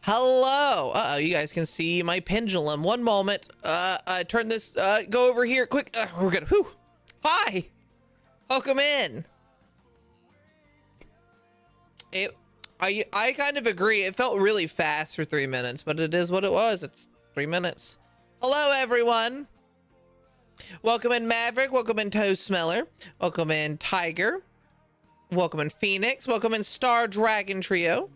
Hello. Uh-oh, you guys can see my pendulum. One moment. Turn this, go over here quick. We're good. Whew. Hi. Welcome in. I kind of agree. It felt really fast for 3 minutes, but it is what it was. It's 3 minutes. Hello, everyone. Welcome in Maverick. Welcome in Toast Smeller. Welcome in Tiger. Welcome in Phoenix. Welcome in Star Dragon Trio.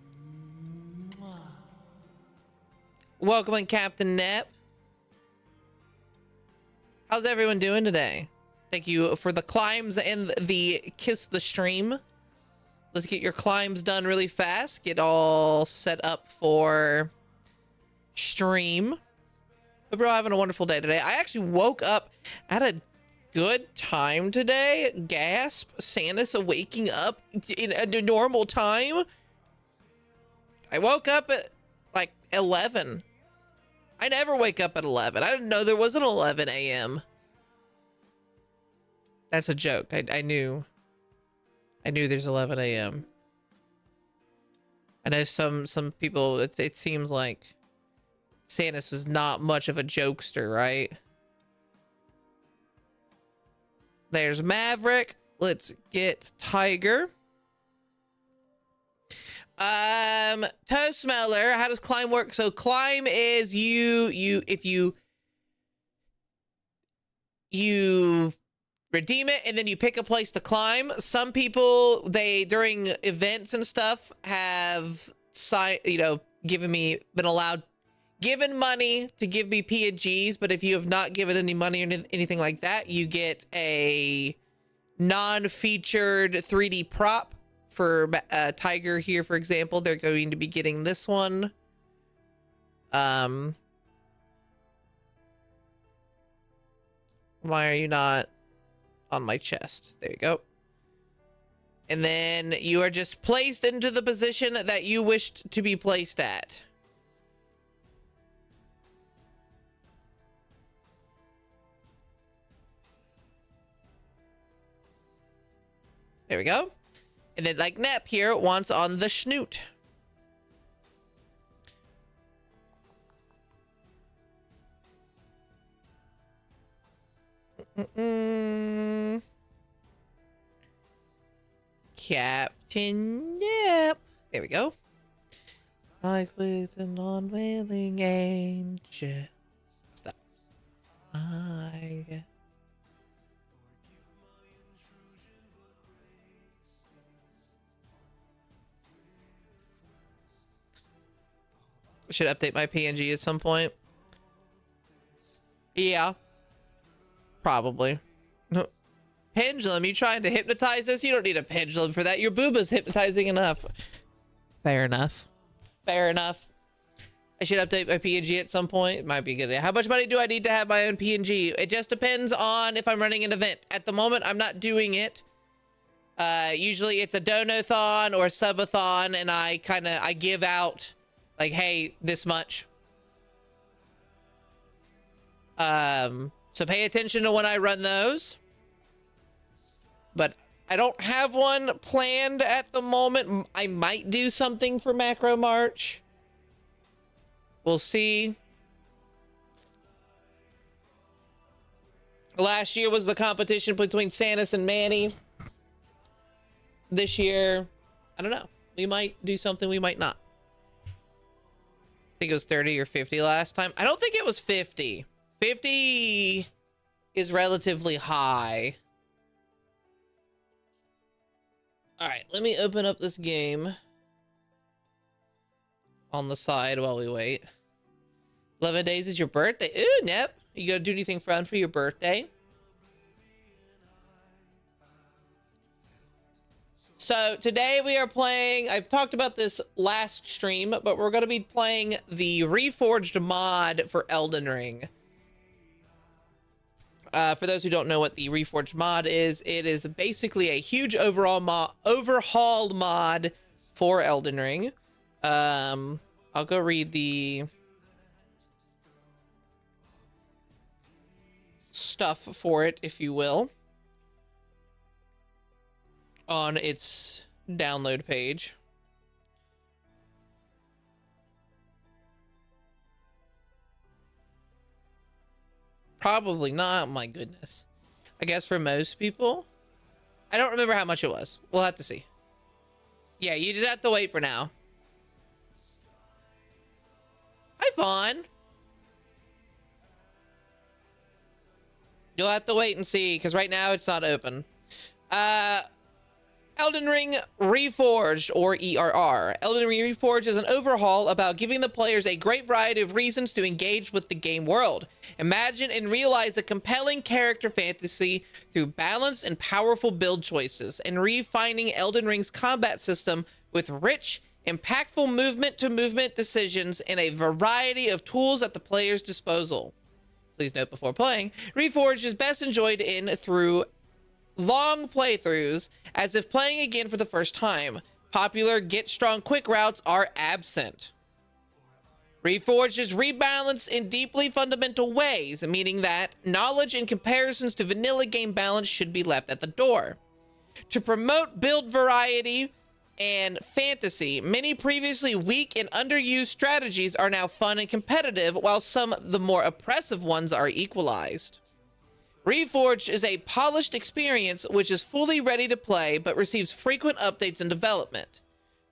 Welcome in Captain Nep. How's everyone doing today? Thank you for the climbs and the kiss the stream. Let's get your climbs done really fast. Get all set up for stream. Hope you're all having a wonderful day today. I actually woke up at a good time today. Gasp. Santa's waking up in a normal time. I woke up at like 11. I never wake up at 11. I didn't know there was an 11 a.m. That's a joke. I knew there's 11 a.m. I know some people, it seems like Sanus was not much of a jokester, right? There's Maverick. Let's get Tiger. Toast Smeller, how does climb work? So climb is if you redeem it and then you pick a place to climb. Some people, they during events and stuff have given money to give me P&Gs, but if you have not given any money or anything like that, you get a non-featured 3D prop. For Tiger here, for example, they're going to be getting this one. Why are you not on my chest? There you go. And then you are just placed into the position that you wished to be placed at. There we go. And then like Nep here wants on the snoot. Captain Nep. There we go. Like with an unwilling angel. Stop. I should update my PNG at some point. Yeah. Probably. Pendulum, you trying to hypnotize us? You don't need a pendulum for that. Your booba's hypnotizing enough. Fair enough. Fair enough. I should update my PNG at some point. It might be a good idea. How much money do I need to have my own PNG? It just depends on if I'm running an event. At the moment, I'm not doing it. Usually it's a donathon or a subathon, and I give out like, hey, this much. So pay attention to when I run those. But I don't have one planned at the moment. I might do something for Macro March. We'll see. Last year was the competition between Sanis and Manny. This year, I don't know. We might do something, we might not. I think it was 30 or 50 last time. I don't think it was 50. 50 is relatively high. All right, let me open up this game on the side while we wait. 11 days is your birthday. Ooh, Nep. You gonna do anything fun for your birthday? So today we are playing, I've talked about this last stream, but we're going to be playing the Reforged mod for Elden Ring. For those who don't know what the Reforged mod is, it is basically a huge overhauled mod for Elden Ring. I'll go read the stuff for it, if you will, on its download page. Probably not. My goodness. I guess for most people. I don't remember how much it was. We'll have to see. Yeah, you just have to wait for now. Hi, Fawn. You'll have to wait and see, because right now it's not open. Elden Ring Reforged, or ERR. Elden Ring Reforged is an overhaul about giving the players a great variety of reasons to engage with the game world. Imagine and realize a compelling character fantasy through balanced and powerful build choices, and refining Elden Ring's combat system with rich, impactful movement-to-movement decisions and a variety of tools at the player's disposal. Please note before playing, Reforged is best enjoyed through long playthroughs, as if playing again for the first time. Popular get strong quick routes are absent. Reforged is rebalanced in deeply fundamental ways, meaning that knowledge and comparisons to vanilla game balance should be left at the door. To promote build variety and fantasy, many previously weak and underused strategies are now fun and competitive, while some of the more oppressive ones are equalized. Reforged is a polished experience which is fully ready to play, but receives frequent updates and development.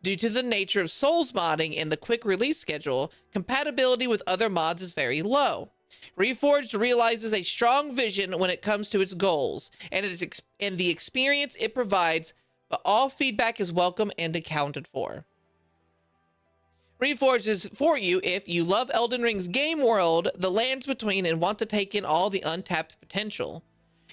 Due to the nature of Souls modding and the quick release schedule, compatibility with other mods is very low. Reforged realizes a strong vision when it comes to its goals, and the experience it provides, but all feedback is welcome and accounted for. Reforged is for you if you love Elden Ring's game world, the lands between, and want to take in all the untapped potential.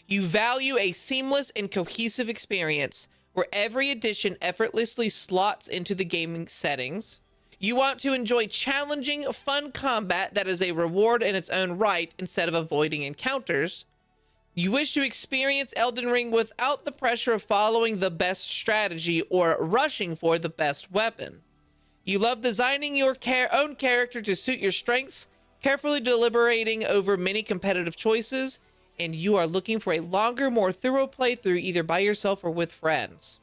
You value a seamless and cohesive experience where every addition effortlessly slots into the gaming settings. You want to enjoy challenging, fun combat that is a reward in its own right instead of avoiding encounters. You wish to experience Elden Ring without the pressure of following the best strategy or rushing for the best weapon. You love designing your own character to suit your strengths, carefully deliberating over many competitive choices, and you are looking for a longer, more thorough playthrough either by yourself or with friends.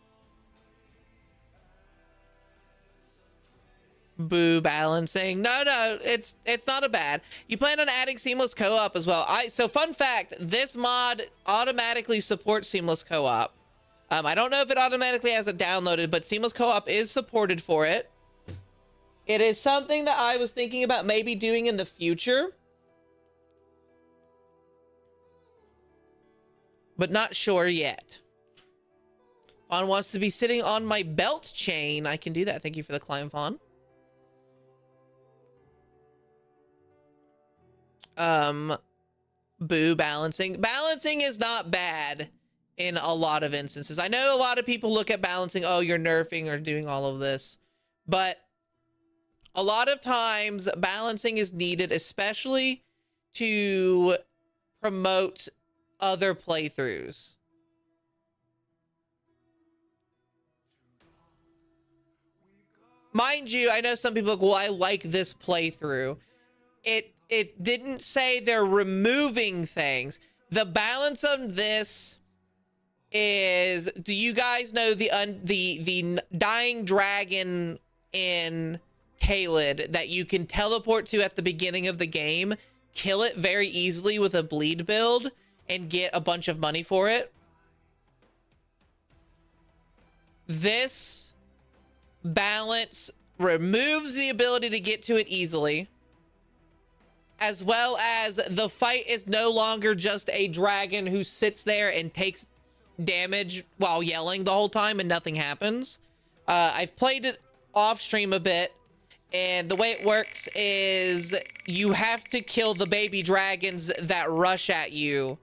Boo balancing. No, it's not a bad. You plan on adding seamless co-op as well. So fun fact, this mod automatically supports seamless co-op. I don't know if it automatically has it downloaded, but seamless co-op is supported for it. It is something that I was thinking about maybe doing in the future, but not sure yet. Fawn wants to be sitting on my belt chain. I can do that. Thank you for the climb, Fawn. Boo balancing. Balancing is not bad in a lot of instances. I know a lot of people look at balancing, oh, you're nerfing or doing all of this, but a lot of times balancing is needed, especially to promote other playthroughs. Mind you, I know some people are like, well, I like this playthrough. it didn't say they're removing things. The balance of this is, do you guys know the dying dragon in Caelid that you can teleport to at the beginning of the game, kill it very easily with a bleed build, and get a bunch of money for it? This balance removes the ability to get to it easily, as well as the fight is no longer just a dragon who sits there and takes damage while yelling the whole time and nothing happens. I've played it off stream a bit, and the way it works is you have to kill the baby dragons that rush at you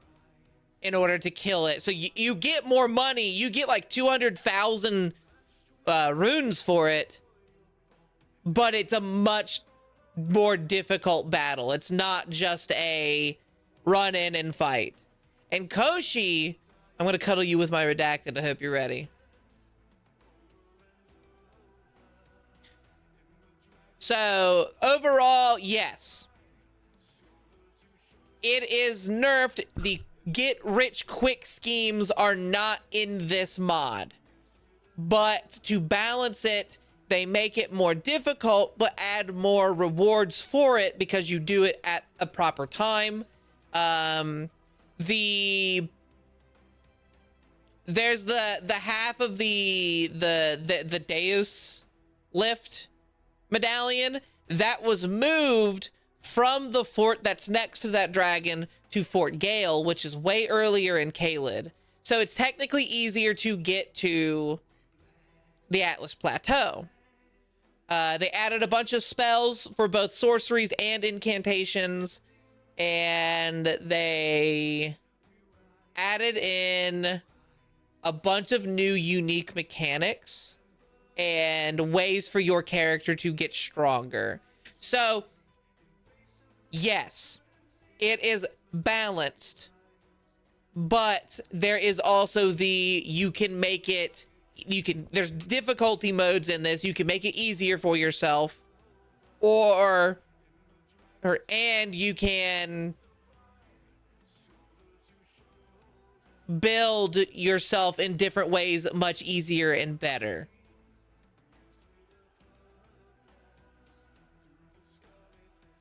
in order to kill it. So you get more money. You get like 200,000 runes for it, but it's a much more difficult battle. It's not just a run in and fight. And Koshi, I'm going to cuddle you with my redacted. I hope you're ready. So overall, yes, it is nerfed. The get rich quick schemes are not in this mod, but to balance it, they make it more difficult, but add more rewards for it because you do it at a proper time. There's the half of the Deus lift medallion that was moved from the fort that's next to that dragon to Fort Gale, which is way earlier in Caelid. So it's technically easier to get to the Atlas Plateau. They added a bunch of spells for both sorceries and incantations, and they added in a bunch of new unique mechanics and ways for your character to get stronger. So, yes, it is balanced, but there is also you can make it, there's difficulty modes in this. You can make it easier for yourself, and you can build yourself in different ways much easier and better.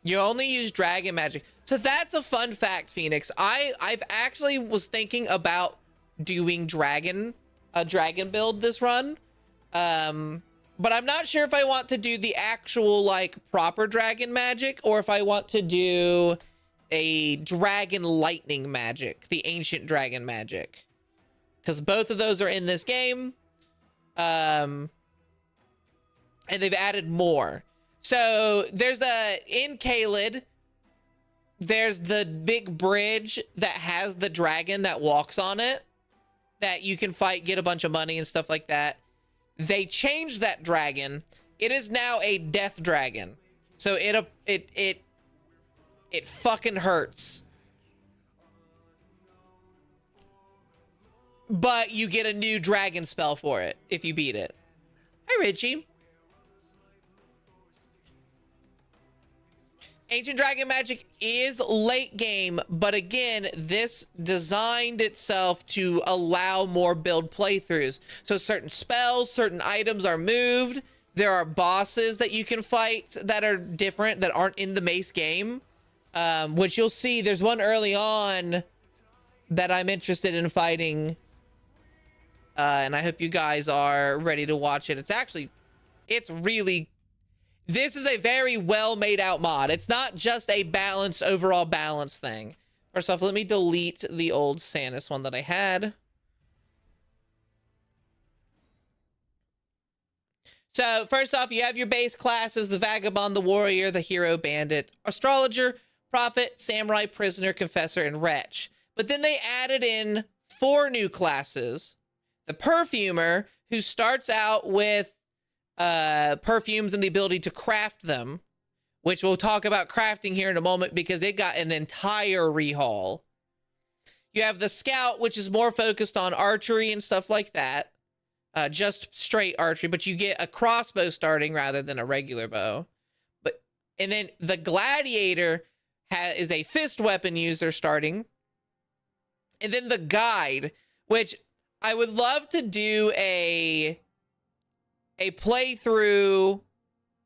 You only use dragon magic. So that's a fun fact, Phoenix. I've actually was thinking about doing a dragon build this run. But I'm not sure if I want to do the actual like proper dragon magic or if I want to do a dragon lightning magic, the ancient dragon magic. Because both of those are in this game. And they've added more. So there's in Caelid, there's the big bridge that has the dragon that walks on it that you can fight, get a bunch of money and stuff like that. They changed that dragon. It is now a death dragon. So it fucking hurts. But you get a new dragon spell for it if you beat it. Hi, Richie. Ancient Dragon Magic is late game, but again, this designed itself to allow more build playthroughs. So certain spells, certain items are moved. There are bosses that you can fight that are different, that aren't in the base game, which you'll see. There's one early on that I'm interested in fighting, and I hope you guys are ready to watch it. It's really... This is a very well made out mod. It's not just a balanced, overall balance thing. First off, let me delete the old Sanus one that I had. So first off, you have your base classes: the Vagabond, the Warrior, the Hero, Bandit, Astrologer, Prophet, Samurai, Prisoner, Confessor, and Wretch. But then they added in 4 new classes. The Perfumer, who starts out with perfumes and the ability to craft them, which we'll talk about crafting here in a moment because it got an entire rehaul. You have the Scout, which is more focused on archery and stuff like that, just straight archery, but you get a crossbow starting rather than a regular bow. And then the Gladiator is a fist weapon user starting. And then the guide, which I would love to do a playthrough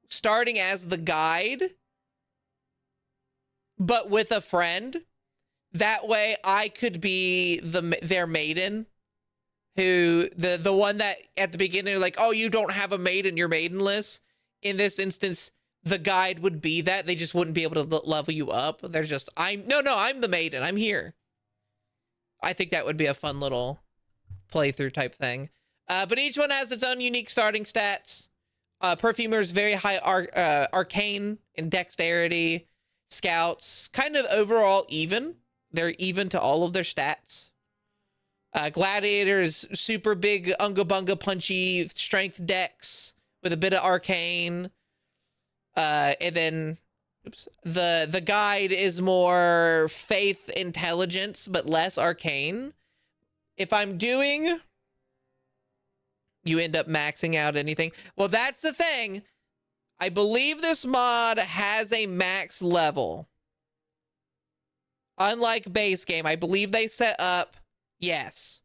starting as the guide, but with a friend. That way I could be their maiden, who the one that at the beginning they're like, oh, you don't have a maiden, you're maidenless. In this instance, the guide would be that. They just wouldn't be able to level you up. They're just, I'm the maiden, I'm here. I think that would be a fun little playthrough type thing. But each one has its own unique starting stats. Perfumer's very high arcane and dexterity. Scouts kind of overall even. They're even to all of their stats. Gladiator is super big, unga bunga punchy, strength dex with a bit of arcane. And then the guide is more faith intelligence, but less arcane. If I'm doing, you end up maxing out anything. Well, that's the thing. I believe this mod has a max level. Unlike base game, I believe they set up, yes.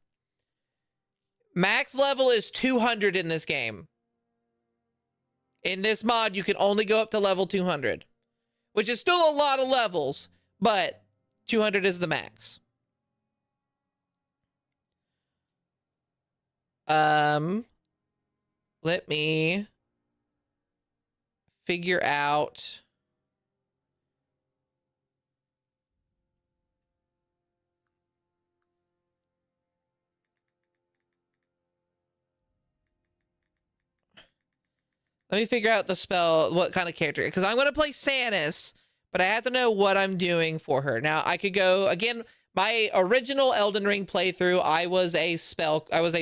Max level is 200 in this game. In this mod, you can only go up to level 200, which is still a lot of levels, but 200 is the max. Let me figure out. Let me figure out the spell, what kind of character, because I'm going to play Sanis, but I have to know what I'm doing for her. Now, I could go, again, my original Elden Ring playthrough, I was a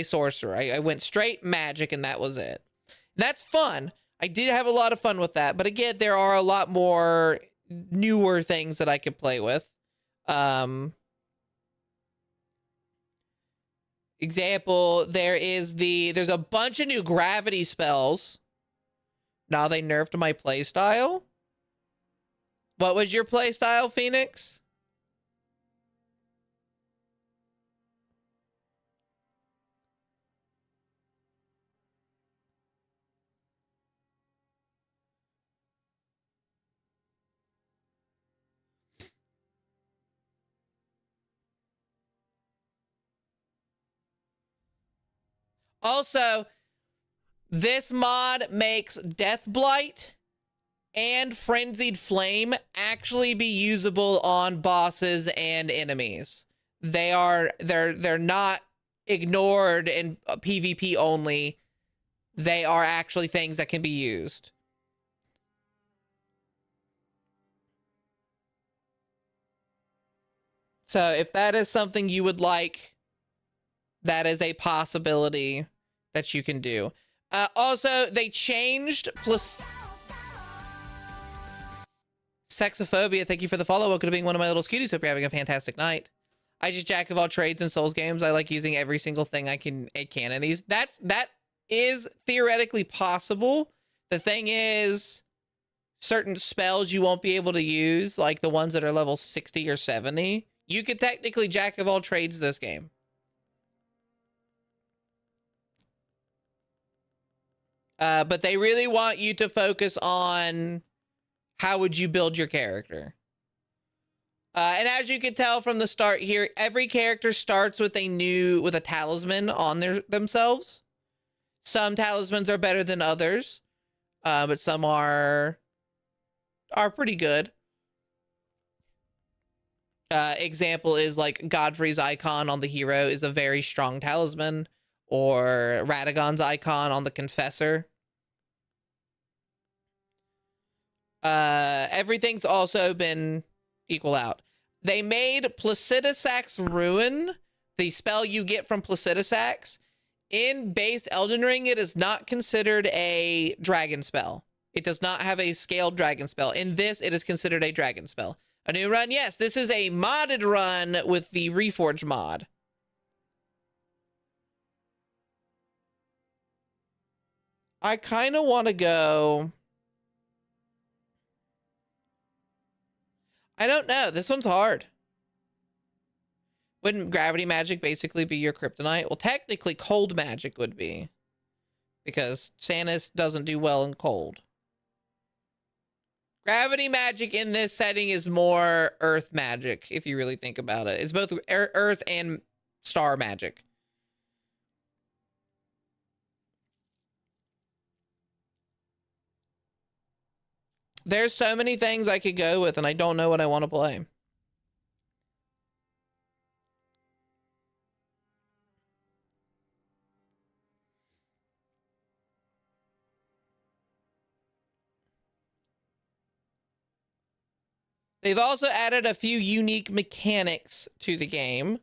sorcerer. I went straight magic, and that was it. That's fun. I did have a lot of fun with that, but again, there are a lot more newer things that I could play with. Example, there's a bunch of new gravity spells. Now they nerfed my playstyle. What was your playstyle, Phoenix? Also, this mod makes Deathblight and Frenzied Flame actually be usable on bosses and enemies. They're not ignored in PvP only. They are actually things that can be used. So if that is something you would like, that is a possibility that you can do. Also, they changed Sexophobia, thank you for the follow. Welcome to being one of my little scuties. Hope you're having a fantastic night. I just jack of all trades in Souls games. I like using every single thing I can in these. That is theoretically possible. The thing is, certain spells you won't be able to use, like the ones that are level 60 or 70. You could technically jack of all trades this game. But they really want you to focus on how would you build your character. And as you can tell from the start here, every character starts with a talisman on themselves. Some talismans are better than others, but some are pretty good. Example is like Godfrey's icon on the hero is a very strong talisman, or Radagon's icon on the Confessor. Everything's also been equal out. They made Placidusax Ruin, the spell you get from Placidusax. In base Elden Ring, it is not considered a dragon spell. It does not have a scaled dragon spell. In this, it is considered a dragon spell. A new run? Yes, this is a modded run with the Reforge mod. I kind of want to go... I don't know. This one's hard. Wouldn't gravity magic basically be your kryptonite? Well, technically cold magic would be, because Sanus doesn't do well in cold. Gravity magic in this setting is more earth magic, if you really think about it. It's both earth and star magic. There's so many things I could go with, and I don't know what I want to play. They've also added a few unique mechanics to the game,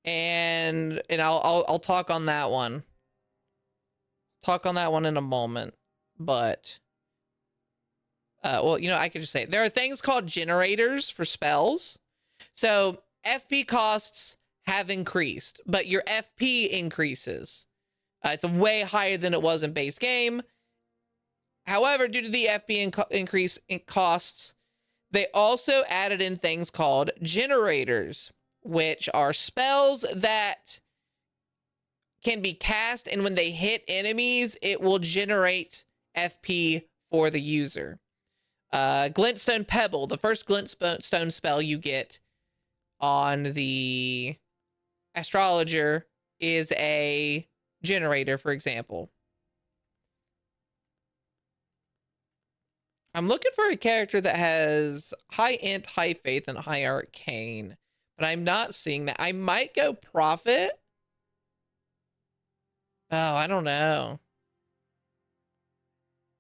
and I'll talk on that one. Talk on that one in a moment, but well, you know, I could just say there are things called generators for spells. So FP costs have increased, but your FP increases. It's way higher than it was in base game. However, due to the FP increase in costs, they also added in things called generators, which are spells that can be cast, and when they hit enemies, it will generate FP for the user. Glintstone Pebble, the first Glintstone spell you get on the Astrologer, is a generator, for example. I'm looking for a character that has high int, high faith, and high arcane, but I'm not seeing that. I might go Prophet. Oh, I don't know.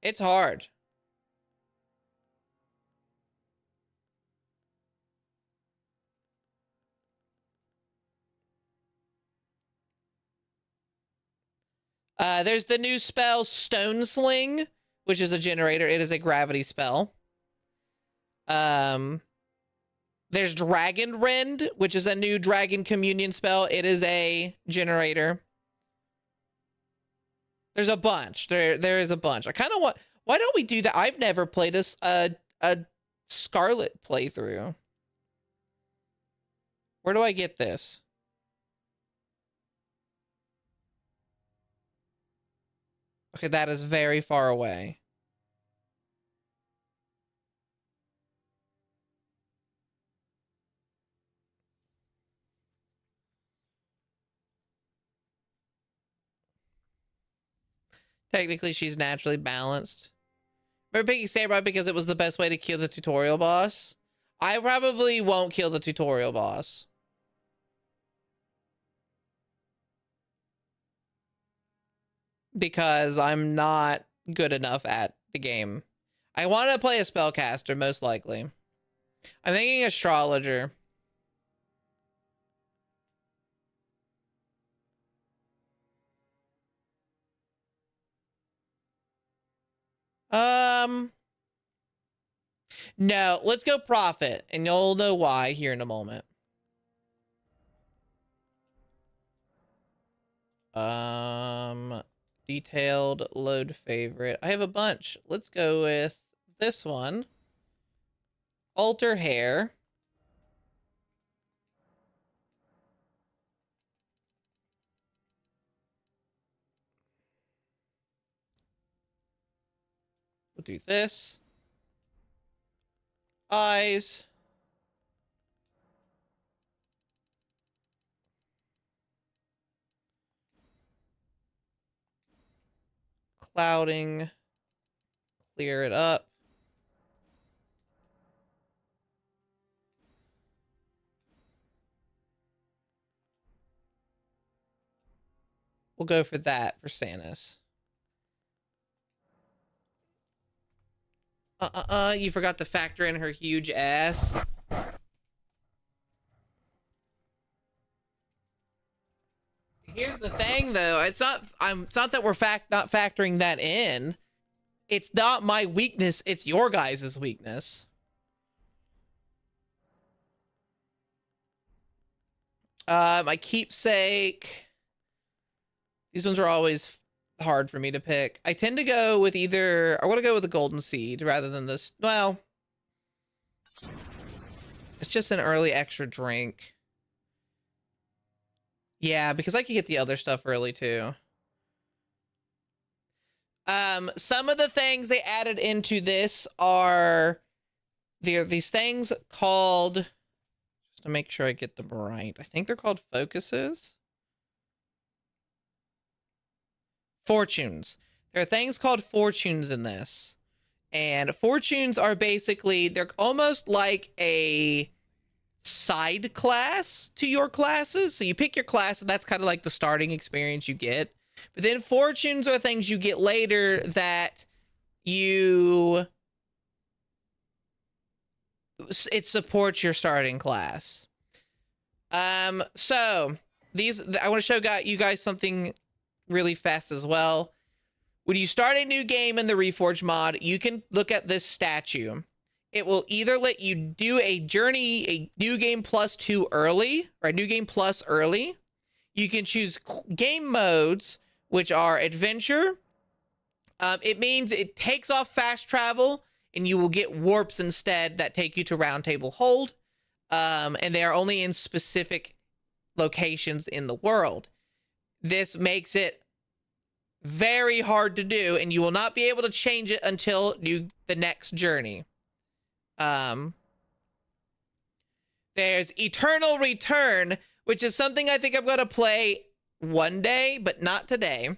It's hard. There's the new spell Stone Sling, which is a generator. It is a gravity spell. There's Dragon Rend, which is a new Dragon Communion spell. It is a generator. There's a bunch. There is a bunch. I kind of want. Why don't we do that? I've never played a Scarlet playthrough. Where do I get this? Okay, that is very far away. Technically, she's naturally balanced. Remember picking Samurai because it was the best way to kill the tutorial boss? I probably won't kill the tutorial boss. Because I'm not good enough at the game. I want to play a spellcaster, most likely. I'm thinking Astrologer. No, let's go Prophet, and you'll know why here in a moment. Detailed load favorite. I have a bunch. Let's go with this one. Alter hair. We'll do this. Eyes. Clouding. Clear it up. We'll go for that for Sanus. You forgot to factor in her huge ass. Here's the thing, though. It's not that we're not factoring that in. It's not my weakness. It's your guys' weakness. My keepsake. These ones are always hard for me to pick. I tend to go with I want to go with the golden seed rather than this. Well, It's just an early extra drink. Yeah, because I could get the other stuff early too. Some of the things they added into this are these things called, just to make sure I get them right, I think they're called focuses. Fortunes. There are things called fortunes in this. And fortunes are basically, they're almost like a side class to your classes. So you pick your class, and that's kind of like the starting experience you get. But then fortunes are things you get later that it supports your starting class. So these, I want to show you guys something really fast as well. When you start a new game in the Reforged mod, you can look at this statue. It will either let you do a new game plus 2 early, or a new game plus early. You can choose game modes, which are adventure. It means it takes off fast travel, and you will get warps instead that take you to Round Table Hold. And they are only in specific locations in the world. This makes it very hard to do, and you will not be able to change it until the next journey. There's Eternal Return, which is something I think I'm going to play one day, but not today.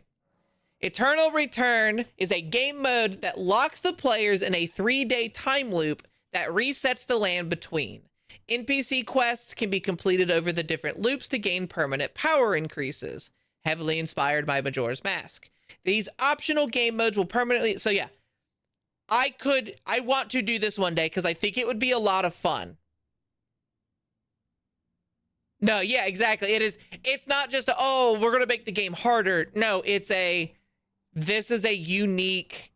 Eternal Return is a game mode that locks the players in a 3-day time loop that resets the land between. NPC quests can be completed over the different loops to gain permanent power increases, heavily inspired by Majora's Mask. These optional game modes will permanently... So yeah, I want to do this one day because I think it would be a lot of fun. No, yeah, exactly. It's not just we're going to make the game harder. No, this is a unique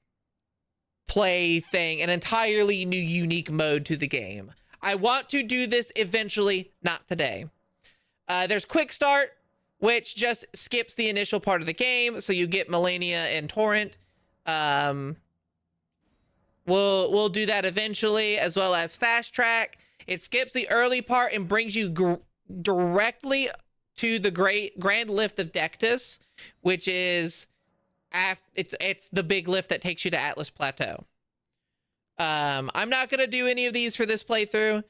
play thing, an entirely new unique mode to the game. I want to do this eventually, not today. There's Quick Start, which just skips the initial part of the game, so you get Melania and Torrent. We'll do that eventually, as well as Fast Track. It skips the early part and brings you directly to the Grand Lift of Dectus, which is it's the big lift that takes you to Atlas Plateau. I'm not gonna do any of these for this playthrough,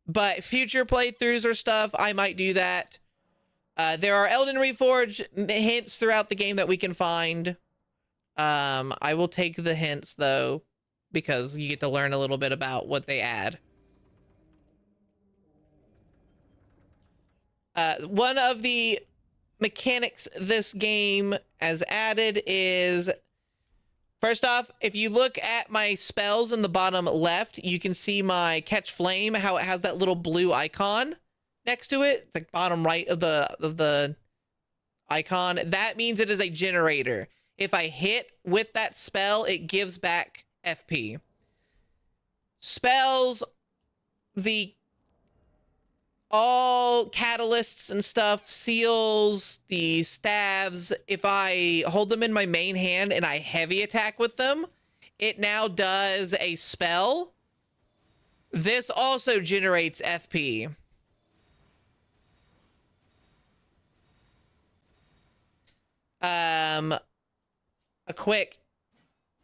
but future playthroughs or stuff, I might do that. There are Elden Reforged hints throughout the game that we can find. I will take the hints though, because you get to learn a little bit about what they add. One of the mechanics this game has added is, first off, if you look at my spells in the bottom left, you can see my Catch Flame, how it has that little blue icon next to it, the bottom right of the icon. That means it is a generator. If I hit with that spell, it gives back FP. Spells, all catalysts and stuff, seals, the staves, if I hold them in my main hand and I heavy attack with them, it now does a spell. This also generates FP.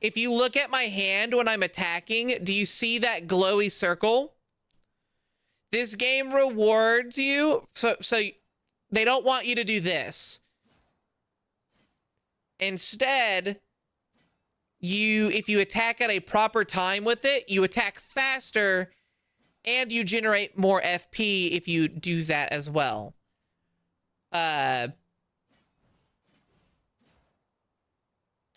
If you look at my hand when I'm attacking, do you see that glowy circle? This game rewards you, so they don't want you to do this. Instead, if you attack at a proper time with it, you attack faster, and you generate more FP if you do that as well.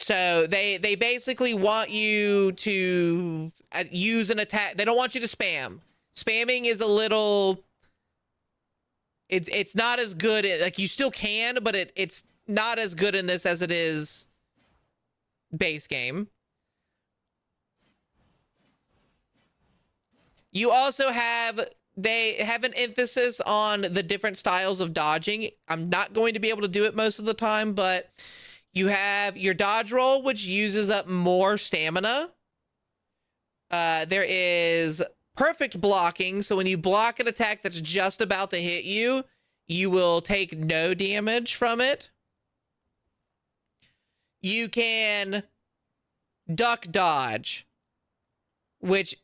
So they basically want you to use an attack. They don't want you to spam. Spamming is a little... It's not as good. Like, you still can, but it's not as good in this as it is base game. You also they have an emphasis on the different styles of dodging. I'm not going to be able to do it most of the time, but you have your dodge roll, which uses up more stamina. There is perfect blocking, so when you block an attack that's just about to hit you, you will take no damage from it. You can duck dodge, which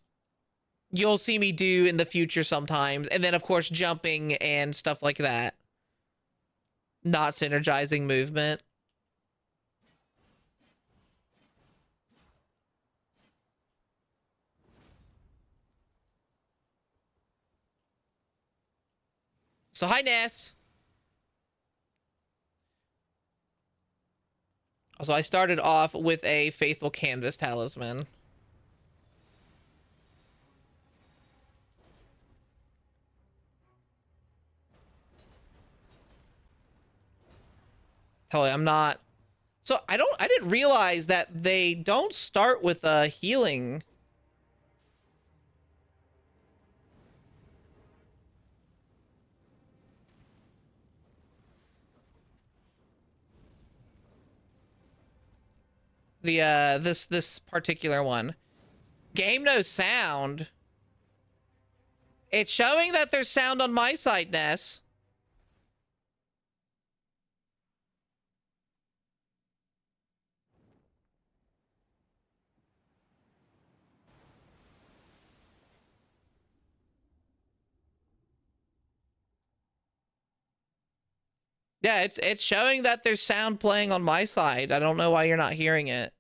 you'll see me do in the future sometimes. And then, of course, jumping and stuff like that. Not synergizing movement. So, hi, Ness. Also, I started off with a Faithful Canvas Talisman. Totally, I'm not... So, I didn't realize that they don't start with a healing... this particular one. Game no sound. It's showing that there's sound on my side, Ness. Yeah, it's showing that there's sound playing on my side. I don't know why you're not hearing it.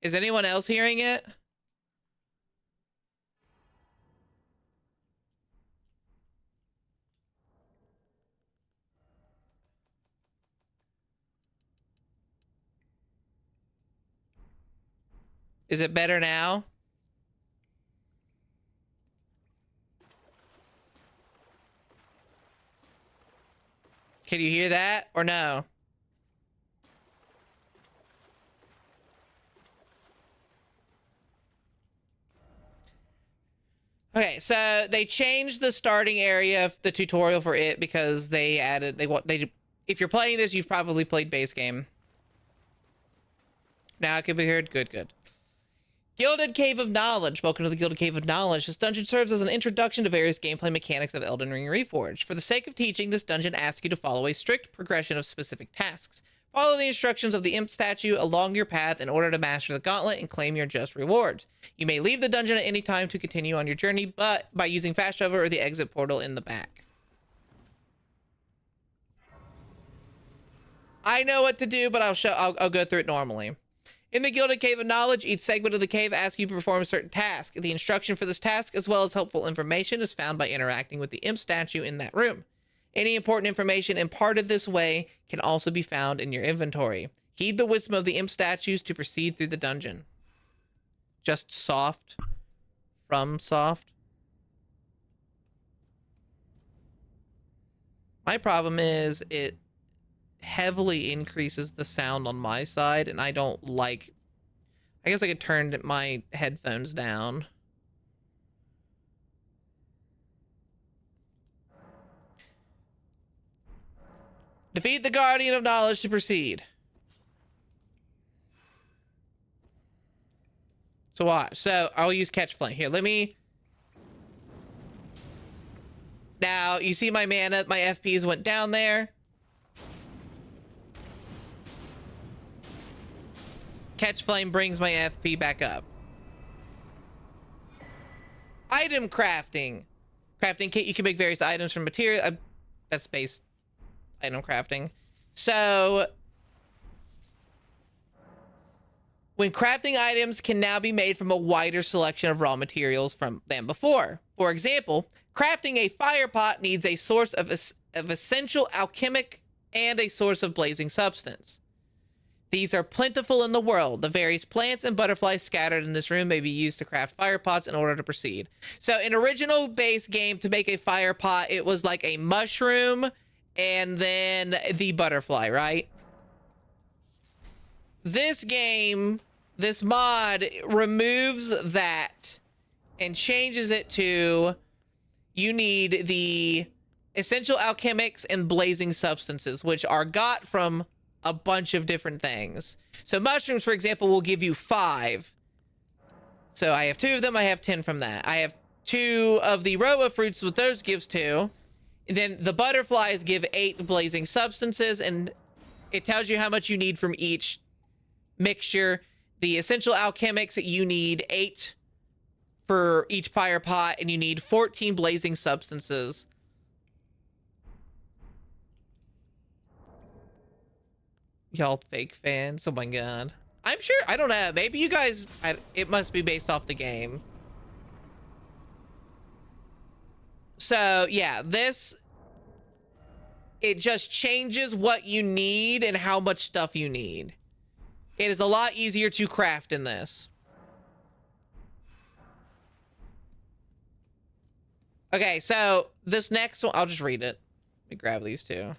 Is anyone else hearing it? Is it better now? Can you hear that or no? Okay, so they changed the starting area of the tutorial for it because they added if you're playing this, you've probably played base game. Now it can be heard. Good, good. Gilded Cave of Knowledge. Welcome to the Gilded Cave of Knowledge. This dungeon serves as an introduction to various gameplay mechanics of Elden Ring Reforged. For the sake of teaching, this dungeon asks you to follow a strict progression of specific tasks. Follow the instructions of the imp statue along your path in order to master the gauntlet and claim your just reward. You may leave the dungeon at any time to continue on your journey, but by using fast travel or the exit portal in the back. I know what to do, but I'll go through it normally. In the Gilded Cave of Knowledge, each segment of the cave asks you to perform a certain task. The instruction for this task, as well as helpful information, is found by interacting with the imp statue in that room. Any important information imparted this way can also be found in your inventory. Heed the wisdom of the imp statues to proceed through the dungeon. Just soft. From soft. My problem is it heavily increases the sound on my side, and I don't like... I guess I could turn my headphones down. Defeat the Guardian of Knowledge to proceed. So watch. So I'll use Catch Flame. Here, let me... Now, you see my mana, my FPs went down there. Catch Flame brings my FP back up. Item crafting. Crafting kit, you can make various items from material. That's base item crafting. So, when crafting items can now be made from a wider selection of raw materials than before. For example, crafting a fire pot needs a source of essential alchemic and a source of blazing substance. These are plentiful in the world. The various plants and butterflies scattered in this room may be used to craft fire pots in order to proceed. So in original base game, to make a fire pot, it was like a mushroom and then the butterfly, right? This game, this mod removes that and changes it to you need the essential alchemics and blazing substances, which are got from a bunch of different things. So mushrooms, for example, will give you 5. So I have 2 of them. I have 10 from that. I have 2 of the Roa fruits with those gives 2. And then the butterflies give 8 blazing substances, and it tells you how much you need from each mixture. The essential alchemics, you need 8 for each fire pot, and you need 14 blazing substances. Y'all fake fans. Oh my god. I'm sure, I don't know, maybe you guys, it must be based off the game. So yeah, it just changes what you need and how much stuff you need. It is a lot easier to craft in this. Okay, so this next one, I'll just read it. Let me grab these two.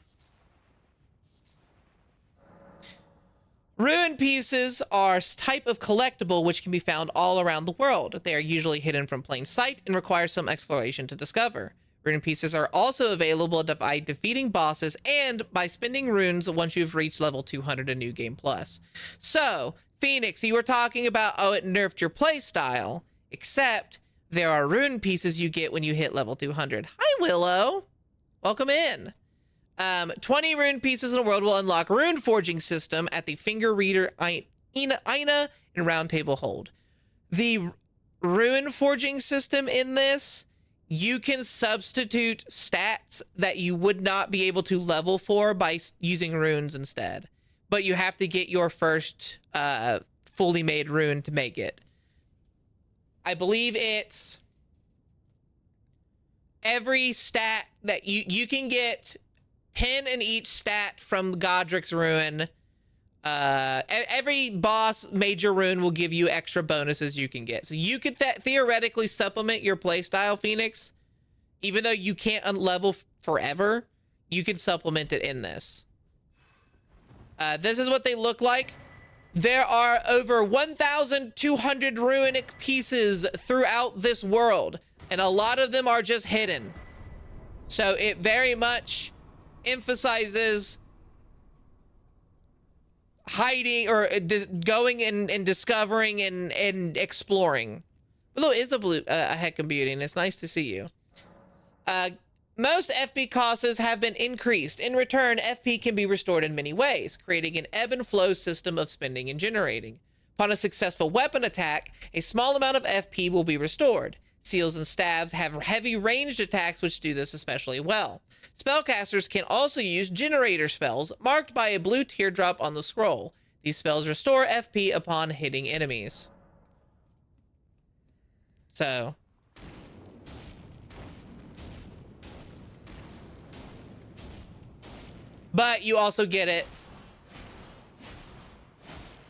Ruin pieces are a type of collectible which can be found all around the world. They are usually hidden from plain sight and require some exploration to discover. Rune pieces are also available by defeating bosses and by spending runes once you've reached level 200 in New Game Plus. So, Phoenix, you were talking about, oh, it nerfed your playstyle, except there are rune pieces you get when you hit level 200. Hi, Willow. Welcome in. 20 rune pieces in the world will unlock rune forging system at the finger reader Ina and round table hold. The rune forging system in this, you can substitute stats that you would not be able to level for by using runes instead. But you have to get your first fully made rune to make it. I believe it's every stat that you can get 10 in each stat from Godric's rune. Every boss major rune will give you extra bonuses you can get. So you could theoretically supplement your playstyle, Phoenix. Even though you can't unlevel forever, you can supplement it in this. This is what they look like. There are over 1,200 runic pieces throughout this world, and a lot of them are just hidden. So it very much emphasizes hiding or going and discovering and exploring. Although it is a heck of beauty, and it's nice to see you. Most FP costs have been increased. In return, FP can be restored in many ways, creating an ebb and flow system of spending and generating. Upon a successful weapon attack, a small amount of FP will be restored. Seals and staves have heavy ranged attacks which do this especially well. Spellcasters can also use generator spells marked by a blue teardrop on the scroll. These spells restore FP upon hitting enemies. So, but you also get it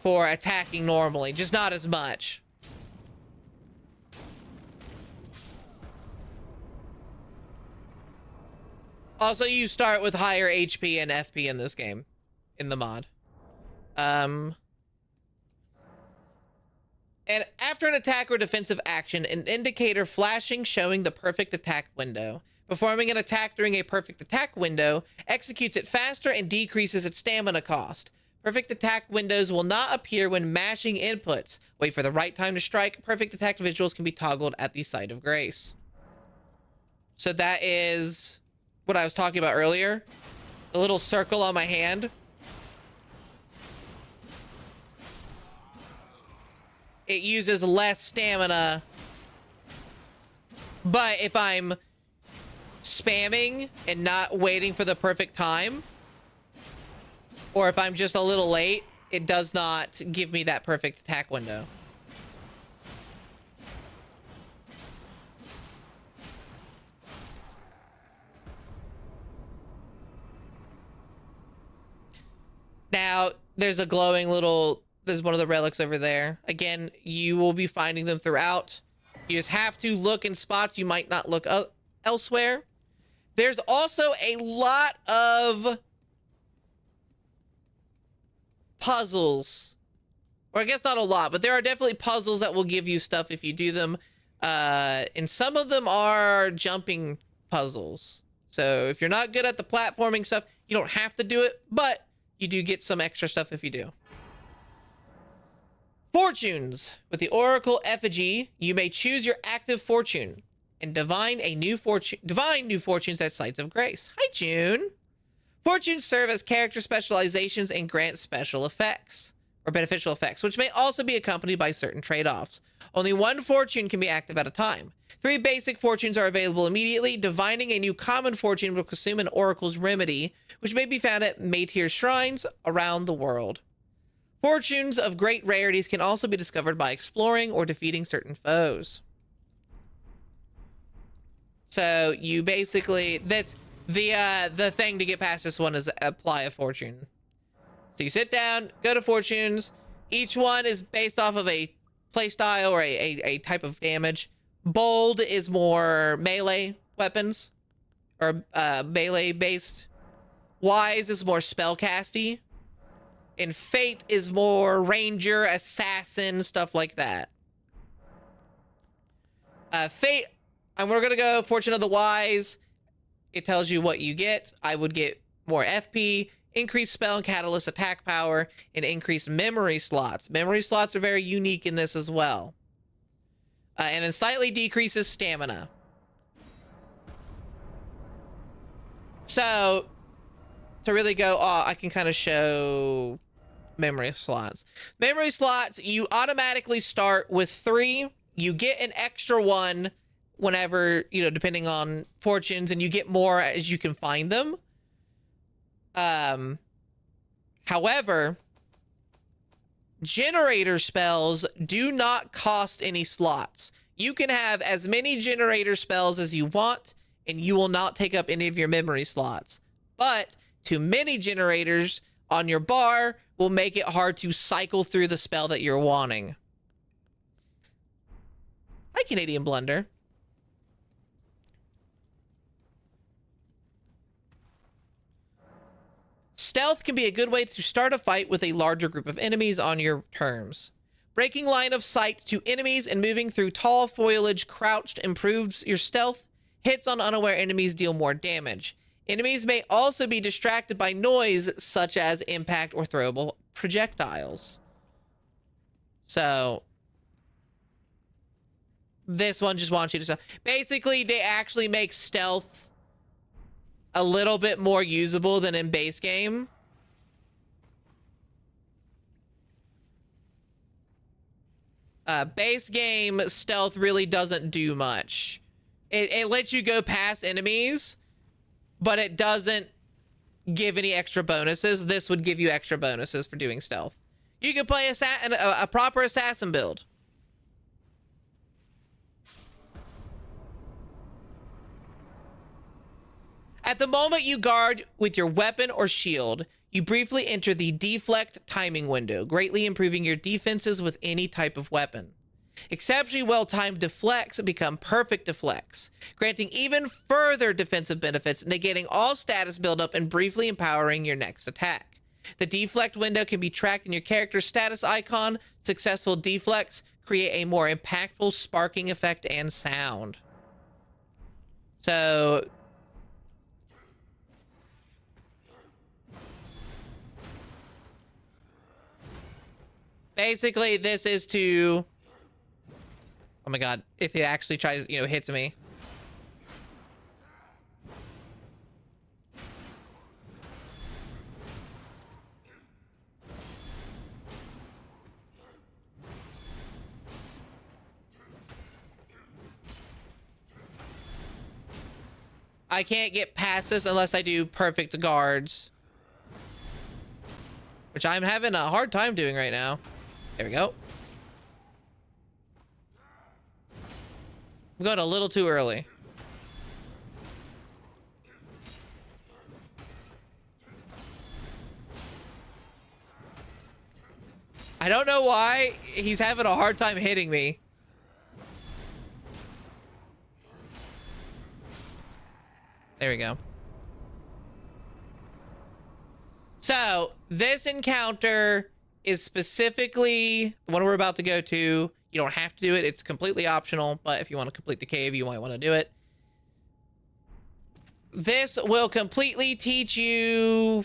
for attacking normally, just not as much. Also, you start with higher HP and FP in this game, in the mod. And after an attack or defensive action, an indicator flashing showing the perfect attack window. Performing an attack during a perfect attack window executes it faster and decreases its stamina cost. Perfect attack windows will not appear when mashing inputs. Wait for the right time to strike. Perfect attack visuals can be toggled at the site of grace. So that is what I was talking about earlier. The little circle on my hand. It uses less stamina. But if I'm spamming and not waiting for the perfect time, or if I'm just a little late, it does not give me that perfect attack window. Now, there's a glowing little... There's one of the relics over there. Again, you will be finding them throughout. You just have to look in spots you might not look elsewhere. There's also a lot of puzzles. Or I guess not a lot, but there are definitely puzzles that will give you stuff if you do them. And some of them are jumping puzzles. So if you're not good at the platforming stuff, you don't have to do it, but you do get some extra stuff if you do. Fortunes. With the Oracle Effigy, you may choose your active fortune. and divine new fortunes at sites of grace. Hi, June. Fortunes serve as character specializations and grant special effects or beneficial effects, which may also be accompanied by certain trade-offs. Only one fortune can be active at a time. 3 basic fortunes are available immediately. Divining a new common fortune will consume an oracle's remedy, which may be found at Matir shrines around the world. Fortunes of great rarities can also be discovered by exploring or defeating certain foes. So you basically, that's the thing to get past this one is apply a fortune. So you sit down, go to fortunes. Each one is based off of a playstyle or a type of damage. Bold is more melee weapons or melee based. Wise is more spellcasty. And Fate is more ranger, assassin, stuff like that. Fate, and we're gonna go Fortune of the Wise. It tells you what you get. I would get more FP, increased spell and catalyst attack power, and increased memory slots. Memory slots are very unique in this as well. And then slightly decreases stamina. So, to really go, I can kind of show memory slots. Memory slots, you automatically start with 3. You get an extra one whenever, depending on fortunes, and you get more as you can find them. However, generator spells do not cost any slots. You can have as many generator spells as you want, and you will not take up any of your memory slots. But too many generators on your bar will make it hard to cycle through the spell that you're wanting. Hi, Canadian Blunder. Stealth can be a good way to start a fight with a larger group of enemies on your terms. Breaking line of sight to enemies and moving through tall foliage crouched improves your stealth. Hits on unaware enemies deal more damage. Enemies may also be distracted by noise, such as impact or throwable projectiles. So, this one just wants you to... Basically, they actually make stealth a little bit more usable than in base game. Base game, stealth really doesn't do much. It lets you go past enemies, but it doesn't give any extra bonuses. This would give you extra bonuses for doing stealth. You can play a proper assassin build. At the moment you guard with your weapon or shield, you briefly enter the deflect timing window, greatly improving your defenses with any type of weapon. Exceptionally well-timed deflects become perfect deflects, granting even further defensive benefits, negating all status buildup and briefly empowering your next attack. The deflect window can be tracked in your character's status icon. Successful deflects create a more impactful sparking effect and sound. So... basically, this is to... oh my god, if it actually tries, hits me. I can't get past this unless I do perfect guards, which I'm having a hard time doing right now. There we go. I'm going a little too early. I don't know why he's having a hard time hitting me. There we go. So, this encounter is specifically the one we're about to go to. You don't have to do it. It's completely optional, but if you want to complete the cave, you might want to do it. This will completely teach you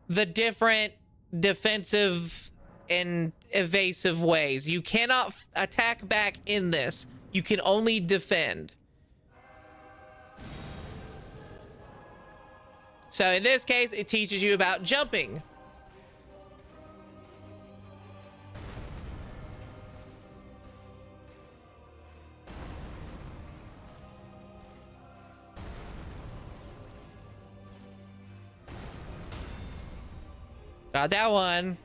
the different defensive and evasive ways. You cannot attack back in this You can only defend. So in this case, it teaches you about jumping. Got that one.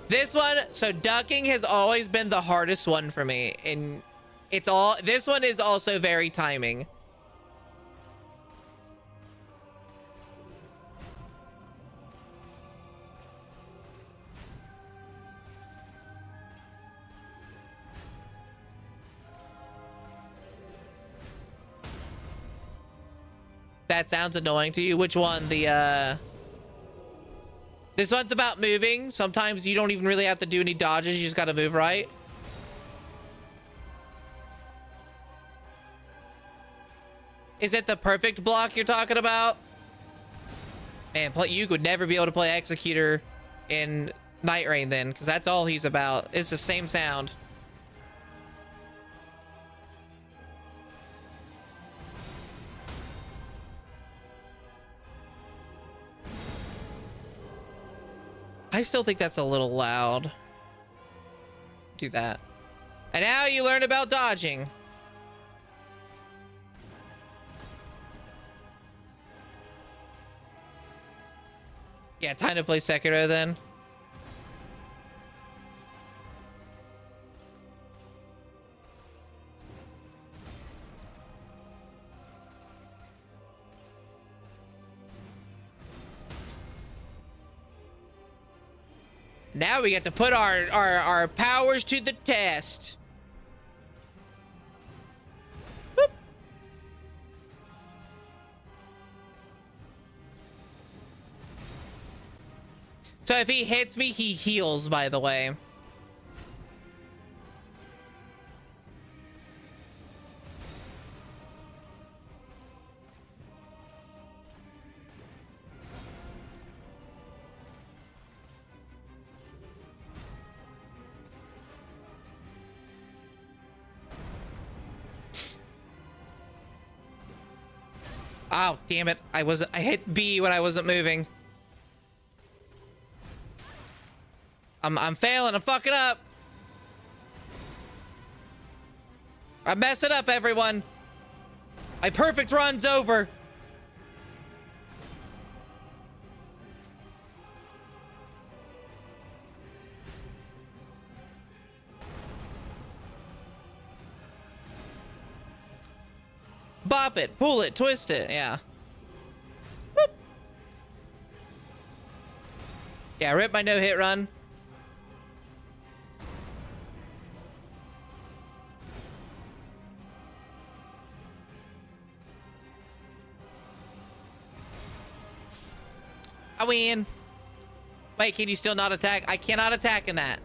This one, so ducking has always been the hardest one for me. And this one is also very timing. That sounds annoying to you. Which one? This one's about moving. Sometimes you don't even really have to do any dodges. You just got to move right. Is it the perfect block you're talking about? Man, you could never be able to play Executor in Night Rain then, because that's all he's about. It's the same sound. I still think that's a little loud. Do that. And now you learn about dodging. Yeah, time to play Sekiro then. Now we get to put our powers to the test. Whoop. So if he hits me, he heals, by the way. Oh, damn it. I hit B when I wasn't moving. I'm failing. I'm fucking up. I'm messing up, everyone. My perfect run's over. Bop it, pull it, twist it, yeah. Whoop. Yeah, rip my no-hit run. I win. Wait, can you still not attack? I cannot attack in that.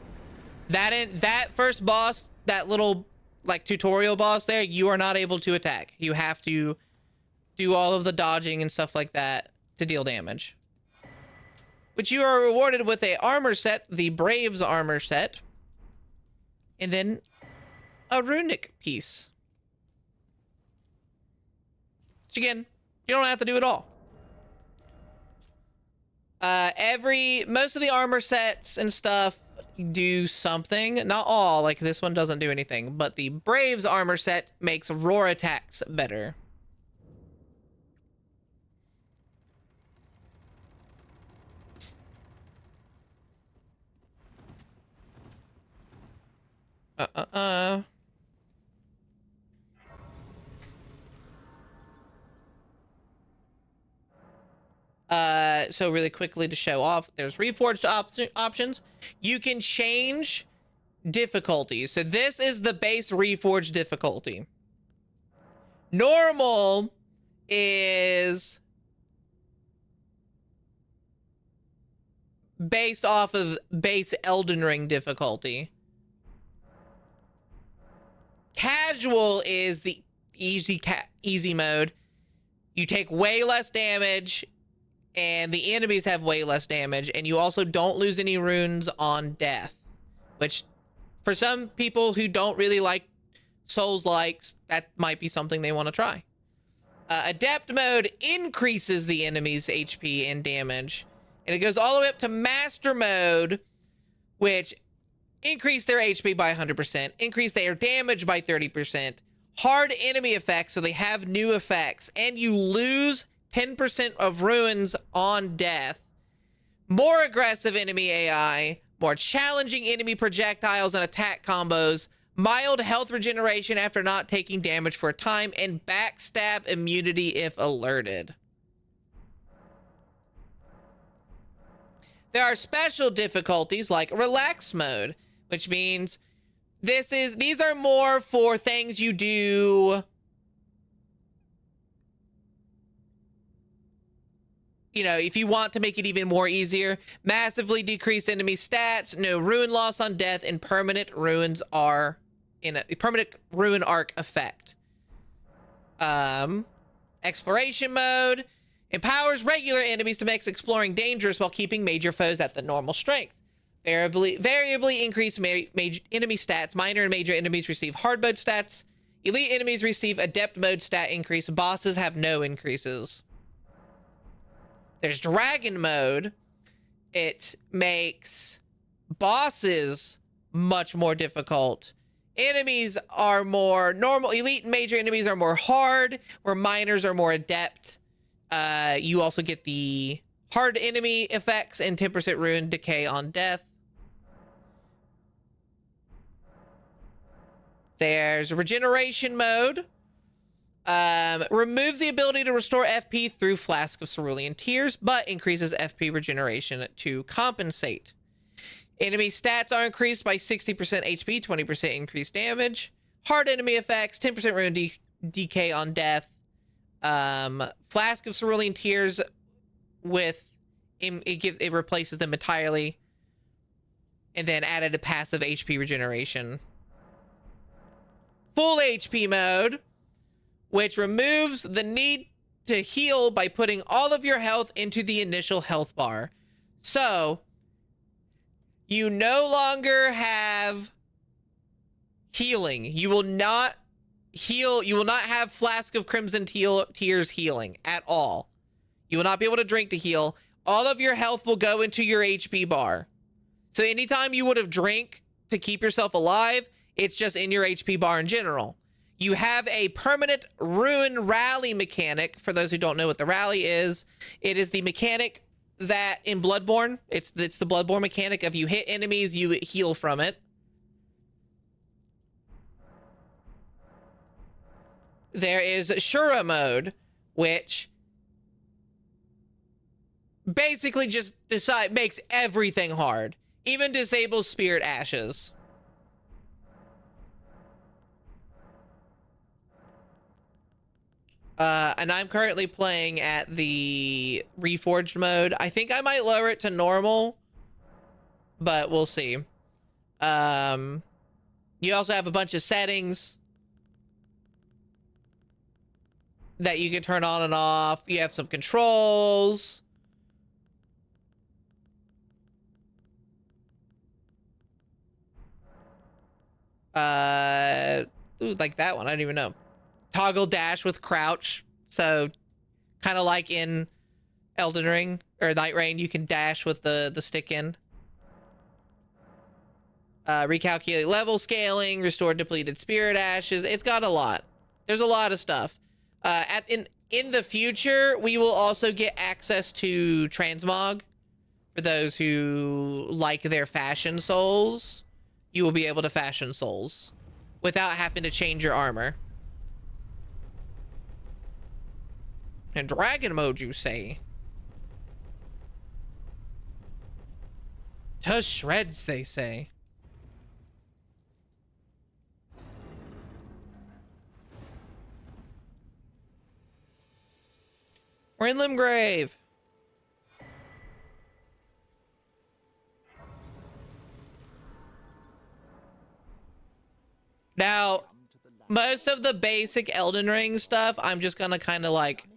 That first boss, that little like tutorial boss there, you are not able to attack. You have to do all of the dodging and stuff like that to deal damage. Which you are rewarded with a armor set, the Braves armor set, and then a runic piece. Which again, you don't have to do it all. Most of the armor sets and stuff do something. Not all, like this one doesn't do anything, but the Braves armor set makes roar attacks better. So really quickly to show off, there's Reforged options. You can change difficulty. So this is the base Reforged difficulty. Normal is based off of base Elden Ring difficulty. Casual is the easy mode. You take way less damage, and the enemies have way less damage, and you also don't lose any runes on death, which For some people who don't really like Souls-likes, that might be something they want to try. Adept mode increases the enemy's HP and damage. And it goes all the way up to master mode, which increase their HP by 100%, increase their damage by 30%, hard enemy effects, so they have new effects, and you lose 10% of ruins on death, more aggressive enemy AI, more challenging enemy projectiles and attack combos, mild health regeneration after not taking damage for a time, and backstab immunity if alerted. There are special difficulties like relax mode, which means these are more for things you do, you know, if you want to make it even more easier. Massively decrease enemy stats, no ruin loss on death, and permanent ruins are in a permanent ruin arc effect. Exploration mode empowers regular enemies to make exploring dangerous while keeping major foes at the normal strength. Variably increase major enemy stats. Minor and major enemies receive hard mode stats. Elite enemies receive adept mode stat increase. Bosses have no increases. There's dragon mode. It makes bosses much more difficult. Enemies are more normal. Elite and major enemies are more hard, where minors are more adept. You also get the hard enemy effects and 10% ruin decay on death. There's regeneration mode. Removes the ability to restore FP through Flask of Cerulean Tears, but increases FP regeneration to compensate. Enemy stats are increased by 60% HP, 20% increased damage. Hard enemy effects, 10% ruin decay on death. Flask of Cerulean Tears with it replaces them entirely, and then added a passive HP regeneration. Full HP mode, which removes the need to heal by putting all of your health into the initial health bar. So you no longer have healing. You will not heal. You will not have Flask of Crimson Tears healing at all. You will not be able to drink to heal. All of your health will go into your HP bar. So anytime you would have drank to keep yourself alive, it's just in your HP bar in general. You have a permanent ruin rally mechanic. For those who don't know what the rally is, it is the mechanic that in Bloodborne, it's the Bloodborne mechanic of you hit enemies, you heal from it. There is Shura mode, which basically just makes everything hard. Even disables Spirit Ashes. And I'm currently playing at the Reforged mode. I think I might lower it to normal, but we'll see. You also have a bunch of settings that you can turn on and off. You have some controls. Ooh, like that one. I don't even know. Toggle dash with crouch. So kind of like in Elden Ring or Night Rain, you can dash with the stick in. Recalculate level scaling, restore depleted spirit ashes. It's got a lot. There's a lot of stuff. In the future, we will also get access to transmog. For those who like their fashion souls, you will be able to fashion souls without having to change your armor. And dragon mode, you say? To shreds, they say. We're in Limgrave. Now, most of the basic Elden Ring stuff, I'm just gonna kind of like,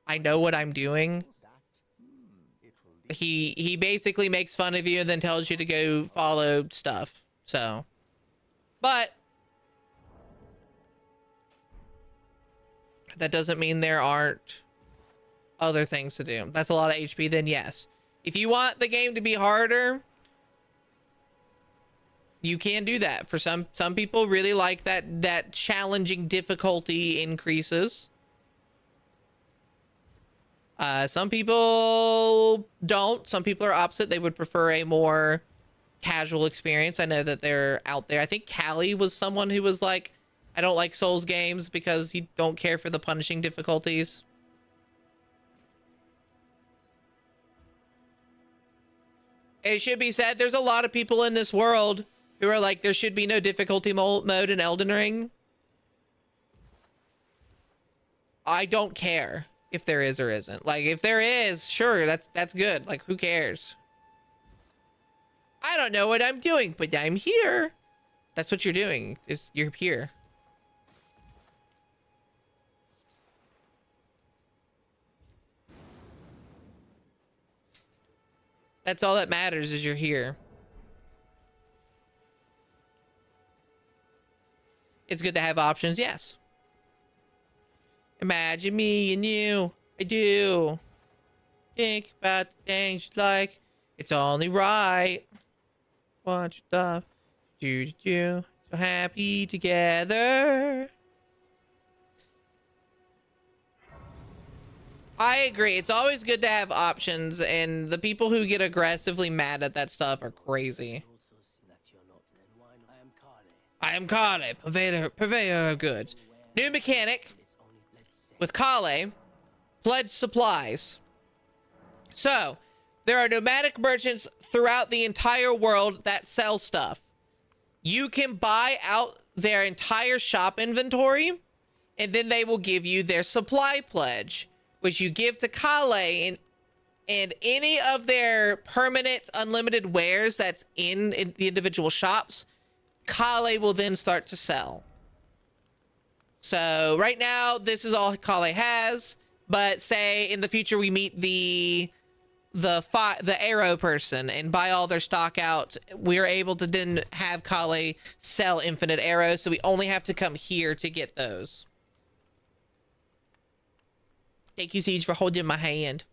I know what I'm doing. He basically makes fun of you and then tells you to go follow stuff. So But that doesn't mean there aren't other things to do. That's a lot of HP, then yes. If you want the game to be harder, you can do that. For some people really like that challenging difficulty increases. Some people don't. Some people are opposite. They would prefer a more casual experience. I know that they're out there. I think Callie was someone who was like, I don't like Souls games because you don't care for the punishing difficulties. It should be said, there's a lot of people in this world who are like, there should be no difficulty mode in Elden Ring. I don't care if there is or isn't. Like, if there is, sure, that's good. Like, who cares? I don't know what I'm doing, but I'm here. That's what you're doing. You're here. That's all that matters, is you're here. It's good to have options, yes. Imagine me and you. I do. Think about the things you like. It's only right. Want your stuff. Do. So happy together. I agree. It's always good to have options, and the people who get aggressively mad at that stuff are crazy. I am Kale, purveyor of goods. New mechanic with Kale, pledge supplies. So, there are nomadic merchants throughout the entire world that sell stuff. You can buy out their entire shop inventory, and then they will give you their supply pledge, which you give to Kale, and any of their permanent unlimited wares that's in the individual shops, Kale will then start to sell. So right now, this is all Kale has, but say in the future we meet the arrow person and buy all their stock out, we're able to then have Kale sell infinite arrows, so we only have to come here to get those. Thank you, Siege, for holding my hand.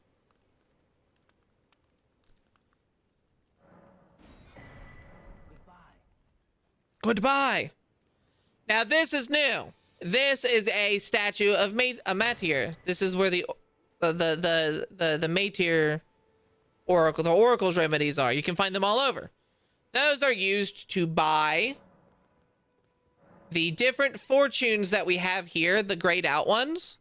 Goodbye. Now this is new. This is a statue of a Matir. This is where the Matir oracle, the oracle's remedies are. You can find them all over. Those are used to buy the different fortunes that we have here, the grayed out ones.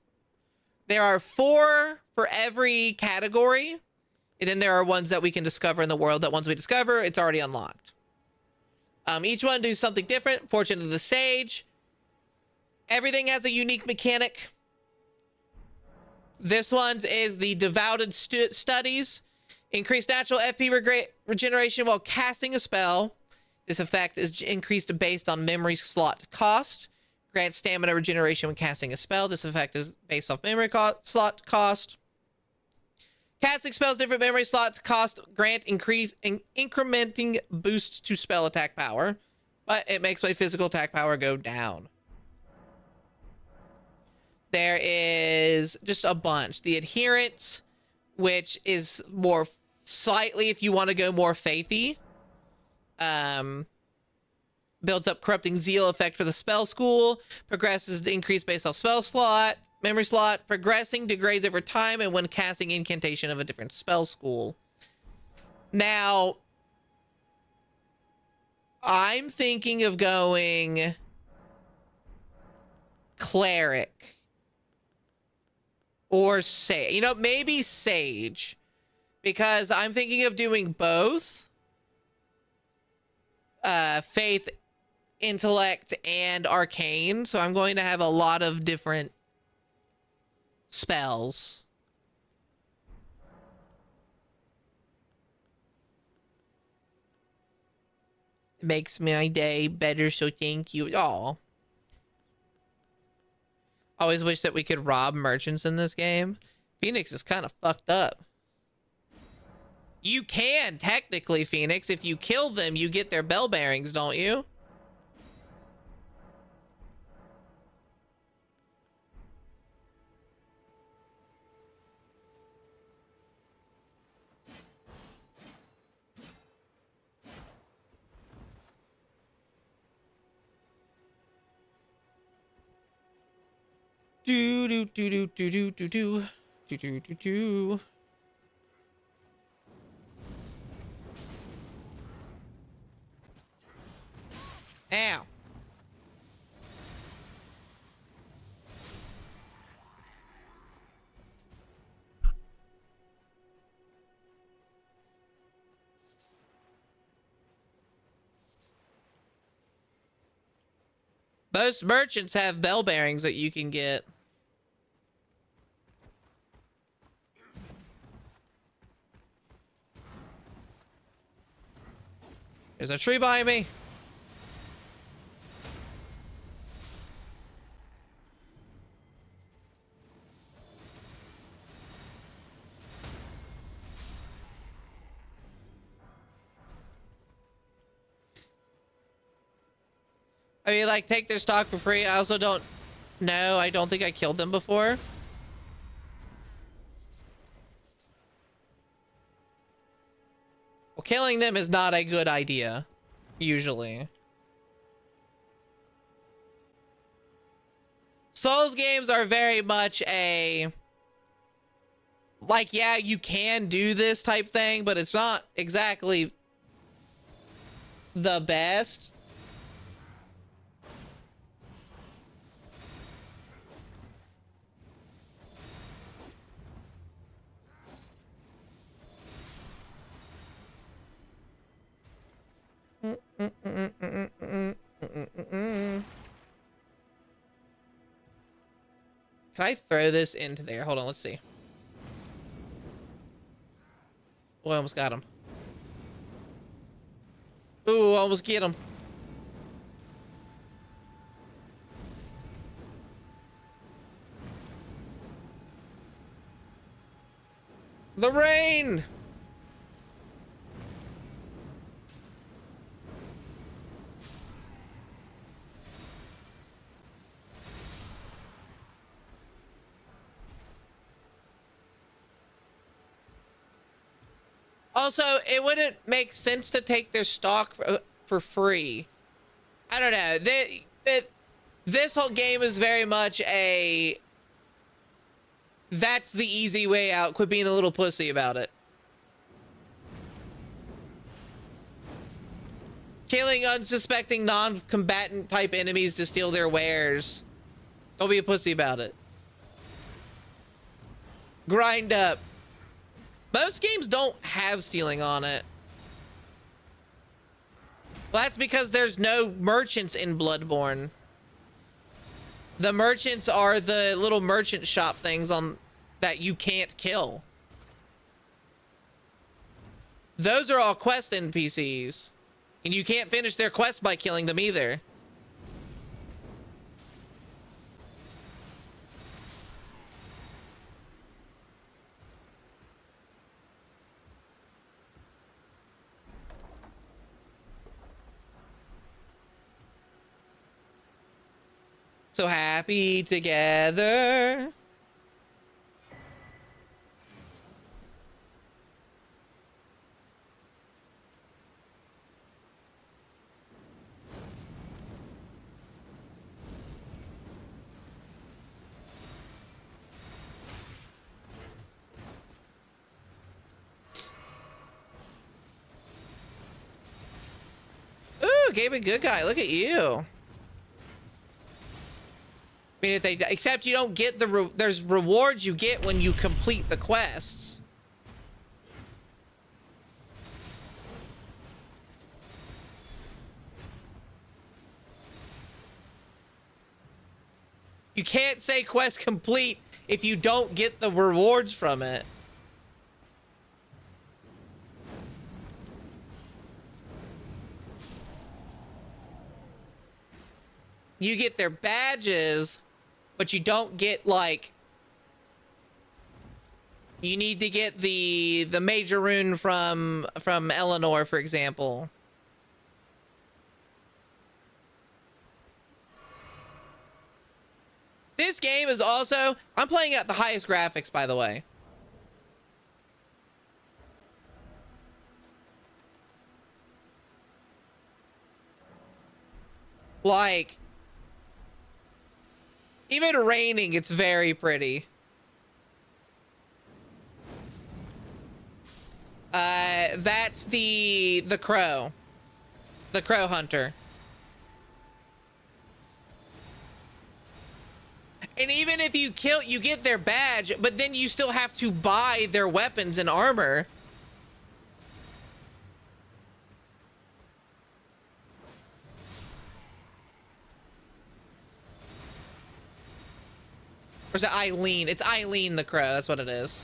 There are 4 for every category, and then there are ones that we can discover in the world that once we discover, it's already unlocked. Each one do something different. Fortune of the Sage. Everything has a unique mechanic. This one is the Devoted Studies. Increase natural FP regeneration while casting a spell. This effect is increased based on memory slot cost. Grant stamina regeneration when casting a spell. This effect is based off memory slot cost. Casting spells, different memory slots cost grant incrementing boost to spell attack power, but it makes my physical attack power go down. There is just a bunch. The Adherent, which is more slightly if you want to go more faithy. Builds up corrupting zeal effect for the spell school. Progresses the increase based off spell slot, memory slot. Progressing degrades over time and when casting incantation of a different spell school. Now, I'm thinking of going cleric or sage. You know, maybe sage, because I'm thinking of doing both faith, intellect, and arcane. So I'm going to have a lot of different spells. It makes my day better, so thank you. Aw. Always wish that we could rob merchants in this game. Phoenix is kind of fucked up. You can, technically, Phoenix. If you kill them, you get their bell bearings, don't you? Do do do do do do do do do do do do. Ow. Most merchants have bell bearings that you can get. There's a tree behind me. I mean, like, take their stock for free. I also don't know. I don't think I killed them before. Well, killing them is not a good idea, usually. Souls games are very much a... like, yeah, you can do this type thing, but it's not exactly the best. Can I throw this into there? Hold on, let's see. Oh, I almost got him. Ooh, almost get him. The rain! Also, it wouldn't make sense to take their stock for free. I don't know. This whole game is very much a... that's the easy way out. Quit being a little pussy about it. Killing unsuspecting non-combatant type enemies to steal their wares. Don't be a pussy about it. Grind up. Most games don't have stealing on it. Well, that's because there's no merchants in Bloodborne. The merchants are the little merchant shop things on that you can't kill. Those are all quest NPCs. And you can't finish their quest by killing them either. So happy together. Ooh, Gabe a good guy. Look at you. I mean, if they, except you don't get the there's rewards you get when you complete the quests. You can't say quest complete if you don't get the rewards from it. You get their badges, but you don't get, like, you need to get the major rune from Eleanor, for example. This game is also, I'm playing at the highest graphics, by the way. Like, Even raining, it's very pretty. That's the crow. The crow hunter. And even if you kill, you get their badge, but then you still have to buy their weapons and armor. Or is it Eileen? It's Eileen the crow. That's what it is.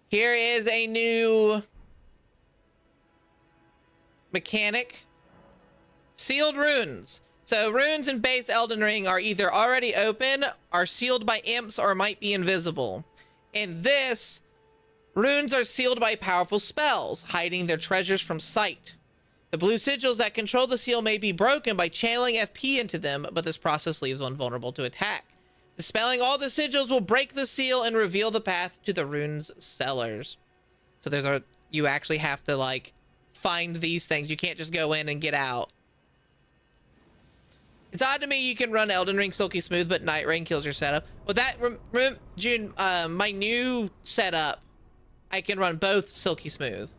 Here is a new mechanic. Sealed runes. So runes in base Elden Ring are either already open, are sealed by imps, or might be invisible. In this, runes are sealed by powerful spells, hiding their treasures from sight. The blue sigils that control the seal may be broken by channeling FP into them, but this process leaves one vulnerable to attack. Dispelling all the sigils will break the seal and reveal the path to the rune's cellars. So there's a, you actually have to like find these things. You can't just go in and get out. It's odd to me you can run Elden Ring Silky Smooth, but Night Rain kills your setup. Well, that, June, my new setup, I can run both Silky Smooth.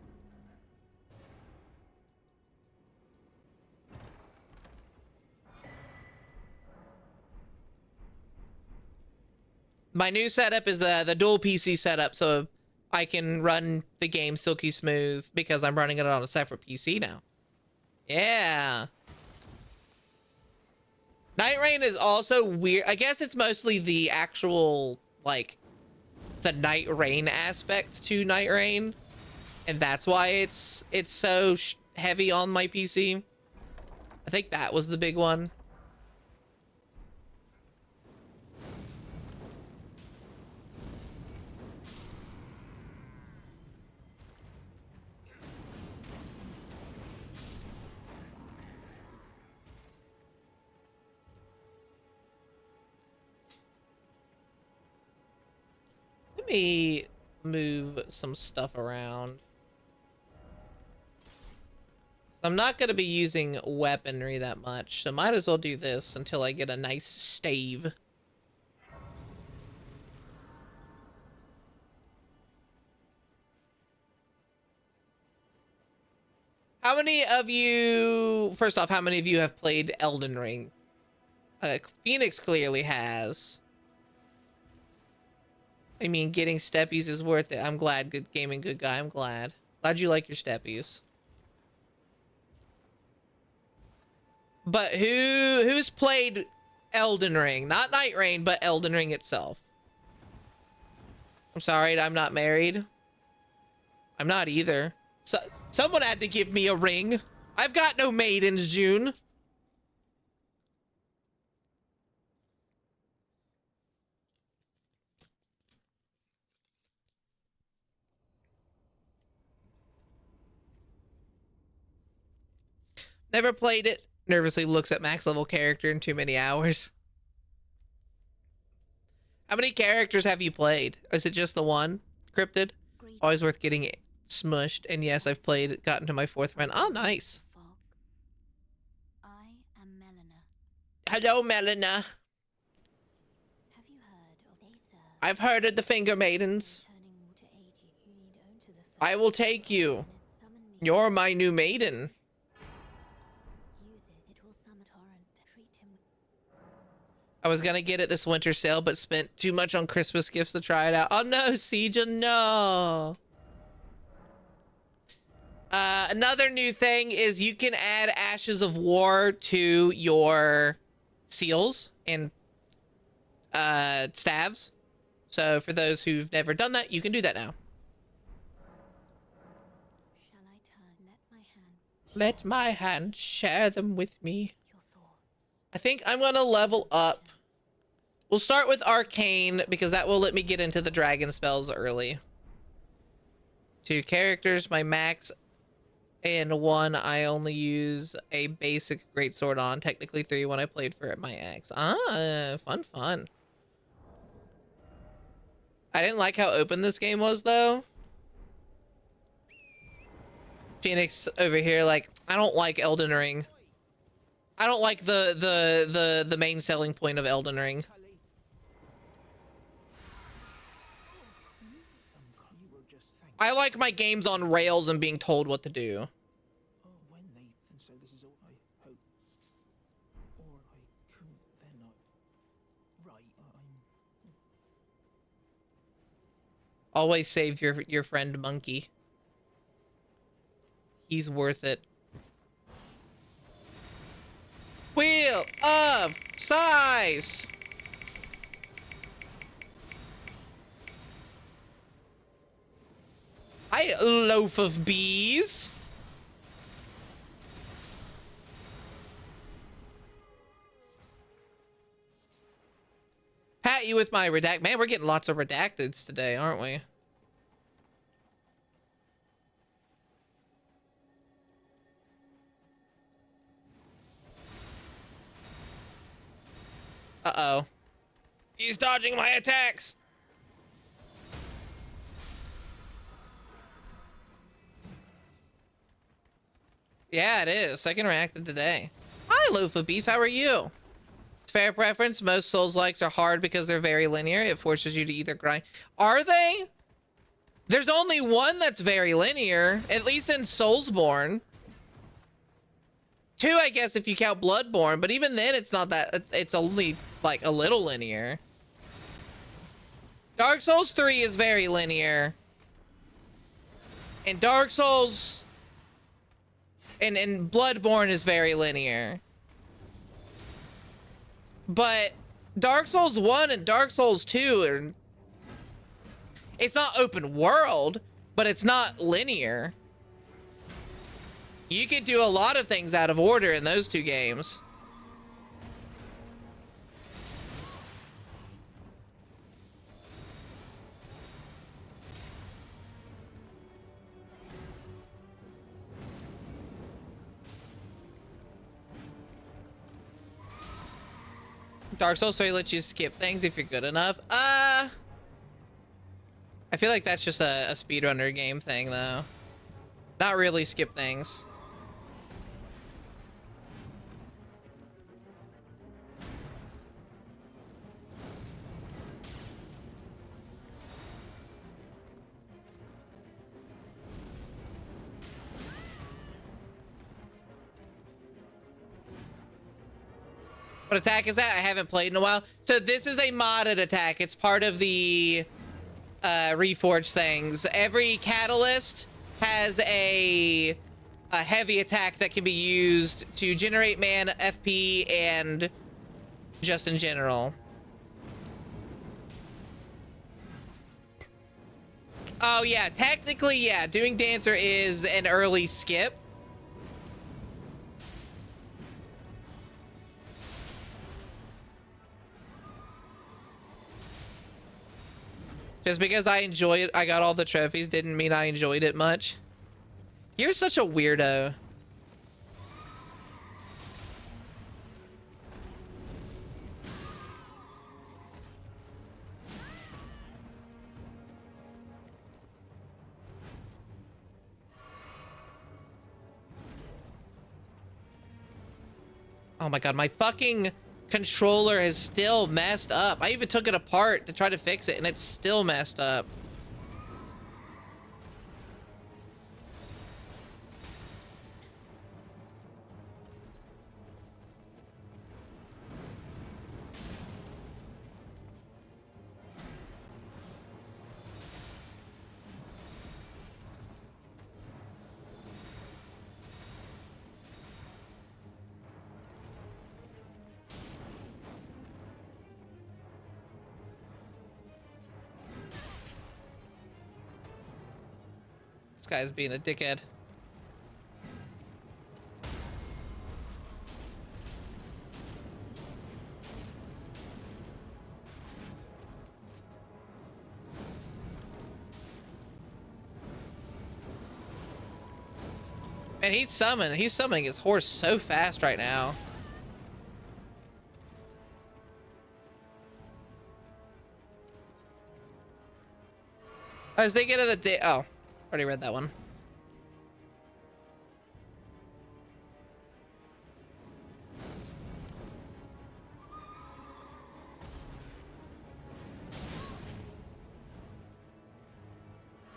My new setup is the dual PC setup, so I can run the game Silky Smooth because I'm running it on a separate PC now. Yeah. Night Rain is also weird. I guess it's mostly the actual, like, the Night Rain aspect to Night Rain. And that's why it's so heavy on my PC. I think that was the big one. Let me move some stuff around. I'm not going to be using weaponry that much, so might as well do this until I get a nice stave. How many of you... First off, how many of you have played Elden Ring? Phoenix clearly has. I mean, getting steppies is worth it. I'm glad. Good gaming, good guy. I'm glad. Glad you like your steppies. But who's played Elden Ring? Not Night Rain, but Elden Ring itself. I'm sorry, I'm not married. I'm not either. So someone had to give me a ring. I've got no maidens, June. Never played it. Nervously looks at max level character in too many hours. How many characters have you played? Is it just the one? Cryptid? Always worth getting it smushed. And yes, I've played, gotten to my 4th run. Oh, nice. I am Melina. Hello, Melina. Have you heard of they serve? I've heard of the Finger Maidens. Turning to aid you, you need own to the I will take you. summon me. You're my new maiden. Use it. It will summon torrent. Treat him. I was gonna get it this winter sale, but spent too much on Christmas gifts to try it out. Oh no, Sieja, no. Another new thing is you can add Ashes of War to your seals and staves. So for those who've never done that, you can do that now. Shall I turn? Let my hand. Let my hand share them with me. Your thoughts. I think I'm gonna level up. We'll start with Arcane because that will let me get into the dragon spells early. 2 characters, my max and 1 I only use a basic greatsword on. Technically 3 when I played for my ex. Ah, fun. I didn't like how open this game was though. Phoenix over here, like, I don't like Elden Ring. I don't like the main selling point of Elden Ring. I like my games on rails and being told what to do. Always save your friend Monkey. He's worth it. Wheel of size. I loaf of bees. Pat you with my redact. Man, we're getting lots of redacteds today, aren't we? Uh-oh. He's dodging my attacks. Yeah, it is. Second reacted today. Hi, Loaf of Beast. How are you? It's fair preference. Most Souls-likes are hard because they're very linear. It forces you to either grind. Are they? There's only one that's very linear, at least in Soulsborne. 2, I guess, if you count Bloodborne, but even then, it's not that. It's only like a little linear. Dark Souls 3 is very linear, and Dark Souls and Bloodborne is very linear. But Dark Souls 1 and Dark Souls 2 are, it's not open world, but it's not linear. You could do a lot of things out of order in those 2 games. Dark Souls 3 lets you skip things if you're good enough. I feel like that's just a speedrunner game thing, though. Not really skip things. What attack is that? I haven't played in a while. So this is a modded attack. It's part of the Reforged things. Every catalyst has a heavy attack that can be used to generate mana, FP, and just in general. Oh yeah, technically, yeah, doing Dancer is an early skip. Just because I enjoy it, I got all the trophies, didn't mean I enjoyed it much. You're such a weirdo. Oh my god, my fucking controller is still messed up. I even took it apart to try to fix it, and it's still messed up. This guy's being a dickhead. And he's summoning his horse so fast right now. I was thinking of the day. Oh, already read that one.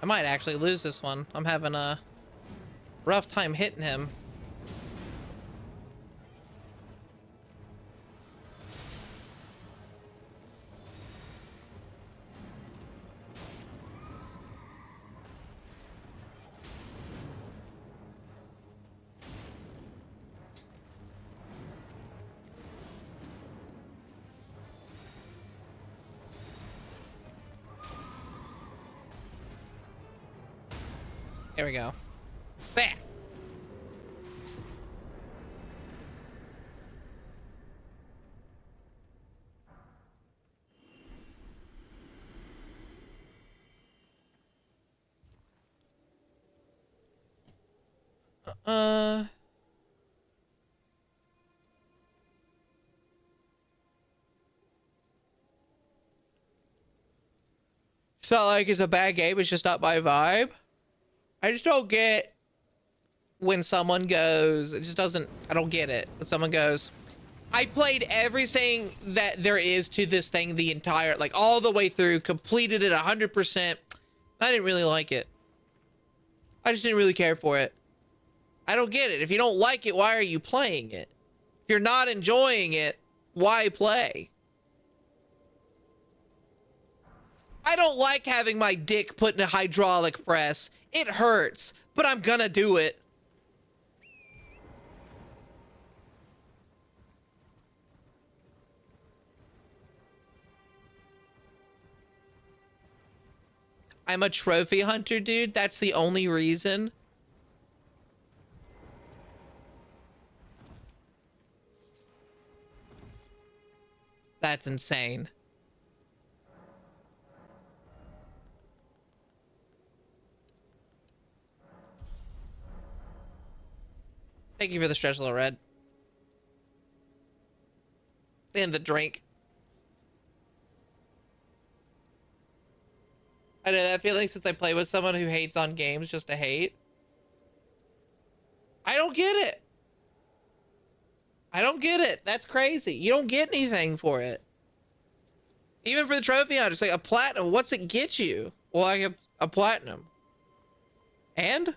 I might actually lose this one. I'm having a rough time hitting him. There we go. There. It's not like it's a bad game, it's just not my vibe. I just don't get when someone goes, it just doesn't, I don't get it. When someone goes, I played everything that there is to this thing the entire, like all the way through, completed it 100%. I didn't really like it. I just didn't really care for it. I don't get it. If you don't like it, why are you playing it? If you're not enjoying it, why play? I don't like having my dick put in a hydraulic press. It hurts, but I'm gonna do it. I'm a trophy hunter, dude. That's the only reason. That's insane. Thank you for the stretch, little red. And the drink. I know that feeling since I play with someone who hates on games just to hate. I don't get it. I don't get it. That's crazy. You don't get anything for it. Even for the trophy hunter, it's like a platinum. What's it get you? Well, I have a platinum. And?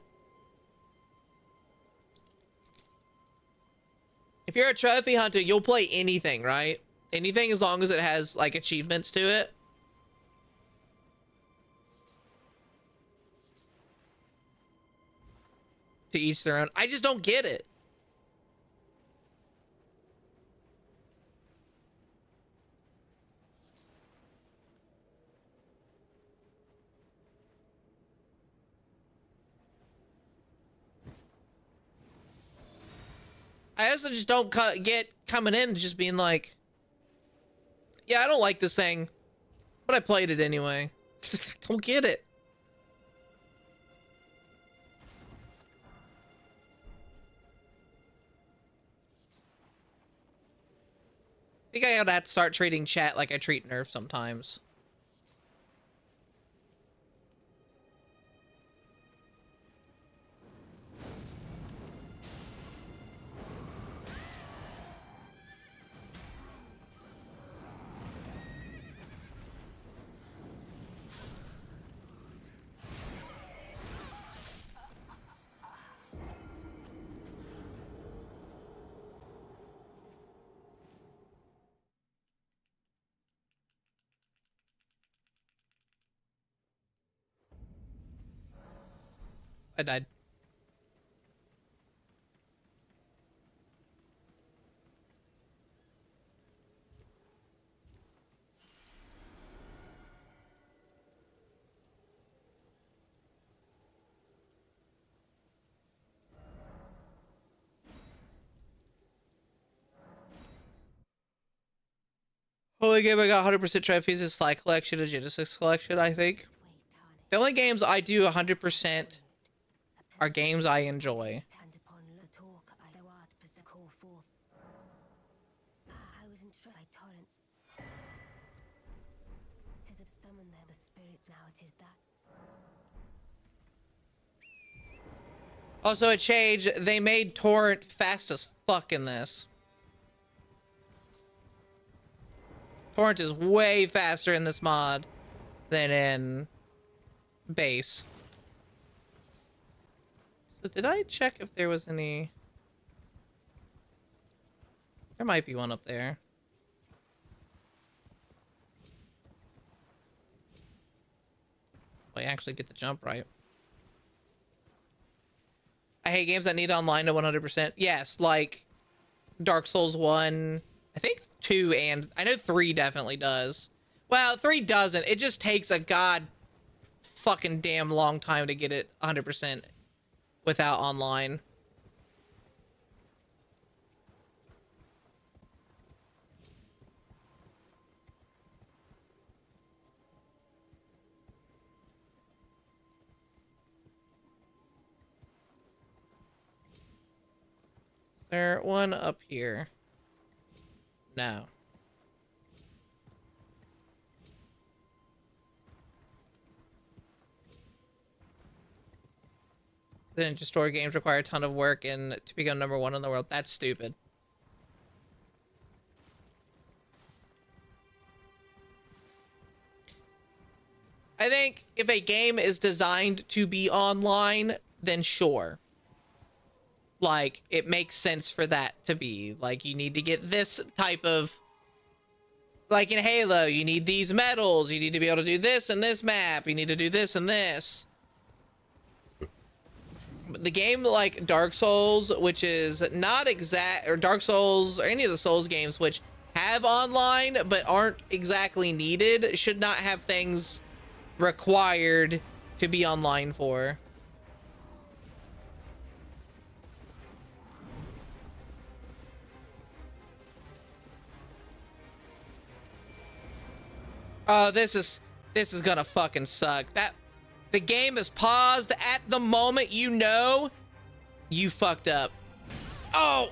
If you're a trophy hunter, you'll play anything, right? Anything as long as it has, like, achievements to it. To each their own. I just don't get it. I also just don't get coming in and just being like, yeah, I don't like this thing, but I played it anyway. Don't get it. I think I gotta have to start treating chat like I treat Nerf sometimes. I died. Only game I got 100% trophies is Sly Collection and Genesis Collection, I think. The only games I do 100% are games I enjoy. Also, a change. They made torrent fast as fuck in this. Torrent is way faster in this mod than in base. So did I check if there was any... There might be one up there. I actually get the jump right. I hate games that need online to 100%. Yes, like Dark Souls 1, I think 2, and I know 3 definitely does. Well, 3 doesn't. It just takes a god fucking damn long time to get it 100% without online. Is there one up here? No. The Ninja Story games require a ton of work and to become #1 in the world. That's stupid. I think if a game is designed to be online, then sure. Like, it makes sense for that to be. Like, you need to get this type of... Like in Halo, you need these medals. You need to be able to do this in this map. You need to do this and this. But the game like Dark Souls, which is not exact... Or Dark Souls, or any of the Souls games, which have online, but aren't exactly needed, should not have things required to be online for. Oh, this is gonna fucking suck. That the game is paused at the moment you know you fucked up. Oh.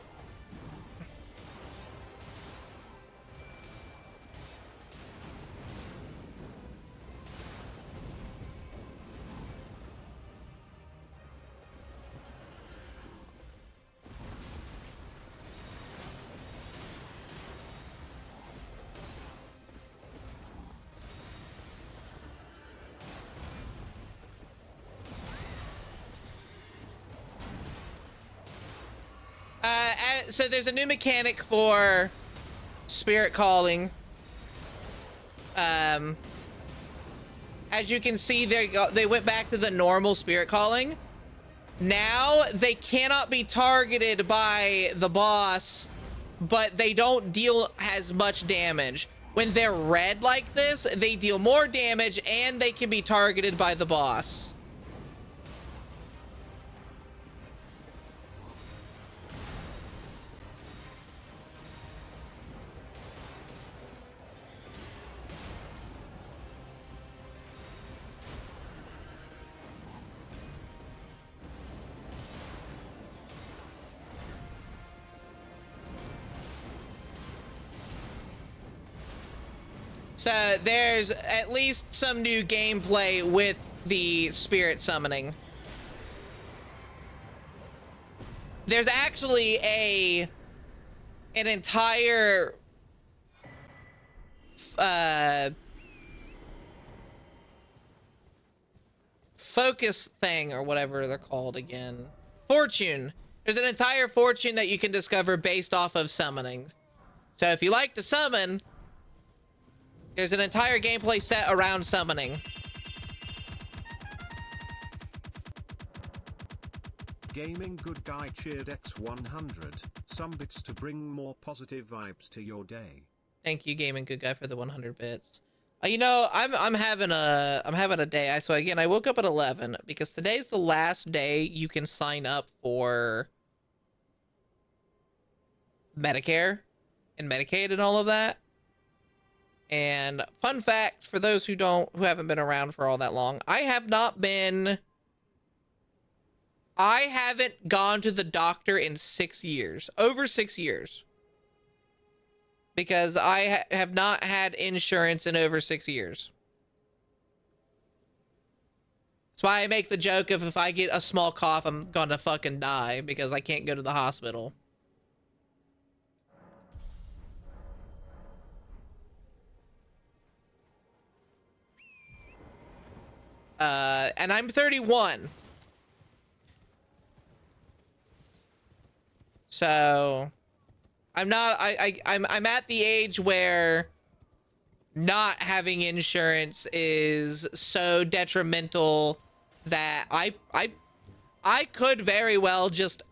So there's a new mechanic for spirit calling. As you can see, they went back to the normal spirit calling. Now they cannot be targeted by the boss, but they don't deal as much damage. When they're red like this, they deal more damage and they can be targeted by the boss. So there's at least some new gameplay with the spirit summoning. There's actually an entire focus thing or whatever they're called again. Fortune. There's an entire fortune that you can discover based off of summoning. So if you like to summon, there's an entire gameplay set around summoning. Gaming Good Guy cheered X100. Some bits to bring more positive vibes to your day. Thank you, Gaming Good Guy, for the 100 bits. You know, I'm having a day. So again, I woke up at 11 because today's the last day you can sign up for Medicare and Medicaid and all of that. And fun fact for those who haven't been around for all that long, I haven't gone to the doctor in 6 years, over 6 years, because I have not had insurance in over 6 years. That's why I make the joke of if I get a small cough, I'm gonna fucking die because I can't go to the hospital. And I'm 31. So I'm not I'm at the age where not having insurance is so detrimental that I could very well just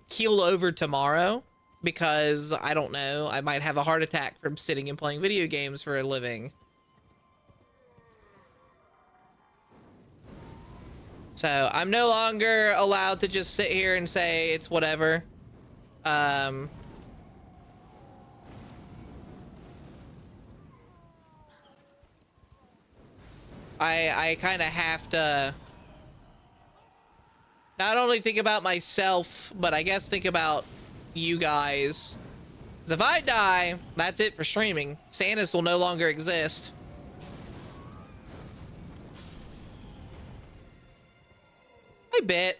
keel over tomorrow because I don't know, I might have a heart attack from sitting and playing video games for a living. So I'm no longer allowed to just sit here and say it's whatever. I kind of have to not only think about myself, but I guess think about you guys. 'Cause if I die, that's it for streaming. Santa's will no longer exist. I bet.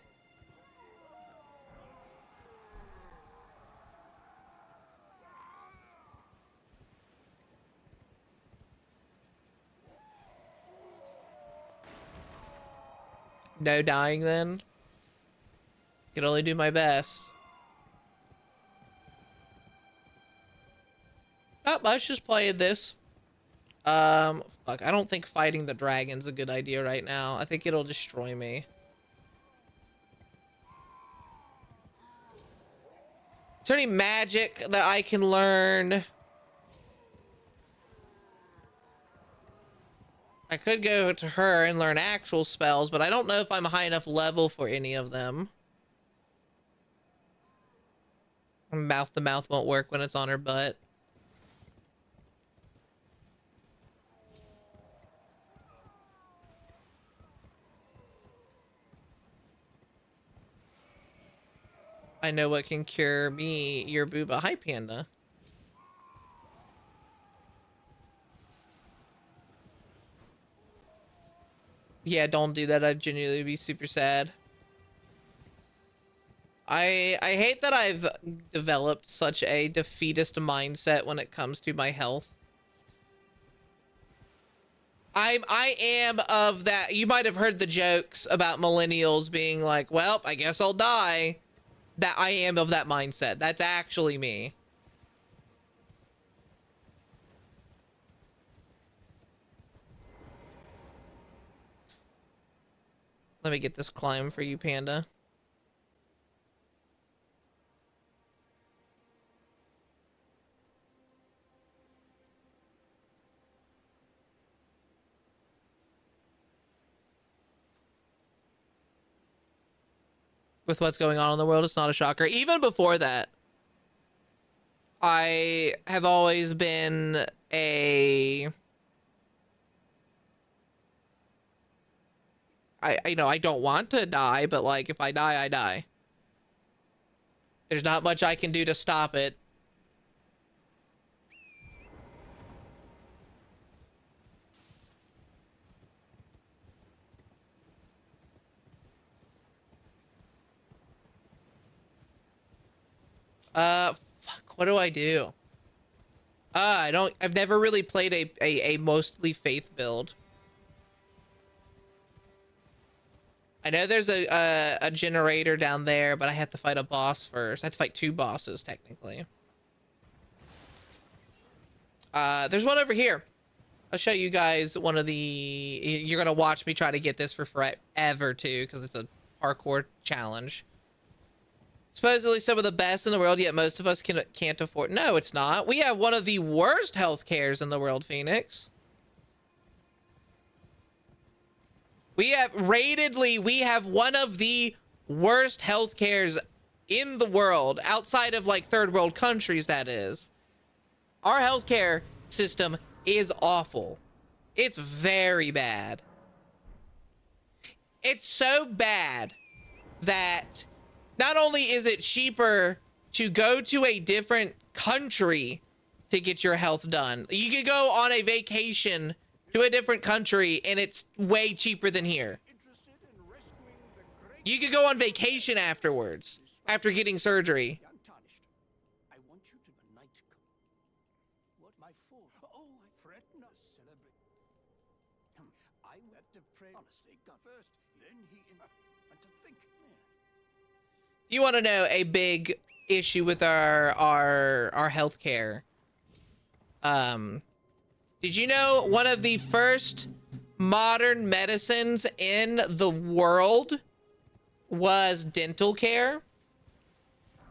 No dying then? Can only do my best. Oh, I was just playing this. Fuck, I don't think fighting the dragon's a good idea right now. I think it'll destroy me. Is there any magic that I can learn? I could go to her and learn actual spells, but I don't know if I'm high enough level for any of them. Mouth to mouth won't work when it's on her butt. I know what can cure me, your booba. Hi, Panda. Yeah, don't do that. I'd genuinely be super sad. I hate that I've developed such a defeatist mindset when it comes to my health. I am of that. You might have heard the jokes about millennials being like, well, I guess I'll die. That I am of that mindset. That's actually me. Let me get this climb for you, Panda. With what's going on in the world, it's not a shocker. Even before that, I have always been a... I know I don't want to die, but like if I die, I die. There's not much I can do to stop it. Fuck, what do I do? I've never really played a mostly faith build. I know there's a generator down there, but I have to fight a boss first. I have to fight 2 bosses, technically. There's one over here. I'll show you guys one of the... You're gonna watch me try to get this for forever, too, because it's a parkour challenge. Supposedly some of the best in the world, yet most of us can't afford... No, it's not. We have one of the worst health cares in the world, Phoenix. We have one of the worst health cares in the world, outside of like third world countries, that is. Our healthcare system is awful. It's very bad. It's so bad that not only is it cheaper to go to a different country to get your health done, you could go on a vacation to a different country and it's way cheaper than here. You could go on vacation afterwards, after getting surgery. Young tarnished. I want you to unite. What my fault? Oh, I threaten us celebrate. I had to pray honestly. God first, then he and to think. You want to know a big issue with our healthcare? Did you know one of the first modern medicines in the world was dental care?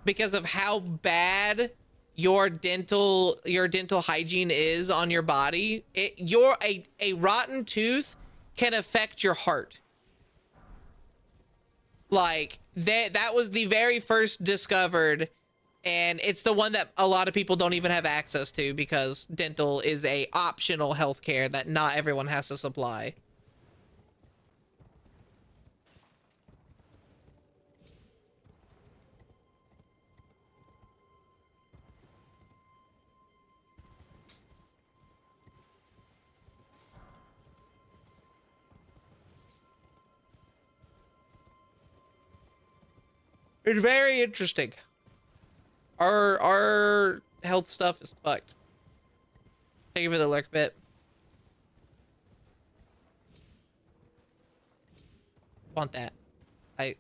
Because of how bad your dental hygiene is on your body, a rotten tooth can affect your heart. Like that was the very first discovered, and it's the one that a lot of people don't even have access to because dental is a optional healthcare that not everyone has to supply. It's very interesting. Our health stuff is fucked. Thank you for the lurk bit. Want that. I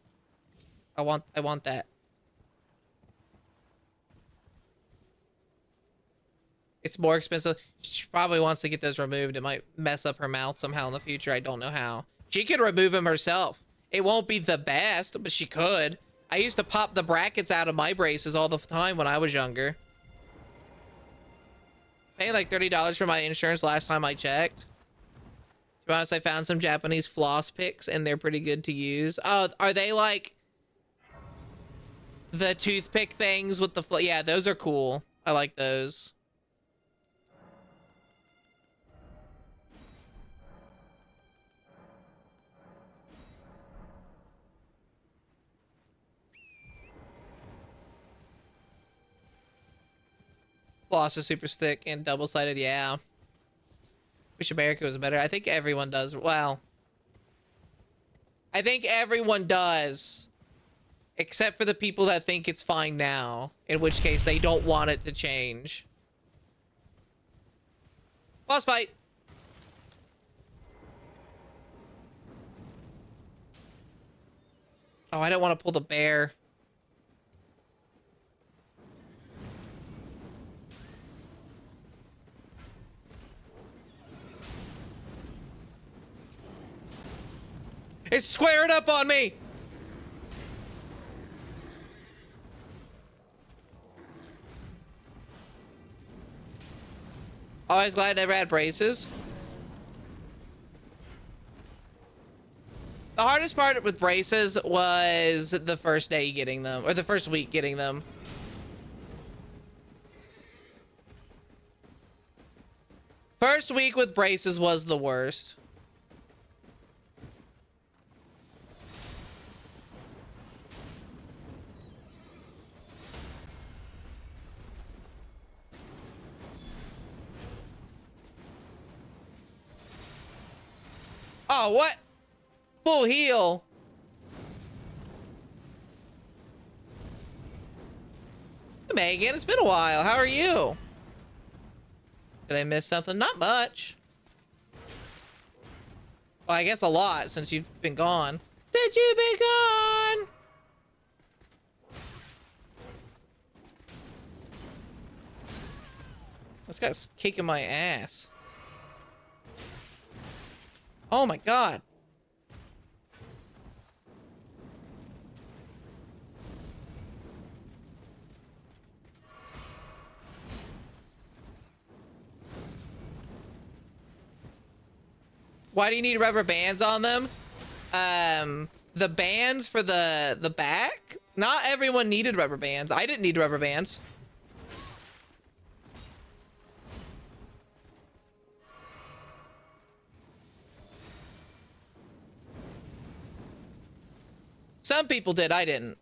want that. It's more expensive. She probably wants to get those removed. It might mess up her mouth somehow in the future. I don't know how. She could remove them herself. It won't be the best, but she could. I used to pop the brackets out of my braces all the time when I was younger. Paying like $30 for my insurance last time I checked. To be honest, I found some Japanese floss picks and they're pretty good to use. Oh, are they like the toothpick things with the yeah, those are cool. I like those. Floss is super thick and double-sided, yeah. Wish America was better. I think everyone does. Well, I think everyone does. Except for the people that think it's fine now. In which case, they don't want it to change. Boss fight! Oh, I don't want to pull the bear. It's squaring up on me! Always glad I never had braces. The hardest part with braces was the first day getting them, or the first week getting them. First week with braces was the worst. Oh, what? Full heal. Hey, Megan, it's been a while. How are you? Did I miss something? Not much. Well, I guess a lot since you've been gone. Since you've been gone! This guy's kicking my ass. Oh my god. Why do you need rubber bands on them? The bands for the back? Not everyone needed rubber bands. I didn't need rubber bands. Some people did, I didn't.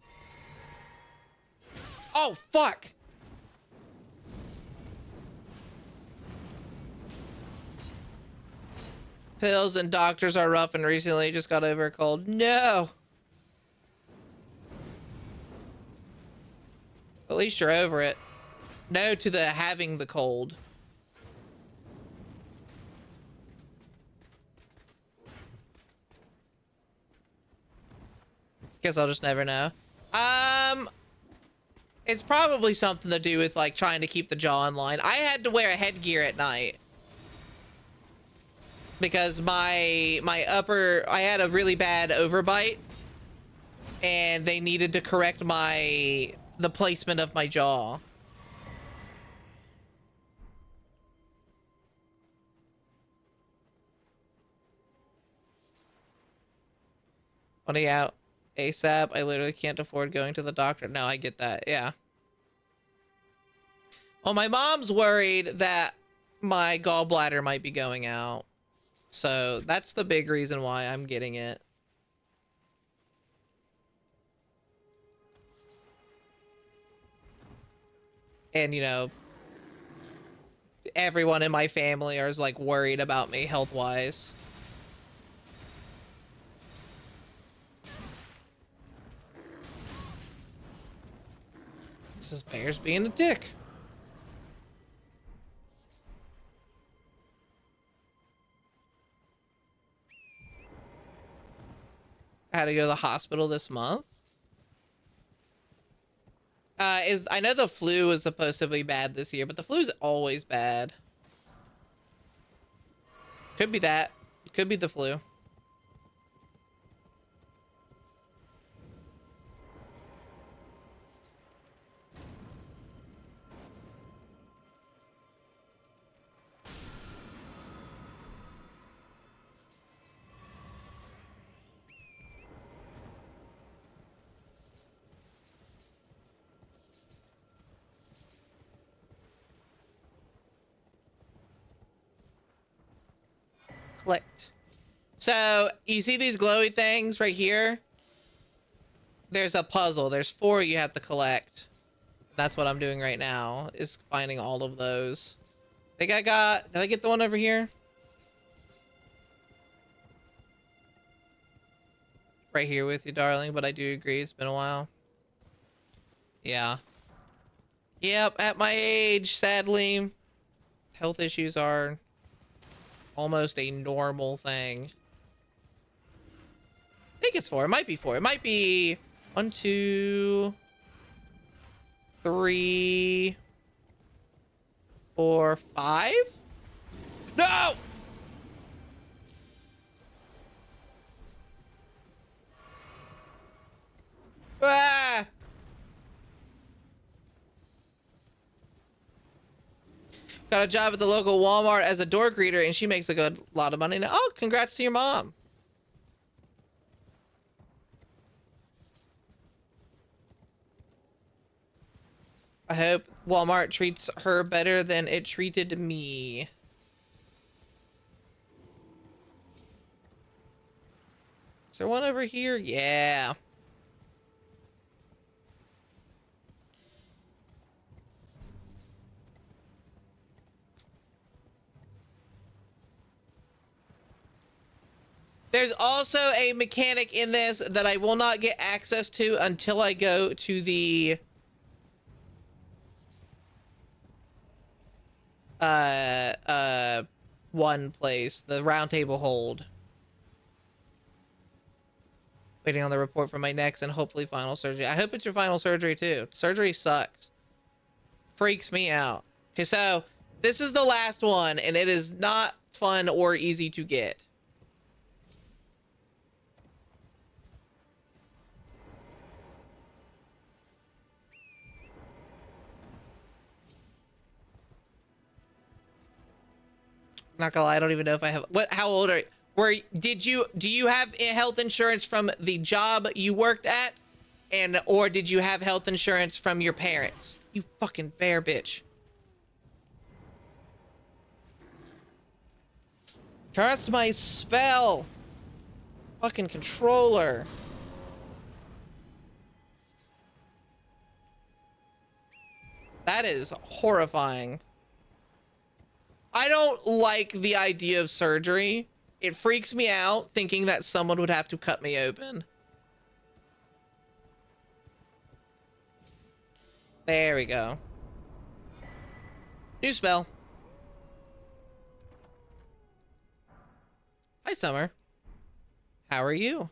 Oh, fuck! Pills and doctors are rough and recently just got over a cold. No! At least you're over it. No to the having the cold. Guess I'll just never know. It's probably something to do with like trying to keep the jaw in line. I had to wear a headgear at night because my upper, I had a really bad overbite and they needed to correct the placement of my jaw. Money out ASAP. I literally can't afford going to the doctor. No, I get that. Yeah. Well, my mom's worried that my gallbladder might be going out. So that's the big reason why I'm getting it. And, you know, everyone in my family is like worried about me health-wise. This is Bears being a dick. I had to go to the hospital this month. I know the flu is supposed to be bad this year, but the flu's always bad. Could be that. Could be the flu. Clicked. So you see these glowy things right here? There's a puzzle. There's 4 you have to collect. That's what I'm doing right now, is finding all of those. I think I got... Did I get the one over here? Right here with you, darling, but I do agree it's been a while. Yeah. Yep, at my age, sadly, health issues are almost a normal thing. I think it's 4. It might be 4. It might be 1, 2, 3, 4, 5. No! Ah! Got a job at the local Walmart as a door greeter, and she makes a good lot of money now. Oh, congrats to your mom. I hope Walmart treats her better than it treated me. Is there one over here? Yeah. There's also a mechanic in this that I will not get access to until I go to the one place, the round table hold. Waiting on the report for my next and hopefully final surgery. I hope it's your final surgery too. Surgery sucks. Freaks me out. Okay, so this is the last one and it is not fun or easy to get. Not gonna lie, I don't even know if I have... How old are you? Do you have health insurance from the job you worked at? Or did you have health insurance from your parents? You fucking bear bitch. Cast my spell. Fucking controller. That is horrifying. I don't like the idea of surgery. It freaks me out thinking that someone would have to cut me open. There we go. New spell. Hi, Summer. How are you?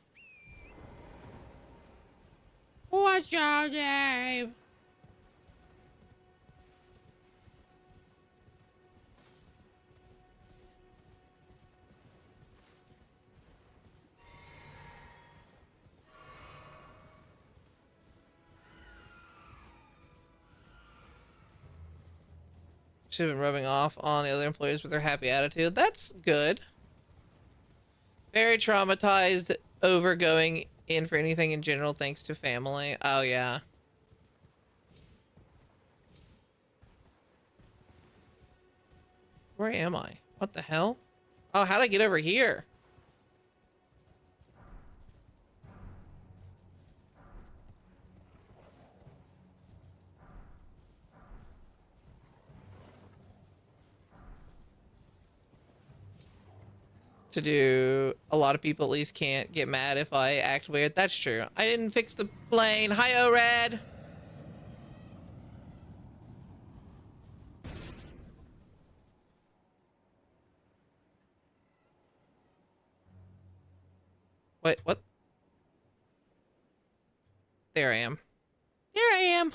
What's your name? She's been rubbing off on the other employees with her happy attitude. That's good. Very traumatized over going in for anything in general thanks to family. Oh, yeah. Where am I? What the hell? Oh, how'd I get over here? To do. A lot of people at least can't get mad if I act weird. That's true. I didn't fix the plane. Hi, O-Red. Wait, what? There I am. There I am.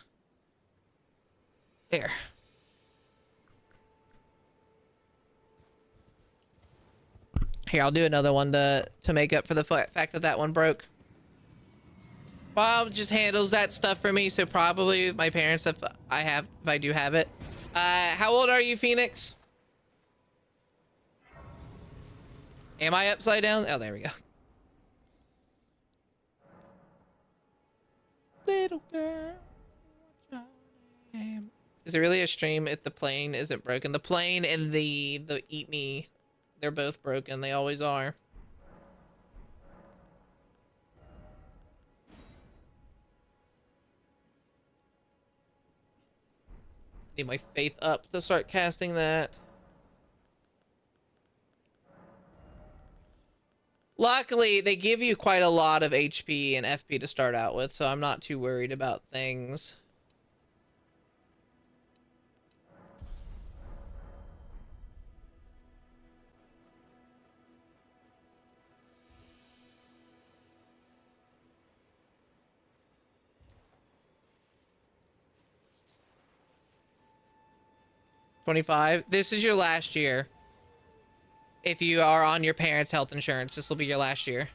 There. Here, I'll do another one to make up for the fact that that one broke. Bob just handles that stuff for me, so probably my parents if I do have it. How old are you, Phoenix? Am I upside down? Oh, there we go. Little girl, what's your name? Is it really a stream if the plane isn't broken? The plane and the Eat Me, they're both broken. They always are. Need my faith up to start casting that. Luckily, they give you quite a lot of HP and FP to start out with, so I'm not too worried about things. $25. This is your last year. If you are on your parents' health insurance, this will be your last year.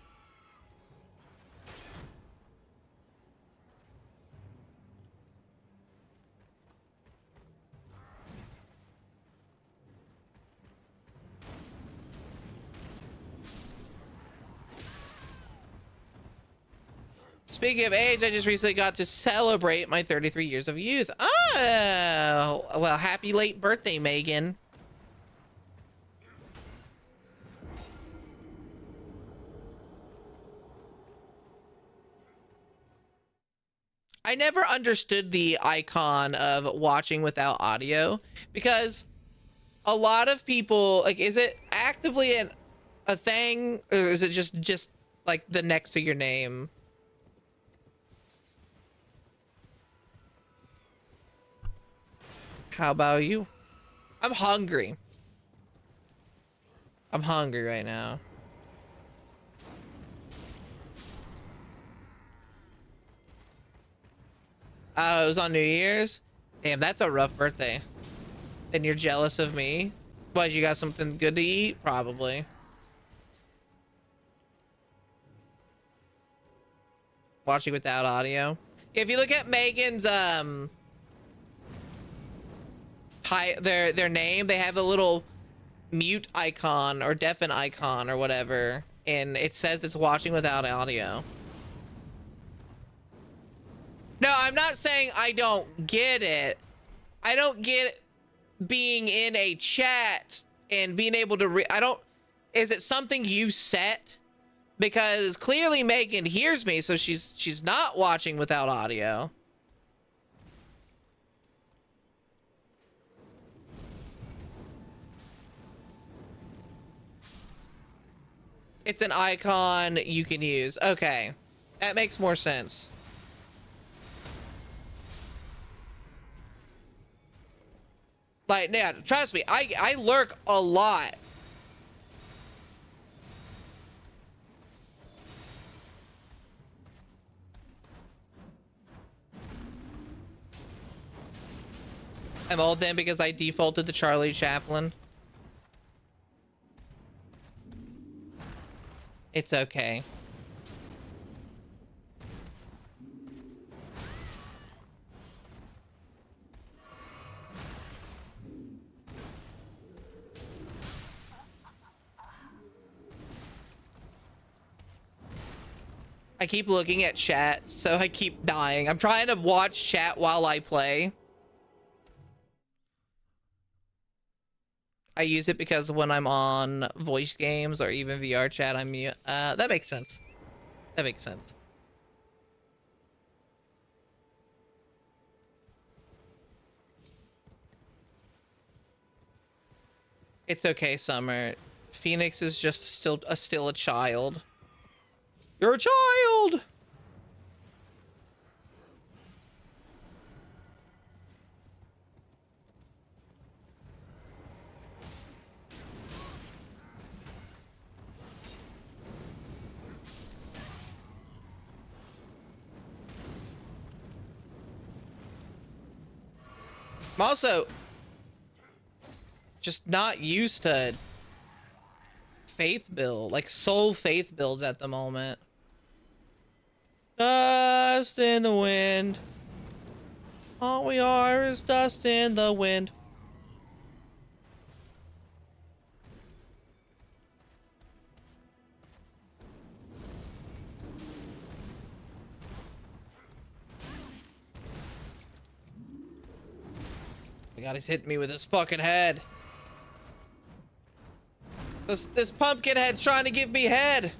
Speaking of age, I just recently got to celebrate my 33 years of youth. Oh, well, happy late birthday, Megan. I never understood the icon of watching without audio because a lot of people, like, is it actively a thing or is it just like the next to your name? How about you? I'm hungry. I'm hungry right now. Oh, it was on New Year's? Damn, that's a rough birthday. And you're jealous of me? What, you got something good to eat? Probably. Watching without audio. If you look at Megan's, their name, they have a little mute icon or deafen icon or whatever. And it says it's watching without audio. No, I'm not saying I don't get it. I don't get being in a chat and being able to is it something you set? Because clearly Megan hears me, so she's not watching without audio. It's an icon you can use. Okay. That makes more sense. Like, yeah, trust me, I lurk a lot. I'm old then because I defaulted to Charlie Chaplin. It's okay. I keep looking at chat, so I keep dying. I'm trying to watch chat while I play. I use it because when I'm on voice games or even VR chat, I'm mute. That makes sense. That makes sense. It's okay, Summer. Phoenix is just still a child. You're a child! I'm also just not used to faith build, like soul faith builds at the moment. Dust in the wind. All we are is dust in the wind. Oh God, he's hitting me with his fucking head. This pumpkin head's trying to give me head.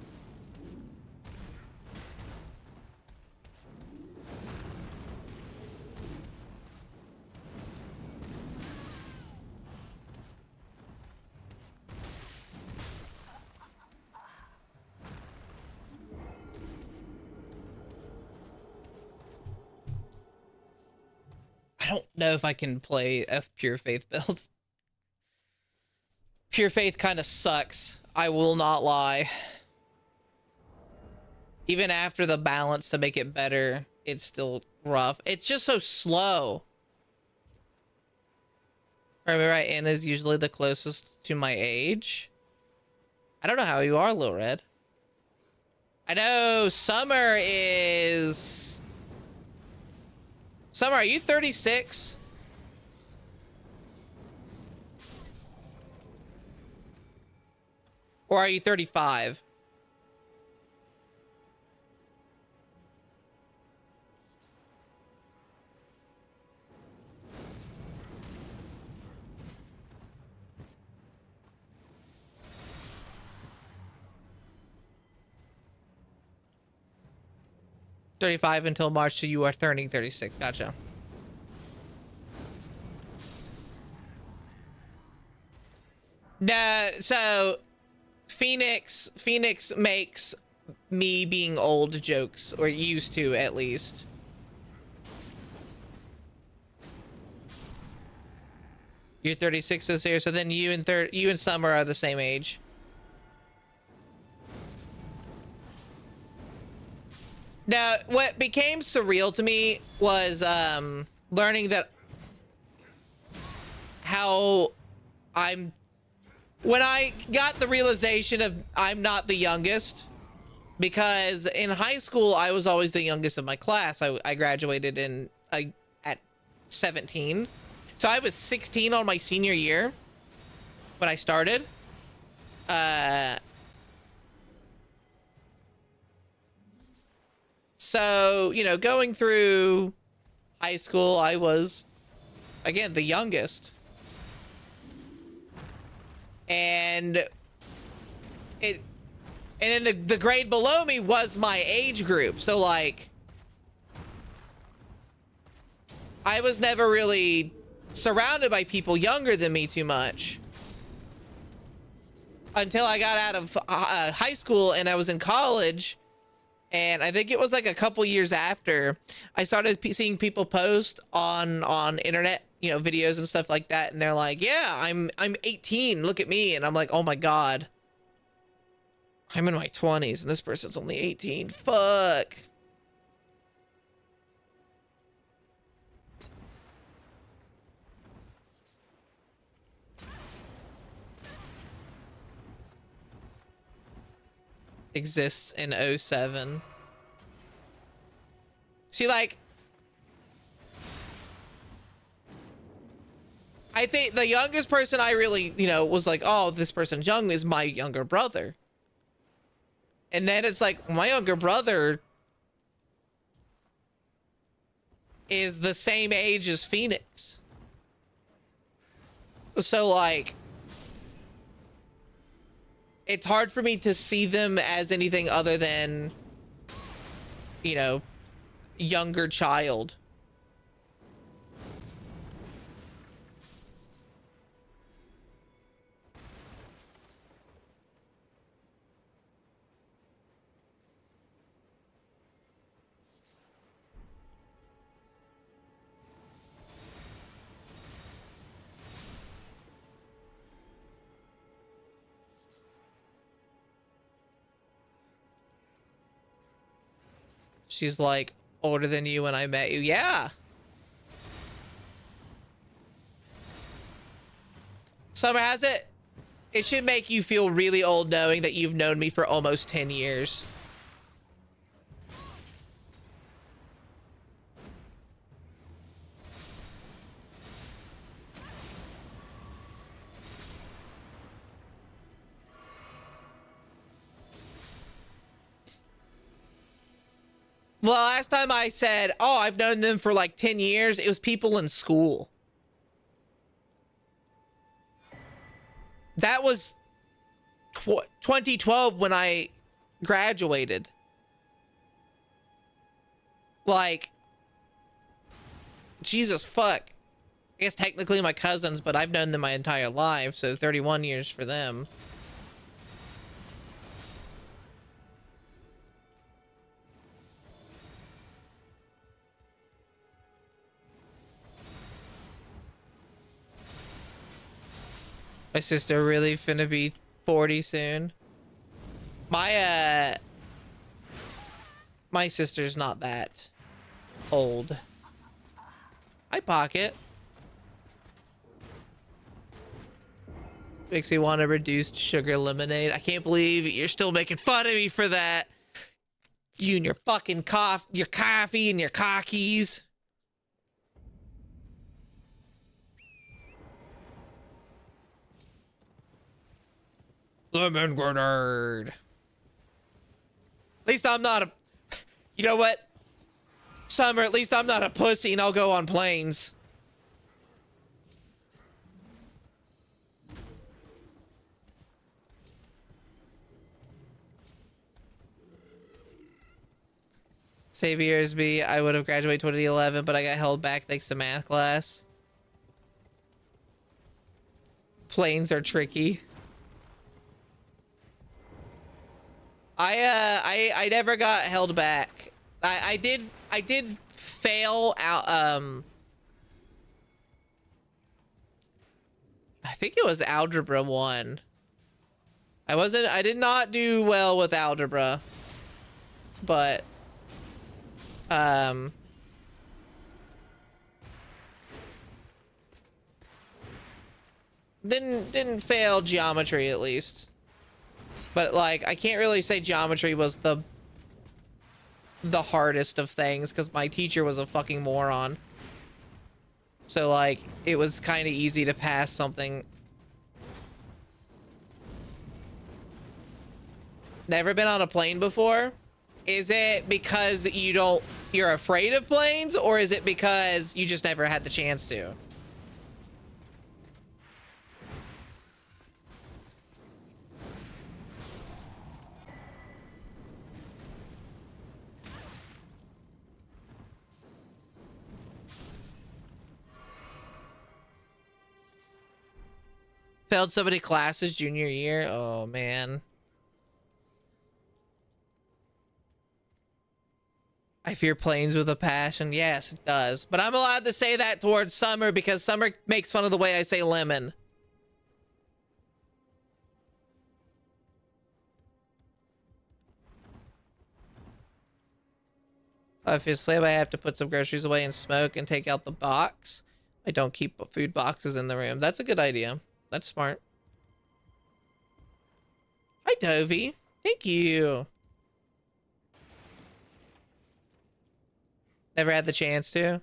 I don't know if I can play F Pure Faith build. Pure Faith kind of sucks. I will not lie. Even after the balance to make it better, it's still rough. It's just so slow. Remember, right? Anna's usually the closest to my age. I don't know how you are, Lil Red. I know Summer is... Summer, are you 36? Or are you 35? $35 until March, so you are turning 36. Gotcha. No, so Phoenix makes me being old jokes, or used to at least. You're 36 this year, so then you and Summer are the same age. Now, what became surreal to me was learning that when I got the realization of I'm not the youngest, because in high school I was always the youngest of my class. I graduated at 17, so I was 16 on my senior year when I started. So, you know, going through high school, I was, again, the youngest. And then the grade below me was my age group. So, like, I was never really surrounded by people younger than me too much. Until I got out of high school and I was in college. And I think it was like a couple years after I started seeing people post on internet, you know, videos and stuff like that, and they're like, "Yeah, I'm 18. Look at me." And I'm like, "Oh my god. I'm in my 20s and this person's only 18. Fuck." Exists in '07. See, like, I think the youngest person I really, you know, was like, "Oh, this person's young," is my younger brother. And then it's like, my younger brother is the same age as Phoenix. So, like, it's hard for me to see them as anything other than, you know, younger child. She's like older than you when I met you. Yeah. Summer has it. It should make you feel really old knowing that you've known me for almost 10 years. Well, last time I said, "Oh, I've known them for like 10 years," it was people in school. That was 2012 when I graduated. Like, Jesus fuck. I guess technically my cousins, but I've known them my entire life, so 31 years for them. My sister really finna be 40 soon. My sister's not that old. Hi, Pocket. Makes me want a reduced sugar lemonade. I can't believe you're still making fun of me for that. You and your fucking your coffee and your cockies. Lemon grenade. At least I'm not a... You know what? Summer, at least I'm not a pussy and I'll go on planes. Saviours be, I would have graduated 2011, but I got held back thanks to math class. Planes are tricky. I never got held back. I did fail out, I think it was Algebra 1. I did not do well with Algebra. But, didn't fail Geometry at least. But, like, I can't really say Geometry was the hardest of things because my teacher was a fucking moron. So, like, it was kind of easy to pass something. Never been on a plane before? Is it because you're afraid of planes, or is it because you just never had the chance to? Failed so many classes junior year. Oh man. I fear planes with a passion. Yes, it does. But I'm allowed to say that towards Summer because Summer makes fun of the way I say lemon. Obviously, I have to put some groceries away and smoke and take out the box. I don't keep food boxes in the room. That's a good idea. That's smart. Hi, Dovey. Thank you. Never had the chance to.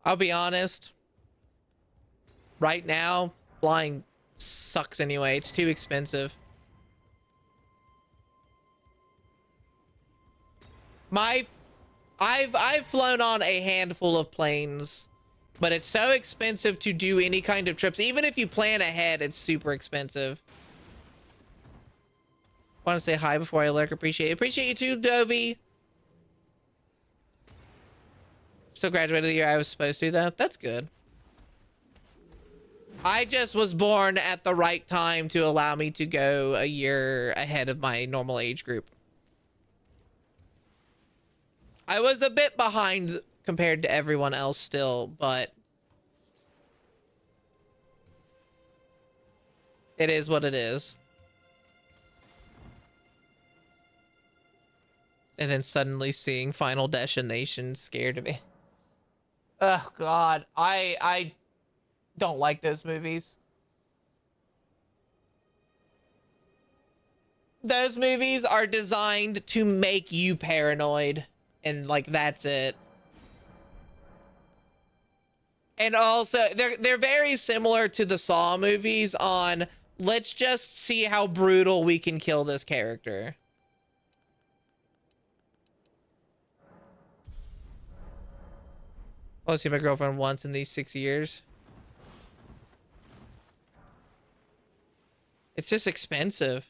I'll be honest. Right now, flying sucks anyway. It's too expensive. I've flown on a handful of planes, but it's so expensive to do any kind of trips. Even if you plan ahead, it's super expensive. Want to say hi before I lurk. Appreciate you too, Dovey. Still graduated the year I was supposed to, though. That's good. I just was born at the right time to allow me to go a year ahead of my normal age group. I was a bit behind compared to everyone else still, but it is what it is. And then suddenly seeing Final Destination scared me. Oh God, I don't like those movies. Those movies are designed to make you paranoid, and like that's it. And also, they're very similar to the Saw movies on let's just see how brutal we can kill this character. I'll see my girlfriend once in these 6 years. It's just expensive.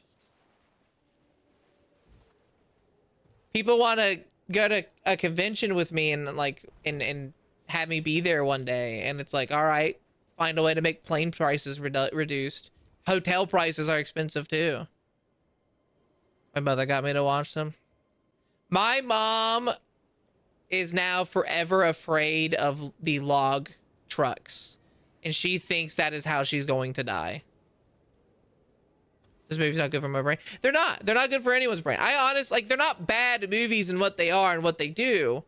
People want to go to a convention with me and like and have me be there one day, and it's like, all right, find a way to make plane prices reduced. Hotel prices are expensive too. My mother got me to watch them. My mom is now forever afraid of the log trucks, and she thinks that is how she's going to die. This movie's not good for my brain. They're not good for anyone's brain. I honestly, like, they're not bad movies in what they are and what they do,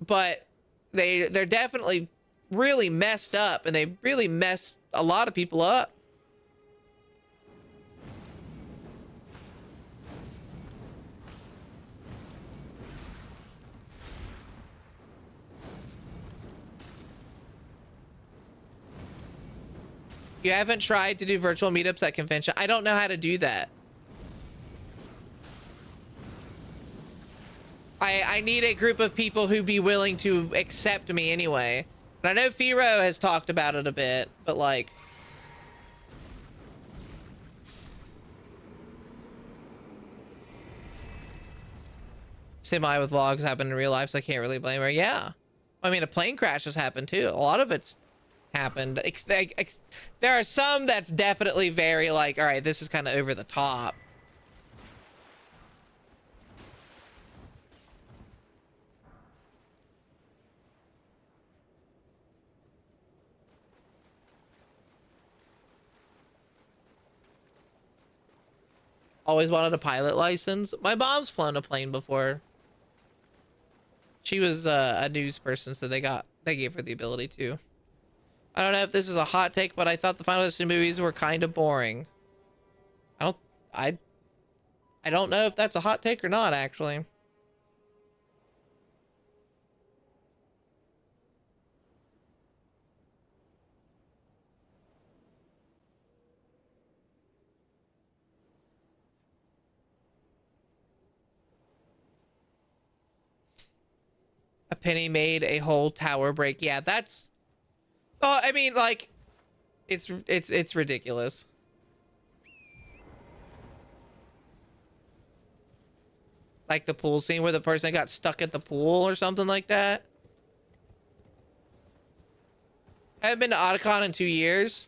but they're definitely really messed up, and they really mess a lot of people up. You haven't tried to do virtual meetups at convention? I don't know how to do that. I need a group of people who be willing to accept me anyway. And I know Firo has talked about it a bit, but like... Semi with logs happen in real life, so I can't really blame her. Yeah. I mean, a plane crash has happened too. A lot of it's happened. There are some that's definitely very like, all right, this is kind of over the top. Always wanted a pilot license. My mom's flown a plane before. She was a news person, so they gave her the ability to. I don't know if this is a hot take, but I thought the Final Destination movies were kind of boring. I don't know if that's a hot take or not, actually. A penny made a whole tower break. Yeah, that's... Oh, I mean, like, it's ridiculous. Like the pool scene where the person got stuck at the pool or something like that. I haven't been to Otakon in 2 years.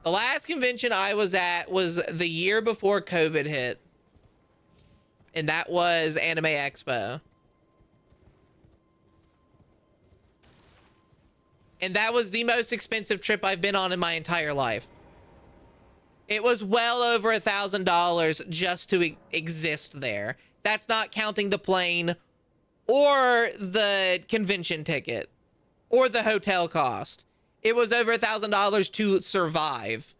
The last convention I was at was the year before COVID hit. and that was Anime Expo. And that was the most expensive trip I've been on in my entire life. It was well over $1,000 just to exist there. That's not counting the plane or the convention ticket or the hotel cost. It was over $1,000 to survive.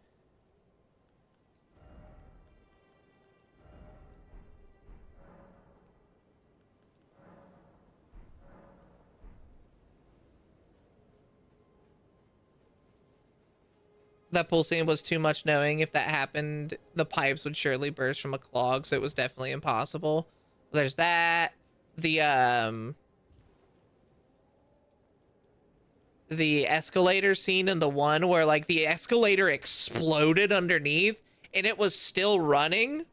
That pool scene was too much, knowing if that happened, the pipes would surely burst from a clog, so it was definitely impossible. There's that. The escalator scene in the one where, like, the escalator exploded underneath and it was still running.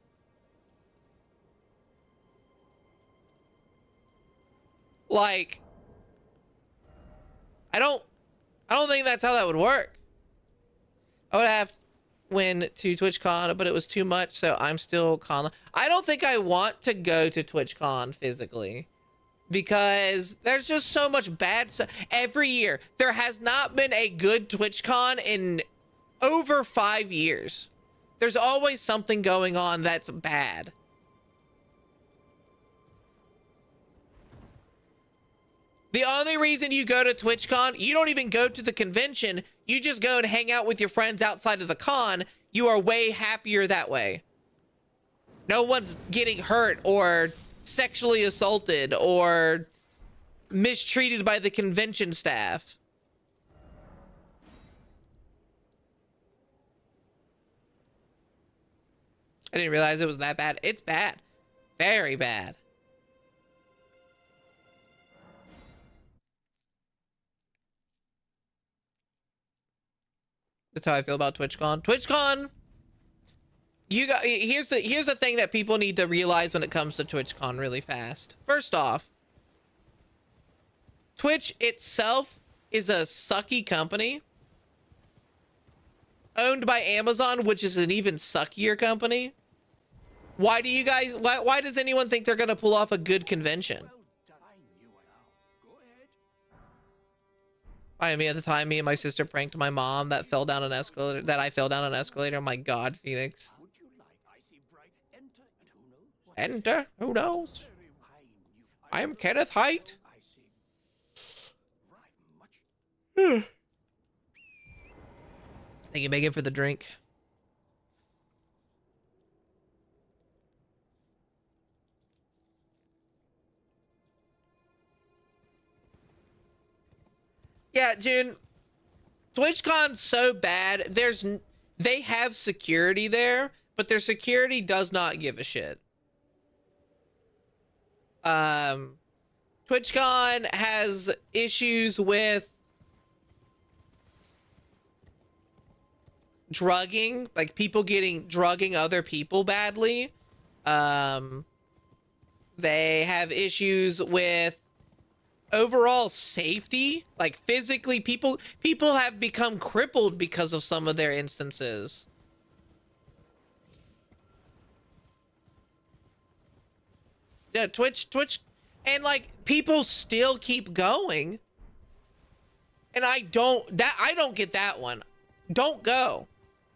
Like, I don't think that's how that would work. I would have went to TwitchCon, but it was too much, so I'm still con. I don't think I want to go to TwitchCon physically because there's just so much bad stuff every year. There has not been a good TwitchCon in over 5 years. There's always something going on that's bad. The only reason you go to TwitchCon, you don't even go to the convention. You just go and hang out with your friends outside of the con. You are way happier that way. No one's getting hurt or sexually assaulted or mistreated by the convention staff. I didn't realize it was that bad. It's bad. Very bad. That's how I feel about TwitchCon. TwitchCon, here's the thing that people need to realize when it comes to TwitchCon really fast. First off, Twitch itself is a sucky company owned by Amazon, which is an even suckier company. Why do you guys, why does anyone think they're gonna pull off a good convention? Well done. I knew it. Go ahead. I mean, at the time, me and my sister pranked my mom that fell down an escalator. That I fell down an escalator. Oh my God, Phoenix. Would you like? I see bright. Enter, and who knows? Enter? Who knows? Very I knew. I'm Kenneth Height. I see. Right, much. Thank you, Megan, for the drink. Yeah, June. TwitchCon's so bad. They have security there, but their security does not give a shit. TwitchCon has issues with drugging, like people drugging other people badly. They have issues with overall safety, like physically people have become crippled because of some of their instances. Yeah, Twitch, and like people still keep going, and I don't get that one. Don't go.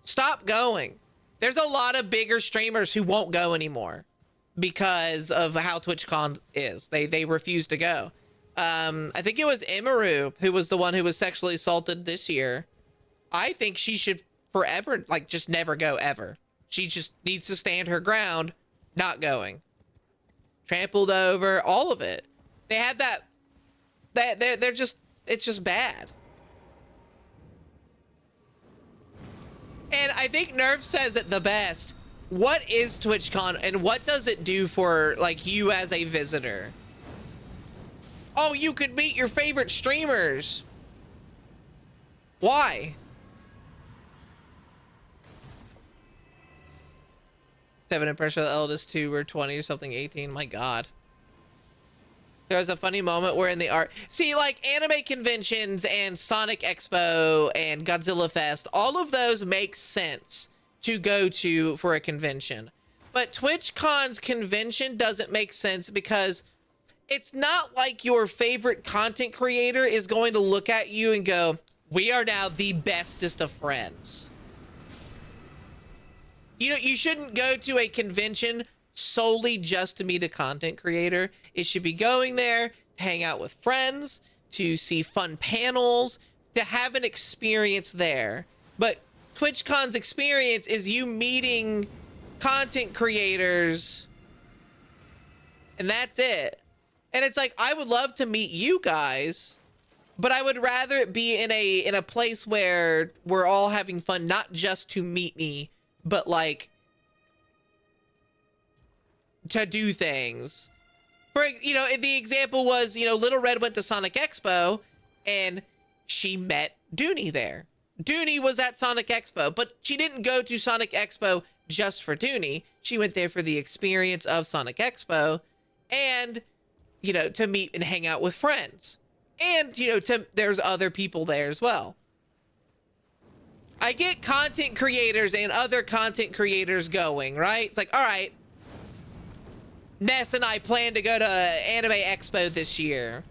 Stop going. There's a lot of bigger streamers who won't go anymore because of how TwitchCon is. They refuse to go. I think it was Emaru who was the one who was sexually assaulted this year. I think she should forever, like, just never go ever. She just needs to stand her ground, not going. Trampled over, all of it. They had that they're just, it's just bad. And I think Nerf says it the best. What is TwitchCon and what does it do for, like, you as a visitor? Oh, you could meet your favorite streamers. Why? 7 impression of the eldest 2 were 20 or something, 18. My God. There was a funny moment where in the art... See, like, anime conventions and Sonic Expo and Godzilla Fest, all of those make sense to go to for a convention. But TwitchCon's convention doesn't make sense because it's not like your favorite content creator is going to look at you and go, we are now the bestest of friends. You know, you shouldn't go to a convention solely just to meet a content creator. It should be going there to hang out with friends, to see fun panels, to have an experience there. But TwitchCon's experience is you meeting content creators, and that's it. And it's like, I would love to meet you guys, but I would rather it be in a place where we're all having fun, not just to meet me, but like to do things. For, you know, the example was, you know, Little Red went to Sonic Expo and she met Dooney there. Dooney was at Sonic Expo, but she didn't go to Sonic Expo just for Dooney. She went there for the experience of Sonic Expo and, you know, to meet and hang out with friends. And, you know, there's other people there as well. I get content creators and other content creators going, right? It's like, all right, Ness and I plan to go to Anime Expo this year.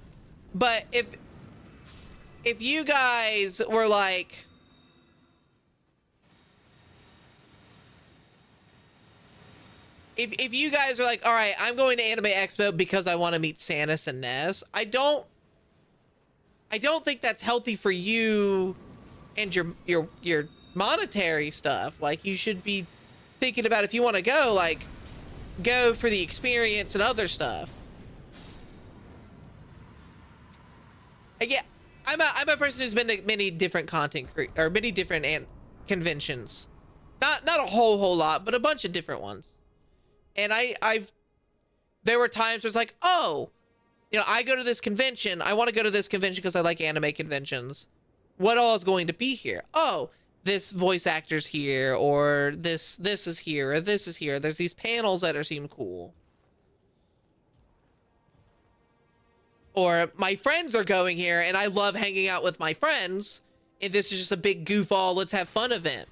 But if you guys were like, if you guys are like, all right, I'm going to Anime Expo because I want to meet Samus and Ness, I don't think that's healthy for you and your monetary stuff. Like, you should be thinking about, if you want to go, like, go for the experience and other stuff. Again, I'm a person who's been to many different many different conventions. Not a whole lot, but a bunch of different ones. And there were times where it's like, oh, you know, I go to this convention. I want to go to this convention because I like anime conventions. What all is going to be here? Oh, this voice actor's here, or this is here, or this is here. There's these panels that seem cool. Or my friends are going here, and I love hanging out with my friends, and this is just a big goof all, let's have fun event.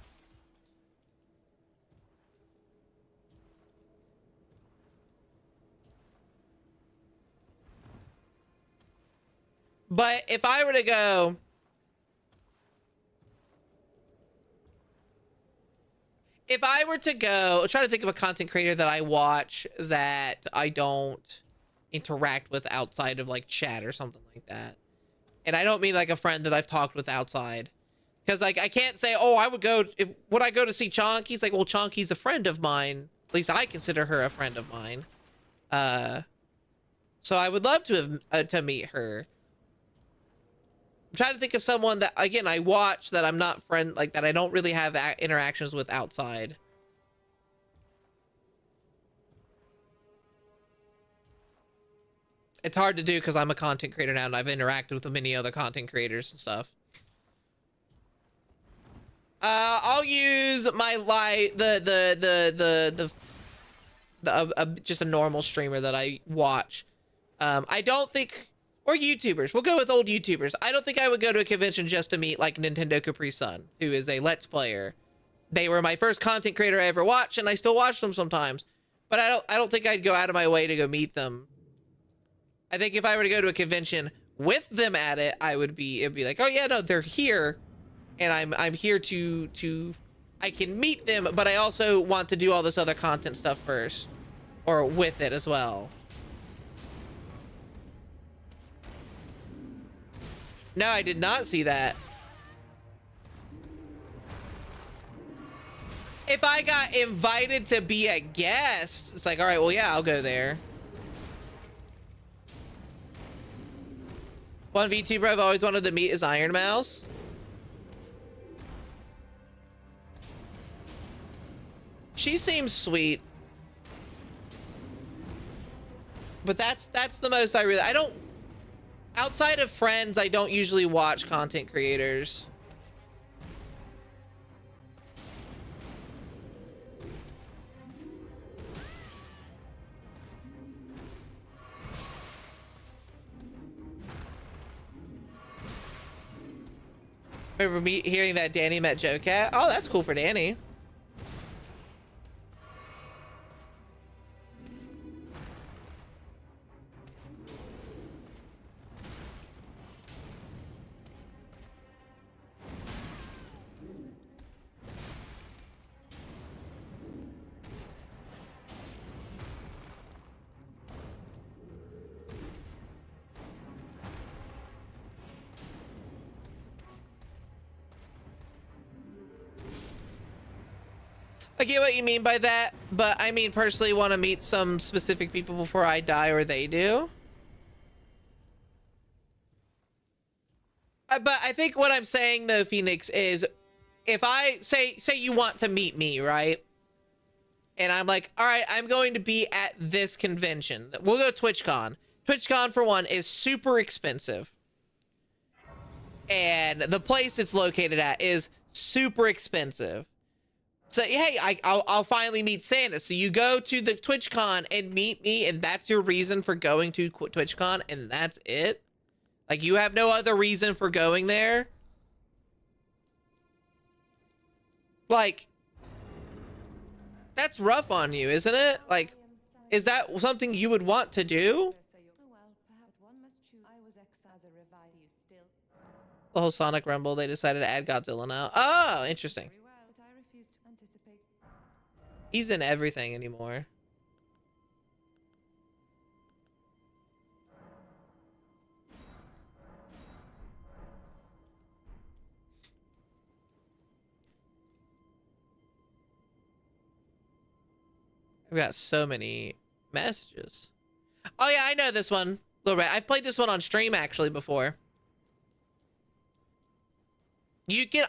But if I were to go, I'm trying to think of a content creator that I watch that I don't interact with outside of like chat or something like that. And I don't mean like a friend that I've talked with outside. Because like, I can't say, oh, would I go to see Chonky? He's like, well, Chonky's a friend of mine. At least I consider her a friend of mine. So I would love to have, to meet her. I'm trying to think of someone that, again, I watch that I'm not that I don't really have interactions with outside. It's hard to do because I'm a content creator now and I've interacted with many other content creators and stuff. I'll use my just a normal streamer that I watch. I don't think, or YouTubers. We'll go with old YouTubers. I don't think I would go to a convention just to meet like Nintendo Capri Sun, who is a Let's Player. They were my first content creator I ever watched, and I still watch them sometimes. But I don't think I'd go out of my way to go meet them. I think if I were to go to a convention with them at it, it'd be like, oh yeah, no, they're here, and I'm here to I can meet them, but I also want to do all this other content stuff first, or with it as well. No, I did not see that. If I got invited to be a guest, it's like, all right, well, yeah, I'll go there. 1 VTuber I've always wanted to meet is Iron Mouse. She seems sweet. But that's the most I don't, outside of friends, I don't usually watch content creators. Remember me hearing that Danny met Joe Cat? Oh, that's cool for Danny. I get what you mean by that, but I mean personally want to meet some specific people before I die or they do. But I think what I'm saying though, Phoenix, is if I say you want to meet me, right? And I'm like, all right, I'm going to be at this convention. We'll go to TwitchCon. TwitchCon, for one, is super expensive. And the place it's located at is super expensive. So, hey, I'll finally meet Santa. So you go to the TwitchCon and meet me, and that's your reason for going to TwitchCon, and that's it? Like, you have no other reason for going there? Like, that's rough on you, isn't it? Like, is that something you would want to do? The whole Sonic Rumble, they decided to add Godzilla now. Oh, interesting. He's in everything anymore. I've got so many messages. Oh yeah, I know this one. Little Red. I've played this one on stream actually before.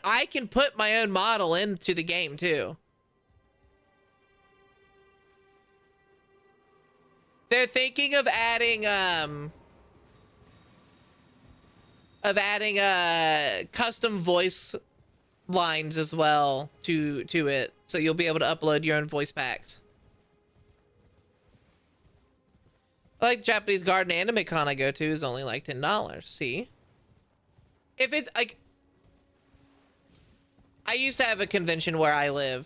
I can put my own model into the game too. They're thinking of adding custom voice lines as well to it, so you'll be able to upload your own voice packs. Like Japanese garden anime con I go to is only like $10. See, if it's like, I used to have a convention where I live,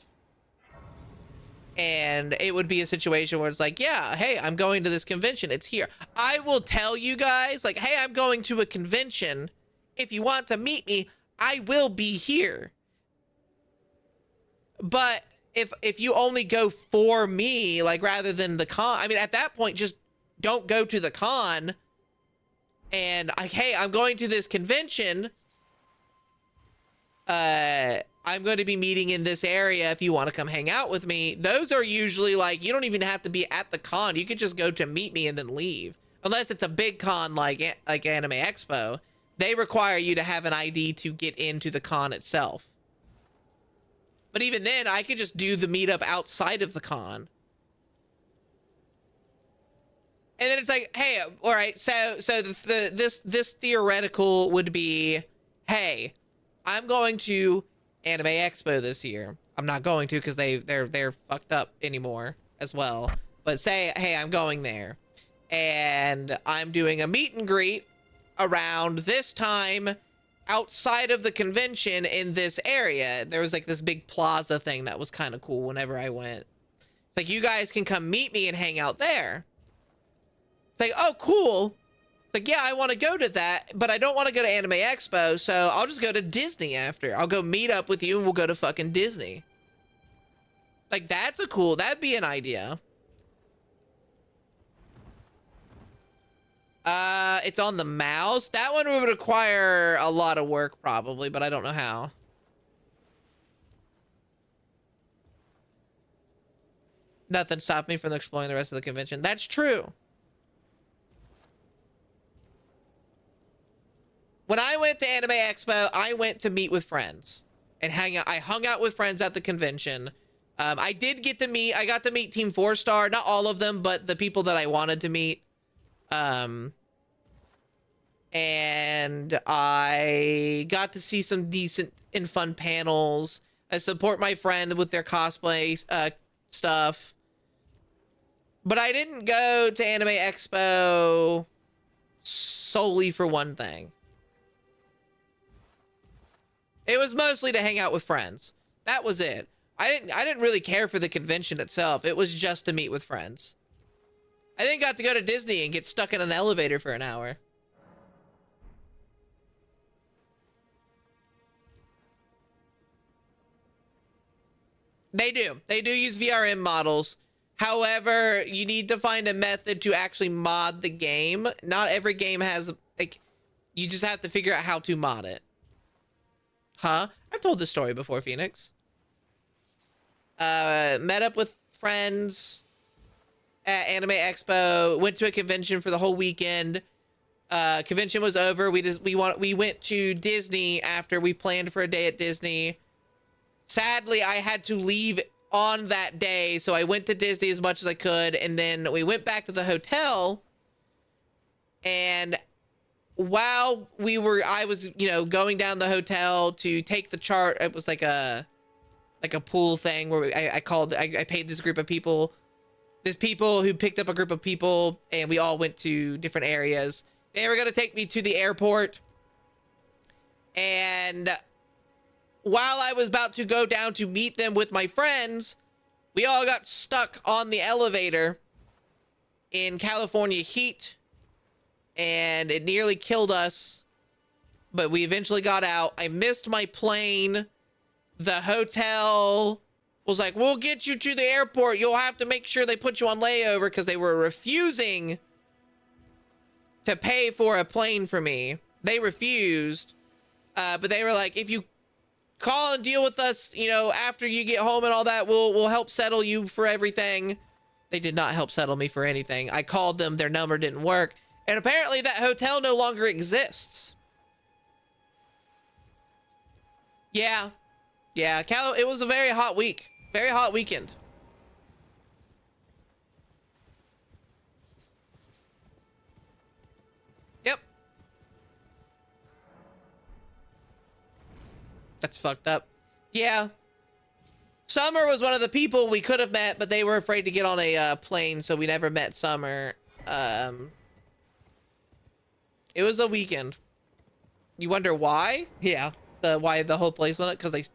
and it would be a situation where it's like, yeah, hey, I'm going to this convention. It's here. I will tell you guys, like, hey, I'm going to a convention. If you want to meet me, I will be here. But if you only go for me, like, rather than the con, I mean, at that point, just don't go to the con. And, like, hey, I'm going to this convention. I'm going to be meeting in this area if you want to come hang out with me. Those are usually like, you don't even have to be at the con. You could just go to meet me and then leave. Unless it's a big con like Anime Expo. They require you to have an ID to get into the con itself. But even then, I could just do the meetup outside of the con. And then it's like, hey, all right, so this theoretical would be, hey, I'm going to Anime Expo this year. I'm not going to because they're fucked up anymore as well. But say, hey, I'm going there, and I'm doing a meet and greet around this time outside of the convention in this area. There was like this big plaza thing that was kind of cool whenever I went. It's like, you guys can come meet me and hang out there. It's like, oh, cool. It's like, yeah, I want to go to that, but I don't want to go to Anime Expo, so I'll just go to Disney after. I'll go meet up with you and we'll go to fucking Disney. Like, that'd be an idea. It's on the mouse. That one would require a lot of work probably, but I don't know how. Nothing stopped me from exploring the rest of the convention. That's true. When I went to Anime Expo, I went to meet with friends and hang out. I hung out with friends at the convention. I got to meet Team 4-Star, not all of them, but the people that I wanted to meet. And I got to see some decent and fun panels. I support my friend with their cosplay stuff. But I didn't go to Anime Expo solely for one thing. It was mostly to hang out with friends. That was it. I didn't really care for the convention itself. It was just to meet with friends. I then got to go to Disney and get stuck in an elevator for an hour. They do. They do use VRM models. However, you need to find a method to actually mod the game. Not every game has, like, you just have to figure out how to mod it. Huh? I've told this story before, Phoenix. Met up with friends at Anime Expo. Went to a convention for the whole weekend. Convention was over. We went to Disney after we planned for a day at Disney. Sadly, I had to leave on that day, so I went to Disney as much as I could, and then we went back to the hotel. And while I was, going down the hotel to take the chart. It was like a pool thing where I paid this group of people. There's people who picked up a group of people, and we all went to different areas. They were going to take me to the airport. And while I was about to go down to meet them with my friends, we all got stuck on the elevator in California heat, and it nearly killed us, but we eventually got out. I missed my plane. The hotel was like, we'll get you to the airport. You'll have to make sure they put you on layover, because they were refusing to pay for a plane for me. They refused. But they were like, if you call and deal with us, after you get home and all that, we'll help settle you for everything. They did not help settle me for anything. I called them, their number didn't work. And apparently that hotel no longer exists. Yeah. Yeah, it was a very hot week. Very hot weekend. Yep. That's fucked up. Yeah. Summer was one of the people we could have met, but they were afraid to get on a plane, so we never met Summer. It was a weekend. You wonder why? Yeah. Why the whole place went up? Because they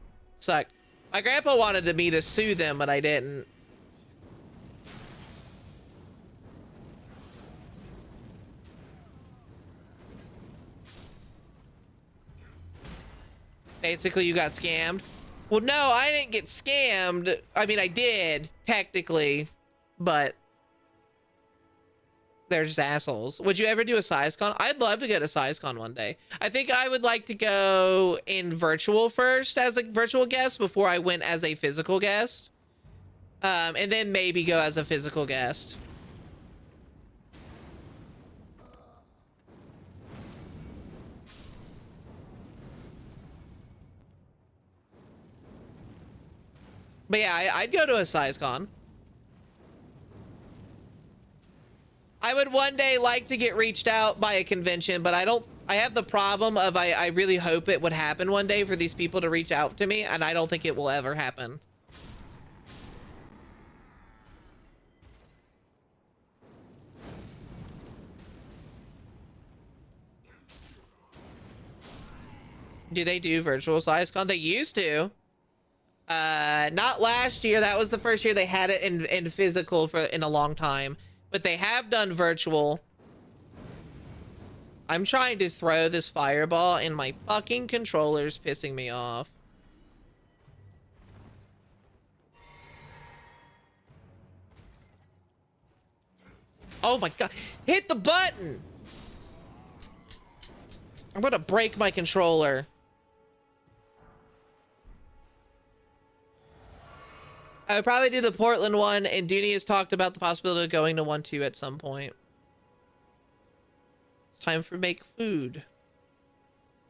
sucked. My grandpa wanted me to sue them, but I didn't. Basically, you got scammed. Well, no, I didn't get scammed. I mean, I did, technically, but they're just assholes. Would you ever do a SciScon? I'd love to go to SciScon one day. I think I would like to go in virtual first as a virtual guest before I went as a physical guest. And then maybe go as a physical guest. But yeah, I'd go to a SciScon. I would one day like to get reached out by a convention, but I have the problem of I really hope it would happen one day for these people to reach out to me, and I don't think it will ever happen. Do they do virtual SciScon? They used to. Not last year. That was the first year they had it in physical in a long time. But they have done virtual. I'm trying to throw this fireball, and my fucking controller's pissing me off. Oh my god. Hit the button! I'm gonna break my controller. I would probably do the Portland one, and Dooney has talked about the possibility of going to one too at some point. It's time for make food.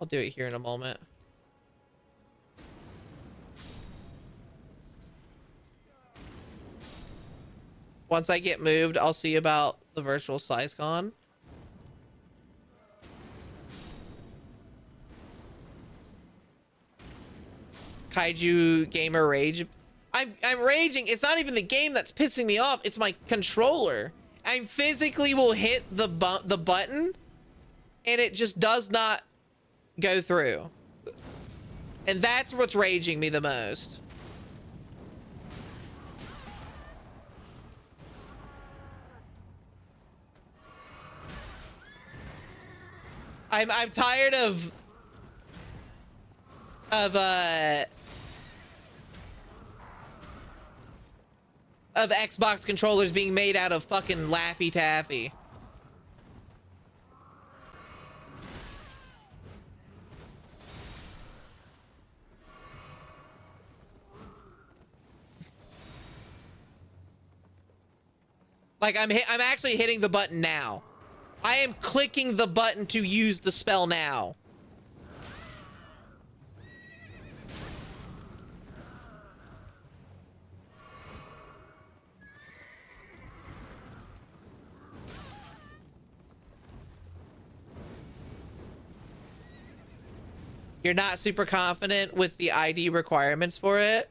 I'll do it here in a moment. Once I get moved, I'll see about the virtual SciScon. Kaiju Gamer Rage. I'm raging. It's not even the game that's pissing me off. It's my controller. I physically will hit the button, and it just does not go through. And that's what's raging me the most. I'm tired of Xbox controllers being made out of fucking Laffy Taffy. Like, I'm actually hitting the button now. I am clicking the button to use the spell now. You're not super confident with the ID requirements for it?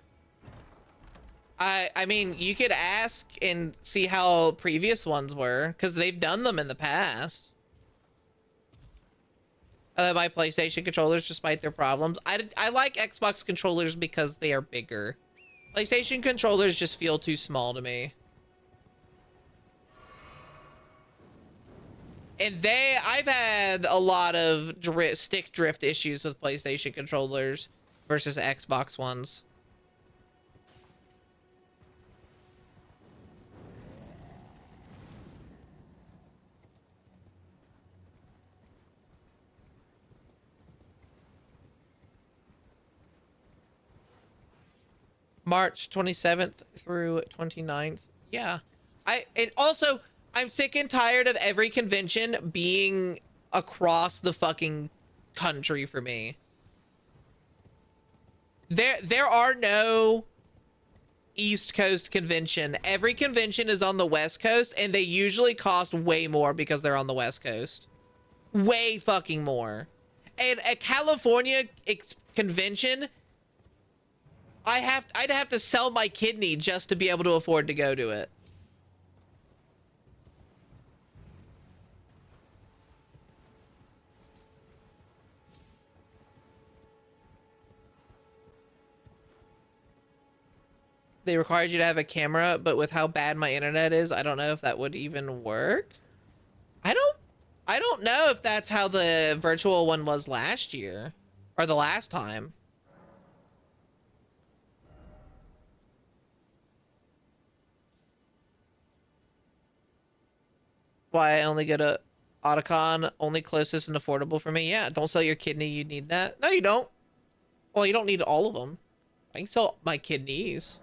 I mean, you could ask and see how previous ones were, because they've done them in the past. My PlayStation controllers, despite their problems. I like Xbox controllers because they are bigger. PlayStation controllers just feel too small to me. And I've had a lot of stick drift issues with PlayStation controllers versus Xbox ones. March 27th through 29th. Yeah. And also, I'm sick and tired of every convention being across the fucking country for me. There are no East Coast convention. Every convention is on the West Coast, and they usually cost way more because they're on the West Coast. Way fucking more. And a California convention, I'd have to sell my kidney just to be able to afford to go to it. They required you to have a camera, but with how bad my internet is, I don't know if that would even work. I don't know if that's how the virtual one was last year or the last time. Why I only go to Otacon, only closest and affordable for me. Yeah, don't sell your kidney, you need that. No, you don't. Well, you don't need all of them. I can sell my kidneys.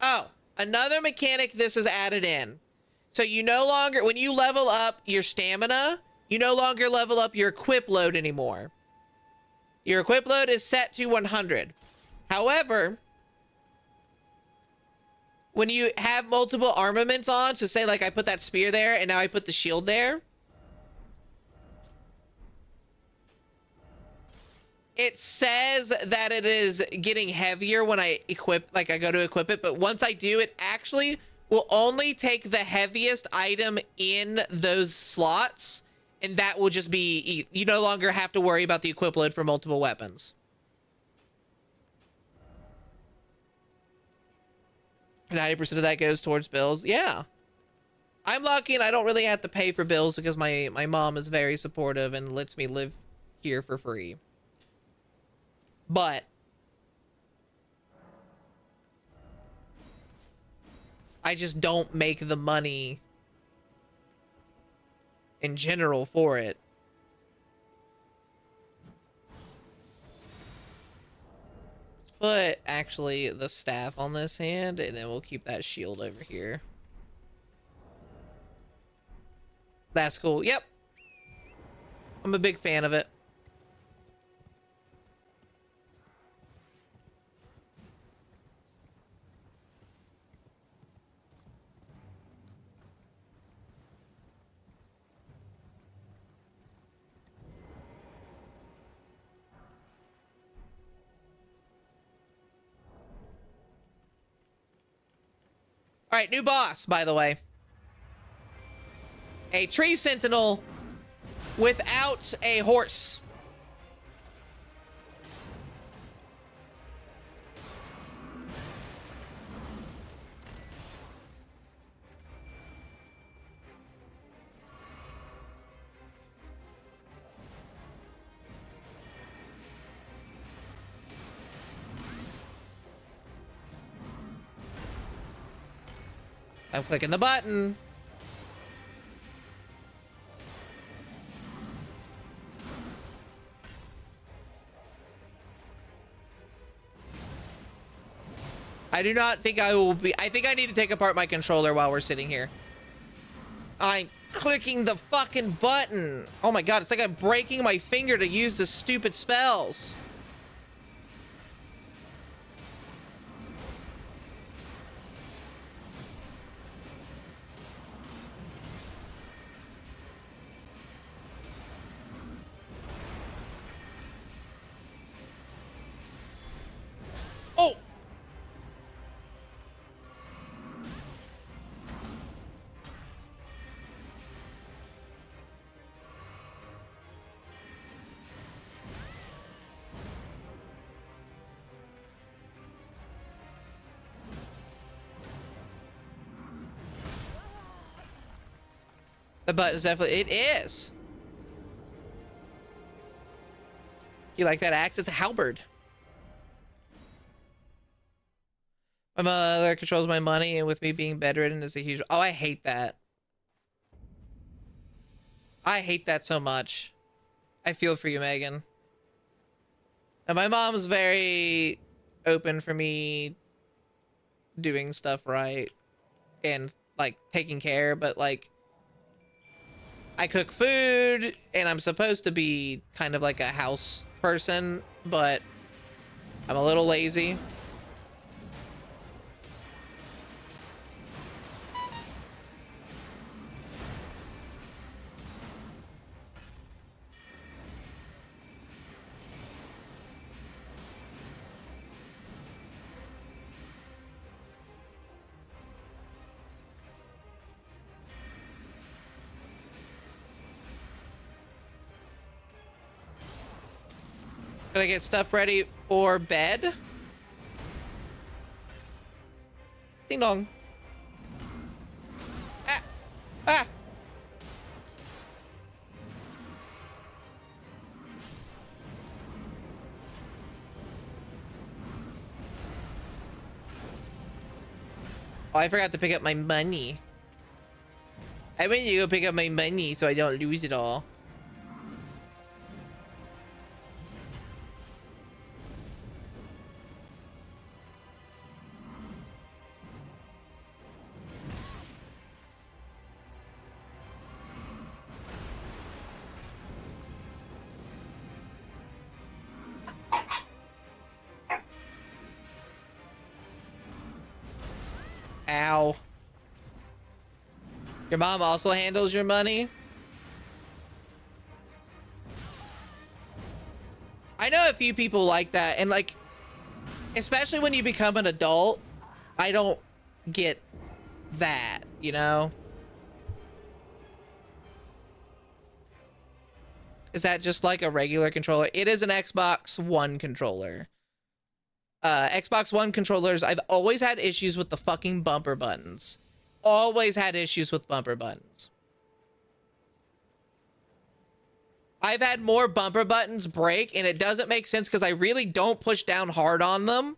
Oh, another mechanic this is added in. So you no longer, when you level up your stamina, you no longer level up your equip load anymore. Your equip load is set to 100. However, when you have multiple armaments on, so say like I put that spear there and now I put the shield there, it says that it is getting heavier when I equip, like I go to equip it, but once I do, it actually will only take the heaviest item in those slots, and that will just be, you no longer have to worry about the equip load for multiple weapons. 90% of that goes towards bills. Yeah. I'm lucky and I don't really have to pay for bills because my mom is very supportive and lets me live here for free. But I just don't make the money in general for it. Put actually the staff on this hand, and then we'll keep that shield over here. That's cool. Yep. I'm a big fan of it. All right, new boss, by the way. A tree sentinel without a horse. I'm clicking the button. I do not think I will be. I think I need to take apart my controller while we're sitting here. I'm clicking the fucking button. Oh my god, it's like I'm breaking my finger to use the stupid spells. Oh! The button is definitely... It is! You like that axe? It's a halberd. My mother controls my money, and with me being bedridden is a huge... Oh, I hate that. I hate that so much. I feel for you, Megan. And my mom's very open for me doing stuff right and, like, taking care, but, like, I cook food, and I'm supposed to be kind of like a house person, but I'm a little lazy. Gonna get stuff ready for bed. Ding dong. Ah! Ah! Oh, I forgot to pick up my money. I went to go pick up my money so I don't lose it all. Ow. Your mom also handles your money? I know a few people like that, and like, especially when you become an adult, I don't get that, you know? Is that just like a regular controller? It is an Xbox One controller. Xbox One controllers, I've always had issues with the fucking bumper buttons. Always had issues with bumper buttons. I've had more bumper buttons break, and it doesn't make sense because I really don't push down hard on them.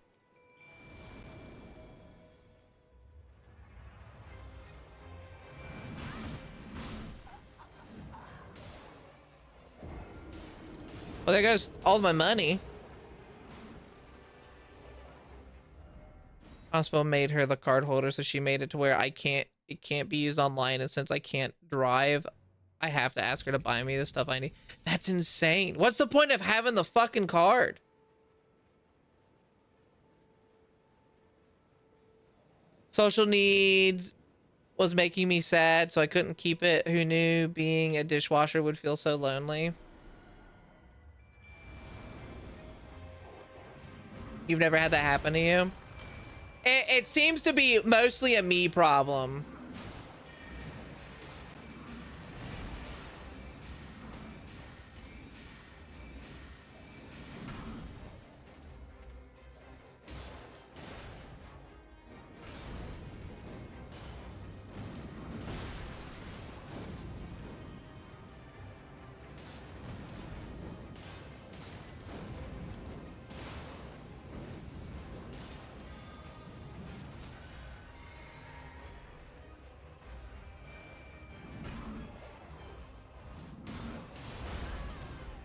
Well, there goes all my money. Hospital made her the card holder, so she made it to where it can't be used online, and since I can't drive, I have to ask her to buy me the stuff I need. That's insane. What's the point of having the fucking card? Social needs was making me sad, so I couldn't keep it. Who knew being a dishwasher would feel so lonely? You've never had that happen to you? It seems to be mostly a me problem.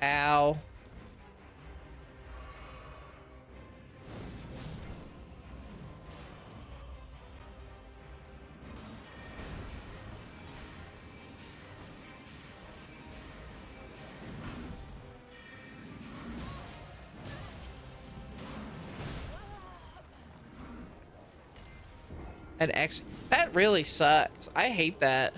Ow. And actually, that really sucks. I hate that.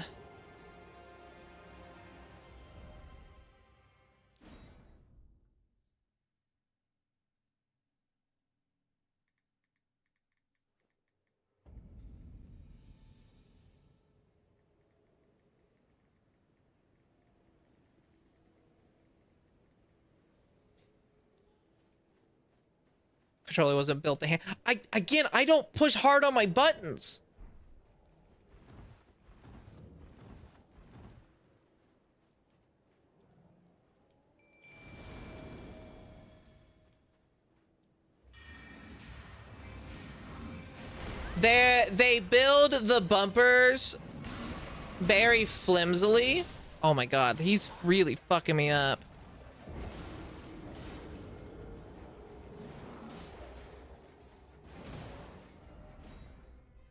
Controller wasn't built to hand. I don't push hard on my buttons. They build the bumpers very flimsily. Oh my god, he's really fucking me up.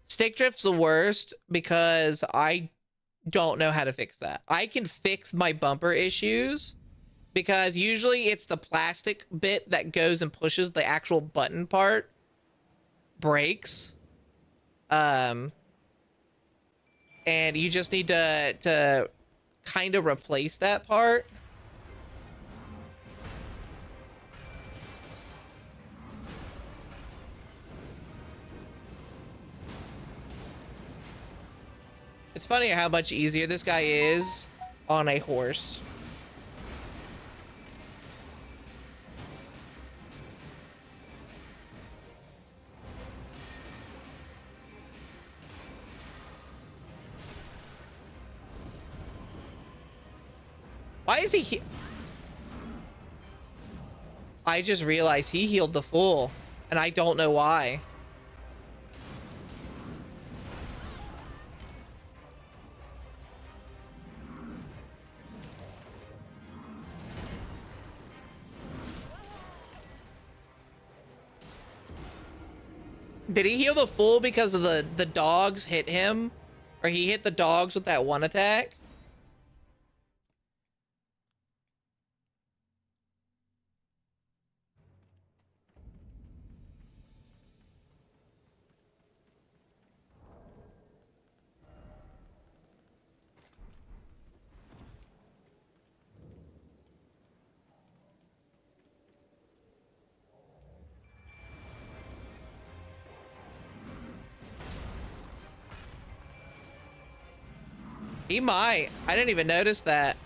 Stick drift's the worst because I don't know how to fix that. I can fix my bumper issues because usually it's the plastic bit that goes and pushes the actual button part breaks. And you just need to kind of replace that part. It's funny how much easier this guy is on a horse. Why is he I just realized he healed the fool, and I don't know why. Did he heal the fool because of the dogs hit him? Or he hit the dogs with that one attack? He might. I didn't even notice that.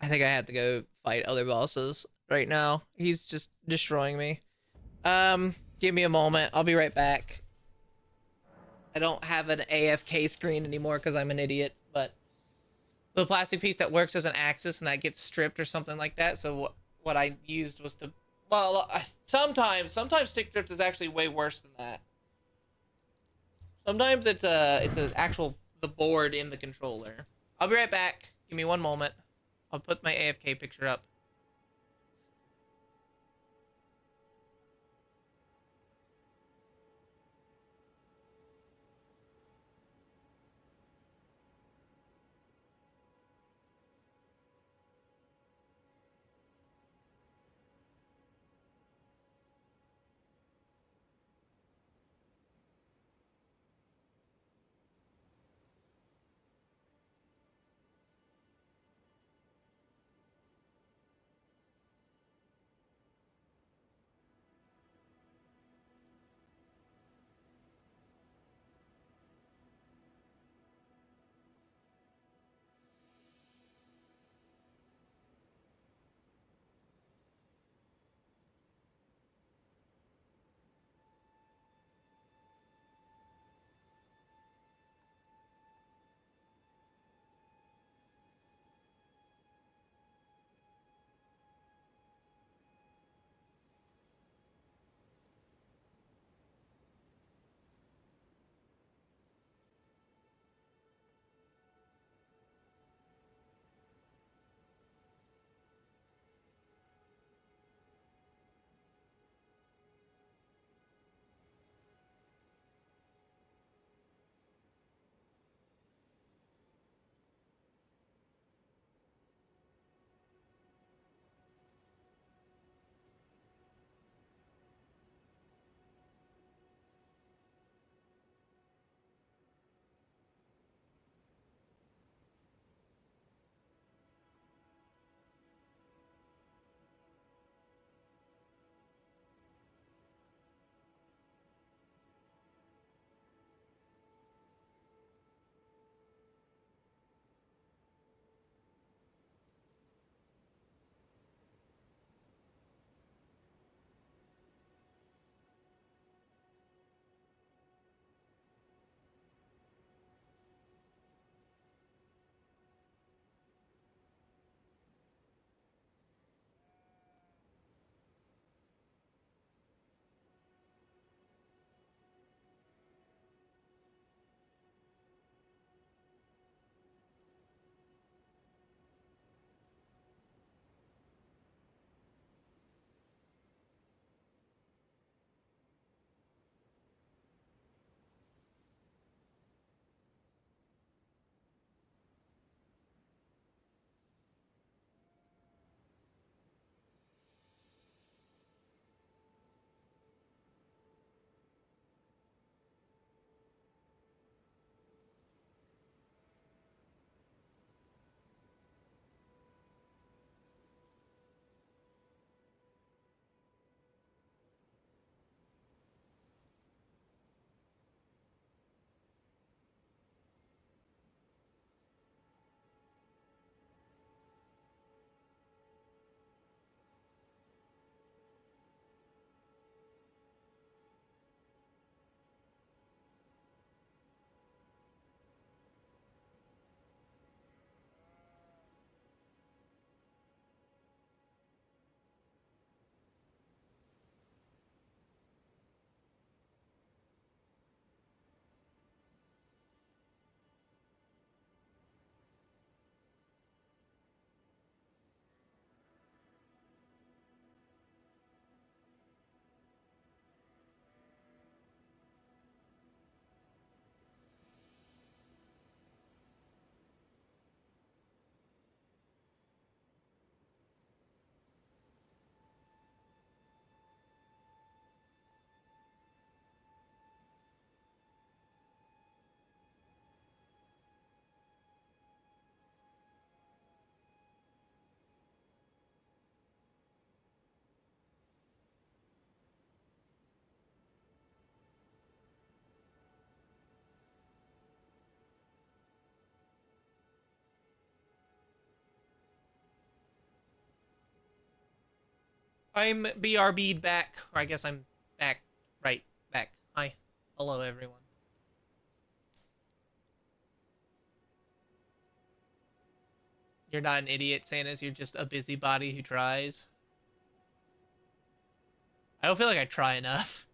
I think I have to go fight other bosses right now. He's just destroying me. Give me a moment. I'll be right back. I don't have an AFK screen anymore because I'm an idiot, but the plastic piece that works as an axis and that gets stripped or something like that. So what I used was to, well, sometimes stick drift is actually way worse than that. Sometimes it's an actual the board in the controller. I'll be right back. Give me one moment. I'll put my AFK picture up. I'm BRB'd back, or I guess I'm back, right, back. Hi. Hello, everyone. You're not an idiot, Santas. You're just a busybody who tries. I don't feel like I try enough.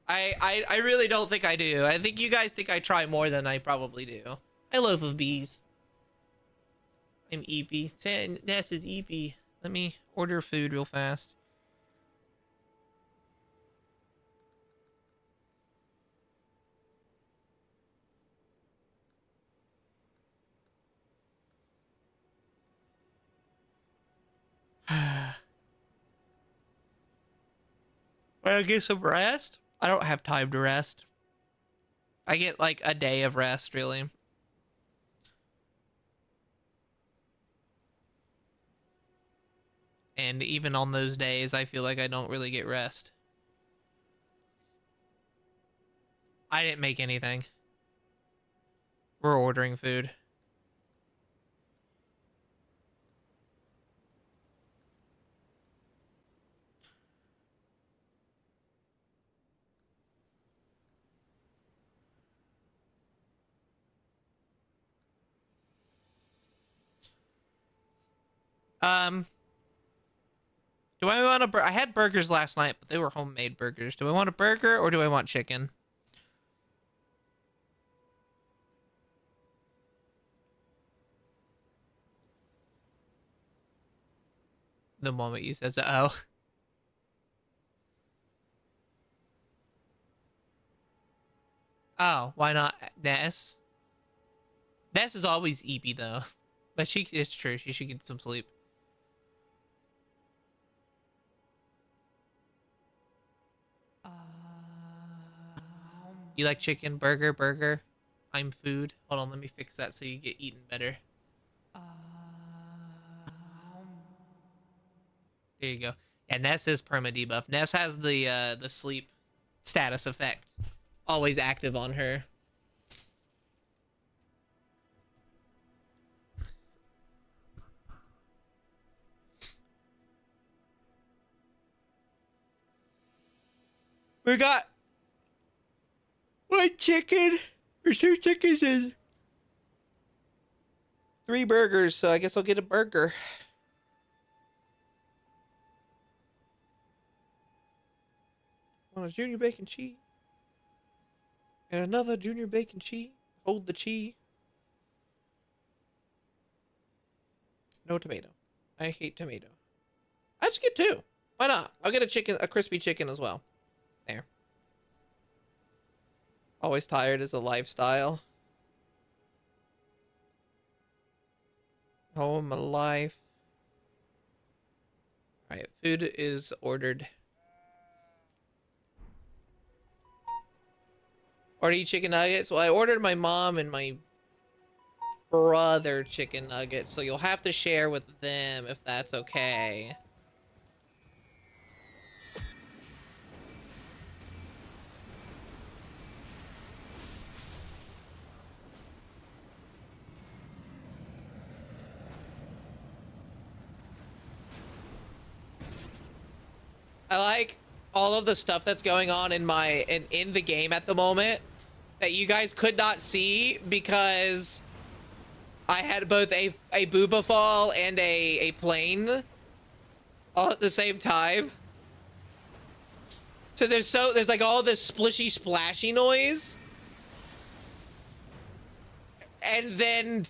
I really don't think I do. I think you guys think I try more than I probably do. I loaf of bees. I'm EP. Ness is EP. Let me order food real fast. Wanna get some rest? I don't have time to rest. I get like a day of rest, really. And even on those days, I feel like I don't really get rest. I didn't make anything. We're ordering food. Do I want I had burgers last night, but they were homemade burgers. Do I want a burger or do I want chicken? The moment you says, oh. Oh, why not Ness? Ness is always eepy though. But it's true, she should get some sleep. You like chicken, burger? I'm food. Hold on, let me fix that so you get eaten better. There you go. Yeah, Ness is perma debuff. Ness has the sleep status effect. Always active on her. We got one chicken or two chickens and 3 burgers, so I guess I'll get a burger. Want a junior bacon cheese? And another junior bacon cheese? Hold the cheese. No tomato. I hate tomato. I just get 2. Why not? I'll get a crispy chicken as well. There. Always tired is a lifestyle. Home life. Alright, food is ordered. Already eat chicken nuggets? Well, I ordered my mom and my brother chicken nuggets, so you'll have to share with them if that's okay. I like all of the stuff that's going on in the game at the moment that you guys could not see because I had both a booba fall and a plane all at the same time. So there's like all this splishy splashy noise. And then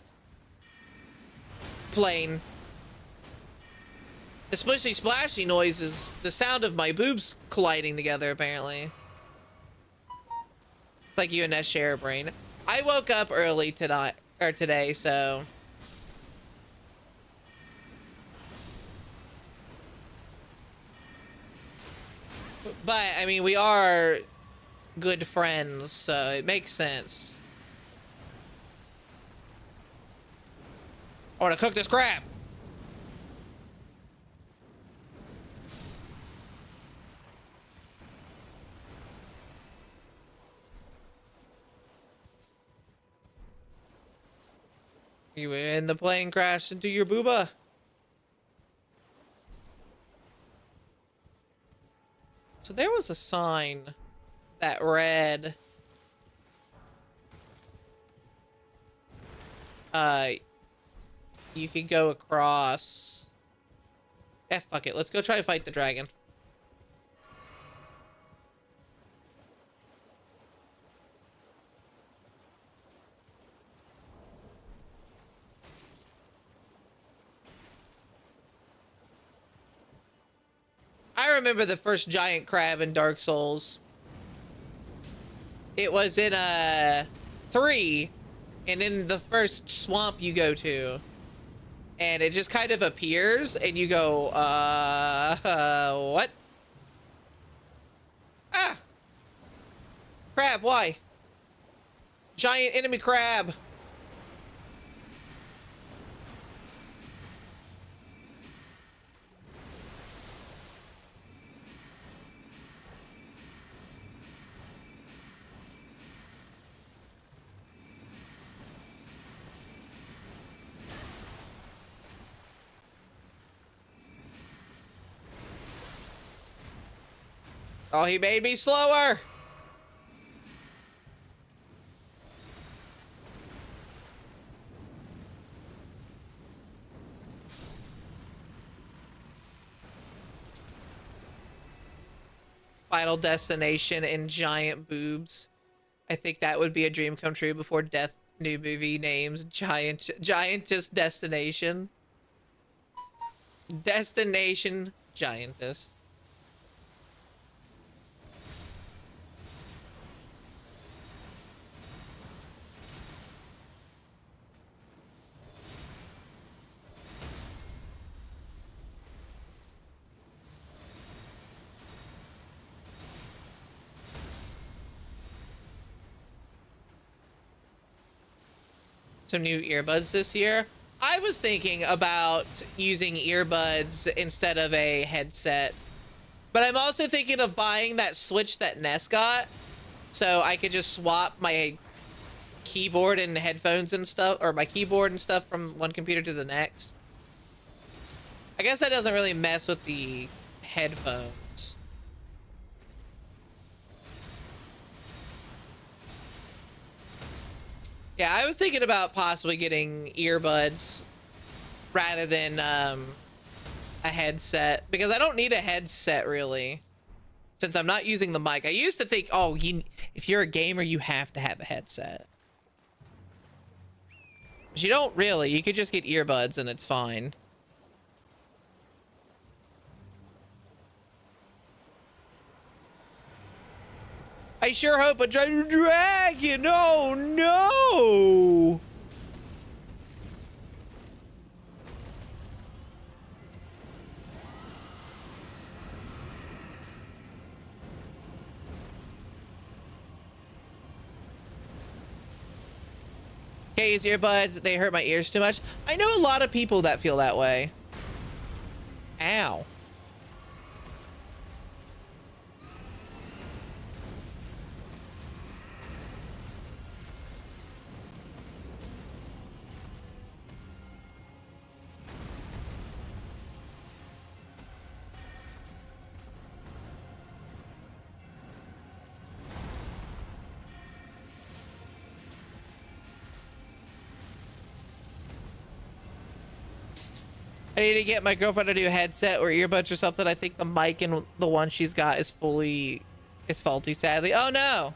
plane. The splishy splashy noise is the sound of my boobs colliding together, apparently. It's like you and Ness share a brain. I woke up early today, so... But, I mean, we are good friends, so it makes sense. I want to cook this crab! You in the plane crash into your booba? So there was a sign that read, you can go across. Fuck it. Let's go try to fight the dragon. I remember the first giant crab in Dark Souls. It was in 3, and in the first swamp you go to, and it just kind of appears, and you go, what? Ah! Crab, why? Giant enemy crab. Oh, he made me slower. Final Destination and giant boobs. I think that would be a dream come true before death. New movie names Giantess Destination. Destination Giantess. Some new earbuds this year. I was thinking about using earbuds instead of a headset, but I'm also thinking of buying that Switch that Ness got, so I could just swap my keyboard and headphones and stuff, or my keyboard and stuff from one computer to the next. I guess that doesn't really mess with the headphones. Yeah, I was thinking about possibly getting earbuds rather than a headset, because I don't need a headset really, since I'm not using the mic. I used to think, oh, if you're a gamer, you have to have a headset. But you don't really. You could just get earbuds and it's fine. I sure hope a dragon. Oh no! Kay's earbuds, they hurt my ears too much. I know a lot of people that feel that way. Ow. I need to get my girlfriend a new headset or earbuds or something. I think the mic and the one she's got is faulty, sadly. Oh no!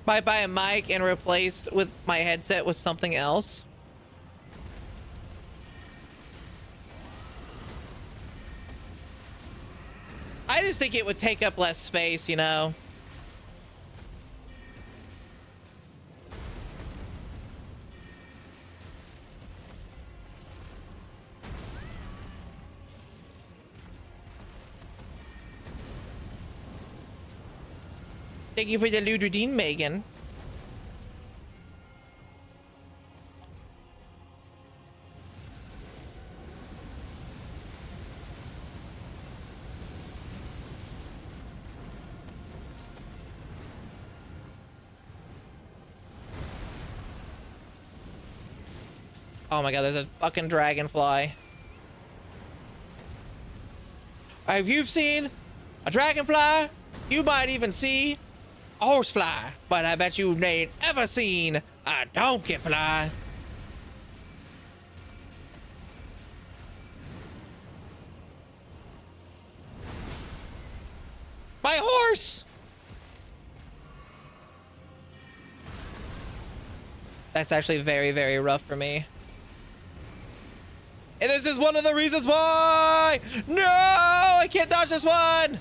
Might buy a mic and replaced with my headset with something else. I just think it would take up less space, you know. Thank you for the Ludradine, Megan. Oh my god, there's a fucking dragonfly. If you've seen a dragonfly, you might even see a horsefly. But I bet you ain't ever seen a donkey fly. My horse! That's actually very, very rough for me. And this is one of the reasons why! No! I can't dodge this one!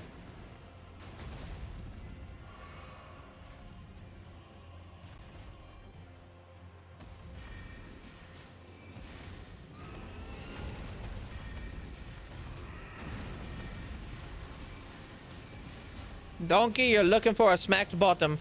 Donkey, you're looking for a smacked bottom.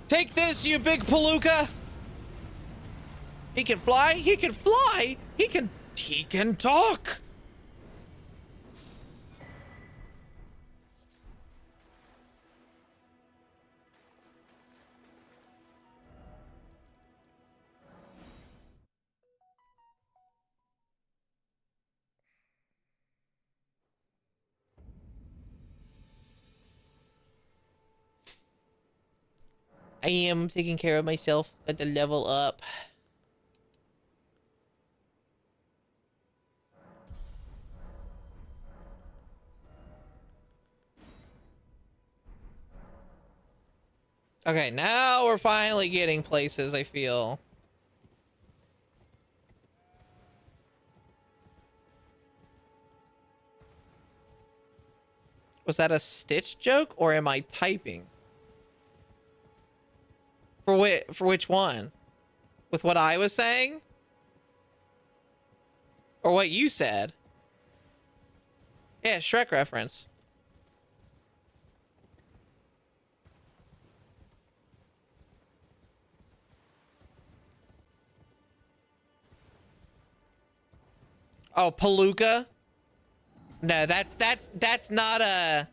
Take this, you big palooka! He can fly, he can fly, he can talk! I am taking care of myself. Got to level up. Okay, now we're finally getting places, I feel. Was that a Stitch joke, or am I typing? For which one? With what I was saying? Or what you said? Yeah, Shrek reference. Oh, Palooka? No, that's not a...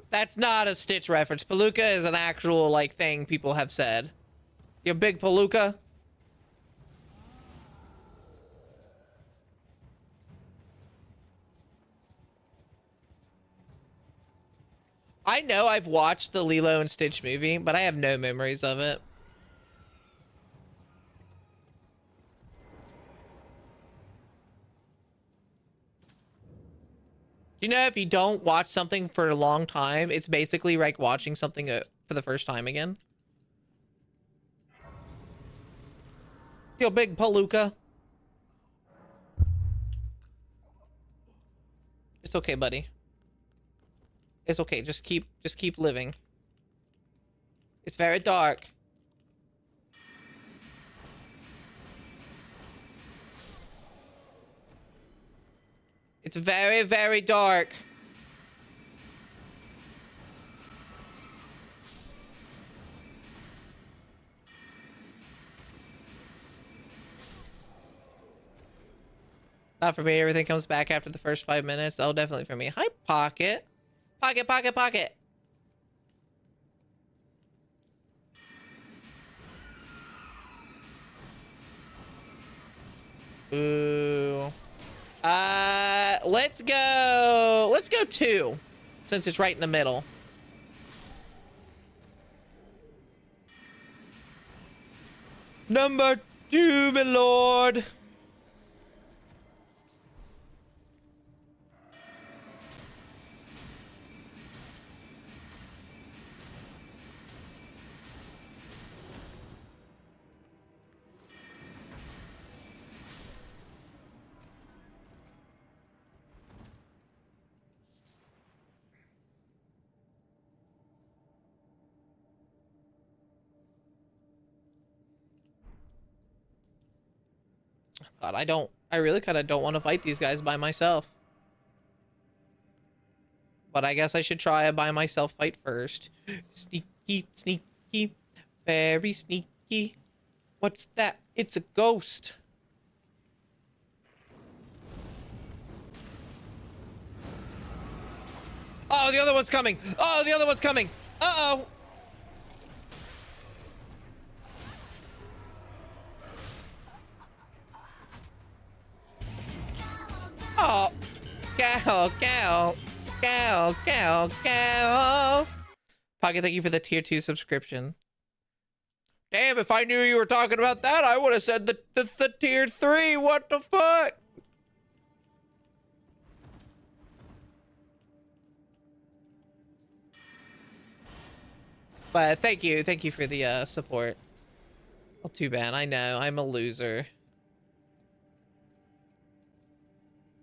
That's not a Stitch reference. Palooka is an actual, like, thing people have said. You big Palooka? I know I've watched the Lilo and Stitch movie, but I have no memories of it. You know, if you don't watch something for a long time, it's basically like watching something for the first time again. You big Palooka. It's okay, buddy. It's okay. Just keep living. It's very dark. It's very, very dark. Not for me. Everything comes back after the first 5 minutes. Oh, definitely for me. Hi, Pocket. Pocket, Pocket, Pocket. Ooh. Let's go. Let's go 2, since it's right in the middle. Number 2, my lord. God, I really kind of don't want to fight these guys by myself. But I guess I should try a by myself fight first. Sneaky, sneaky, very sneaky. What's that? It's a ghost. Oh, the other one's coming. Oh, the other one's coming. Uh-oh. Oh. Cow, cow. Cow, cow, cow. Pocket, thank you for the tier 2 subscription. Damn, if I knew you were talking about that, I would have said the tier 3. What the fuck? But thank you for the support. Not too bad. I know I'm a loser.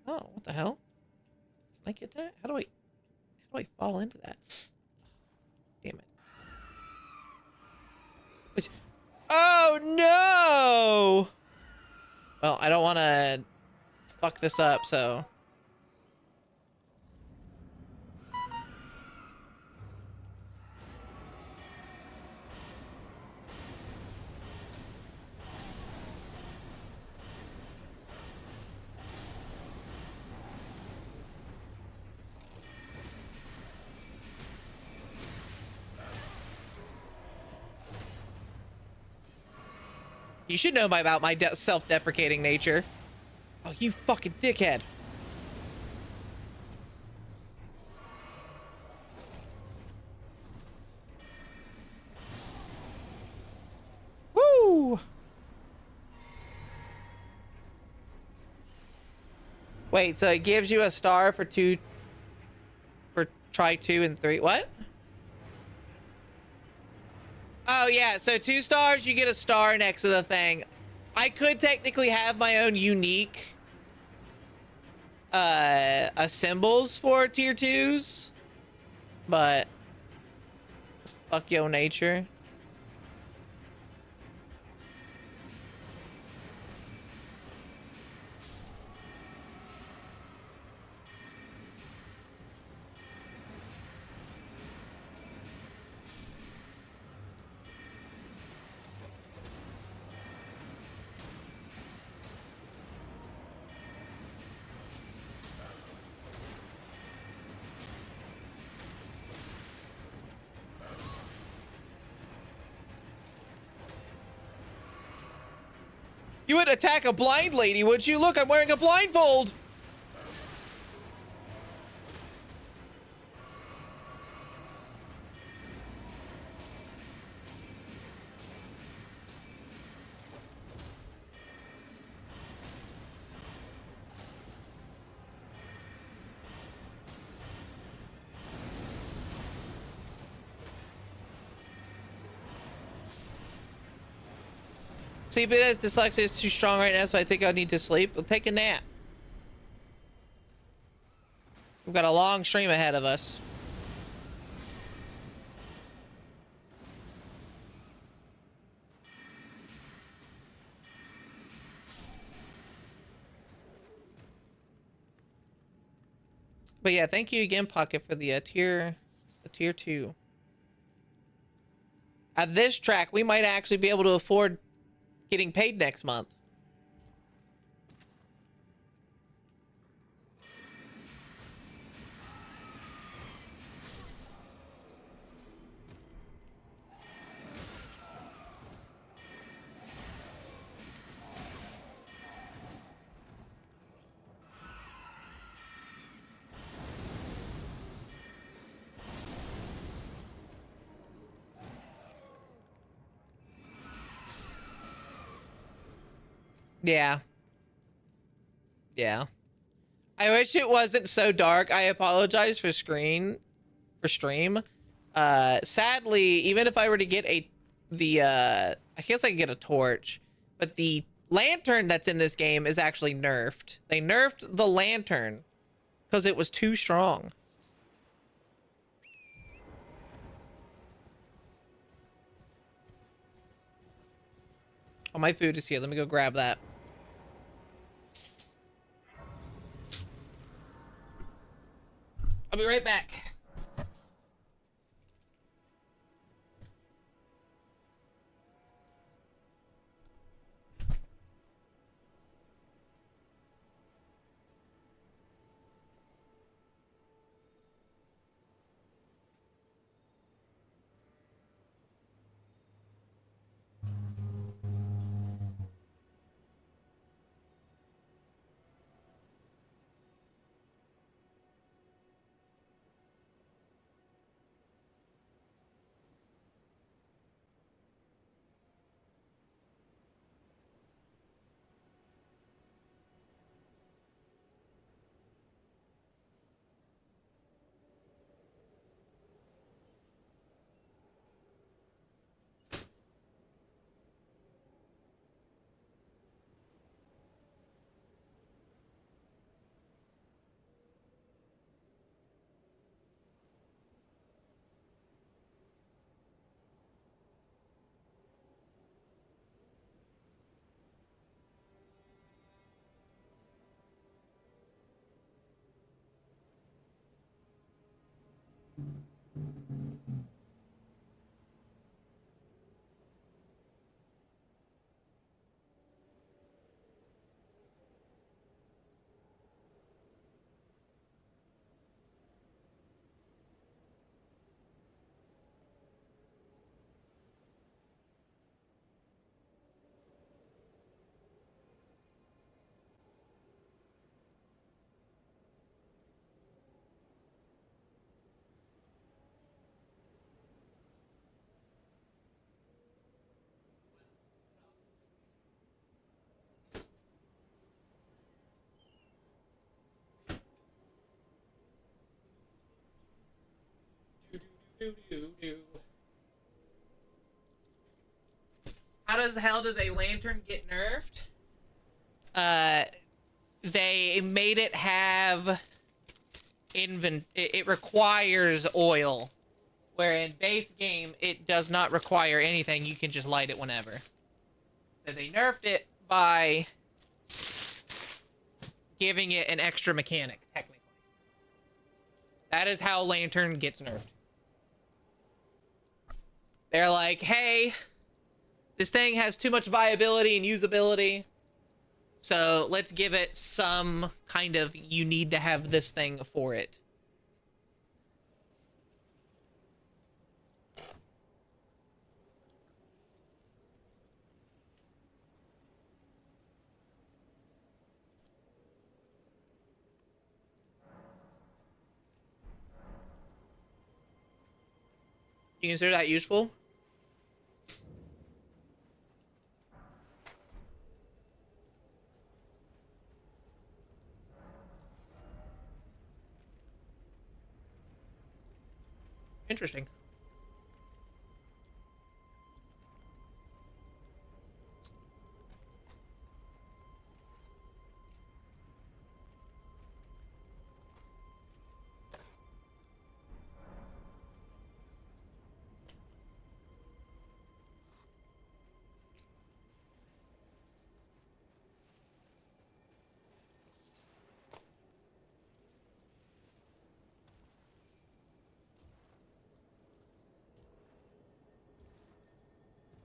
Oh, what the hell? Can I get that? How do I fall into that? Damn it. Oh no! Well, I don't want to fuck this up, so. You should know about my self-deprecating nature. Oh, you fucking dickhead. Woo! Wait, so it gives you a star for try 2 and 3. What? Oh yeah, so 2 stars, you get a star next to the thing. I could technically have my own unique symbols for tier 2s, but fuck yo nature. You would attack a blind lady, would you? Look, I'm wearing a blindfold. See, but as dyslexia is too strong right now, so I think I need to sleep. We'll take a nap. We've got a long stream ahead of us. But yeah, thank you again, Pocket, for the tier 2. At this track, we might actually be able to afford getting paid next month. Yeah. Yeah. I wish it wasn't so dark. I apologize for stream. Sadly, even if I were to get I guess I can get a torch, but the lantern that's in this game is actually nerfed. They nerfed the lantern because it was too strong. Oh, my food is here. Let me go grab that. be right back. How does hell does a lantern get nerfed? They made it have it requires oil, where in base game it does not require anything. You can just light it whenever. So they nerfed it by giving it an extra mechanic, technically. That is how lantern gets nerfed. They're like, hey, this thing has too much viability and usability, so let's give it some kind of, you need to have this thing for it. You consider that useful? Interesting.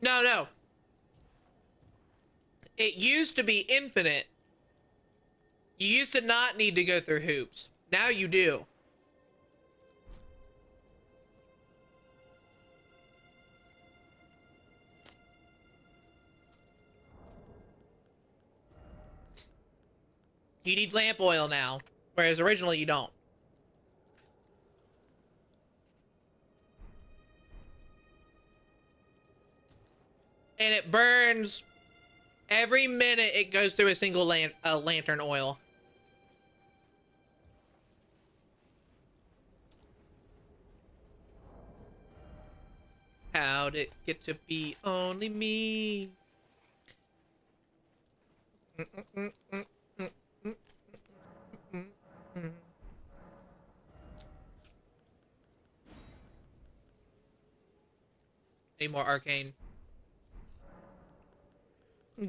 No, no. It used to be infinite. You used to not need to go through hoops. Now you do. You need lamp oil now, whereas originally you don't. And it burns every minute it goes through a single lantern oil. How'd it get to be only me? Need more arcane.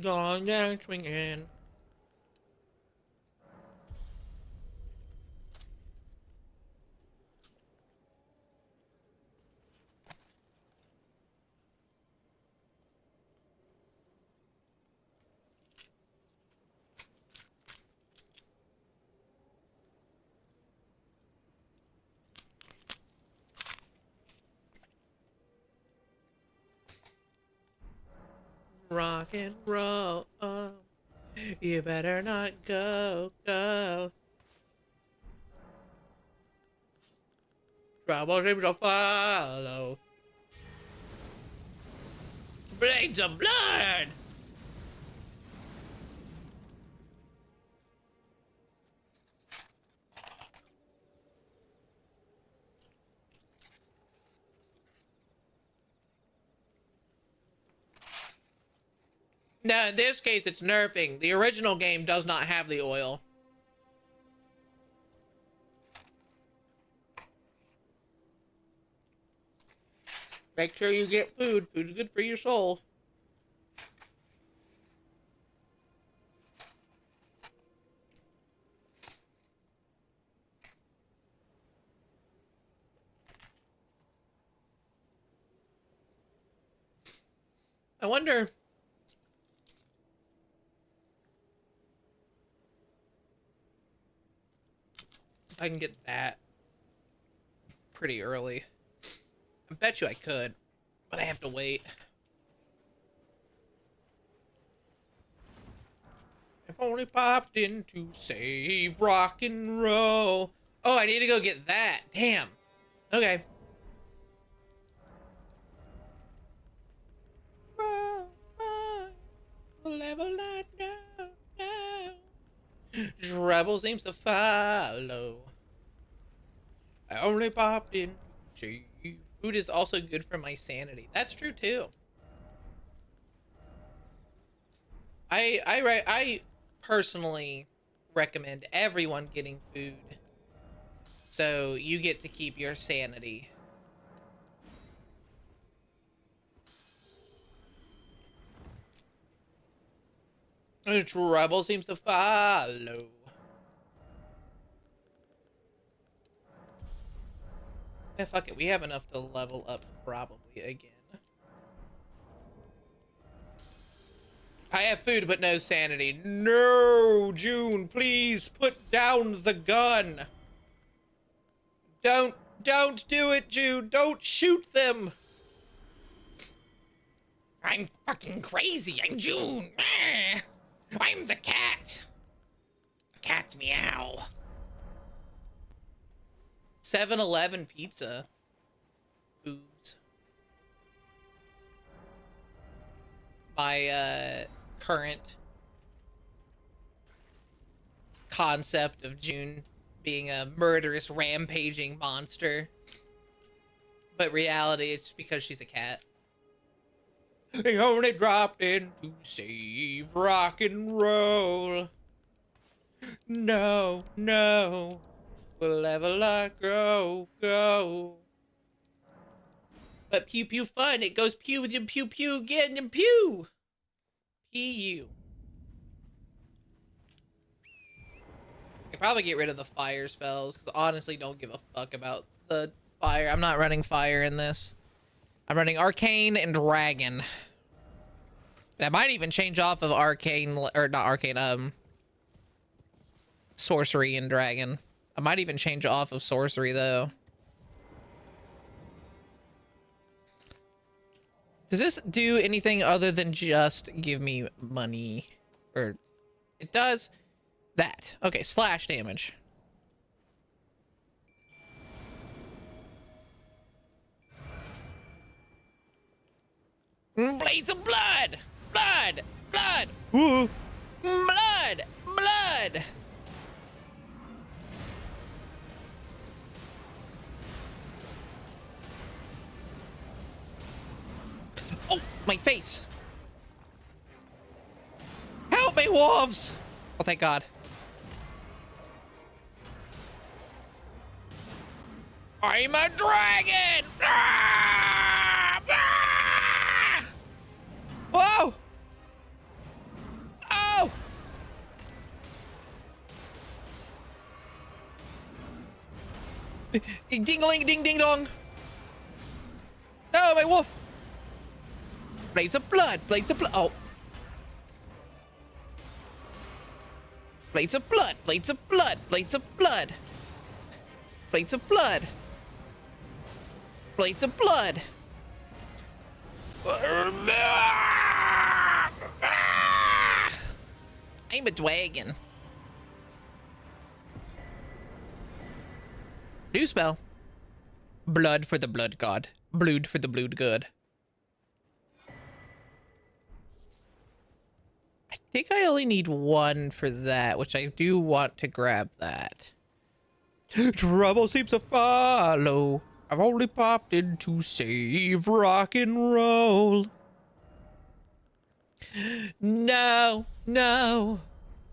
Gone down swinging. rock and roll. You better not go. Trouble seems to follow. Blades of blood! No, in this case, it's nerfing. The original game does not have the oil. Make sure you get food. Food's good for your soul. I wonder... I can get that pretty early. I bet you I could, but I have to wait. I've only popped in to save rock and roll. Oh, I need to go get that. Damn. Okay. Level not no. Trouble seems to follow. I only popped in to save. Food is also good for my sanity. That's true too. I personally recommend everyone getting food, so you get to keep your sanity. The trouble seems to follow. Yeah, fuck it. We have enough to level up probably again. I have food but no sanity. No, June, please put down the gun. Don't do it, June. Don't shoot them. I'm fucking crazy. I'm June. I'm the cat. The cat's meow. 7-Eleven pizza. Boobs. My current concept of June being a murderous, rampaging monster. But reality, it's because she's a cat. They only dropped in to save rock and roll. No. We'll level up, go. But pew pew fun, it goes pew with your pew pew again and pew. P-U. I probably get rid of the fire spells, because honestly don't give a fuck about the fire. I'm not running fire in this. I'm running arcane and dragon. And I might even change off of arcane, or not arcane, sorcery and dragon. I might even change off of sorcery, though. Does this do anything other than just give me money? Or it does that. Okay, slash damage. Blades of blood! Blood! Ooh. Blood! Oh, my face! Help me, wolves! Oh, thank God. I'm a dragon! Whoa! Oh! Ding-a-ling, ding-ding-dong! No, my wolf! Blades of blood! Oh. Blades of blood! Blades of blood! Blades of blood! Blades of blood! Blades of blood! I'm a dragon. New spell. Blood for the blood god. Blood for the blood god. I think I only need one for that, which I do want to grab that. Trouble seems to follow. I've only popped in to save rock and roll. No, no.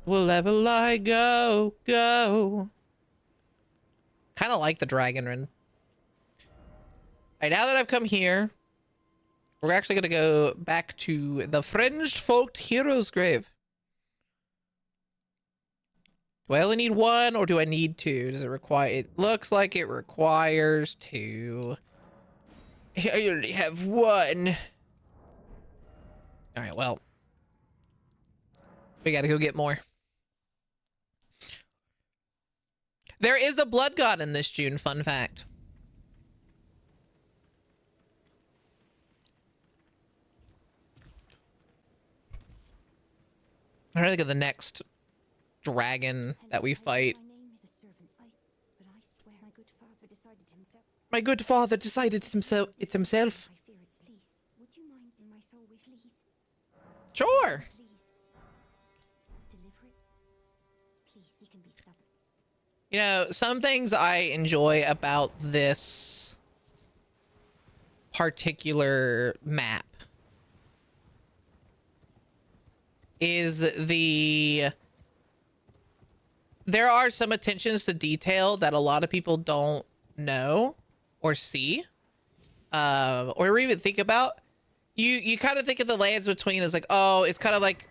Wherever I go, go. Kind of like the dragon rune. Alright, now that I've come here, we're actually going to go back to the Fringed Folk Hero's Grave. Do I only need one, or do I need two? Does it require... It looks like it requires two. I only have one. Alright, well. We gotta go get more. There is a blood god in this June, fun fact. I'm trying to think of the next dragon that we fight. My name is a servant's light, but I swear my good father decided himself. My good father decided it's himself. I fear its please. Would you mind in my soul wish, please? Sure. Please. Deliver it. Please, he can be stubborn. You know, some things I enjoy about this particular map is there are some attentions to detail that a lot of people don't know or see, or even think about. You kind of think of the lands between as like, oh, it's kind of like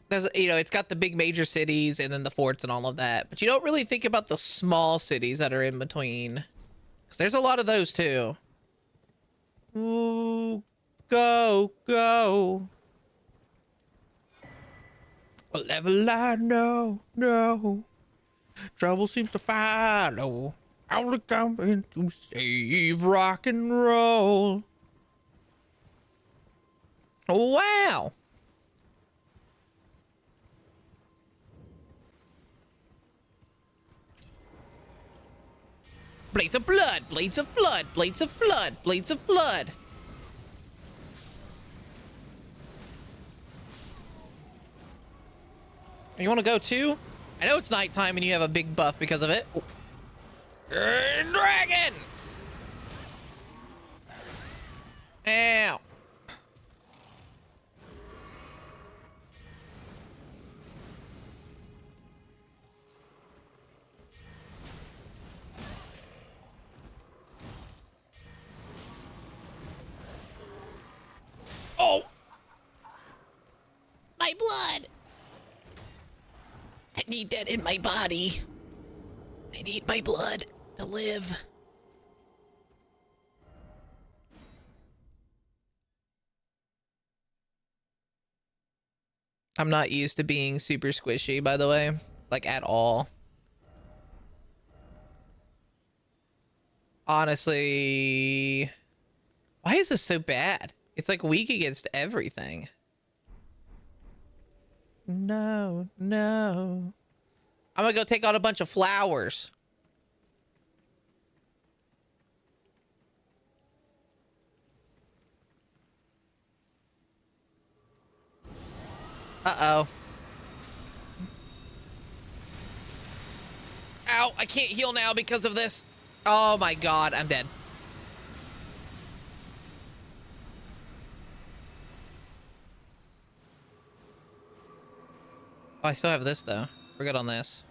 there's, you know, it's got the big major cities and then the forts and all of that, but you don't really think about the small cities that are in between, because there's a lot of those too. Ooh, go, go. A level I know, no. Trouble seems to follow. Only coming to save rock and roll. Wow. Blades of blood, blades of blood, blades of blood, blades of blood. You want to go too? I know it's nighttime and you have a big buff because of it. Dragon! Ow. Oh! My blood! I need that in my body. I need my blood to live. I'm not used to being super squishy, by the way. Like, at all. Honestly... Why is this so bad? It's like weak against everything. No, no. I'm gonna go take out a bunch of flowers. Uh-oh. Ow, I can't heal now because of this. Oh my god, I'm dead. Oh, I still have this, though. We're good on this.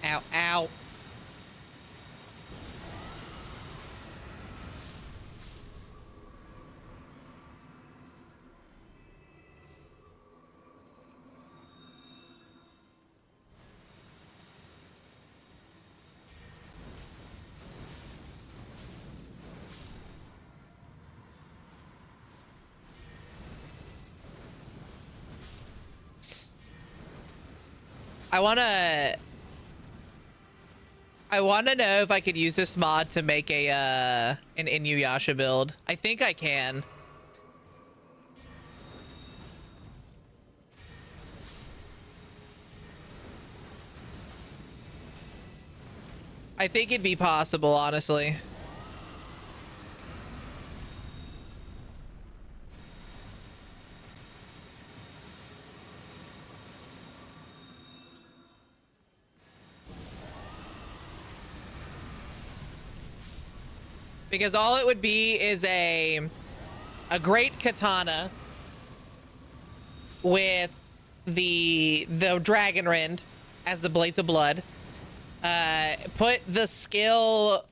Ow, ow. I wanna know if I could use this mod to make a an Inuyasha build. I think I can. I think it'd be possible, honestly. Because all it would be is a great katana with the dragon rend as the blaze of blood. Put the skill,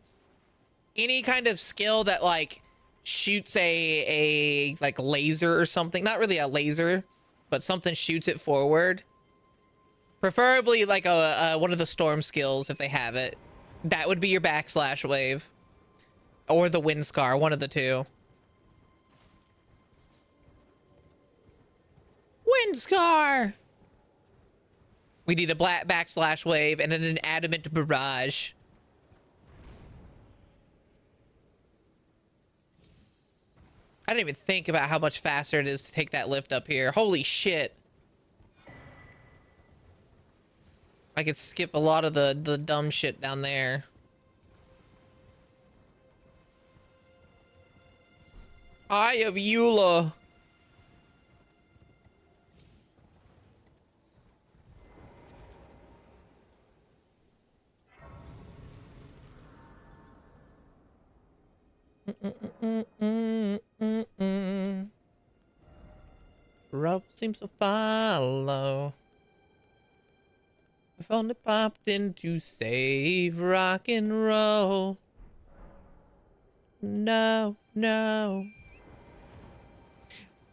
any kind of skill that like shoots a like laser or something. Not really a laser, but something shoots it forward. Preferably like a one of the storm skills if they have it. That would be your backslash wave. Or the wind scar, one of the two. Wind scar! We need a black backslash wave and an adamant barrage. I didn't even think about how much faster it is to take that lift up here. Holy shit. I could skip a lot of the dumb shit down there. Eye of Eula. Rope seems to follow. If only popped in to save rock and roll. No, no.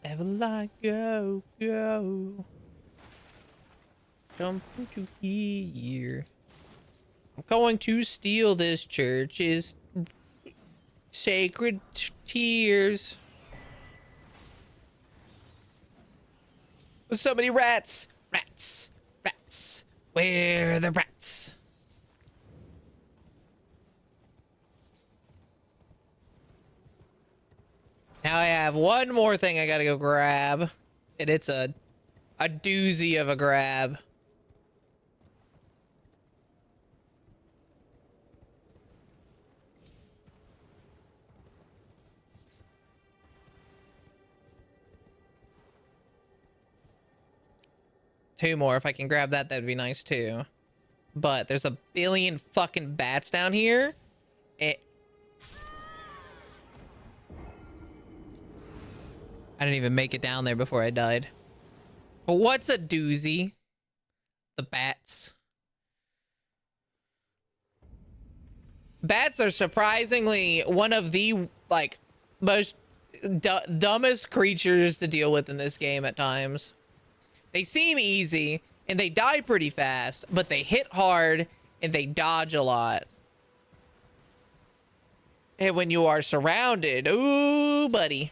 Ever like go, go. Jump into here. I'm going to steal this church's sacred tears. There's so many rats. Rats. Rats. Where are the rats? Now I have one more thing I gotta go grab. And it's a doozy of a grab. Two more. If I can grab that, that'd be nice too. But there's a billion fucking bats down here. I didn't even make it down there before I died. But what's a doozy? The bats. Bats are surprisingly one of the, like, most dumbest creatures to deal with in this game at times. They seem easy, and they die pretty fast, but they hit hard, and they dodge a lot. And when you are surrounded, ooh, buddy.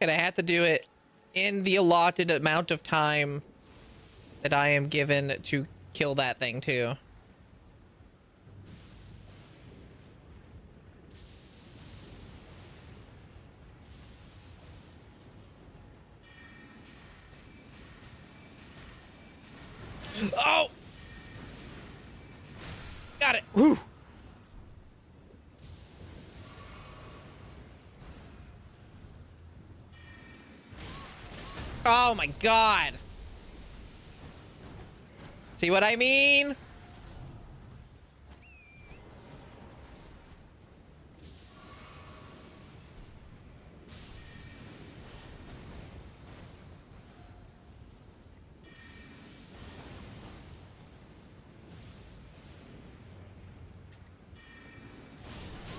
And I have to do it in the allotted amount of time that I am given to kill that thing too. Oh! Got it. Whew. Oh my god. See what I mean?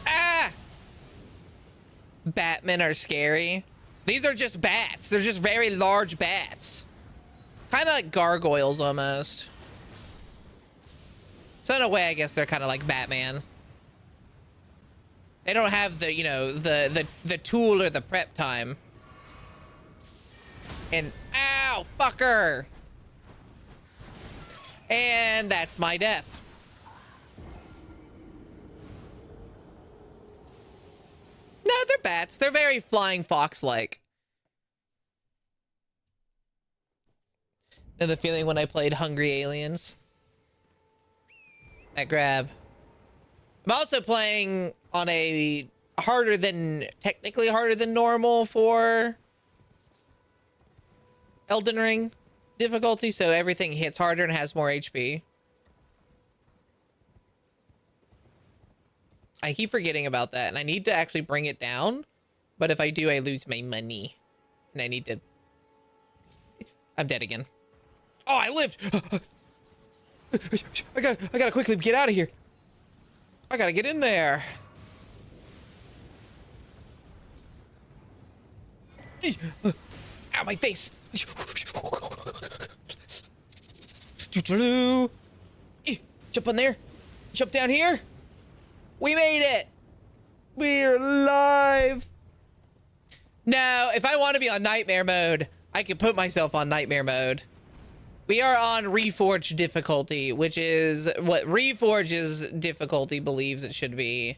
Ah! Batmen are scary. These are just bats. They're just very large bats. Kind of like gargoyles almost. So in a way, I guess they're kind of like Batman. They don't have the, you know, the tool or the prep time. And ow, fucker. And that's my death. No, they're bats. They're very flying fox-like. Know the feeling when I played Hungry Aliens? That grab. I'm also playing on a technically harder than normal for Elden Ring difficulty, so everything hits harder and has more HP. I keep forgetting about that, and I need to actually bring it down. But if I do, I lose my money. And I need to... I'm dead again. Oh, I lived! I gotta quickly get out of here. I gotta get in there. Ow, my face! Jump on there. Jump down here. We made it. We're alive. Now, if I want to be on nightmare mode, I can put myself on nightmare mode. We are on Reforged difficulty, which is what Reforge's difficulty believes it should be,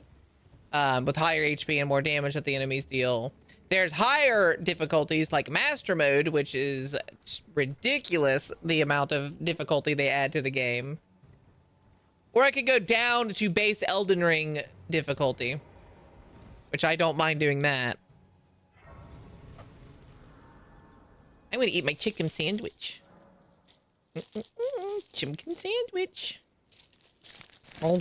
with higher HP and more damage that the enemies deal. There's higher difficulties like Master Mode, which is ridiculous, the amount of difficulty they add to the game. Or I could go down to base Elden Ring difficulty, which I don't mind doing that. I'm gonna eat my chicken sandwich. Chicken sandwich. Oh.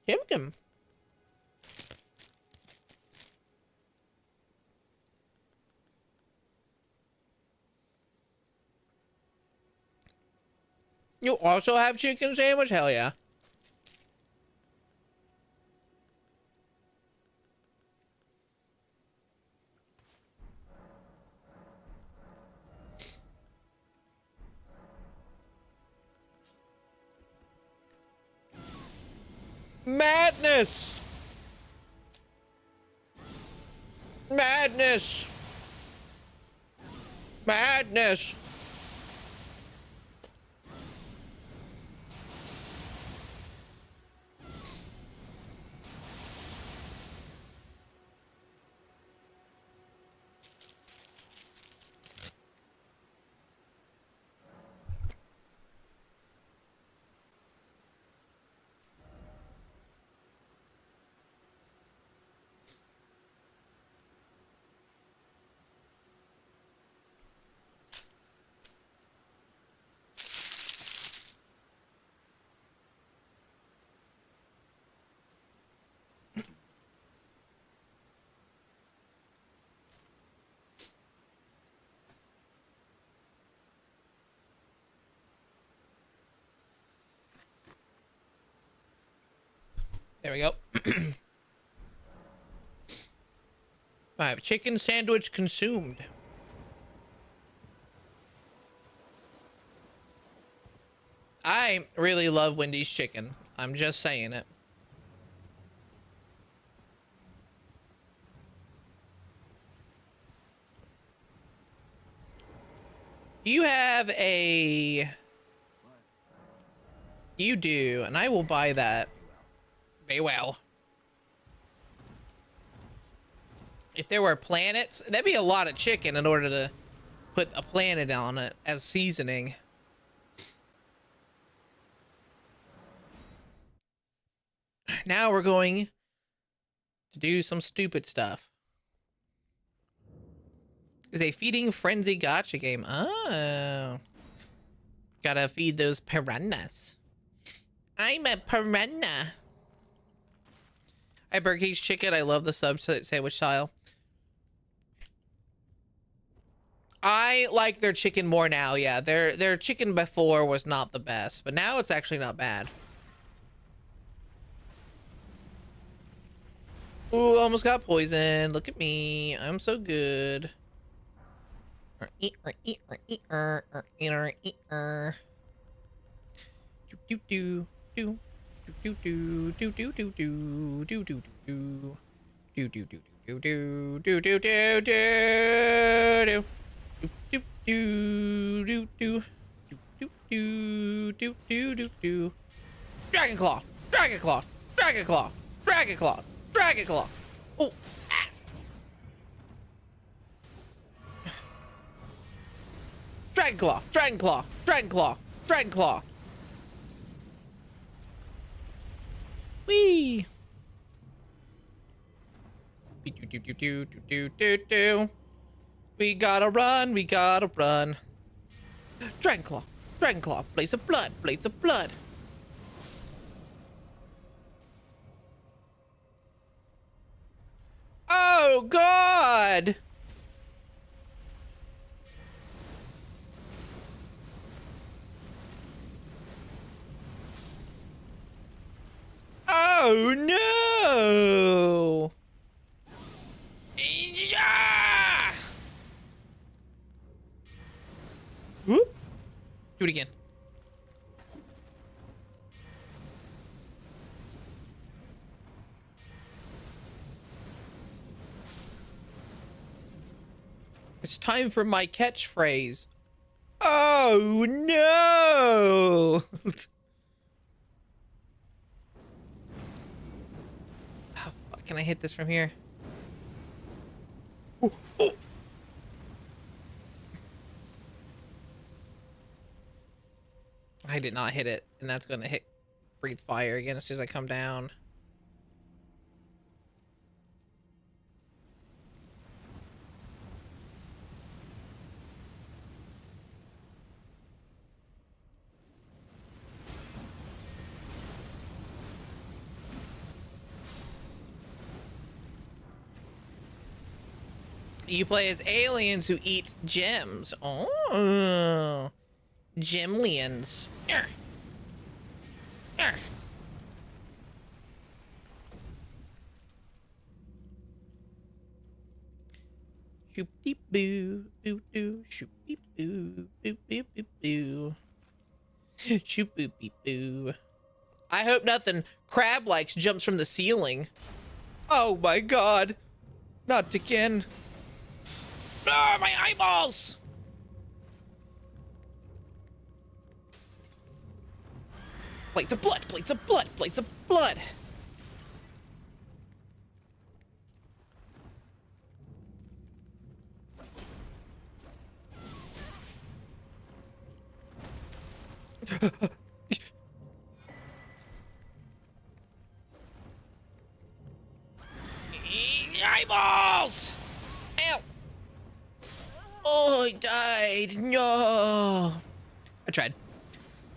Chicken. You also have chicken sandwich? Hell yeah. Madness! Madness! Madness! There we go. I have chicken sandwich consumed. I really love Wendy's chicken. I'm just saying it. You have a... You do, and I will buy that. Very well. If there were planets, that'd be a lot of chicken in order to put a planet on it as seasoning. Now we're going to do some stupid stuff. Is a feeding frenzy gotcha game. Oh. Gotta feed those piranhas. I'm a piranha. I Burger chicken. I love the sub sandwich style. I like their chicken more now. Yeah, their chicken before was not the best, but now it's actually not bad. Ooh, almost got poisoned. Look at me. I'm so good. Dragon Claw! Dragon Claw! Dragon Claw! Dragon Claw! Dragon Claw! Oh! Ah. Dragon Claw! Dragon Claw! Dragon Claw! Dragon Claw! Whee! We gotta run, we gotta run. Dragon Claw! Dragon Claw! Blades of blood! Blades of blood! Oh, God! Oh, no! Yeah! Whoop. Do it again. It's time for my catchphrase. Oh, no! How fuck can I hit this from here? Ooh, ooh. I did not hit it, and that's gonna hit breathe fire again as soon as I come down. You play as aliens who eat gems. Oh, gemlians. Arr. Arr. Shoopy boo, boo boo, shoopy boo, boo boo boo boo, shoopy boo. I hope nothing crab likes jumps from the ceiling. Oh my God, not again. Ah, my eyeballs! Plates of blood, plates of blood, plates of blood. Eyeballs! Ow! Oh, I died. No. I tried.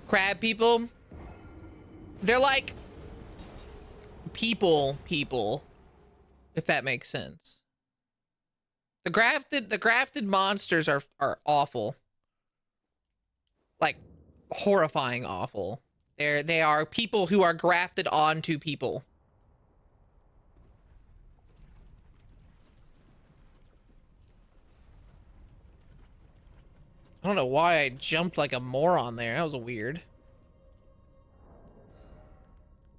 Crab people. They're like people, if that makes sense. The grafted monsters are awful. Like horrifying awful. They are people who are grafted onto people. I don't know why I jumped like a moron there. That was weird.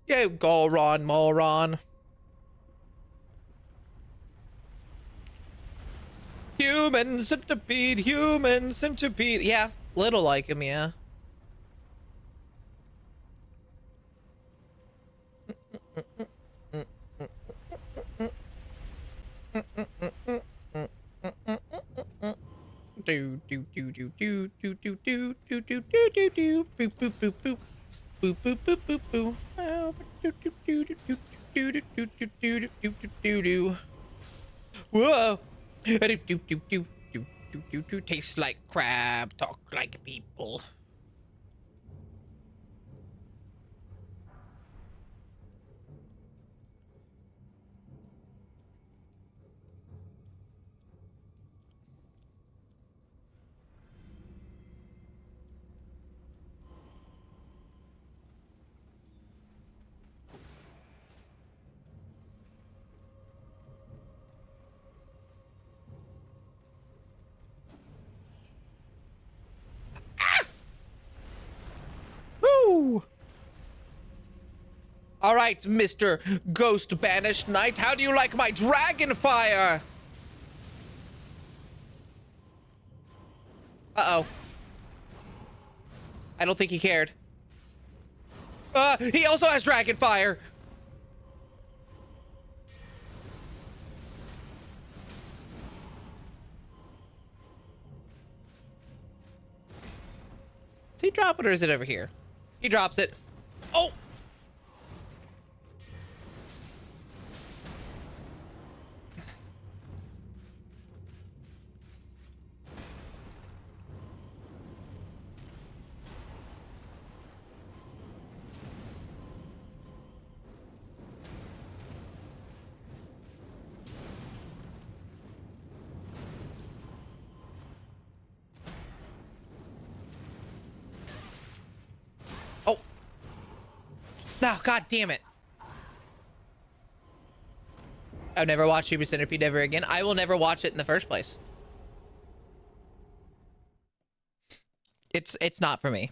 Yo, Goron, moron. Human centipede, human centipede. Yeah, little like him, yeah. Do do do do do do do do do do do do do boop boop boop boop boop boop boop boop boop. Do do do do do do do do do do do do do. Whoa! Do do do do do do do do. Tastes like crab, talk like people. All right, Mr. Ghost Banished Knight, how do you like my dragon fire? Uh-oh. I don't think he cared. He also has dragon fire. Does he drop it or is it over here? He drops it. Oh! Oh. No, god damn it. I'll never watch Super Centipede ever again. I will never watch it in the first place. It's not for me.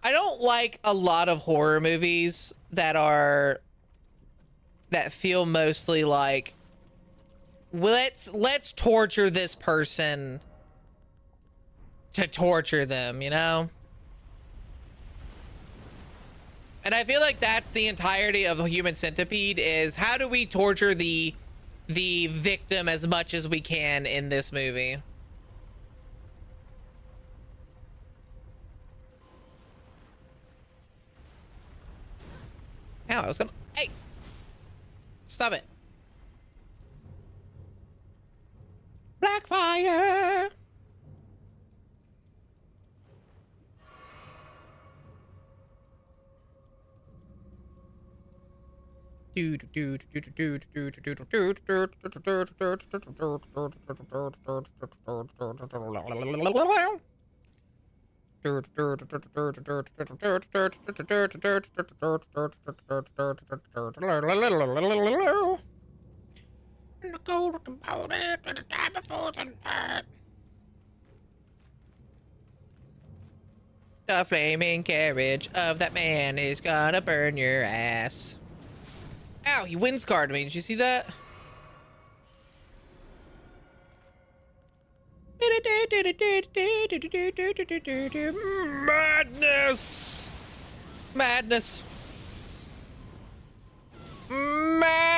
I don't like a lot of horror movies that feel mostly like let's torture this person to torture them, you know? And I feel like that's the entirety of Human Centipede, is how do we torture the victim as much as we can in this movie? Ow, I was gonna... Hey! Stop it. Blackfire! The flaming carriage of that man is gonna burn your ass. Ow, he windscarred me. Did you see that? Madness! Madness! Madness!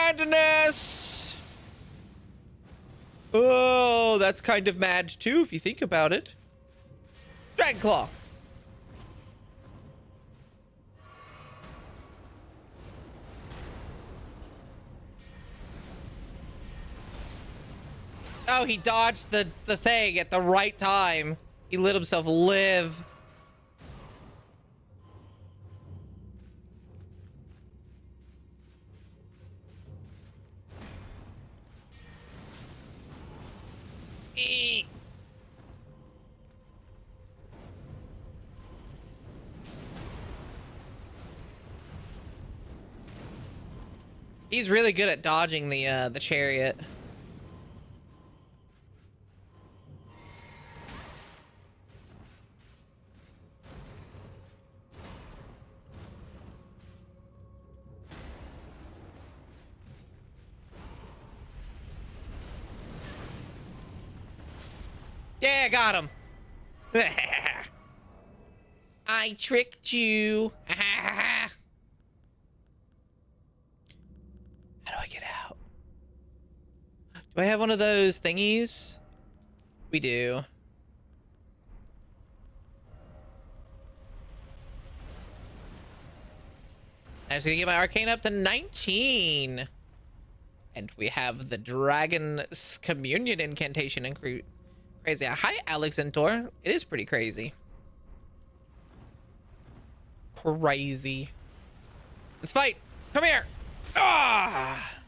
Oh, that's kind of mad too, if you think about it. Dragon Claw! Oh, he dodged the thing at the right time. He let himself live. Eek. He's really good at dodging the chariot. Yeah, got him. I tricked you. How do I get out? Do I have one of those thingies? We do. I was gonna get my arcane up to 19. And we have the Dragon's Communion incantation crazy. Hi, Alex and Tor. It is pretty crazy. Crazy. Let's fight. Come here. Ah!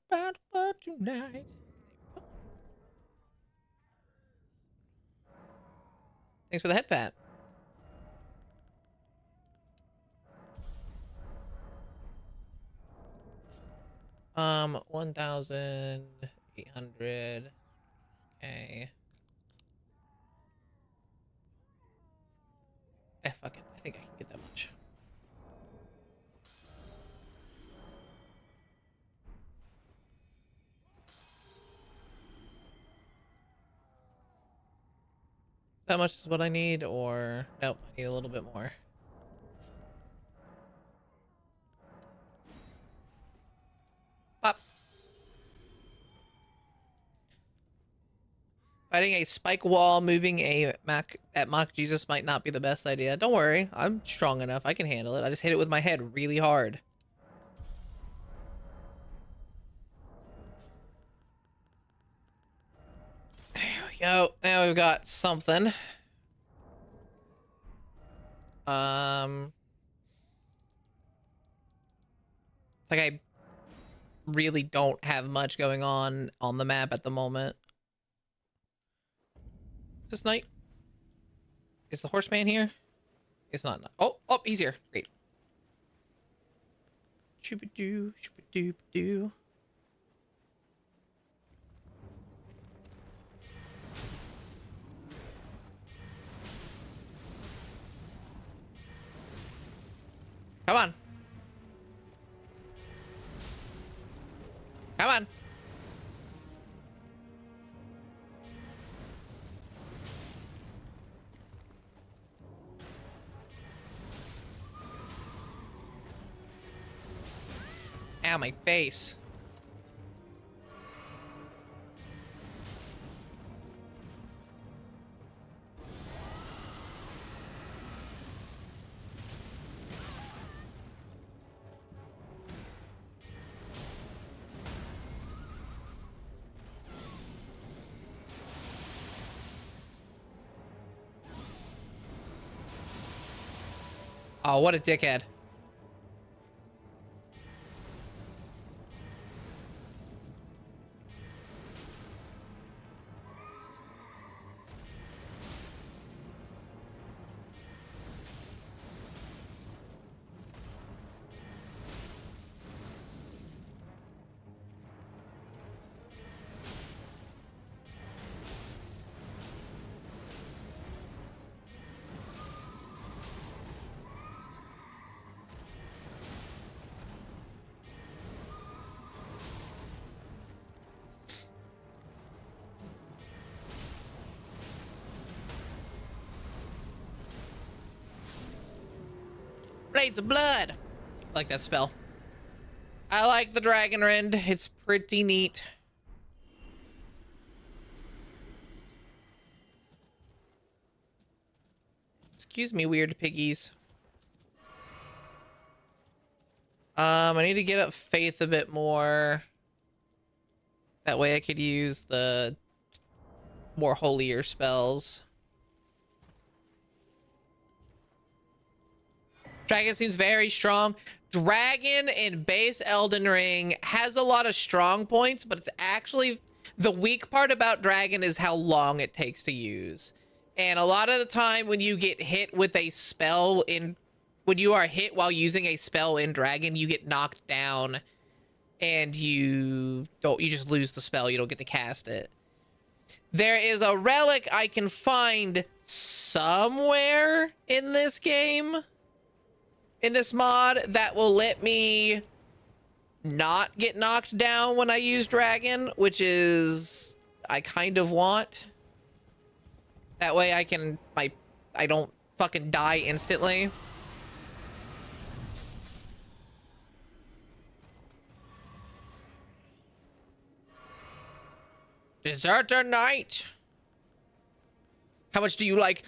about what tonight. Thanks for the head pat. Um, 1,800. Okay. Fuck it. I think I can get that much. That much is what I need, or nope, I need a little bit more. Pop. Fighting a spike wall, moving a Mac at Mock Jesus might not be the best idea. Don't worry, I'm strong enough. I can handle it. I just hit it with my head really hard. There we go. Now we've got something. Like I really don't have much going on the map at the moment. Is this night? Is the horseman here? It's not. Oh, he's here. Great. Shoo-ba-doo, shoo-ba-doo-ba-doo. Come on. Come on. Ow, my face. Oh, what a dickhead. Blades of Blood. I like that spell. I like the Dragon Rend. It's pretty neat. Excuse me, weird piggies. I need to get up Faith a bit more. That way I could use the more holier spells. Dragon seems very strong. Dragon in base Elden Ring has a lot of strong points, but it's actually the weak part about Dragon is how long it takes to use. And a lot of the time when you get hit with a spell when you are hit while using a spell in Dragon, you get knocked down and you just lose the spell. You don't get to cast it. There is a relic I can find somewhere in this game, in this mod, that will let me not get knocked down when I use Dragon, which is I kind of want. That way I can I don't fucking die instantly. Deserter Knight. How much do you like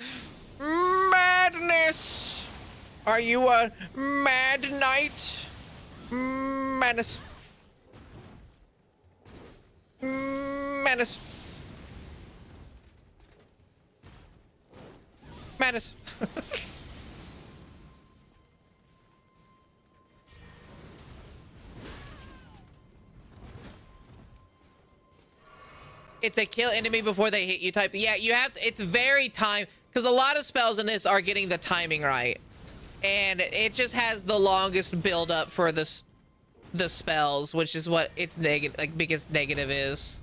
madness? Are you a mad knight? Madness. Madness. Madness. It's a kill enemy before they hit you type. Yeah, you have to, it's very time, because a lot of spells in this are getting the timing right. And it just has the longest build up for the spells, which is what its negative, like, biggest negative is.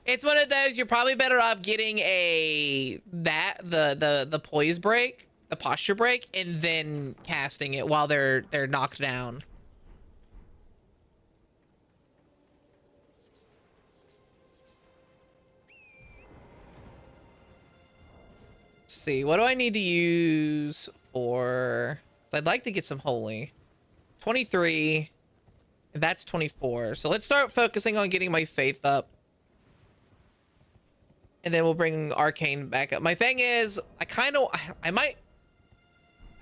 It's one of those, you're probably better off getting the poise break, the posture break, and then casting it while they're knocked down. Let's see, what do I need to use for... I'd like to get some holy. 23, and that's 24. So let's start focusing on getting my faith up. And then we'll bring arcane back up. My thing is, I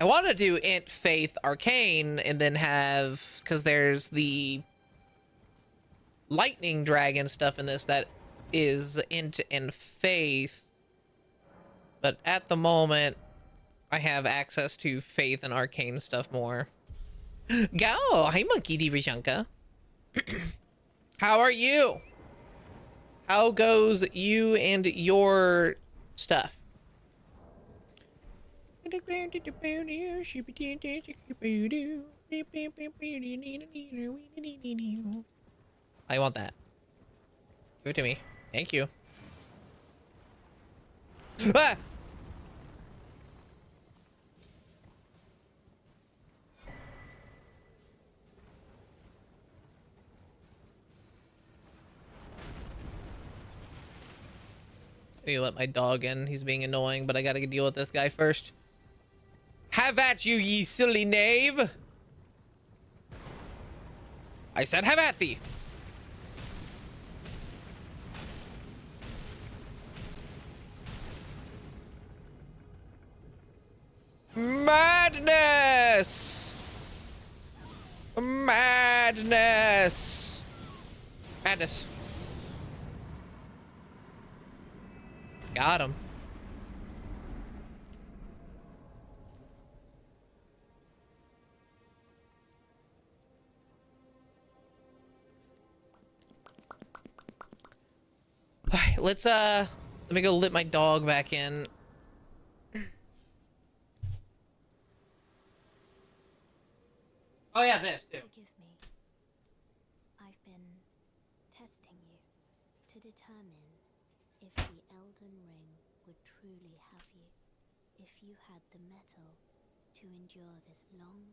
want to do int faith arcane and then have, because there's the lightning dragon stuff in this that is int and faith. But at the moment, I have access to faith and arcane stuff more. Go! Hi, Monkey D. Rishanka. How are you? How goes you and your stuff? I want that. Give it to me. Thank you. Ah! I need to let my dog in. He's being annoying, but I gotta deal with this guy first. Have at you, ye silly knave! I said have at thee! Madness! Madness! Madness. Got him. Alright, let's let me go let my dog back in. Oh yeah, this too. Forgive me. I've been testing you to determine if the Elden Ring would truly have you. If you had the mettle to endure this long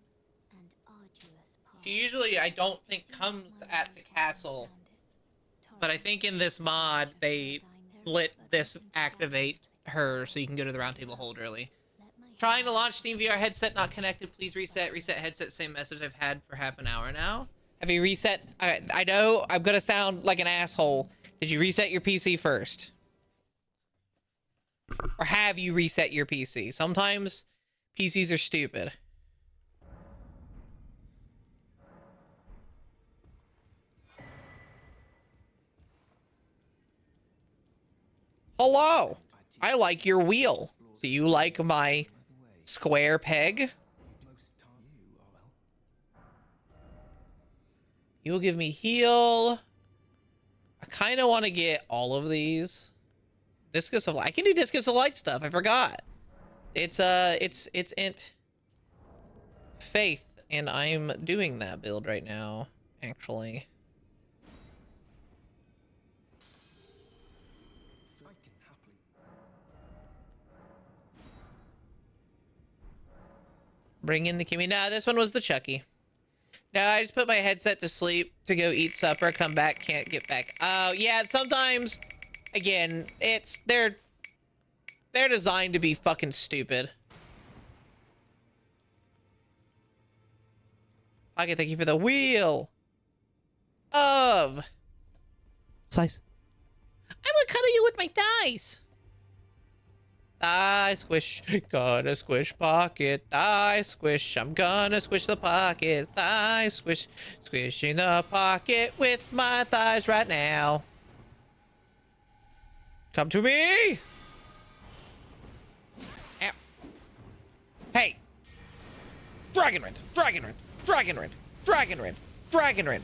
and arduous path. She usually, I don't think, comes at the castle. But I think in this mod, they split this activate her so you can go to the round table hold early. Trying to launch Steam VR headset not connected. Please reset. Reset headset. Same message I've had for half an hour now. Have you reset? I know I'm going to sound like an asshole. Did you reset your PC first? Or have you reset your PC? Sometimes PCs are stupid. Hello. I like your wheel. Do you like my square peg? You'll give me heal. I kind of want to get all of these. Discus of Light. I can do Discus of Light stuff. I forgot. It's int faith, and I'm doing that build right now, actually. Bring in the Kimmy. Nah, this one was the Chucky. No, I just put my headset to sleep to go eat supper, come back, can't get back. Oh, yeah, sometimes, again, they're designed to be fucking stupid. Okay, thank you for the wheel of slice. I will cuddle you with my dice. I squish, gonna squish pocket, I squish, I'm gonna squish the pocket, I squish, squishing the pocket with my thighs right now. Come to me! Ow. Hey! Dragon Rend, Dragon Rend, Dragon Rend, Dragon Rend, Dragonrend.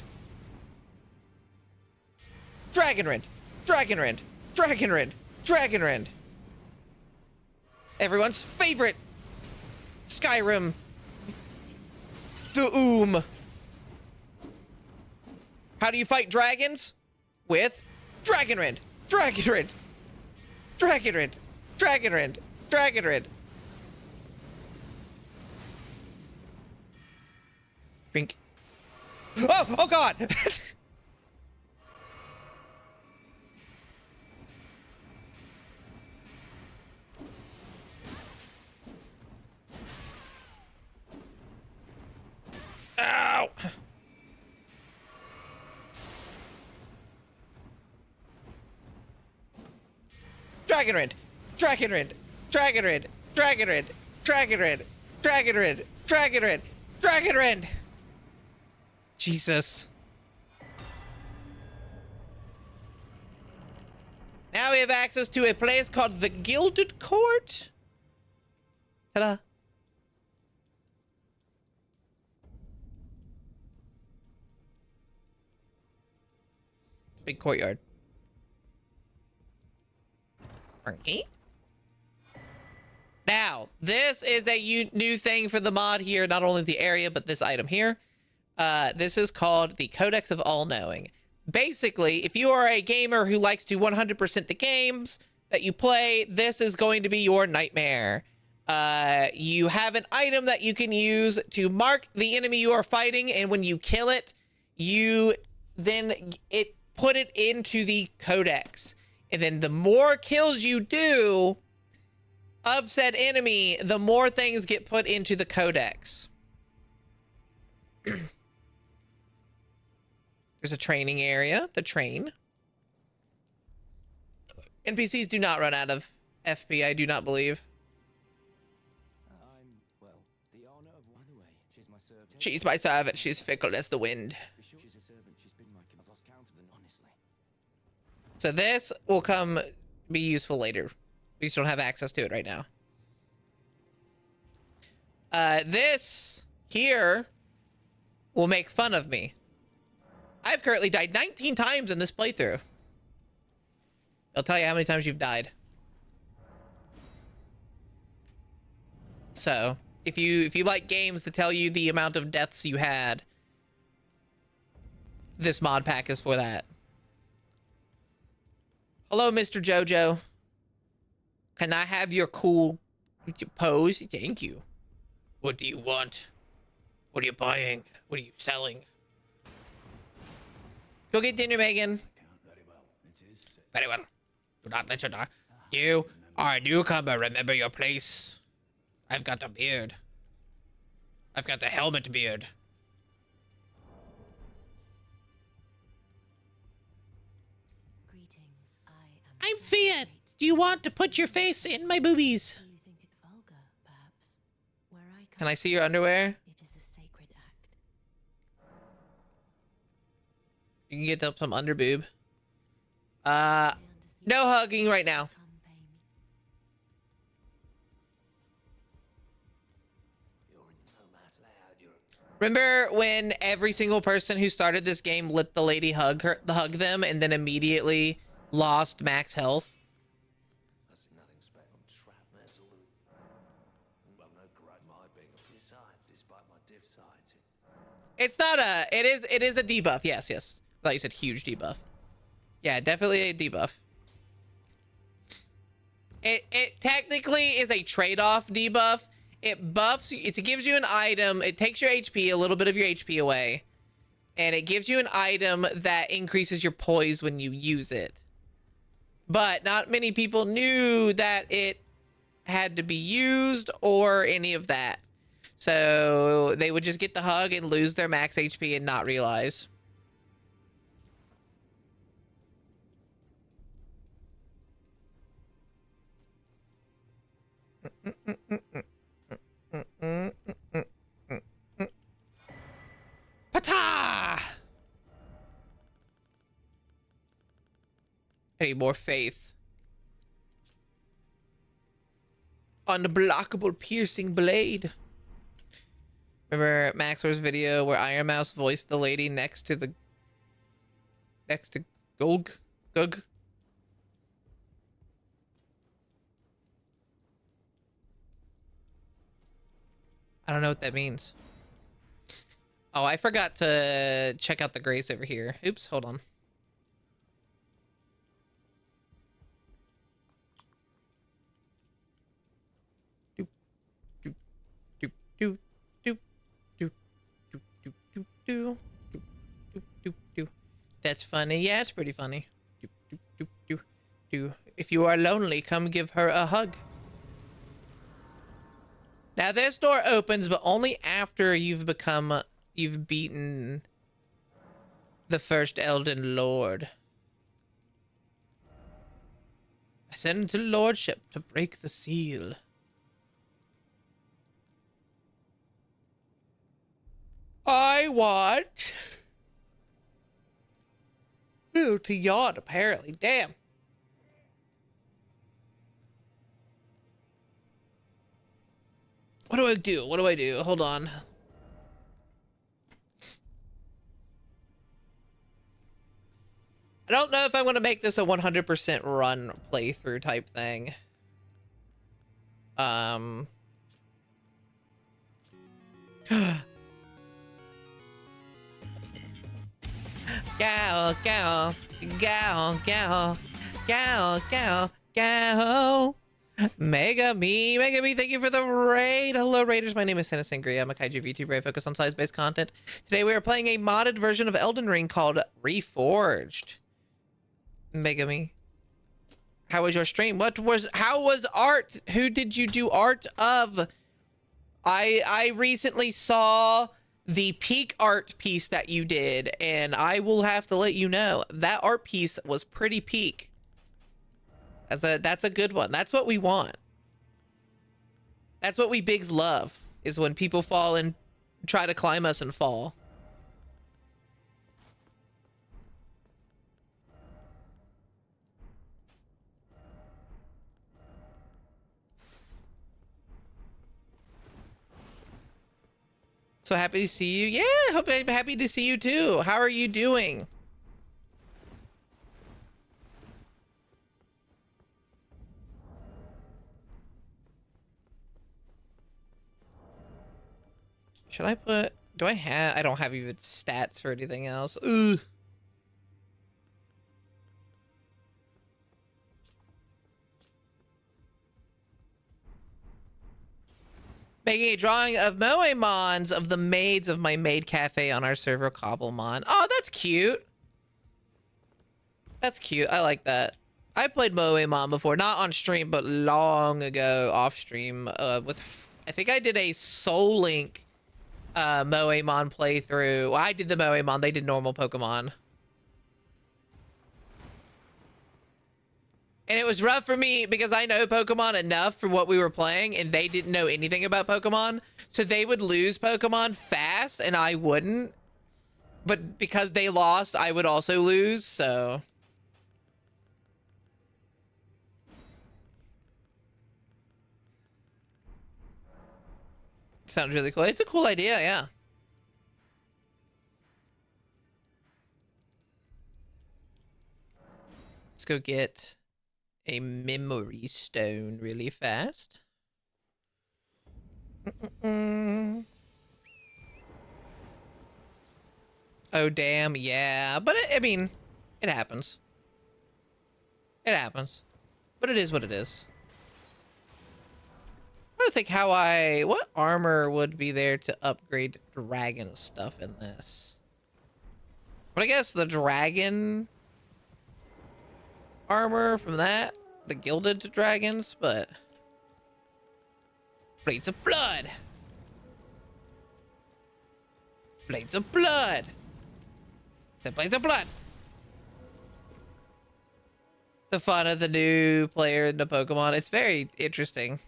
Dragonrend. Dragonrend. Dragonrend. Dragonrend. Everyone's favorite Skyrim Thuum. How do you fight dragons? With Dragonrend. Dragonrend. Dragonrend. Dragonrend. Dragonrend. Drink. Oh God. Ow. Dragonrend. Dragonrend. Dragonrend. Dragonrend. Dragonrend. Dragonrend. Dragonrend. Dragonrend. Jesus. Now we have access to a place called the Gilded Court. Ta-da. Big courtyard. Okay. Now, this is a new thing for the mod here, not only the area, but this item here. This is called the Codex of All-Knowing. Basically, if you are a gamer who likes to 100% the games that you play, this is going to be your nightmare. You have an item that you can use to mark the enemy you are fighting, and when you kill it, you then put it into the Codex. And then the more kills you do of said enemy, the more things get put into the Codex. There's a training area, the train. NPCs do not run out of FP, I do not believe. Well, the honor of one way. She's my servant. She's my servant, she's fickle as the wind. She's a servant. She's been my I've lost count of them, honestly. So this will be useful later. We just don't have access to it right now. This here will make fun of me. I've currently died 19 times in this playthrough. I'll tell you how many times you've died. So, if you like games to tell you the amount of deaths you had, this mod pack is for that. Hello, Mr. Jojo. Can I have your cool pose? Thank you. What do you want? What are you buying? What are you selling? Go get dinner, Megan. Very well. Do not let your door. You are a newcomer. Remember your place. I've got a beard. I've got the helmet beard. Greetings, I'm Fiat. Do you want to put your face in my boobies? Do you think it vulgar, perhaps? Where I come Can I see your underwear? It is a sacred act. You can get up some underboob. I understand. No hugging right now. Come pay me. Remember when every single person who started this game let the lady hug them and then immediately lost max health? It's not a, it is a debuff. Yes, yes. I thought you said huge debuff. Yeah, definitely a debuff. It technically is a trade-off debuff. It buffs, it gives you an item, it takes your HP, a little bit of your HP away, and it gives you an item that increases your poise when you use it. But not many people knew that it had to be used or any of that. So they would just get the hug and lose their max HP and not realize. Pata! I need more faith. Unblockable piercing blade. Remember Maxwell's video where Iron Mouse voiced the lady next to Gulg? Gug? I don't know what that means. Oh, I forgot to check out the grace over here. Oops, hold on. Doop, doop, doop, doop, doop, doop, doop, doop, doop, doop, doop, doop, doop. That's funny. Yeah, it's pretty funny. Doop, doop, doop, doop, doop. If you are lonely, come give her a hug. Now this door opens, but only after you've beaten the first Elden Lord. Ascend to lordship to break the seal. I want to yawn, apparently. Damn. What do I do? What do I do? Hold on. I don't know if I want to make this a 100% run playthrough type thing. Go, go, go, go, go, go, go. Mega me, thank you for the raid. Hello, raiders. My name is Senna Sangria. I'm a kaiju VTuber. I focus on size-based content. Today we are playing a modded version of Elden Ring called Reforged. Mega me. How was your stream? How was art? Who did you do art of? I recently saw the peak art piece that you did, and I will have to let you know that art piece was pretty peak. That's a good one. That's what we want. That's what we bigs love, is when people fall and try to climb us and fall. So happy to see you. Yeah, I'm happy to see you too. How are you doing? Should I put... I don't have even stats for anything else. Ugh. Making a drawing of Moemons of the maids of my maid cafe on our server Cobblemon. Oh, that's cute. That's cute. I like that. I played Moemon before, not on stream, but long ago off stream. I think I did a Soul Link Moemon playthrough. Well, I did the Moemon. They did normal Pokemon. And it was rough for me because I know Pokemon enough for what we were playing, and they didn't know anything about Pokemon. So they would lose Pokemon fast, and I wouldn't. But because they lost, I would also lose, so... Sounds really cool. It's a cool idea, yeah. Let's go get a memory stone really fast. Oh, damn, yeah. But, I mean, it happens. It happens. But it is what it is. I'm trying to think what armor would be there to upgrade dragon stuff in this. But I guess the dragon armor from that, the gilded dragons, but Blades of Blood. Blades of Blood. The Blades of Blood. The fun of the new player in the Pokemon. It's very interesting.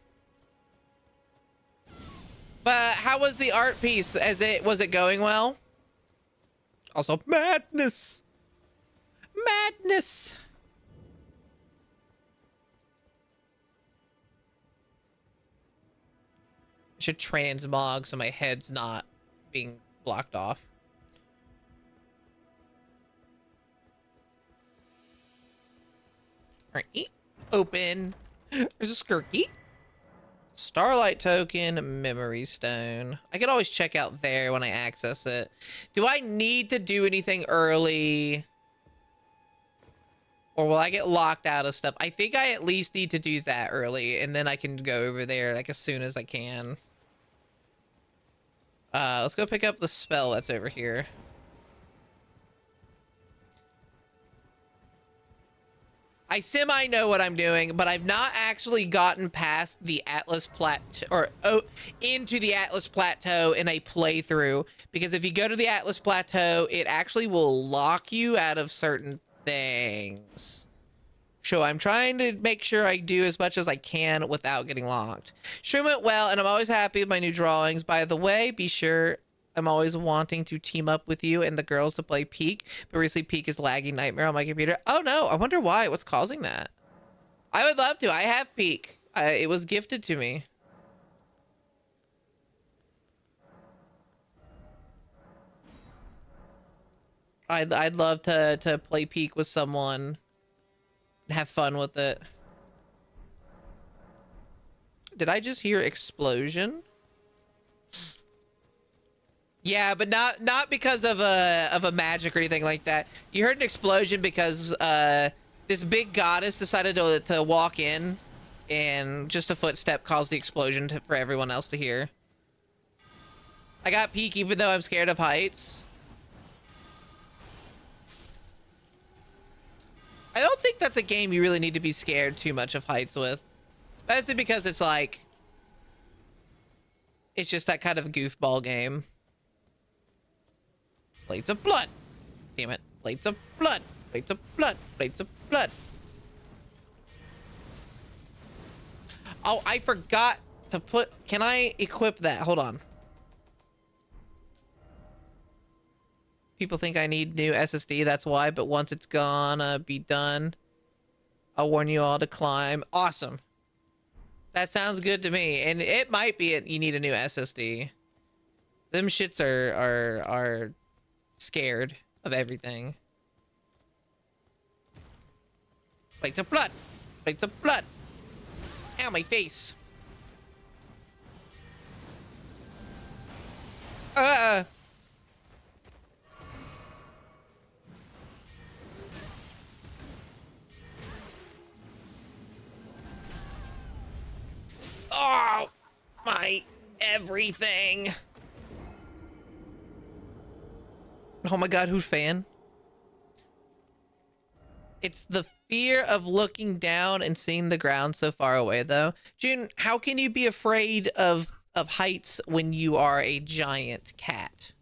But how was the art piece? Was it going well? Also, madness. Madness. I should transmog so my head's not being blocked off. Alright, open. There's a skirky. Starlight token, memory stone. I can always check out there when I access it. Do I need to do anything early? Or will I get locked out of stuff? I think I at least need to do that early, and then I can go over there like as soon as I can. Let's go pick up the spell that's over here. I semi know what I'm doing, but I've not actually gotten past the Atlas Plateau, or into the Atlas Plateau in a playthrough. Because if you go to the Atlas Plateau, it actually will lock you out of certain things. So I'm trying to make sure I do as much as I can without getting locked. Stream went well, and I'm always happy with my new drawings. By the way, be sure I'm always wanting to team up with you and the girls to play Peak, but recently Peak is lagging nightmare on my computer. Oh no, I wonder why. What's causing that? I would love to. I have Peak. It was gifted to me. I'd love to play Peak with someone and have fun with it. Did I just hear explosion? Yeah, but not because of a magic or anything like that. You heard an explosion because this big goddess decided to walk in, and just a footstep caused the explosion for everyone else to hear. I got Peak even though I'm scared of heights. I don't think that's a game you really need to be scared too much of heights with. Mostly because it's like, it's just that kind of goofball game. Blades of blood. Damn it. Blades of blood. Blades of blood. Blades of blood. Oh, I forgot to put... Can I equip that? Hold on. People think I need new SSD, that's why, but once it's gonna be done, I'll warn you all to climb. Awesome. That sounds good to me. And it might be you need a new SSD. Them shits are scared of everything. Plates of blood. Plates of blood. Ow, my face. Oh, my everything. Oh my god, who's fan? It's the fear of looking down and seeing the ground so far away, though. June, how can you be afraid of heights when you are a giant cat?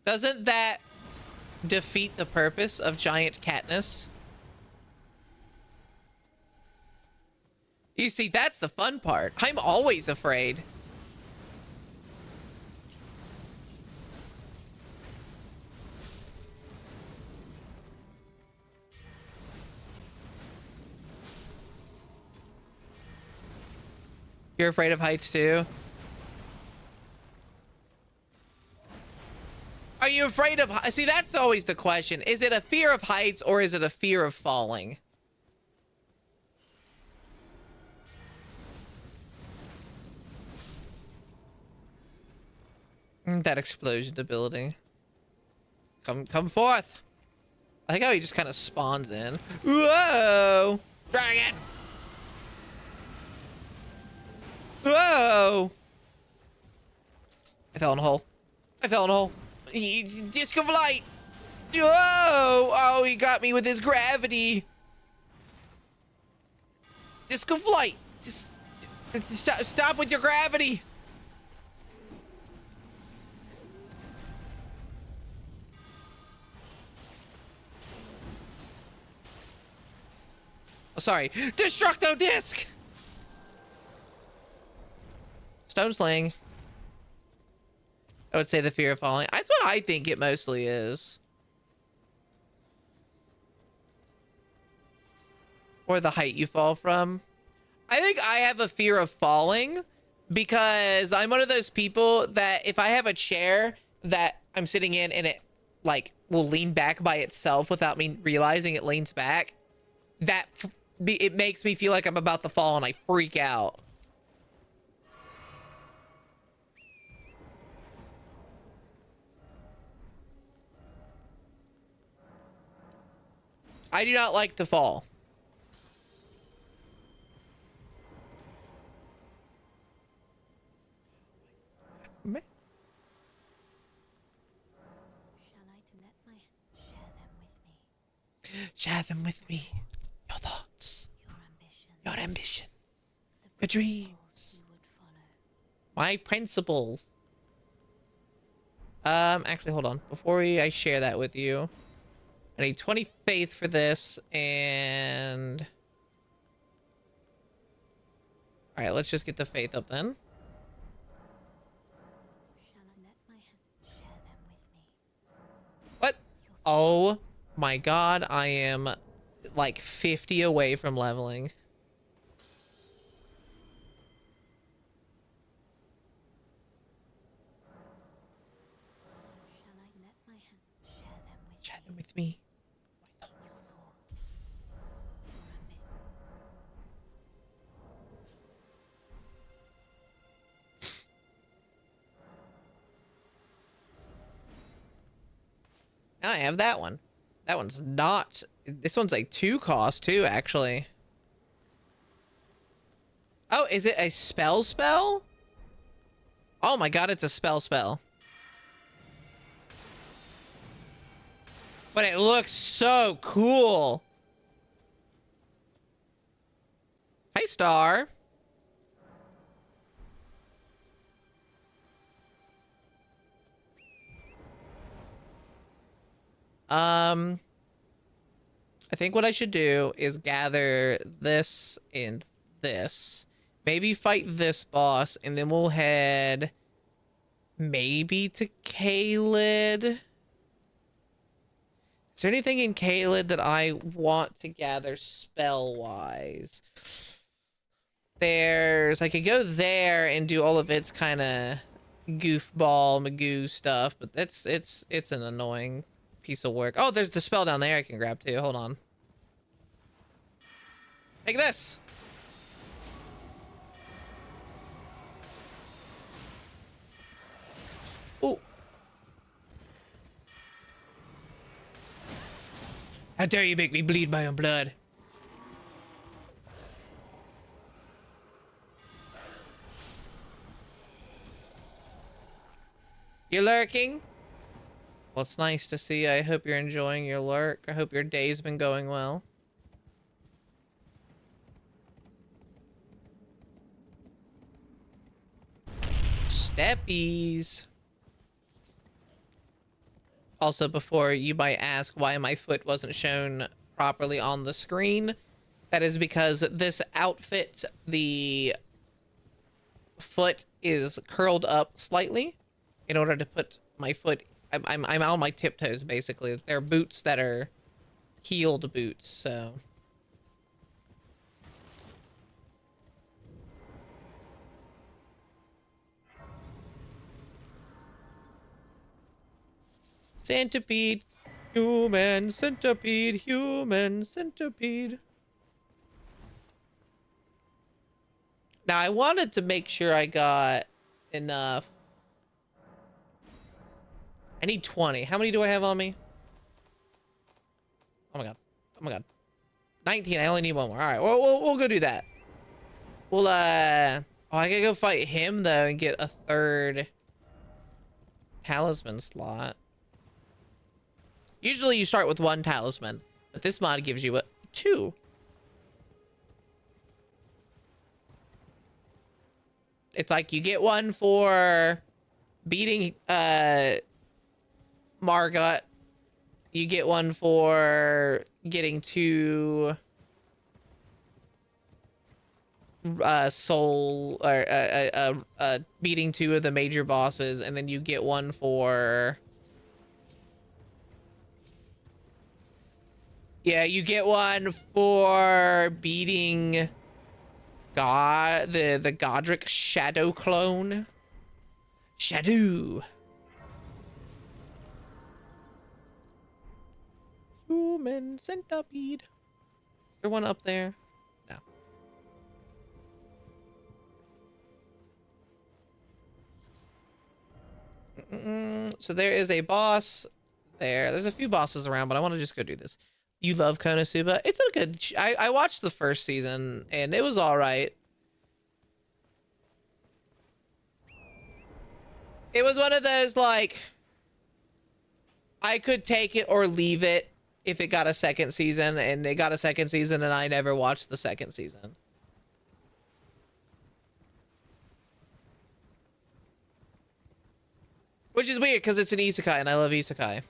Doesn't that defeat the purpose of giant catness? You see, that's the fun part. I'm always afraid. You're afraid of heights too? Are you afraid of... See, that's always the question. Is it a fear of heights or is it a fear of falling? That explosion ability. Come forth. I think how he just kind of spawns in. Whoa! Dragon! Whoa! I fell in a hole. I fell in a hole. Disc of light! Whoa! Oh, he got me with his gravity. Disc of light! Just stop with your gravity! Oh, sorry. Destructo disc! Stone sling. I would say the fear of falling. That's what I think it mostly is. for the height you fall from. I think I have a fear of falling because I'm one of those people that if I have a chair that I'm sitting in and it like will lean back by itself without me realizing it leans back, it makes me feel like I'm about to fall and I freak out. I do not like to fall. Man. Shall I let my share them with me? Share them with me. Your thoughts. Your ambition. Your ambition. The Your dreams. principles you would follow. My principles. Actually, hold on. Before I share that with you, I need 20 faith for this, and... Alright, let's just get the faith up then. Shall I let my share them with me? What? Oh my god, I am like 50 away from leveling. Shall I let my share them with Share me? them with me. Your thoughts. Your ambition. Now I have that one. That one's not... This one's like 2 cost too, actually. Oh, is it a spell? Oh my god, it's a spell. But it looks so cool. Hi, Star. I think what I should do is gather this and this. Maybe fight this boss, and then we'll head maybe to Caelid. Is there anything in Caelid that I want to gather spell-wise? I could go there and do all of its kind of goofball Magoo stuff, but it's an annoying piece of work. Oh, there's the spell down there I can grab too. Hold on. Take this. Oh. How dare you make me bleed my own blood? You lurking? Well, it's nice to see. I hope you're enjoying your lurk. I hope your day's been going well. Steppies. Also, before you might ask why my foot wasn't shown properly on the screen, that is because this outfit, the foot is curled up slightly in order to put my foot... I'm on my tiptoes, basically. They're boots that are heeled boots, so... Centipede, human centipede, human centipede. Now, I wanted to make sure I got enough. I need 20. How many do I have on me? Oh my god. Oh my god. 19. I only need one more. All right. We'll go do that. We'll, oh, I gotta go fight him, though, and get a 3rd talisman slot. Usually you start with 1 talisman, but this mod gives you 2. It's like you get 1 for beating Margot. You get 1 for getting 2 soul or beating 2 of the major bosses, and then you get 1 for Yeah, you get one for beating the Godric Shadow clone. Shadow. Human centipede. Is there one up there? No. So there is a boss there. There's a few bosses around, but I want to just go do this. You love Konosuba? It's a good... I watched the first season, and it was all right. It was one of those, like... I could take it or leave it if it got a second season, and it got a second season, and I never watched the second season. Which is weird, because it's an isekai, and I love isekai.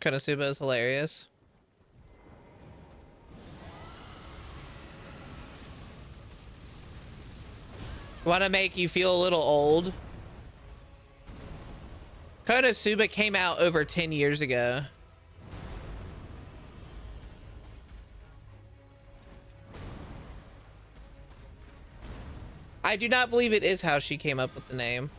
Konosuba is hilarious. Want to make you feel a little old? Konosuba came out over 10 years ago. I do not believe it is how she came up with the name.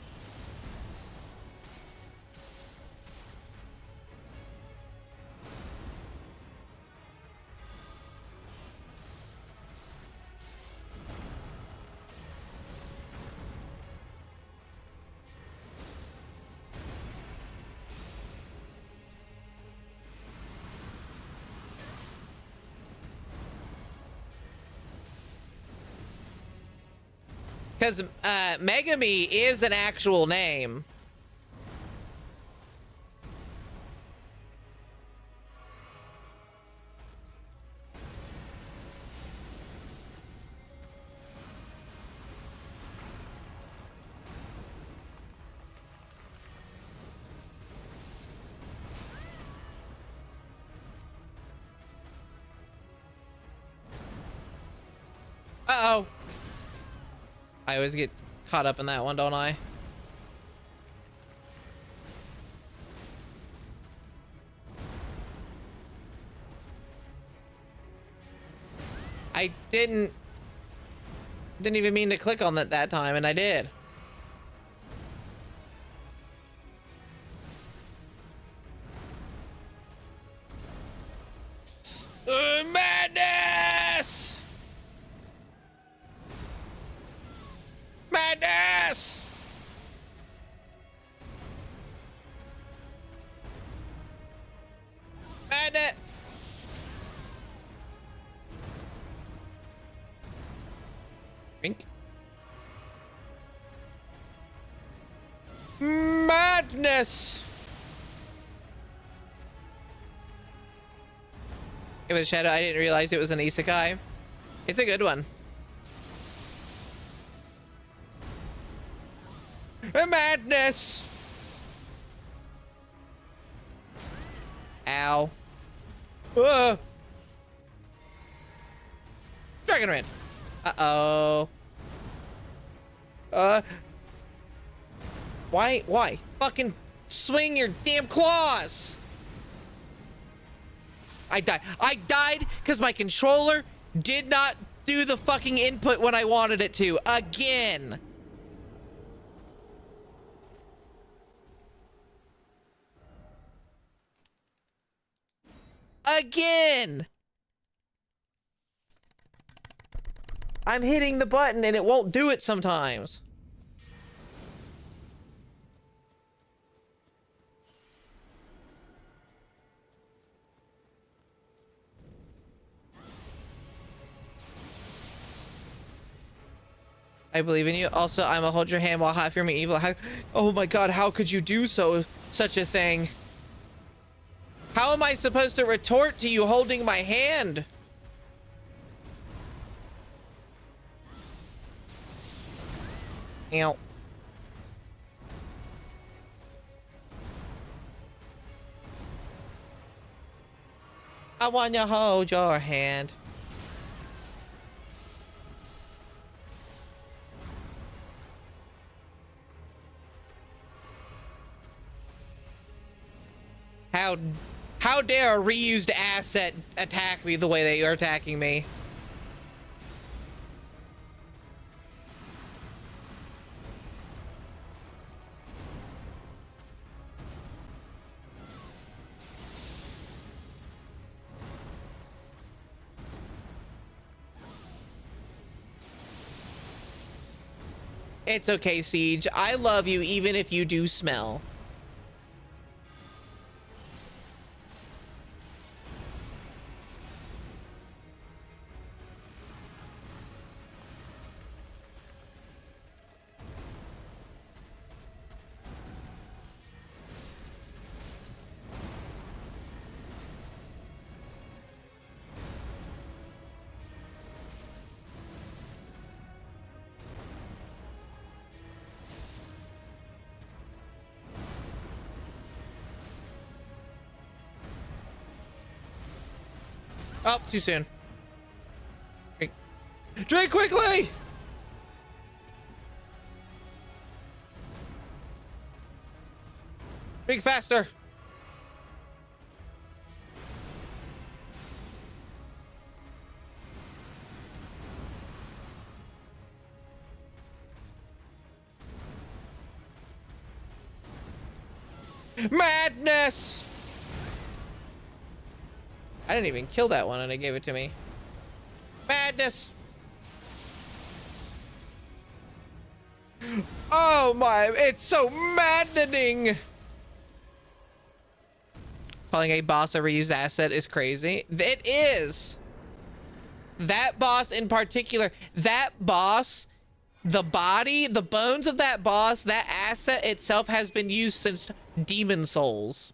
Because Megami is an actual name. Uh-oh. I always get caught up in that one, don't I? I didn't even mean to click on that time, and I did. Madness! Madness! Madness! Drink. Madness! It was Shadow. I didn't realize it was an isekai. It's a good one. Madness! Ow. Dragon Rend. Uh-oh. Why? Fucking swing your damn claws! I died because my controller did not do the fucking input when I wanted it to. Again! Again! I'm hitting the button and it won't do it sometimes. I believe in you. Also, I'm gonna hold your hand while half you're evil. Oh my god, how could you do such a thing? How am I supposed to retort to you holding my hand? Ow. I want to hold your hand. How dare a reused asset attack me the way they are attacking me? It's okay, Siege. I love you even if you do smell. Oh, too soon. Drink quickly! Drink faster! Madness! I didn't even kill that one and it gave it to me. Madness! Oh my, it's so maddening! Calling a boss a reused asset is crazy. It is! That boss in particular, that boss, the body, the bones of that boss, that asset itself has been used since Demon Souls.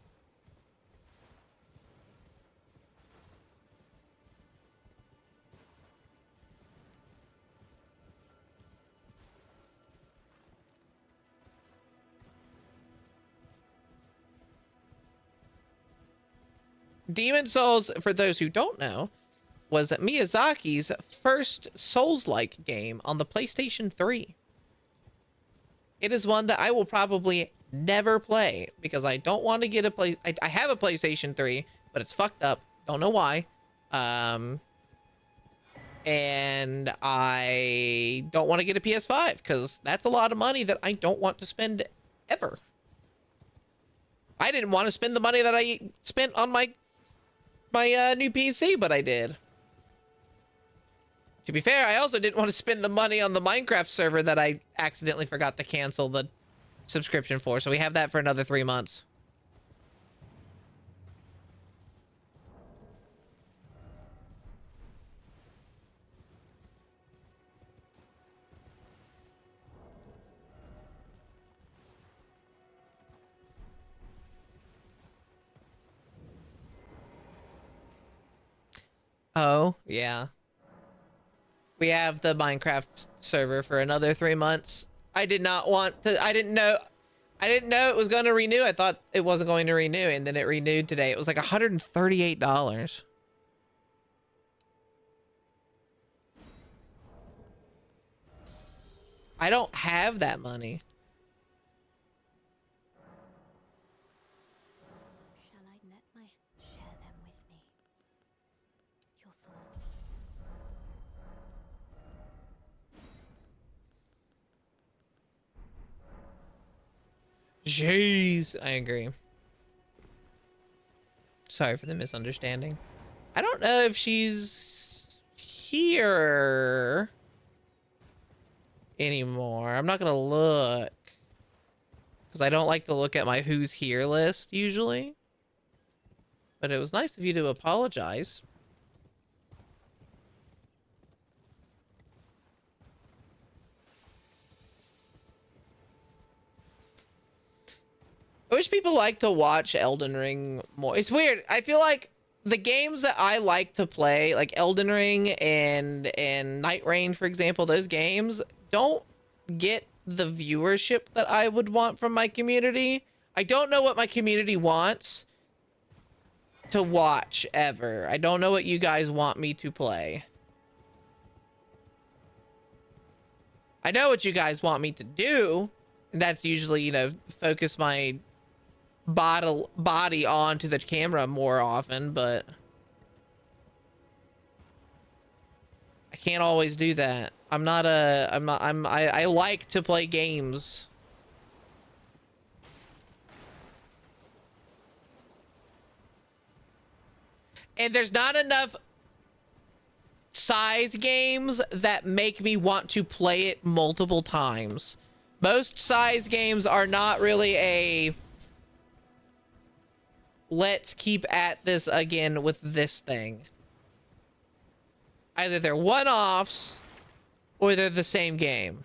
Demon Souls, for those who don't know, was Miyazaki's first Souls-like game on the PlayStation 3. It is one that I will probably never play because I don't want to get a play. I have a PlayStation 3, but it's fucked up. Don't know why. And I don't want to get a PS5 because that's a lot of money that I don't want to spend ever. I didn't want to spend the money that I spent on my new PC, but I did. To be fair, I also didn't want to spend the money on the Minecraft server that I accidentally forgot to cancel the subscription for, so we have that for another 3 months. Oh, yeah. We have the Minecraft server for another 3 months. I did not want to, I didn't know it was going to renew. I thought it wasn't going to renew, and then it renewed today. It was like $138. I don't have that money. Shall I let my share them with me? Your thoughts. Jeez, I agree. Sorry for the misunderstanding. I don't know if she's here anymore. I'm not gonna look because I don't like to look at my who's here list usually. But it was nice of you to apologize. I wish people like to watch Elden Ring more. It's weird. I feel like the games that I like to play, like Elden Ring and Night Rain, for example, those games don't get the viewership that I would want from my community. I don't know what my community wants to watch ever. I don't know what you guys want me to play. I know what you guys want me to do, and that's usually, you know, focus my body onto the camera more often, but I can't always do that. I like to play games. And there's not enough size games that make me want to play it multiple times. Most size games are not really a let's keep at this again with this thing. Either they're one-offs or they're the same game.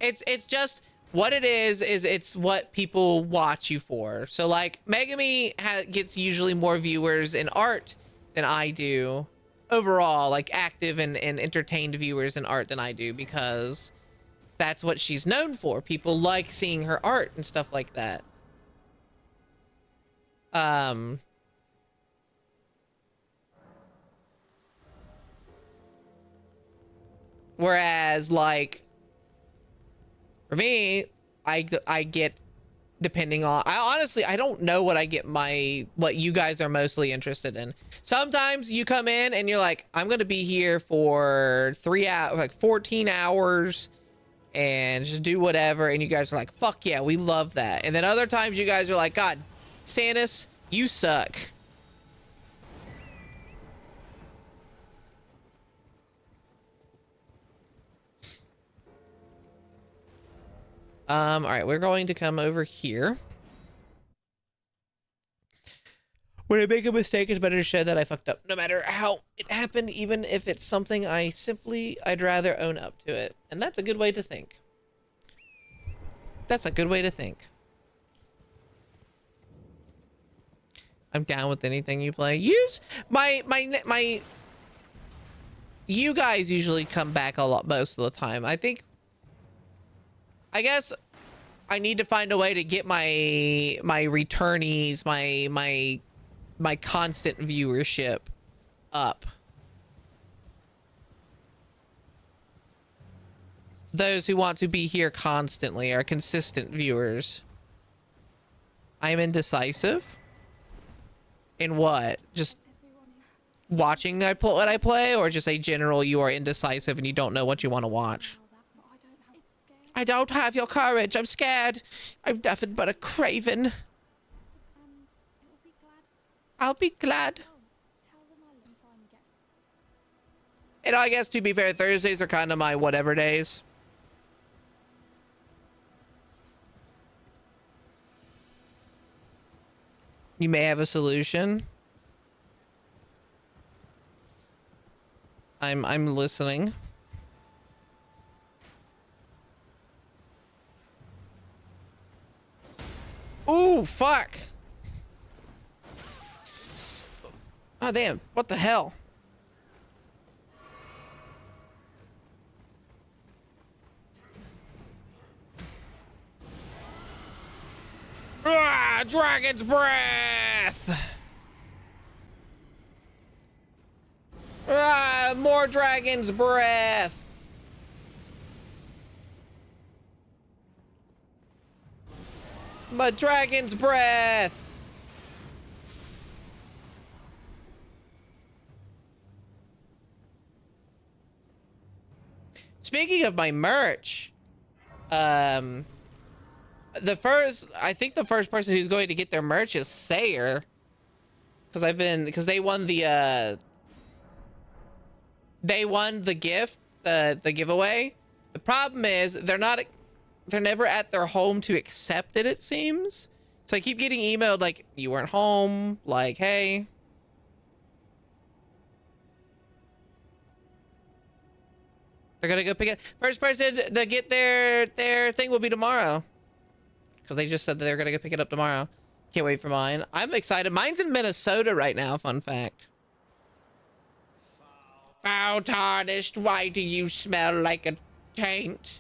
It's just what it is it's what people watch you for. So like Megami gets usually more viewers in art than I do overall, like active and entertained viewers in art than I do, because that's what she's known for. People like seeing her art and stuff like that. Whereas like for me, I get, depending on, I don't know what what you guys are mostly interested in. Sometimes you come in and you're like, I'm gonna be here for 3 hours, like 14 hours, and just do whatever, and you guys are like, fuck yeah, we love that. And then other times you guys are like, God, Stannis, you suck. All right, we're going to come over here. When I make a mistake, it's better to show that I fucked up, no matter how it happened, even if it's something I'd rather own up to it. And that's a good way to think. That's a good way to think. I'm down with anything you play. Use you guys usually come back a lot most of the time. I guess I need to find a way to get my returnees, my constant viewership up. Those who want to be here constantly are consistent viewers. I'm indecisive. In what? Just watching what I play, or just a general you are indecisive and you don't know what you want to watch? I don't have your courage. I'm scared. I'm nothing but a craven. I'll be glad. And I guess, to be fair, Thursdays are kind of my whatever days. You may have a solution. I'm listening. Ooh, fuck. Oh, damn. What the hell? Ah, dragon's breath. Ah, more dragon's breath. But dragon's breath. Speaking of my merch, I think the first person who's going to get their merch is Sayer, because they won the gift, the giveaway. The problem is they're never at their home to accept it seems. So I keep getting emailed like, you weren't home, like, hey. They're gonna go pick it. First person to get their thing will be tomorrow, because they just said that they're gonna go pick it up tomorrow. Can't wait for mine. I'm excited. Mine's in Minnesota right now, fun fact. Foul tarnished, why do you smell like a taint?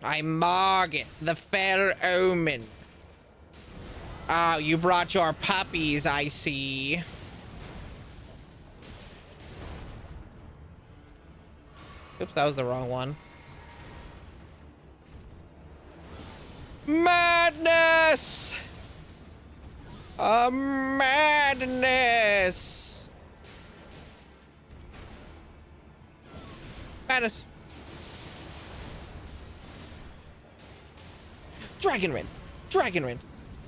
I'm Margit, the fell omen. Oh, you brought your puppies, I see. Oops, that was the wrong one. Madness! A madness! Madness! Dragon Rend! Dragon Rend!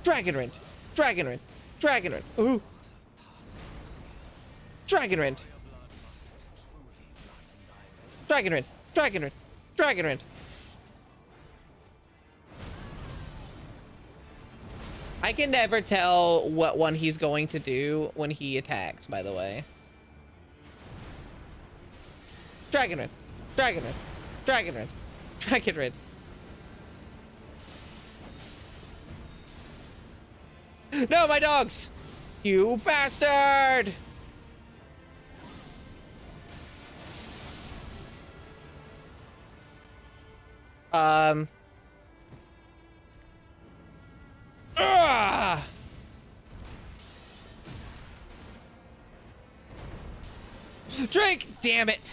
Dragon Rend! Dragon Rend! Dragon Rend! Ooh! Dragon Rend! Dragon Rend! Dragon Rend! Dragon Rend! I can never tell what one he's going to do when he attacks, by the way. Dragon Rend! Dragon Rend! Dragon Rend! Dragon Rend! No, my dogs! You bastard! Drink! Damn it!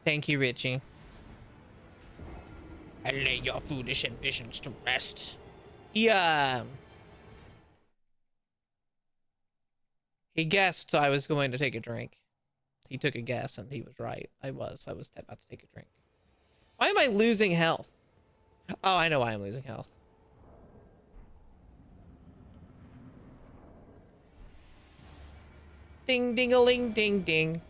Thank you, Richie. I lay your foolish ambitions to rest. He guessed I was going to take a drink. He took a guess and he was right. I was about to take a drink. Why am I losing health? Oh, I know why I'm losing health. Ding ding a ling ding ding.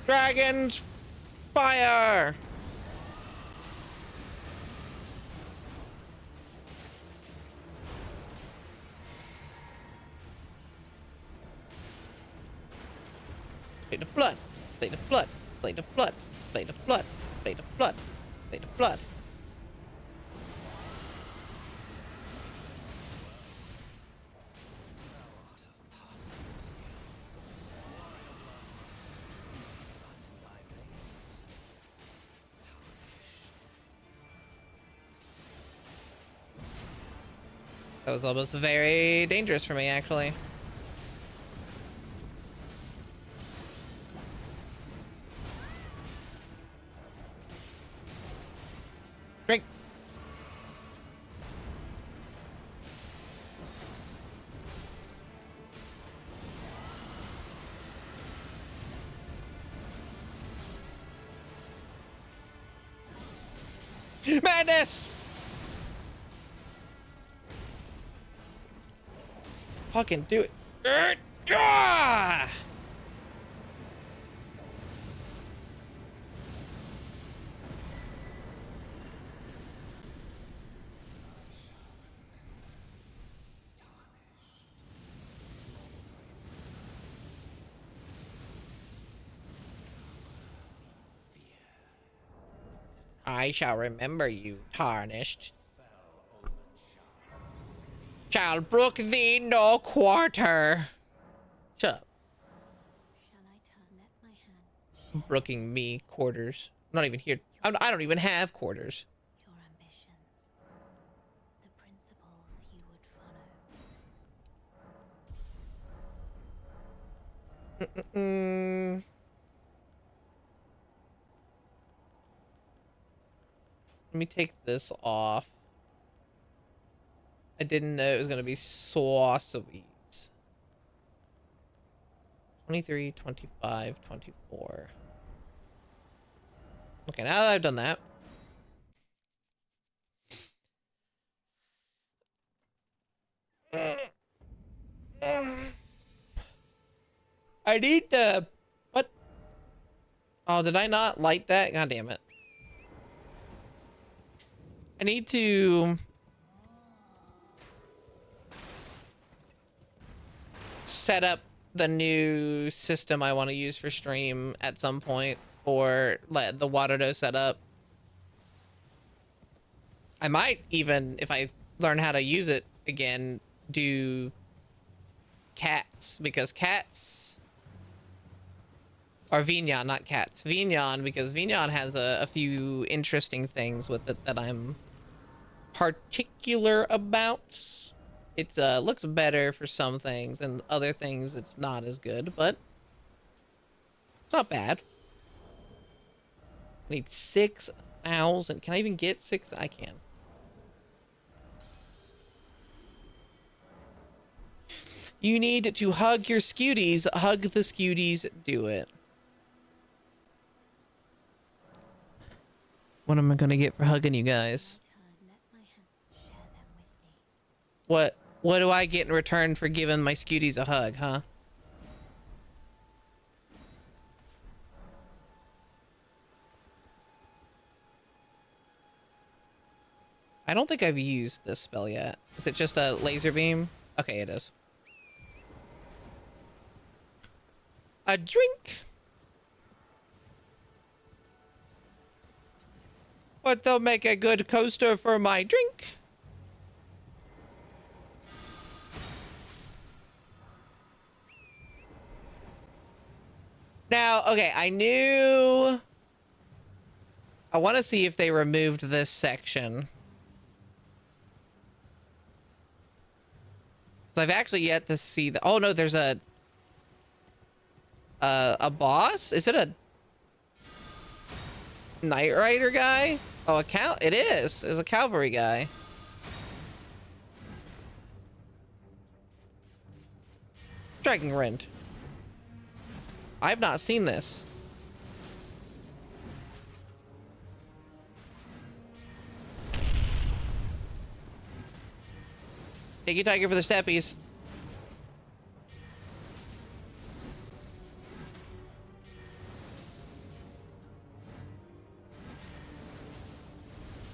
Dragons fire. Blade of blood, blade of blood, blade of blood, blade of blood, blade of blood, blade of blood. That was almost very dangerous for me, actually. Drink. Madness! Fucking do it. Ah! I shall remember you, tarnished. Shall brook thee no quarter. Shut up. Shall I turn? Let my hand Brooking me quarters. I'm not even here. I don't even have quarters. your ambitions, the principles you would follow. Let me take this off. I didn't know it was going to be so sweet. 23, 25, 24. Okay, now that I've done that. I need to... What? Oh, did I not light that? God damn it. I need to... set up the new system I want to use for stream at some point, or let the water dose setup. I might even, if I learn how to use it again, do cats, because cats, or Vignon, not cats, Vignon, because Vignon has a few interesting things with it that I'm particular about. It looks better for some things, and other things it's not as good, but it's not bad. I need 6,000. Can I even get 6? I can. You need to hug your scuties. Hug the scuties. Do it. What am I gonna get for hugging you guys? What do I get in return for giving my scuties a hug, huh? I don't think I've used this spell yet. Is it just a laser beam? Okay, it is. A drink. But they'll make a good coaster for my drink. Now, okay, I want to see if they removed this section. So I've actually yet to see the. Oh no, there's a boss. Is it a Knight Rider guy? Oh, it is. It's a cavalry guy. Dragon Rend. I've not seen this. Take you, Tiger, for the steppies.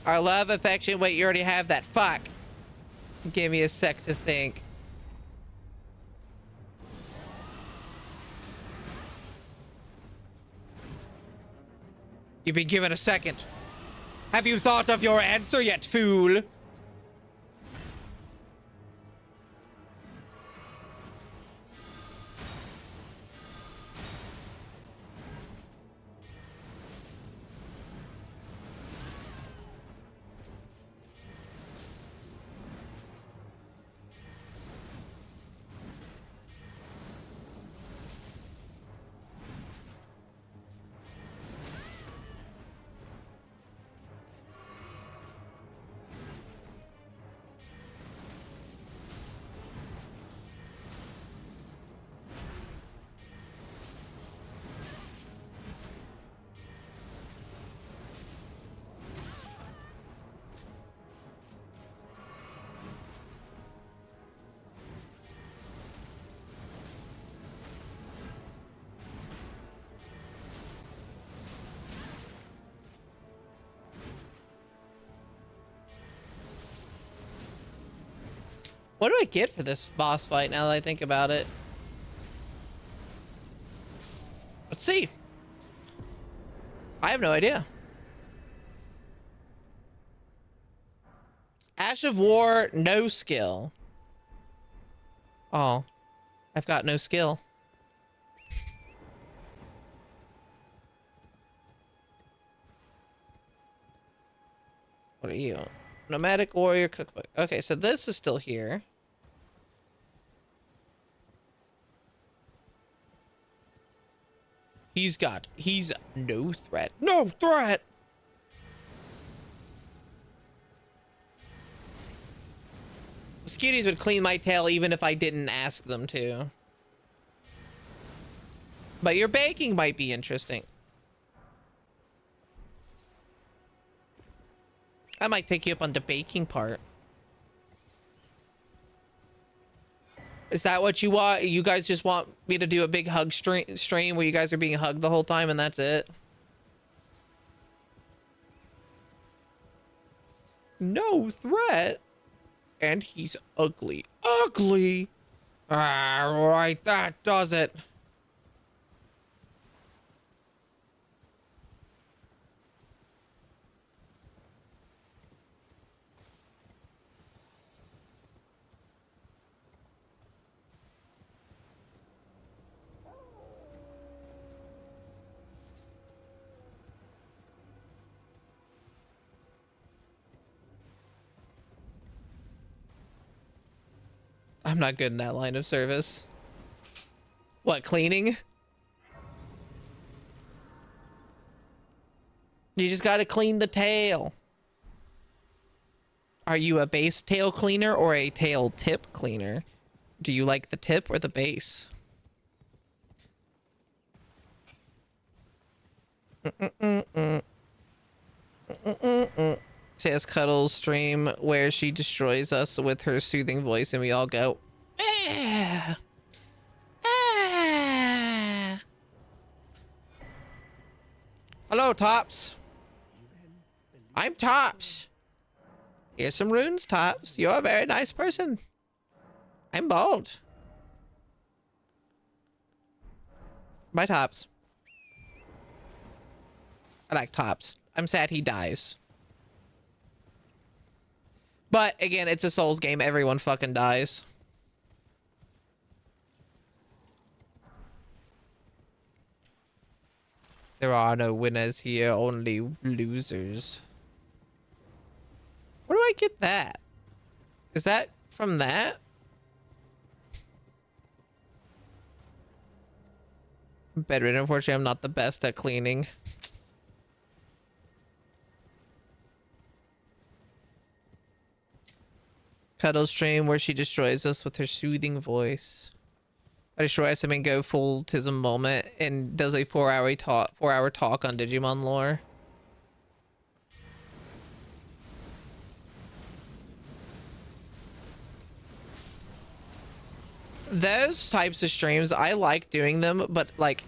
Our love, affection. Wait, you already have that. Fuck. Give me a sec to think. You've been given a second. Have you thought of your answer yet, fool? What do I get for this boss fight now that I think about it? Let's see. I have no idea. Ash of War, no skill. Oh, I've got no skill. What are you? Nomadic Warrior Cookbook. Okay, so this is still here. He's no threat. No threat! The Skitties would clean my tail even if I didn't ask them to. But your baking might be interesting. I might take you up on the baking part. Is that what you want? You guys just want me to do a big hug stream where you guys are being hugged the whole time and that's it? No threat. And he's ugly. Ugly! Alright, that does it. I'm not good in that line of service. What, cleaning? You just gotta clean the tail. Are you a base tail cleaner or a tail tip cleaner? Do you like the tip or the base? Says Cuddles stream where she destroys us with her soothing voice and we all go, ah, ah. Hello, Tops. I'm Tops. Here's some runes, Tops. You're a very nice person. I'm bald. Bye, Tops. I like Tops. I'm sad he dies. But again, it's a Souls game. Everyone fucking dies. There are no winners here, only losers. Where do I get that? Is that from that? Bedridden, unfortunately, I'm not the best at cleaning. Cuddle stream where she destroys us with her soothing voice. I destroy us, I mean go full tism moment and does a 4-hour talk on Digimon lore. Those types of streams, I like doing them, but like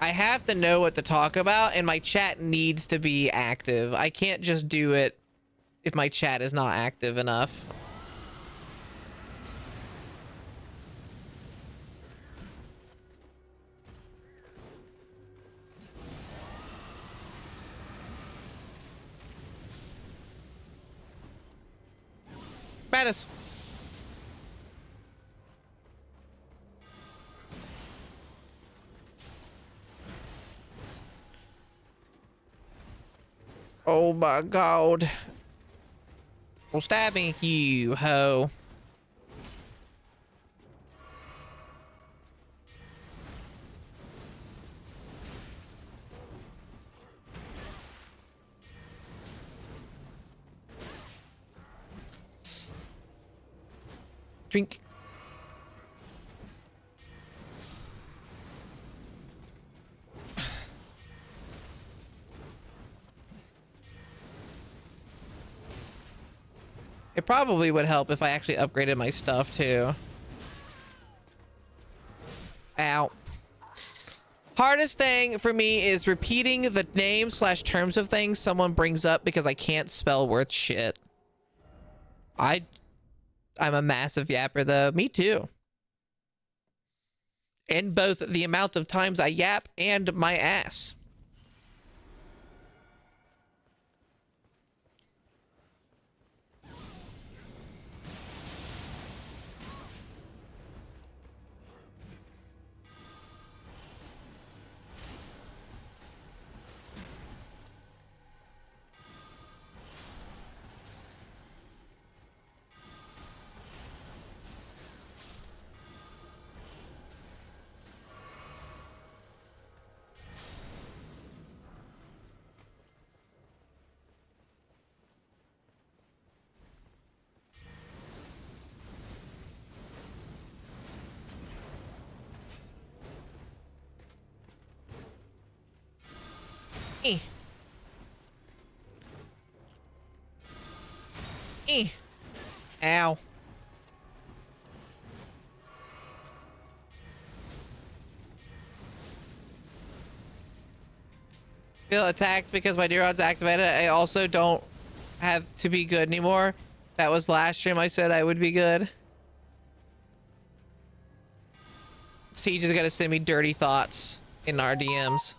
I have to know what to talk about and my chat needs to be active. I can't just do it if my chat is not active enough. Madness. Oh my god. Well, stab me, you ho. Drink. It probably would help if I actually upgraded my stuff too. Ow. Hardest thing for me is repeating the name / terms of things someone brings up because I can't spell worth shit. I'm a massive yapper though. Me too. In both the amount of times I yap and my ass. Eh. Eh. Ow. Feel attacked because my neuron's activated. I also don't have to be good anymore. That was last stream I said I would be good. Siege is gonna send me dirty thoughts in our DMs.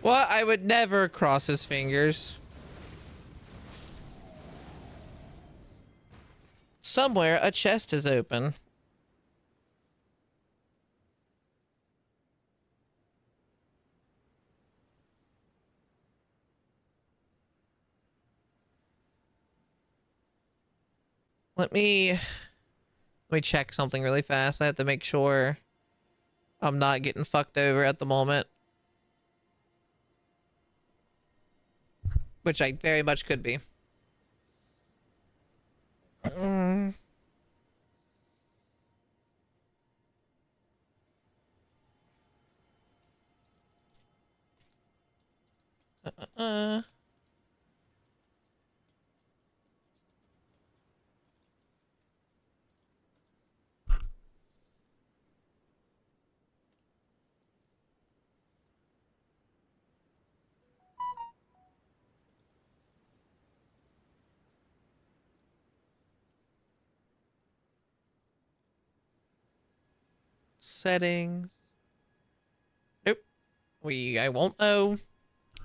Well, I would never cross his fingers. Somewhere a chest is open. Let me check something really fast. I have to make sure I'm not getting fucked over at the moment. Which I very much could be. Mm. Uh. Settings. Nope. I won't know.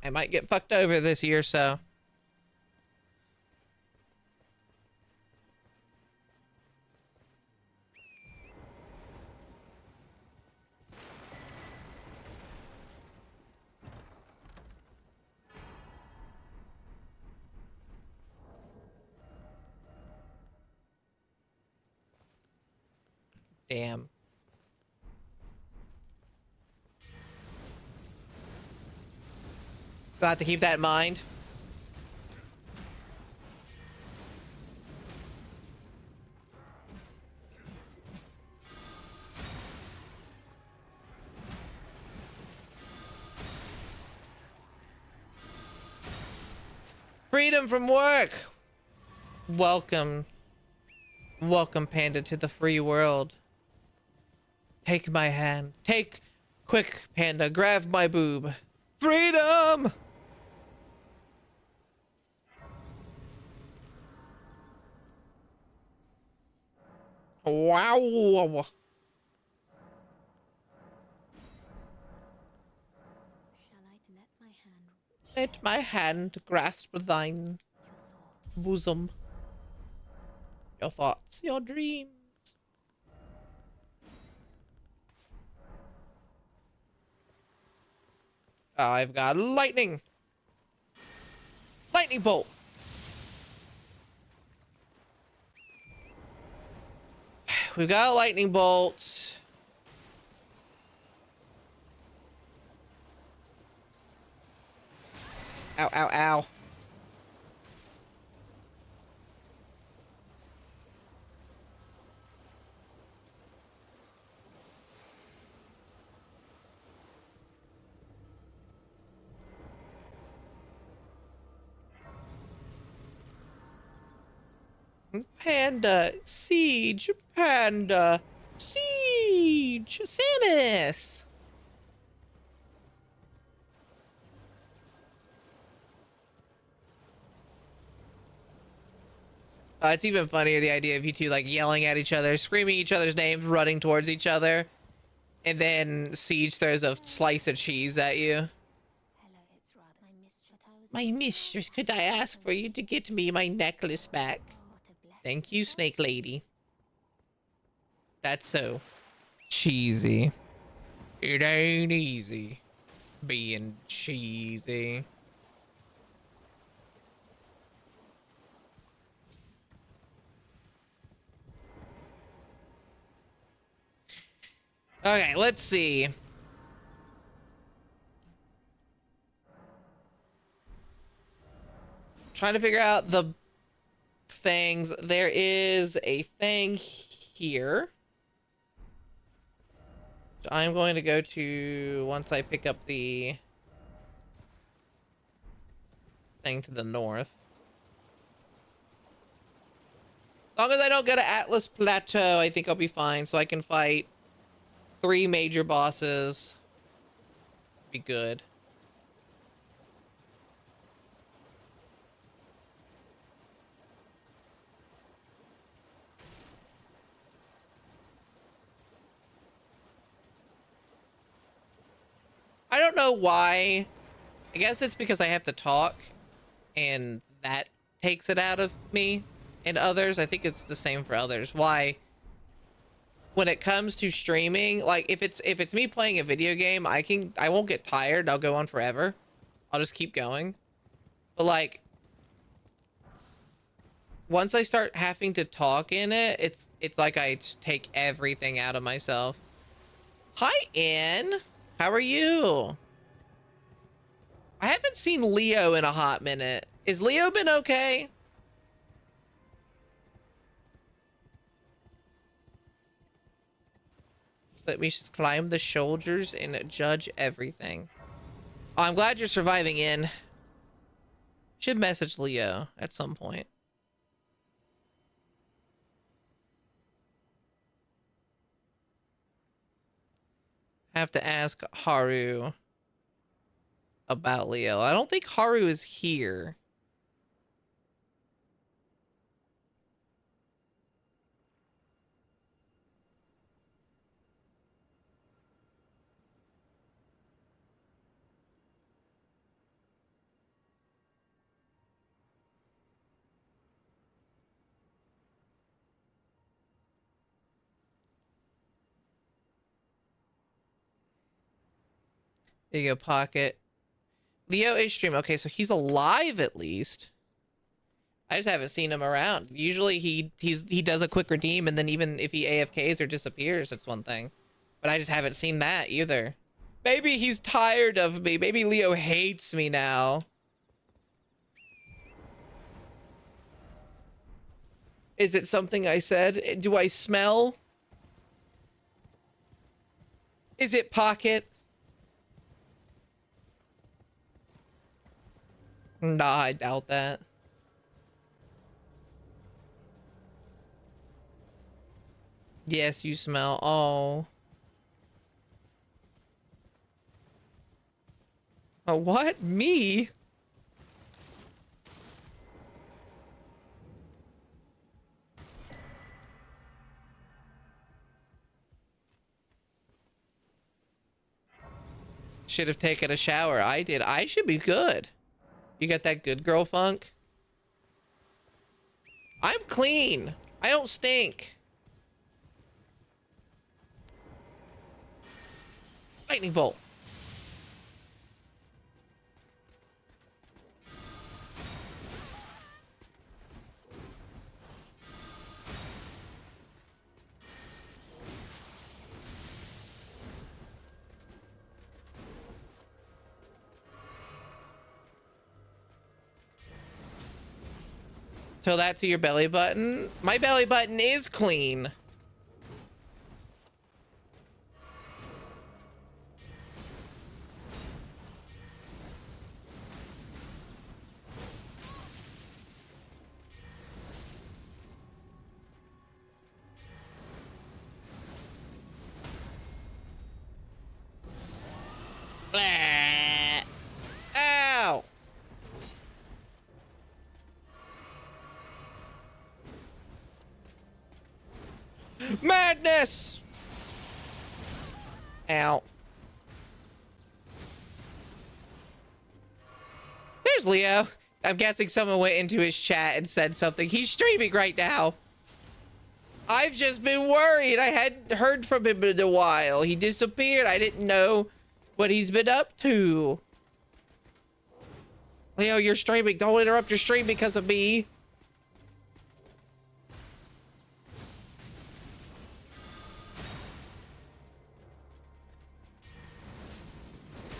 I might get fucked over this year, so. Damn. I'll have to keep that in mind. Freedom from work! Welcome. Welcome, Panda, to the free world. Take my hand. Quick, Panda, grab my boob. Freedom! Wow. Shall I let my hand Let my hand grasp thine your thought? bosom. Your thoughts, your dreams. Oh, I've got lightning. Lightning bolt. We've got a lightning bolt. Ow, ow, ow. Panda, siege, panda, siege, Samus. It's even funnier, the idea of you two like yelling at each other, screaming each other's names, running towards each other, and then Siege throws a slice of cheese at you. Hello, it's rather my mistress. I was My mistress, could I ask for you to get me my necklace back? Oh, what a blessing. Thank you, Snake Lady. That's so cheesy. It ain't easy being cheesy. Okay, let's see. Trying to figure out the things. There is a thing here. I'm going to go to once I pick up the thing to the north. As long as I don't go to Atlas Plateau, I think I'll be fine. So I can fight 3 major bosses. Be good. I don't know why I guess it's because I have to talk, and that takes it out of me and others. I think it's the same for others. Why? When it comes to streaming, like if it's me playing a video game, I won't get tired. I'll go on forever. I'll just keep going. But like once I start having to talk in it, it's like I just take everything out of myself. Hi, Ann. How are you? I haven't seen Leo in a hot minute. Is Leo been okay? Let me just climb the shoulders and judge everything. Oh, I'm glad you're surviving, in. Should message Leo at some point. Have to ask Haru about Leo. I don't think Haru is here. There you go, Pocket. Leo is streaming. Okay, so he's alive at least. I just haven't seen him around. Usually he does a quick redeem, and then even if he AFKs or disappears, that's one thing. But I just haven't seen that either. Maybe he's tired of me. Maybe Leo hates me now. Is it something I said? Do I smell? Is it Pocket? Nah, I doubt that. Yes, you smell. Oh. What? Me? Should have taken a shower. I did. I should be good. You got that good girl funk? I'm clean. I don't stink. Lightning bolt. Tell that to your belly button. My belly button is clean. Blah. Ow. Madness! Ow. There's Leo. I'm guessing someone went into his chat and said something. He's streaming right now. I've just been worried. I hadn't heard from him in a while. He disappeared. I didn't know what he's been up to. Leo, you're streaming. Don't interrupt your stream because of me.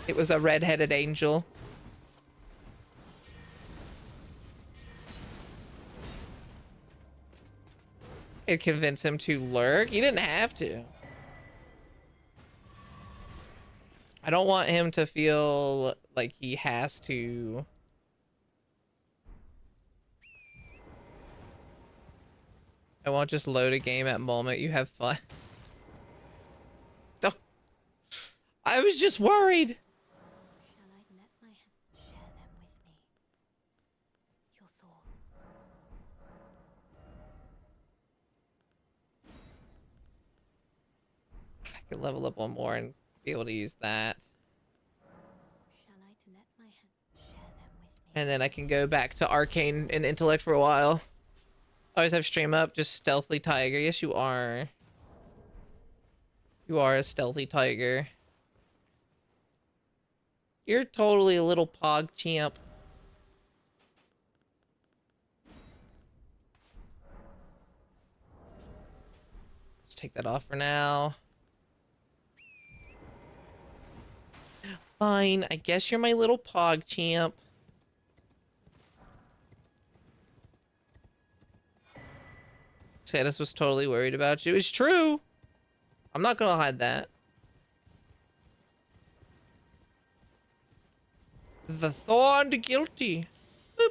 It was a red-headed angel. It convinced him to lurk. He didn't have to. I don't want him to feel like he has to. I won't just load a game at moment. You have fun. Don't. I was just worried. Shall I let my share them with me? Your thoughts. I could level up one more and be able to use that. Shall I let my hand? And then I can go back to Arcane and Intellect for a while. Always have stream up, just stealthily tiger. Yes, you are. You are a stealthy tiger. You're totally a little pog champ. Let's take that off for now. Fine, I guess you're my little pog champ. Sadis was totally worried about you. It's true. I'm not gonna hide that. The Thorned Guilty. Boop.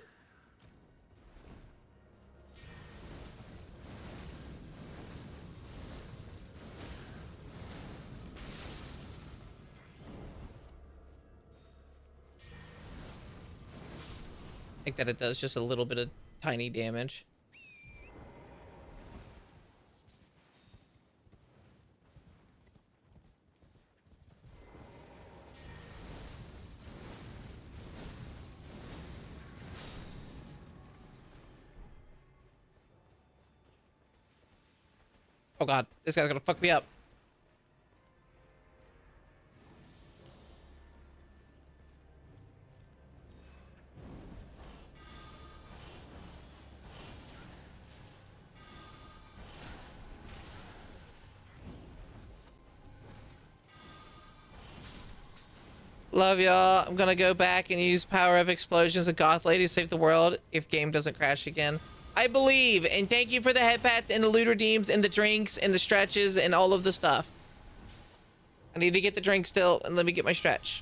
I think that it does just a little bit of tiny damage. Oh god, this guy's gonna fuck me up. Love y'all. I'm gonna go back and use Power of Explosions and Goth Lady to save the world if game doesn't crash again. I believe, and thank you for the head pats and the loot redeems and the drinks and the stretches and all of the stuff. I need to get the drink still, and let me get my stretch.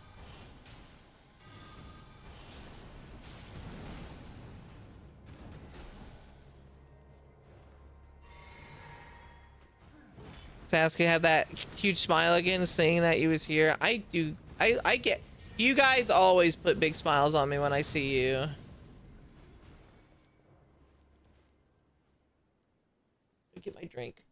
Sasuke had that huge smile again, saying that he was here. I do. I get. You guys always put big smiles on me when I see you. Get my drink.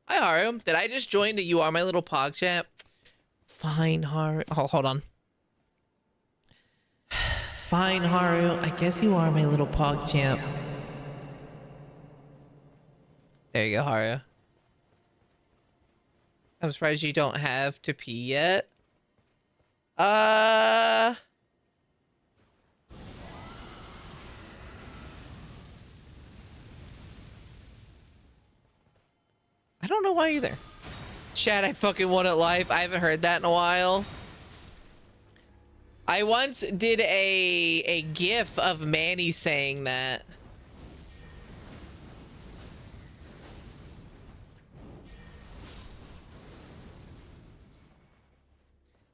Hi Haru. Did I just join the You Are My Little Pog chat? Fine Haru. Oh, hold on. Fine Haru. I guess you are my little pog champ. There you go, Haru. I'm surprised you don't have to pee yet. I don't know why either. Chat, I fucking won at life. I haven't heard that in a while. I once did a gif of Manny saying that.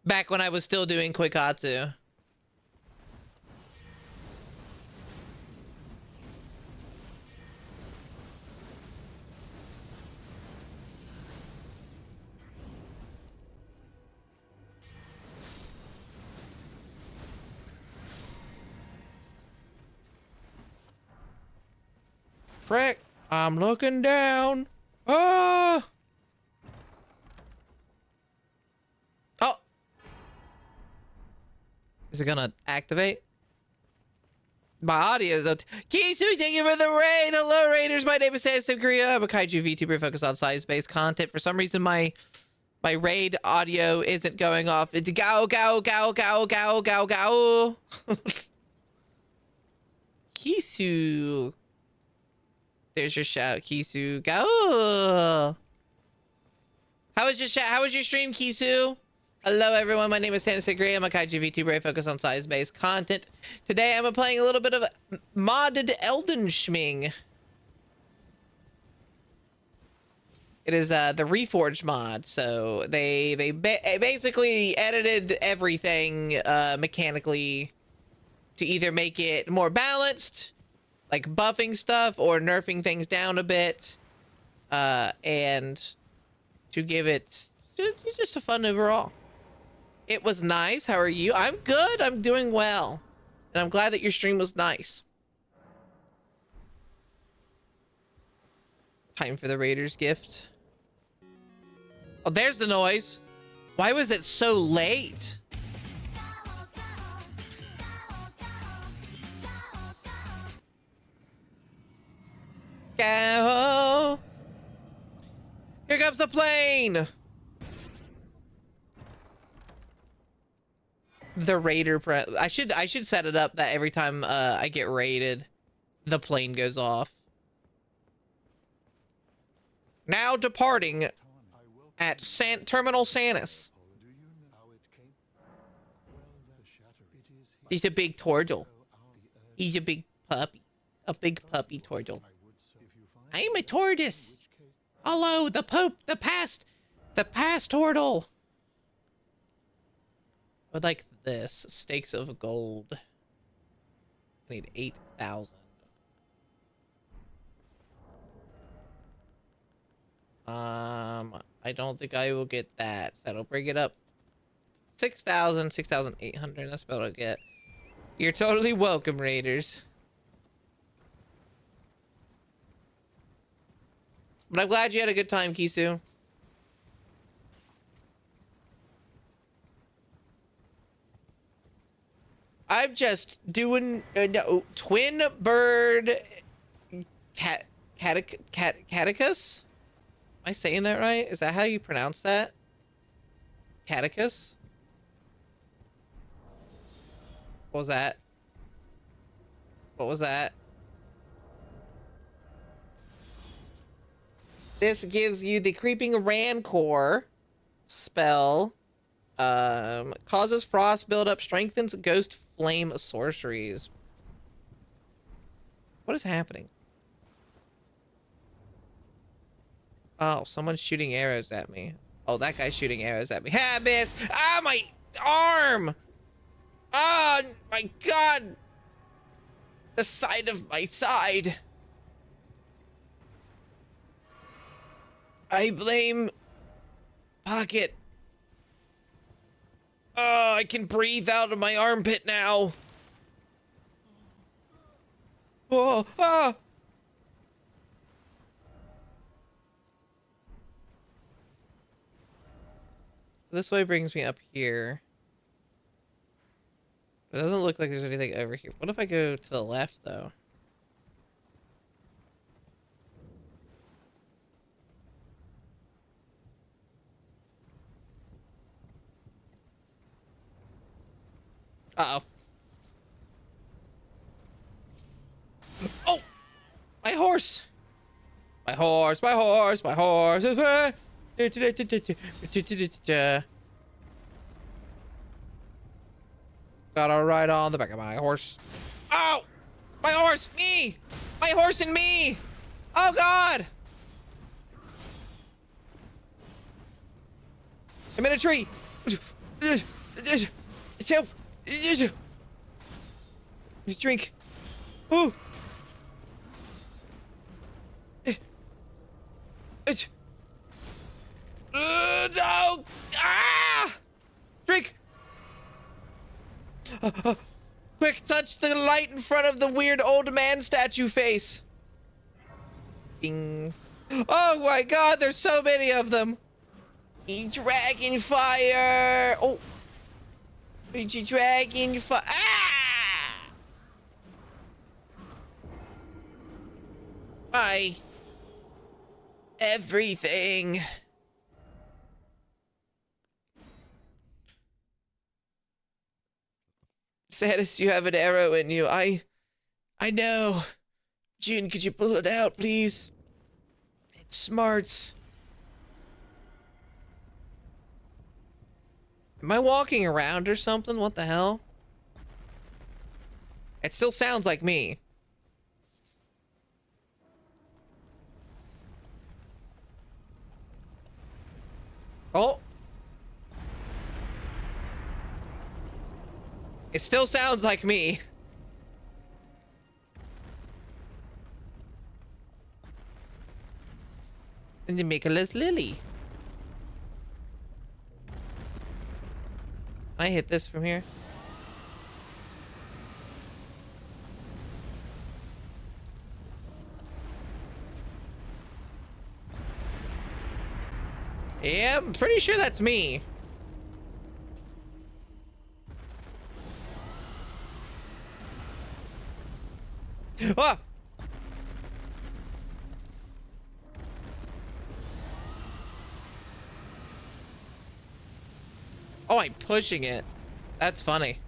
Back when I was still doing Quikkatsu. Frick, I'm looking down. Ah! Oh! Is it gonna activate? My audio is... Kisu, thank you for the raid! Hello, raiders! My name is Sansom Korea. I'm a kaiju VTuber focused on science-based content. For some reason, my raid audio isn't going off. It's gao, gao, gao, gao, gao, gao, gao. Kisu... There's your shout, Kisu. Go! How was your shout? How was your stream, Kisu? Hello, everyone. My name is Sansom Gray. I'm a kaiju VTuber. I focus on science-based content. Today, I'm playing a little bit of modded Elden Schming. It is the Reforged mod. So they basically edited everything mechanically to either make it more balanced, like buffing stuff or nerfing things down a bit, and to give it just a fun overall. It was nice. How are you? I'm good. I'm doing well, and I'm glad that your stream was nice. Time for the Raiders gift. Oh, there's the noise. Why was it so late? Go. Here comes the plane. The raider I should set it up that every time I get raided, the plane goes off. Now departing at Terminal Sanus. He's a big turtle. He's a big puppy. A big puppy turtle. I am a tortoise. Hello, the Pope, the past turtle. I would like this. Stakes of gold. I need 8,000. I don't think I will get that. That'll bring it up 6,000, 6,800. That's about what I'll get. You're totally welcome, Raiders. But I'm glad you had a good time, Kisu. I'm just doing no, twin bird catechus. Am I saying that right? Is that how you pronounce that? Catechus? What was that? What was that? This gives you the Creeping Rancor spell. Causes frost buildup, strengthens ghost flame sorceries. What is happening? Oh, someone's shooting arrows at me. Oh, that guy's shooting arrows at me. Ha, miss! Ah, my arm! Oh, my God! The side of my side. I blame Pocket. Oh, I can breathe out of my armpit now. Oh, ah! This way brings me up here. It doesn't look like there's anything over here. What if I go to the left, though? Uh-oh. Oh! My horse! My horse, my horse, my horse is gotta ride on the back of my horse. Oh! My horse! Me! My horse and me! Oh, God! I'm in a tree! Help! Drink. Oh! No! Ah! Drink! Quick, touch the light in front of the weird old man statue face. Ding. Oh my God, there's so many of them. Dragon fire. Oh. Dragon fire. Ah! My everything. Satis, you have an arrow in you. I know. June, could you pull it out, please? It smarts. Am I walking around or something? What the hell? It still sounds like me. Oh. It still sounds like me. And the Nicholas Lily. Can I hit this from here? Yeah, I'm pretty sure that's me. Ah! Oh, I'm pushing it. That's funny.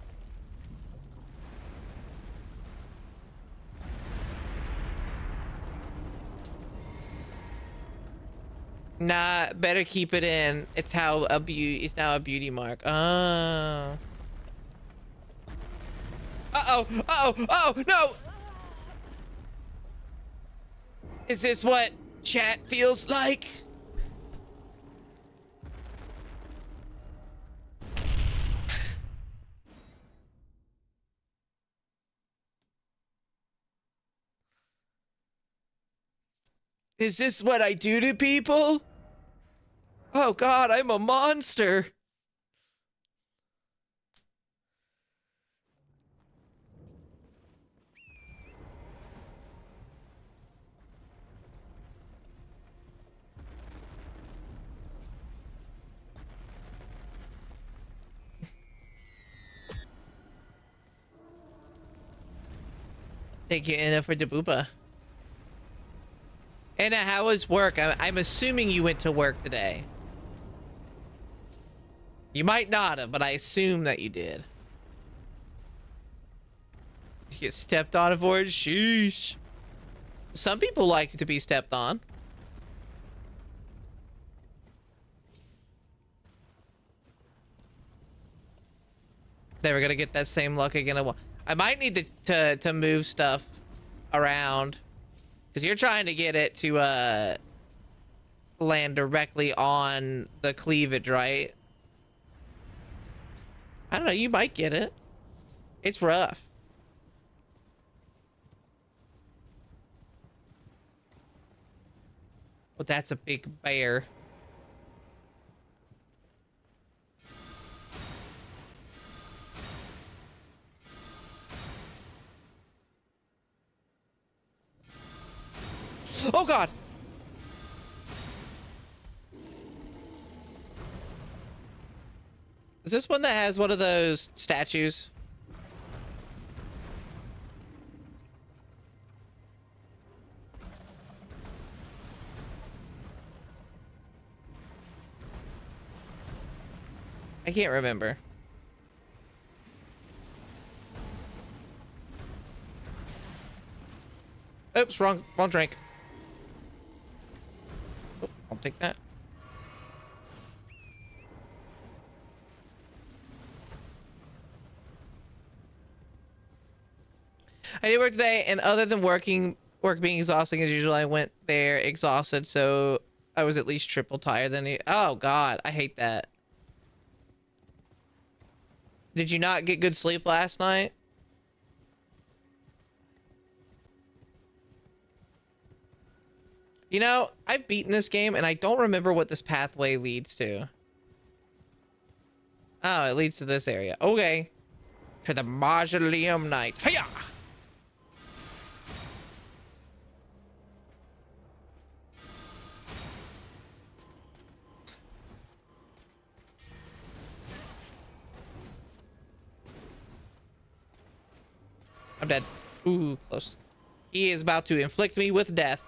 Nah, better keep it in. It's how a beauty. It's now a beauty mark. Oh. Uh-oh. Uh-oh. Oh, no. Is this what chat feels like? Is this what I do to people? Oh God, I'm a monster. Thank you, Anna, for the booba. Anna, how was work? I'm assuming you went to work today. You might not have, but I assume that you did. You get stepped on for it? Sheesh. Some people like to be stepped on. Never gonna get that same luck again. I might need to move stuff around. Because you're trying to get it to land directly on the cleavage, right? I don't know, you might get it. It's rough. But that's a big bear. Oh God! Is this one that has one of those statues? I can't remember. Oops, wrong drink. Oh, I'll take that. I did work today, and other than work being exhausting as usual, I went there exhausted, so I was at least triple tired than you. Oh God, I hate that. Did you not get good sleep last night? You know, I've beaten this game, and I don't remember what this pathway leads to. Oh, it leads to this area. Okay. To the Mausoleum Knight. Hiya! I'm dead. Ooh, close. He is about to inflict me with death.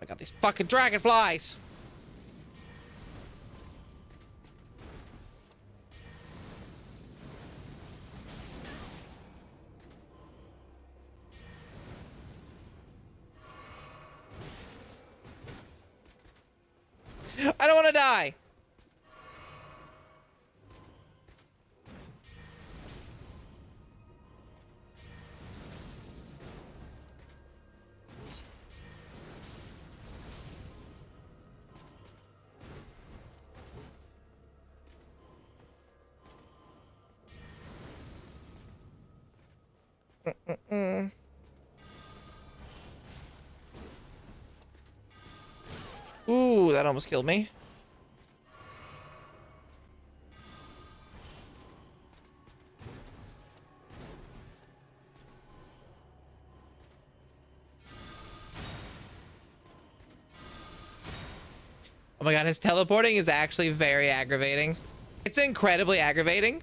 I got these fucking dragonflies. I don't want to die. Ooh, that almost killed me. Oh my god, his teleporting is actually very aggravating. It's incredibly aggravating.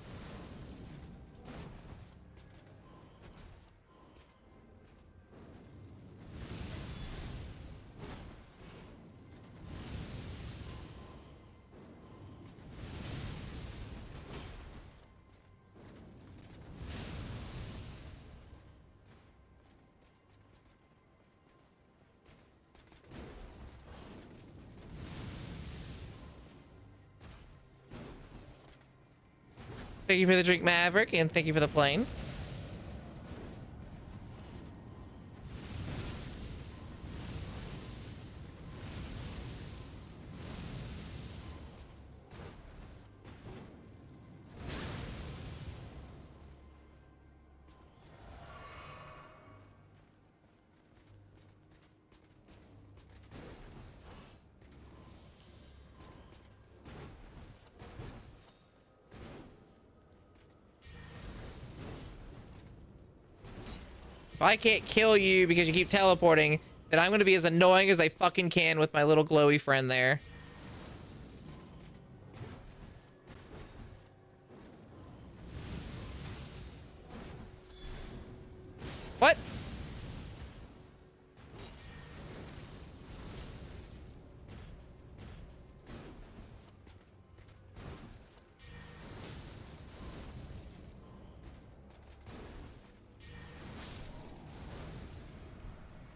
Thank you for the drink, Maverick, and thank you for the plane. If I can't kill you because you keep teleporting, then I'm going to be as annoying as I fucking can with my little glowy friend there. What?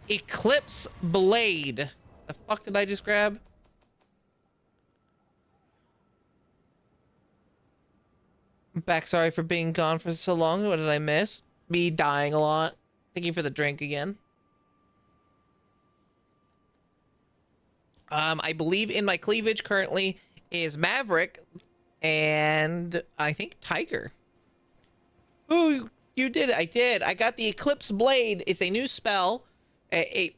Eclipse Blade. The fuck did I just grab? I'm back. Sorry for being gone for so long. What did I miss? Me dying a lot. Thank you for the drink again. I believe in my cleavage currently is Maverick and I think Tiger. Ooh, you did it. I did. I got the Eclipse Blade. It's a new spell. It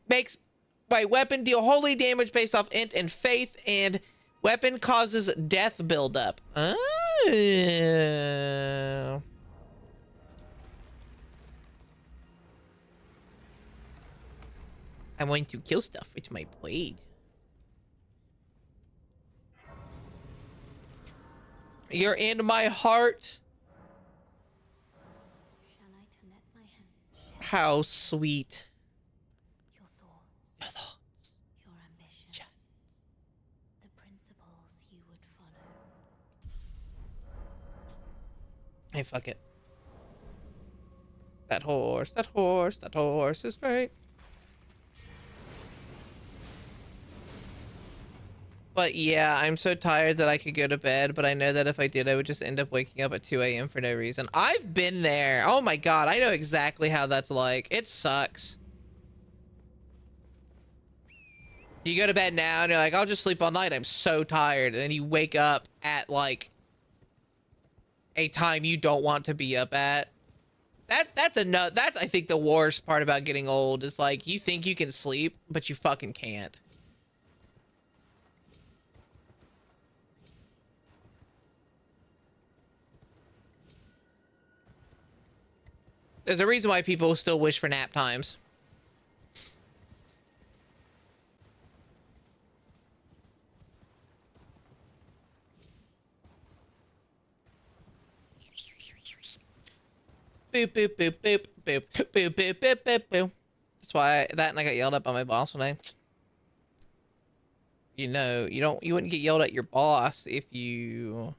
makes my weapon deal holy damage based off int and faith, and weapon causes death buildup. Oh. I'm going to kill stuff with my blade. You're in my heart. Shall I to let my hand share How sweet. your thoughts, Your thoughts. your ambitions, Yes. the principles you would follow? Hey, fuck it. That horse is right. But yeah, I'm so tired that I could go to bed, but I know that if I did, I would just end up waking up at 2 a.m. for no reason. I've been there. Oh my god, I know exactly how that's like. It sucks. You go to bed now and you're like, I'll just sleep all night. I'm so tired. And then you wake up at like a time you don't want to be up at. That's I think the worst part about getting old is like you think you can sleep, but you fucking can't. There's a reason why people still wish for nap times. Boop, boop, boop, boop, boop, boop, boop, boop, boop, boop. That's why that and I got yelled at by my boss when I... You know, you wouldn't get yelled at your boss if you...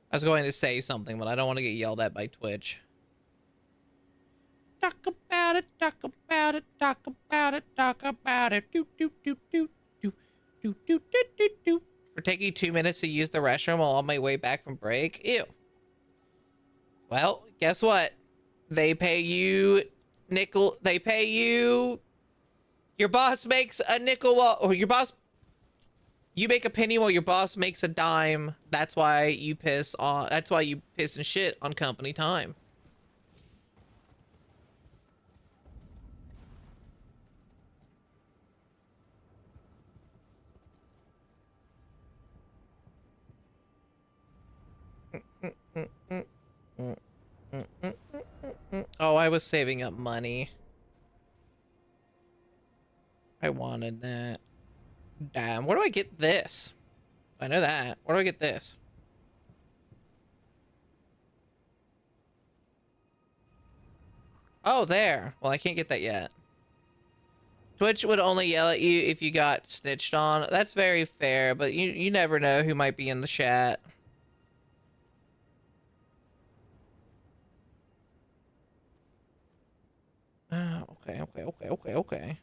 I was going to say something, but I don't want to get yelled at by Twitch. Talk about it, talk about it, talk about it, talk about it. Do, do, do, do, do, do, do, do, do, do. For taking 2 minutes to use the restroom while on my way back from break. Ew. Well, guess what? They pay you nickel. They pay you. Your boss makes a nickel while, or your boss. You make a penny while your boss makes a dime. That's why you piss on. That's why you piss and shit on company time. Oh, I was saving up money. I wanted that. Damn, where do I get this? I know that. Where do I get this? Oh, there. Well, I can't get that yet. Twitch would only yell at you if you got snitched on. That's very fair, but you never know who might be in the chat. Okay. Okay.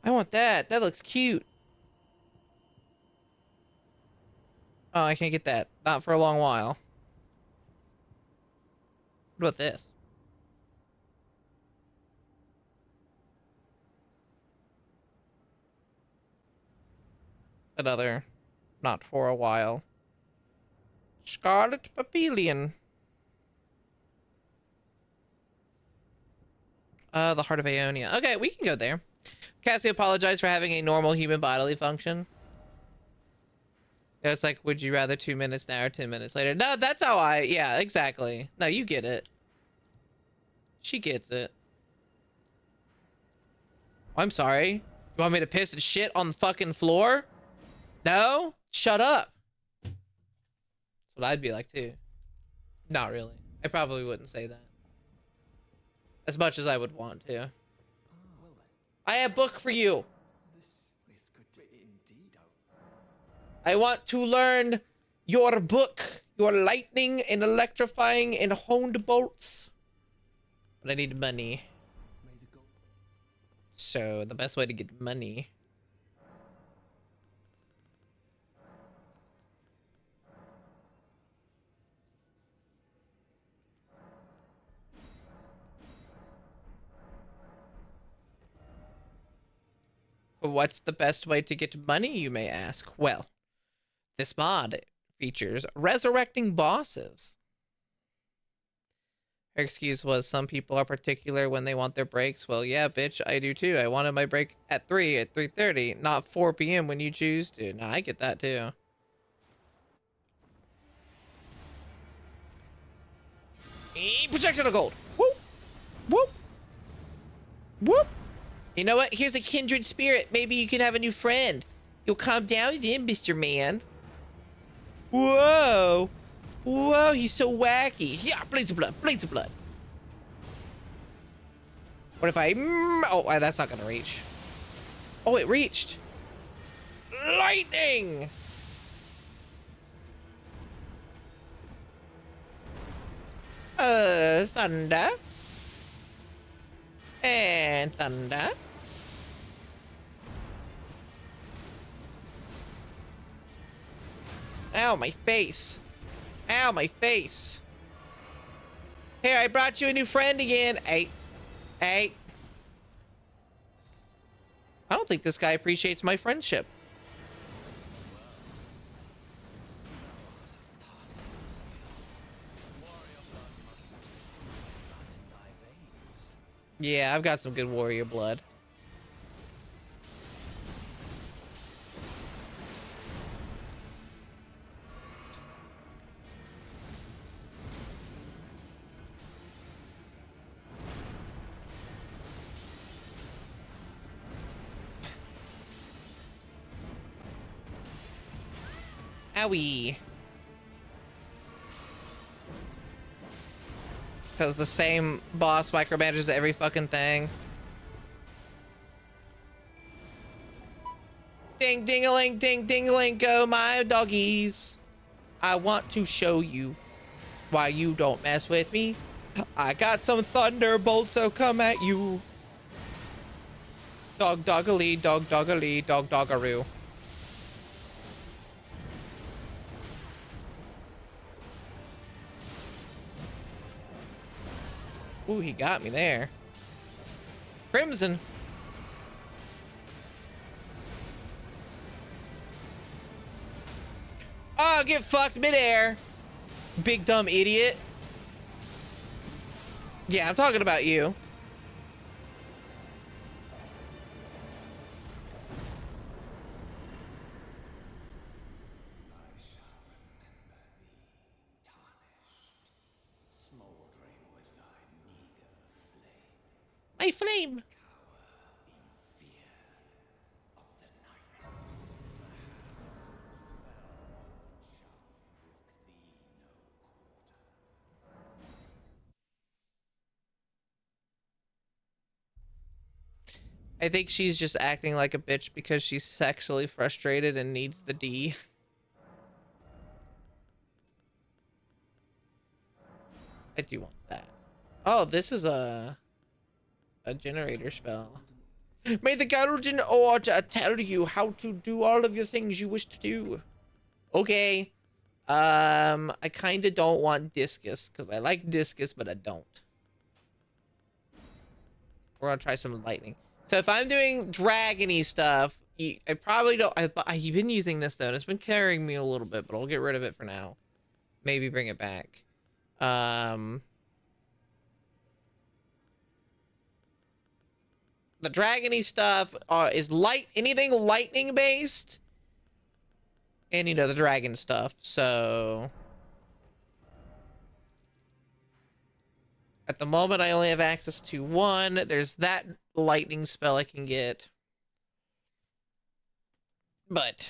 I want that. That looks cute. Oh, I can't get that. Not for a long while. What about this? Another. Not for a while. Scarlet Papillion. The Heart of Aeonia. Okay, we can go there. Cassie apologized for having a normal human bodily function. It's like, would you rather 2 minutes now or 10 minutes later? No, that's how yeah, exactly. No, you get it. She gets it. I'm sorry. You want me to piss and shit on the fucking floor? No? Shut up. That's what I'd be like too. Not really. I probably wouldn't say that. As much as I would want to. I have a book for you. This is good indeed. I want to learn your book. Your lightning and electrifying and honed bolts. But I need money. May the gold. So the best way to get money. What's the best way to get money, you may ask? Well, this mod features resurrecting bosses. Her excuse was some people are particular when they want their breaks. Well, yeah, bitch, I do too. I wanted my break at 3:30, not 4 p.m. when you choose to. Nah, I get that too. Projection of gold. Whoop. Whoop. Whoop. You know what? Here's a kindred spirit. Maybe you can have a new friend. You'll calm down with him, Mr. Man. Whoa. Whoa, he's so wacky. Yeah, blades of blood. Blades of blood. What if I... Oh, that's not going to reach. Oh, it reached. Lightning. Thunder. And thunder. Ow, my face. Ow, my face. Here, I brought you a new friend again. Hey. Hey. I don't think this guy appreciates my friendship. Yeah, I've got some good warrior blood. Owie. Because the same boss micromanages every fucking thing. Ding ding-a-ling, ding ding-a-ling, go my doggies. I want to show you why you don't mess with me. I got some thunderbolts, so come at you. Dog doggali, dog doggali, dog doggaroo. Ooh, he got me there. Crimson. Oh, get fucked midair. Big dumb idiot. Yeah, I'm talking about you. My flame. I think she's just acting like a bitch because she's sexually frustrated and needs the D. I do want that. Oh, this is a generator spell. May the golden order tell you how to do all of your things you wish to do. Okay. I kind of don't want discus because I like discus, but I don't. We're gonna try some lightning. So if I'm doing dragony stuff, I probably don't. I've been using this though, and it's been carrying me a little bit, but I'll get rid of it for now. Maybe bring it back. The dragony stuff is anything lightning based, and you know the dragon stuff. So at the moment, I only have access to one. There's that lightning spell I can get, but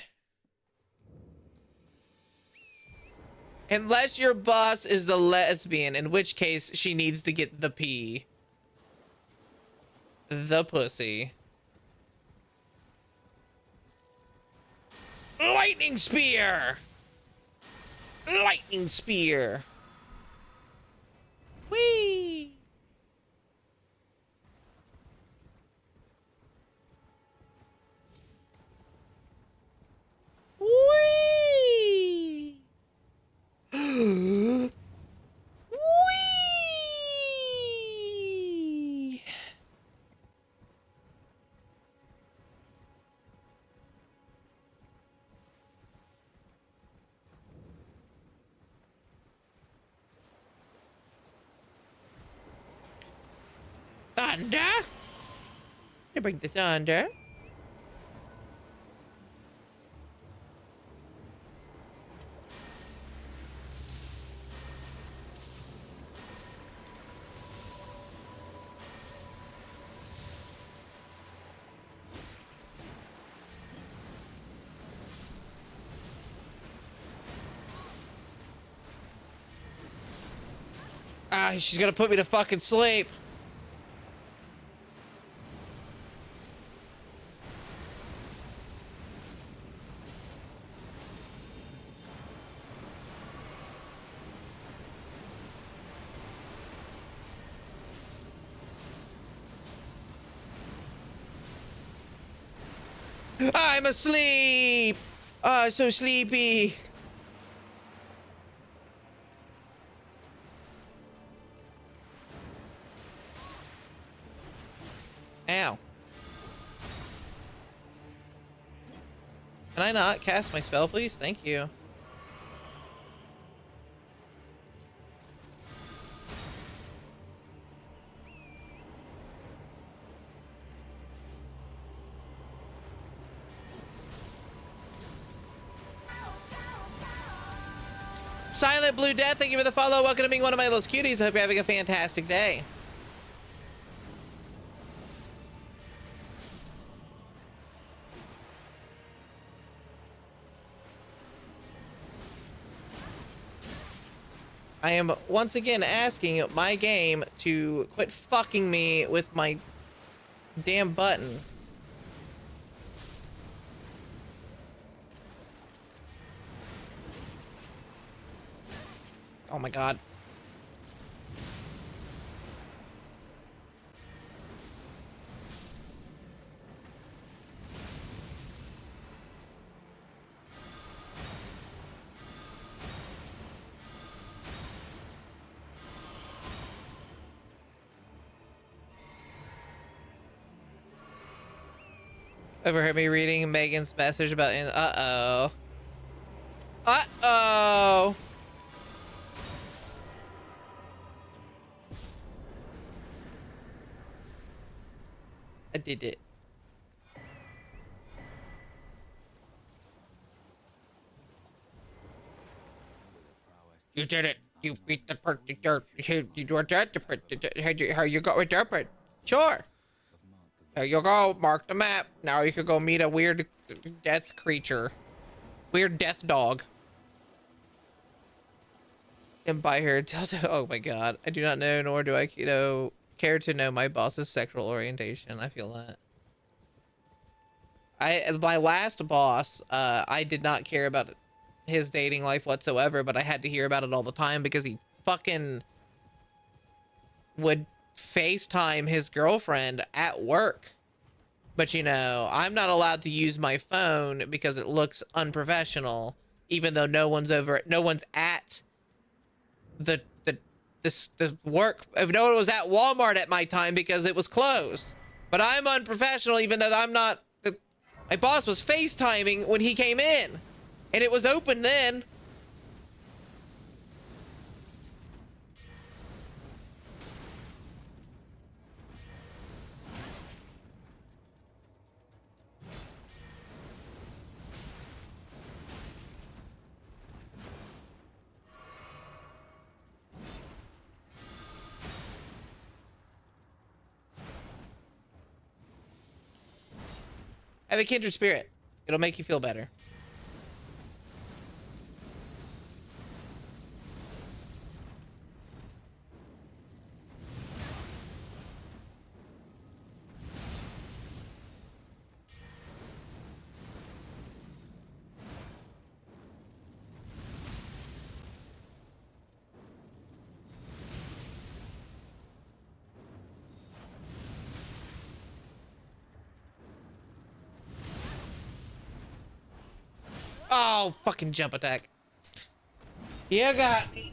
unless your boss is the lesbian, in which case she needs to get the P. The pussy. Lightning spear! Lightning spear! Whee! Whee! Whee! Thunder? You bring the thunder. Ah, she's gonna put me to fucking sleep. I'm asleep. Oh, so sleepy. Ow. Can I not cast my spell, please? Thank you. Silent Blue Death, thank you for the follow. Welcome to being one of my little cuties. I hope you're having a fantastic day. I am once again asking my game to quit fucking me with my damn button. Oh my god. Overheard me reading Megan's message about uh-oh. Uh-oh. I did it. You did it. You beat the part. You did that. How you got with that? Sure. There you go. Mark the map. Now you can go meet a weird death creature. Weird death dog. And buy her dildo. Oh my god. I do not know, nor do I, care to know my boss's sexual orientation. I feel that. My last boss, I did not care about his dating life whatsoever, but I had to hear about it all the time because he fucking would FaceTime his girlfriend at work. But I'm not allowed to use my phone because it looks unprofessional, even though no one's at the work. No one was at Walmart at my time because it was closed. But I'm unprofessional even though I'm not. My boss was FaceTiming when he came in, and it was open then. Have a kindred spirit. It'll make you feel better. Oh, fucking jump attack. You got me.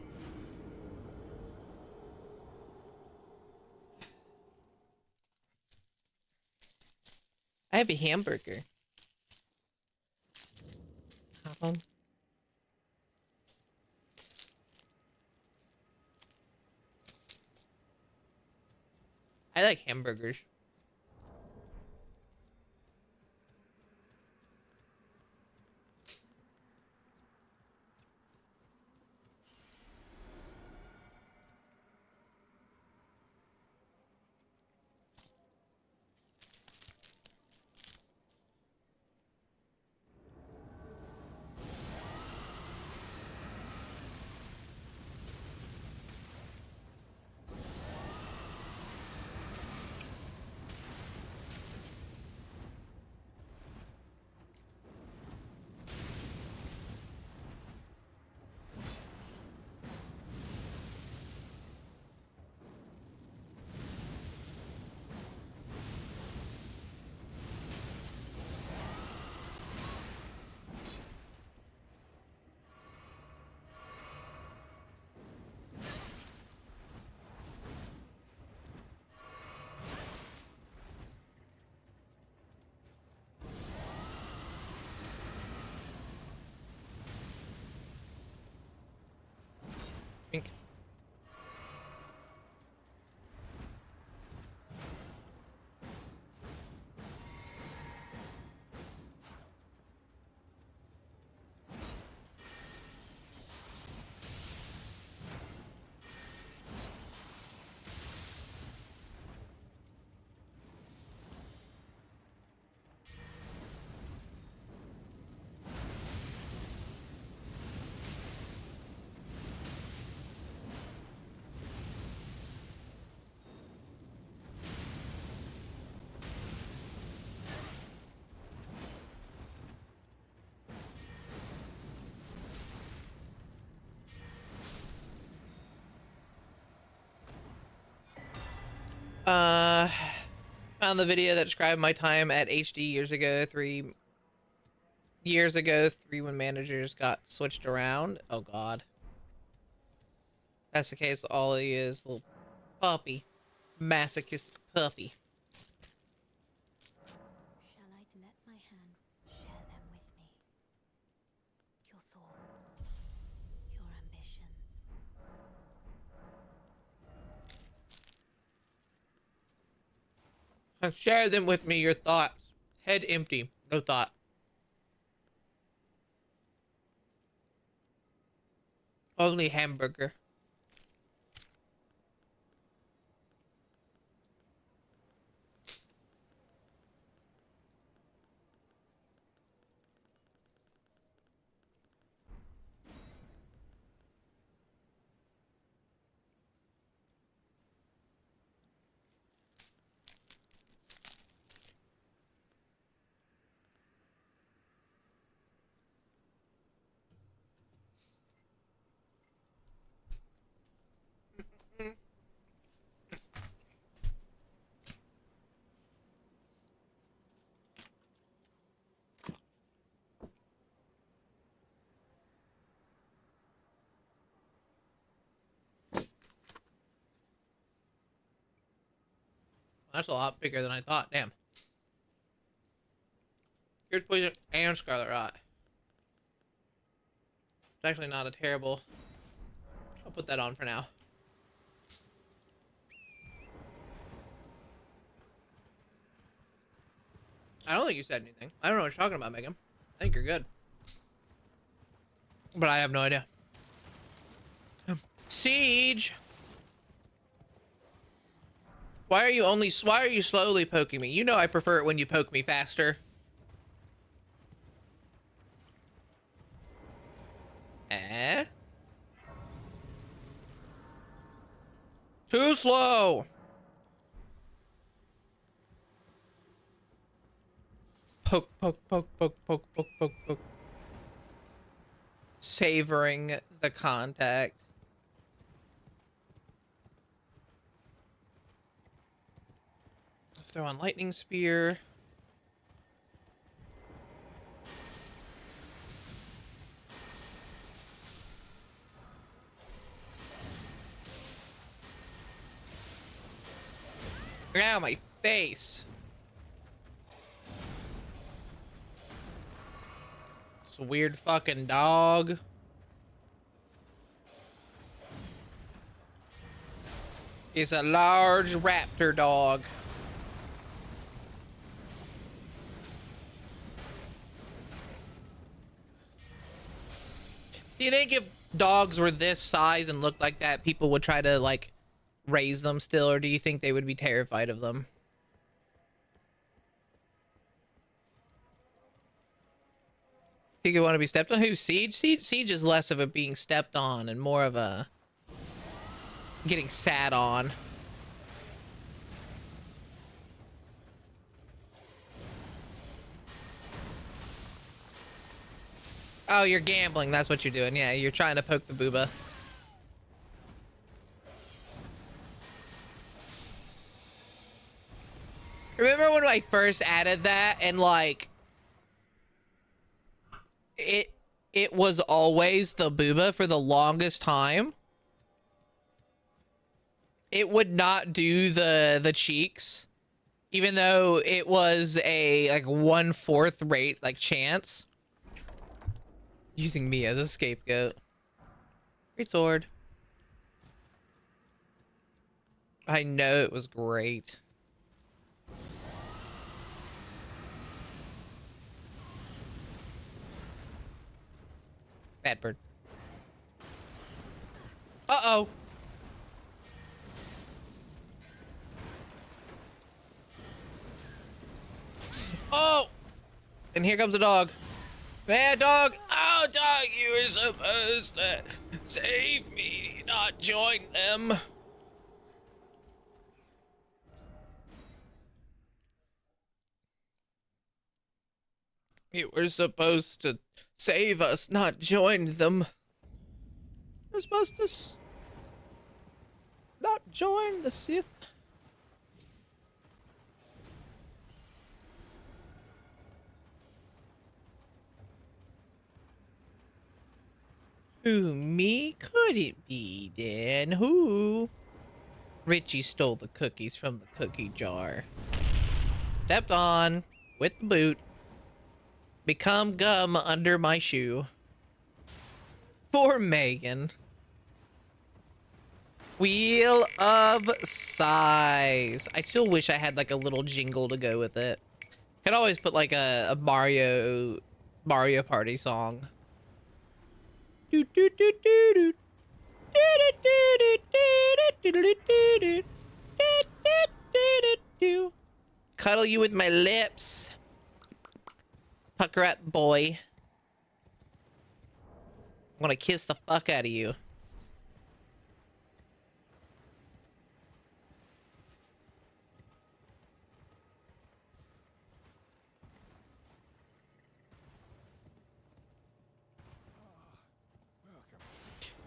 I have a hamburger. I like hamburgers. Think. Uh, Found the video that described my time at HD years ago. 3 years ago, when managers got switched around. Oh God. That's the case. All he is, little puppy, masochistic puppy. Shall I let my hand share them with me? Your thoughts, your ambitions. Share them with me. Your thoughts. Head empty. No thought. Only hamburger. That's a lot bigger than I thought. Damn. Cured poison and scarlet rot. It's actually not a terrible. I'll put that on for now. I don't think you said anything. I don't know what you're talking about, Megan. I think you're good. But I have no idea. Siege! Why are you slowly poking me? You know I prefer it when you poke me faster. Eh? Too slow! Poke, poke, poke, poke, poke, poke, poke, poke. Savoring the contact. Let's throw on lightning spear. Ow, my face. It's a weird fucking dog. It's a large raptor dog. Do you think if dogs were this size and looked like that, people would try to, like, raise them still, or do you think they would be terrified of them? Think you want to be stepped on? Who's Siege? Siege is less of a being stepped on and more of a getting sat on. Oh, you're gambling. That's what you're doing. Yeah, you're trying to poke the booba. Remember when I first added that and like it was always the booba for the longest time? It would not do the cheeks, even though it was a like 1/4 rate like chance. Using me as a scapegoat. Great sword. I know it was great. Bad bird. Uh-oh. Oh! And here comes a dog. Hey, dog! Oh, dog, you were supposed to save me, not join them. You were supposed to save us, not join them. You're supposed to not join the Sith. Who, me? Could it be, Dan? Who? Richie stole the cookies from the cookie jar. Stepped on with the boot. Become gum under my shoe. For Megan. Wheel of Size. I still wish I had like a little jingle to go with it. Could always put like a Mario Party song. Do do do do do. Cuddle you with my lips. Pucker up, boy. I want to kiss the fuck out of you.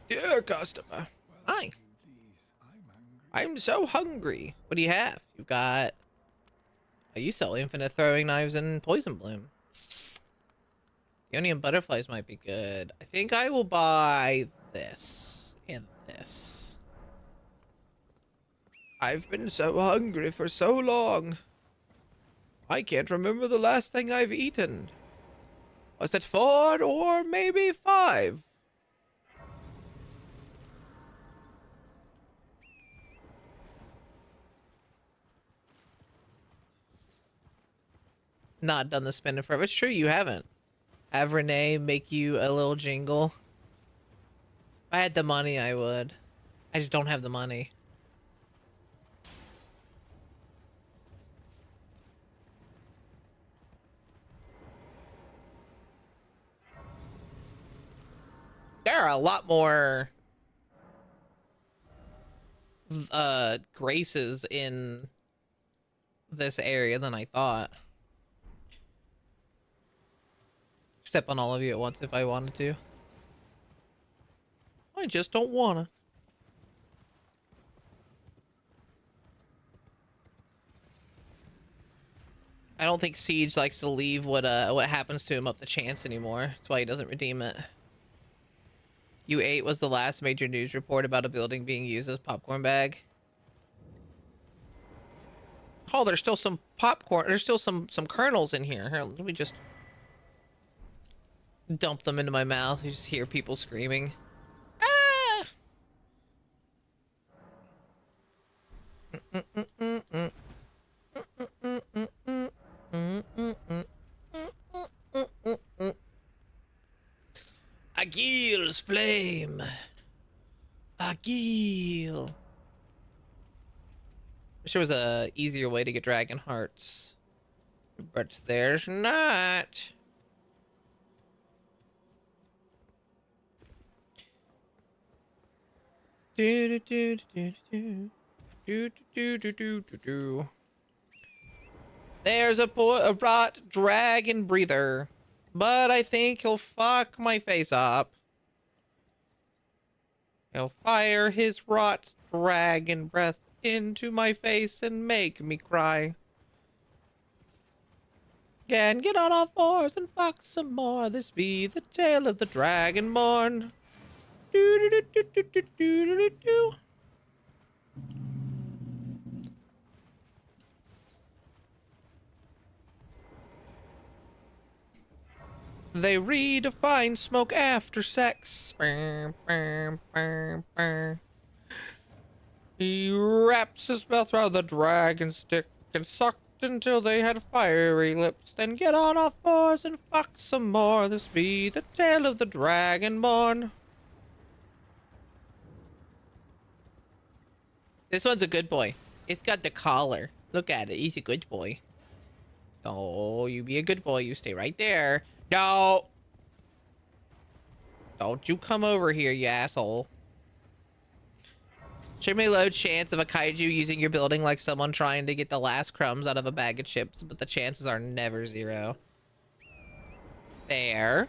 Dear customer. Hi. I'm so hungry. What do you have? You've got... Oh, you sell infinite throwing knives and poison bloom. Ionian butterflies might be good. I think I will buy this and this. I've been so hungry for so long. I can't remember the last thing I've eaten. Was it 4 or maybe 5? Not done the spin in forever. It's true, you haven't. Have Renee make you a little jingle. If I had the money, I would. I just don't have the money. There are a lot more graces in this area than I thought. Step on all of you at once if I wanted to. I just don't wanna. I don't think Siege likes to leave what happens to him up to chance anymore. That's why he doesn't redeem it. U8 was the last major news report about a building being used as popcorn bag. Oh, there's still some popcorn. There's still some kernels in here. Here, let me just dump them into my mouth. You just hear people screaming. Ah! Agil's flame. Agil. Wish there was a easier way to get dragon hearts, but there's not. Do do do do do do do do do do. There's a rot dragon breather, but I think he'll fuck my face up. He'll fire his rot dragon breath into my face and make me cry. Again, get on all fours and fuck some more. This be the tale of the dragonborn. Do do do do do do do do do. They redefine smoke after sex. He wraps his mouth around the dragon stick and sucked until they had fiery lips. Then get on all fours and fuck some more. This be the tale of the dragonborn. This one's a good boy. It's got the collar. Look at it. He's a good boy. Oh, you be a good boy. You stay right there. No. Don't you come over here, you asshole. Extremely low chance of a kaiju using your building like someone trying to get the last crumbs out of a bag of chips, but the chances are never 0. There.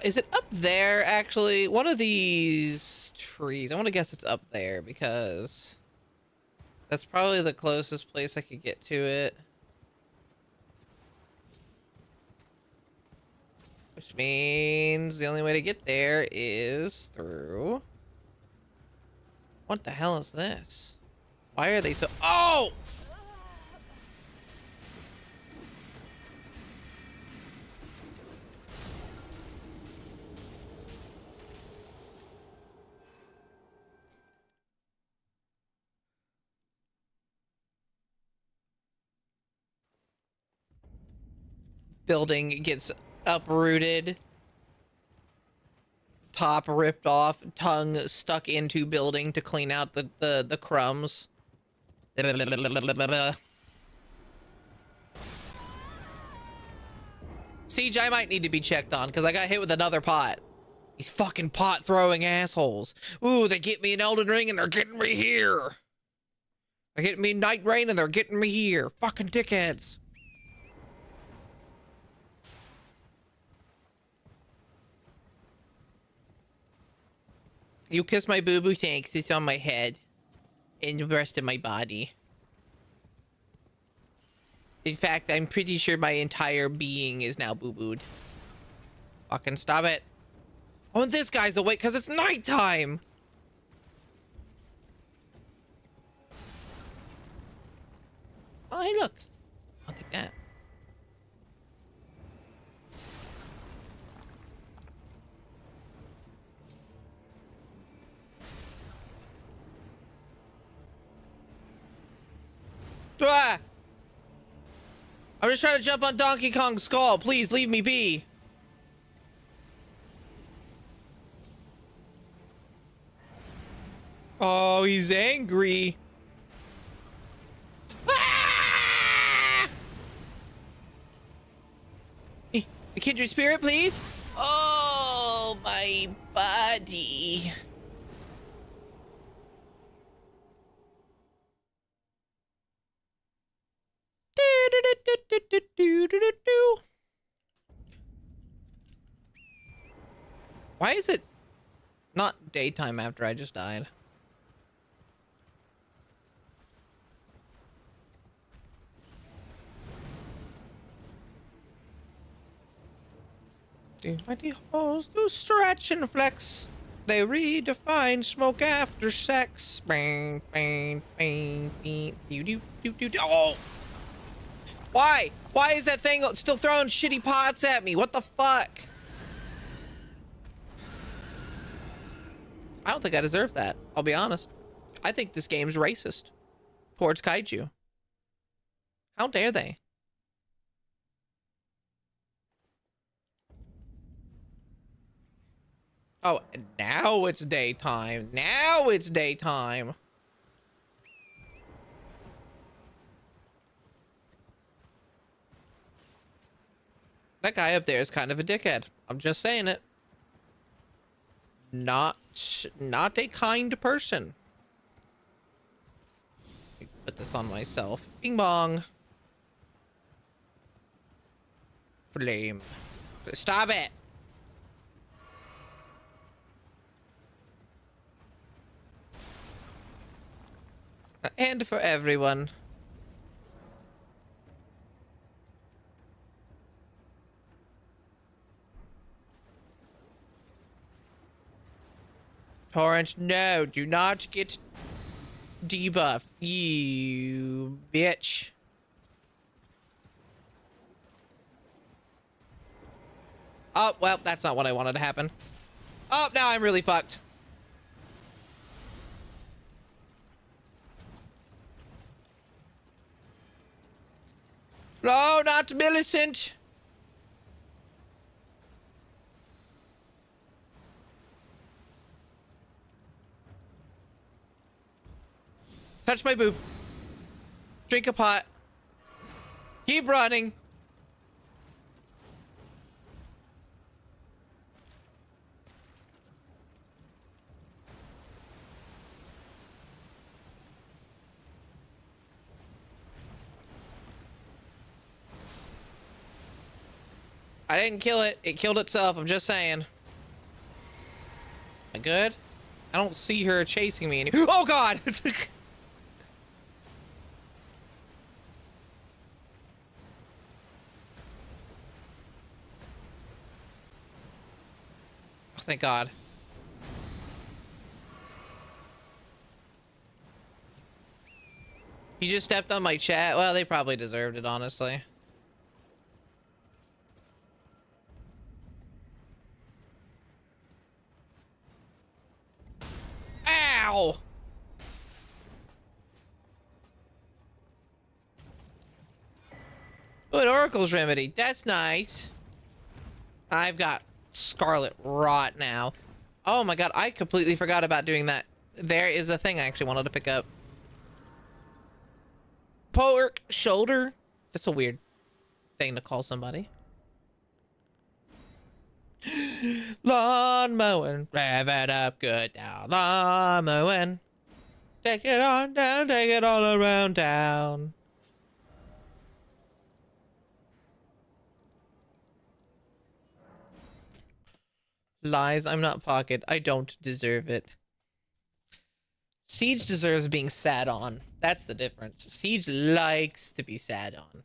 Is it up there, actually? One of these trees. I want to guess it's up there, because that's probably the closest place I could get to it. Which means the only way to get there is through... What the hell is this? Why are they so... Oh! Building gets uprooted, top ripped off, tongue stuck into building to clean out the crumbs. Siege, I might need to be checked on because I got hit with another pot. These fucking pot throwing assholes. Ooh, they get me in Elden Ring and they're getting me here. They're getting me in Night Rain and they're getting me here. Fucking dickheads. You kiss my boo-boo, thanks. It's on my head. And the rest of my body. In fact, I'm pretty sure my entire being is now boo-booed. Fucking stop it. Oh, and this guy's awake because it's nighttime! Oh, hey, look. I'll take that. Ah! I'm just trying to jump on Donkey Kong's skull. Please leave me be. Oh, he's angry. Ah! A kindred spirit, please. Oh, my body. Why is it not daytime after I just died? These mighty holes do stretch and flex. They redefine smoke after sex. Bang, bang, bang, bang. Oh! Why? Why is that thing still throwing shitty pots at me? What the fuck? I don't think I deserve that. I'll be honest. I think this game's racist towards kaiju. How dare they? Oh, now it's daytime. Now it's daytime. That guy up there is kind of a dickhead. I'm just saying it. Not a kind person. Let me put this on myself. Bing bong. Flame. Stop it. And for everyone. Torrent, no, do not get debuffed, you bitch. Oh, well, that's not what I wanted to happen. Oh, now I'm really fucked. No, not Millicent. Touch my boob. Drink a pot. Keep running. I didn't kill it. It killed itself. I'm just saying. Am I good? I don't see her chasing me anymore. Oh, God! Oh, thank God. You just stepped on my chat? Well, they probably deserved it, honestly. Ow! Oh, an Oracle's Remedy. That's nice. I've got Scarlet Rot now. Oh my God, I completely forgot about doing that. There is a thing I actually wanted to pick up. Pork shoulder. That's a weird thing to call somebody. Lawn mowing, rev it up good now. Lawn mowing, take it on down, take it all around town. Lies, I'm not Pocket. I don't deserve it. Siege deserves being sat on. That's the difference. Siege likes to be sat on.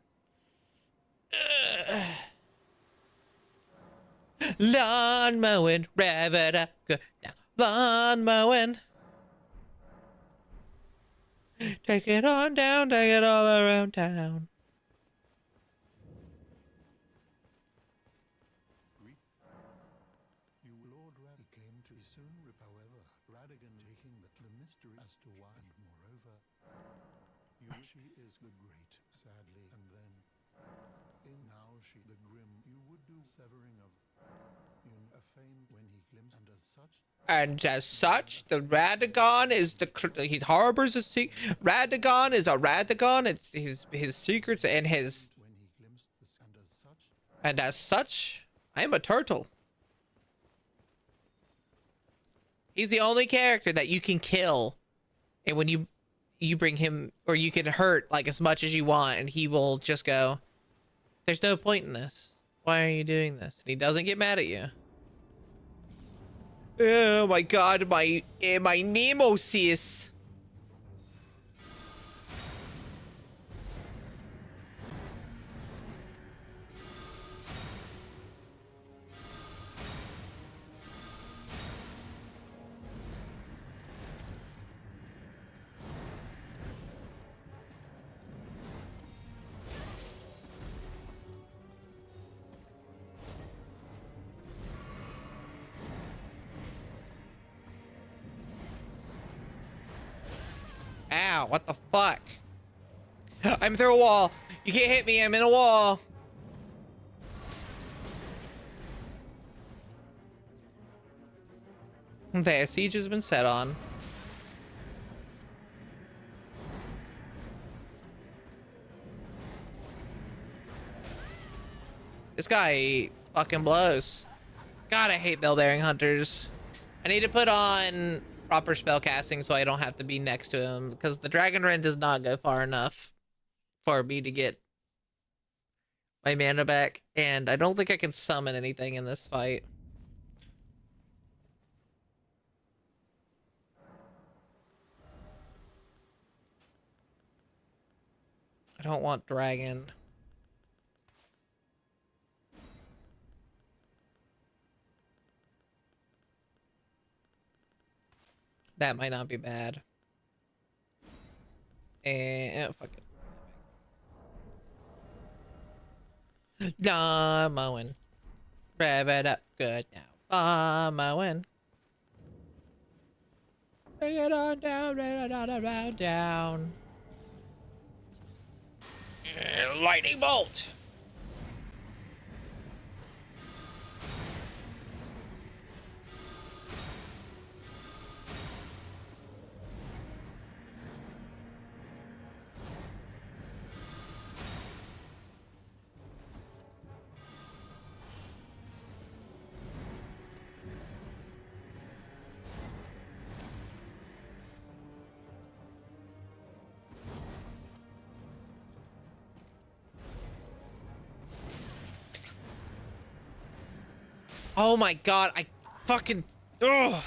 Lawn mowing, rev it up, go down. Lawn mowing. Take it on down, take it all around town. You Lord Rad came to soon, however, Radigan taking the mystery as to why, and moreover, she is the great, sadly, and then, in now she the grim, you would do severing of, in a fame when he glimpsed, And as such, the Radagon is he harbors a Radagon is a Radagon. It's his secrets and his. when he glimpsed the and as such, And as such, I am a turtle. He's the only character that you can kill, and when you bring him, or you can hurt like as much as you want, and he will just go, "There's no point in this. Why are you doing this?" And he doesn't get mad at you. Oh my god, my nemesis. Ow, what the fuck? I'm through a wall. You can't hit me, I'm in a wall. There, siege has been set on. This guy fucking blows. God, I hate bell-bearing hunters. I need to put on proper spell casting so I don't have to be next to him, because the Dragon Rend does not go far enough for me to get my mana back, and I don't think I can summon anything in this fight. I don't want dragon. That might not be bad. And oh, fuck it. Nah, mowing. Rev it up good now. Mowing. Bring it on down, bring it on around down. Lightning bolt. Oh my god, I fucking... Ugh.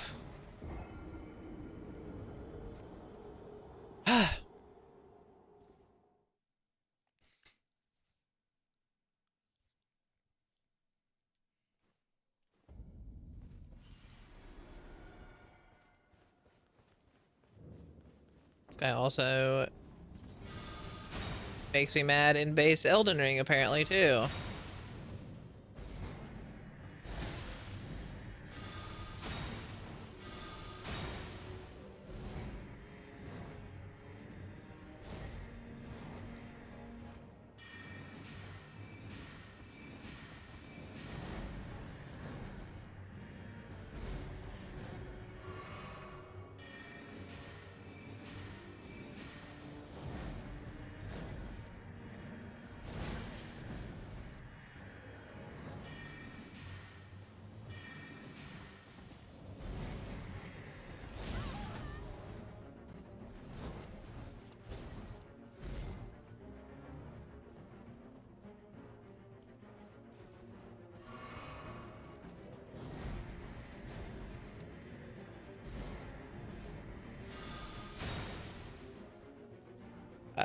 This guy also makes me mad in base Elden Ring, apparently, too.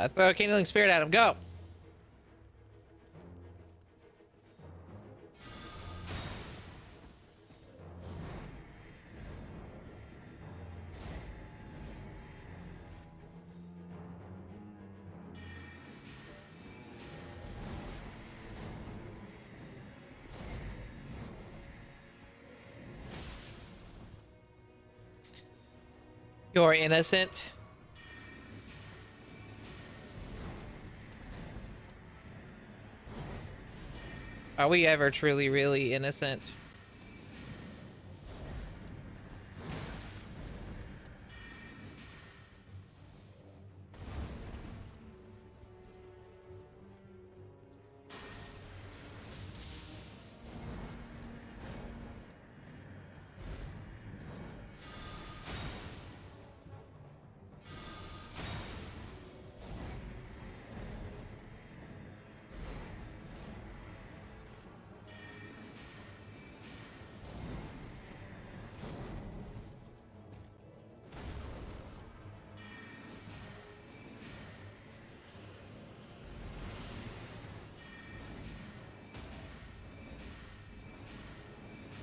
Throw a kindling spirit at him. Go. You're innocent. Are we ever truly, really innocent?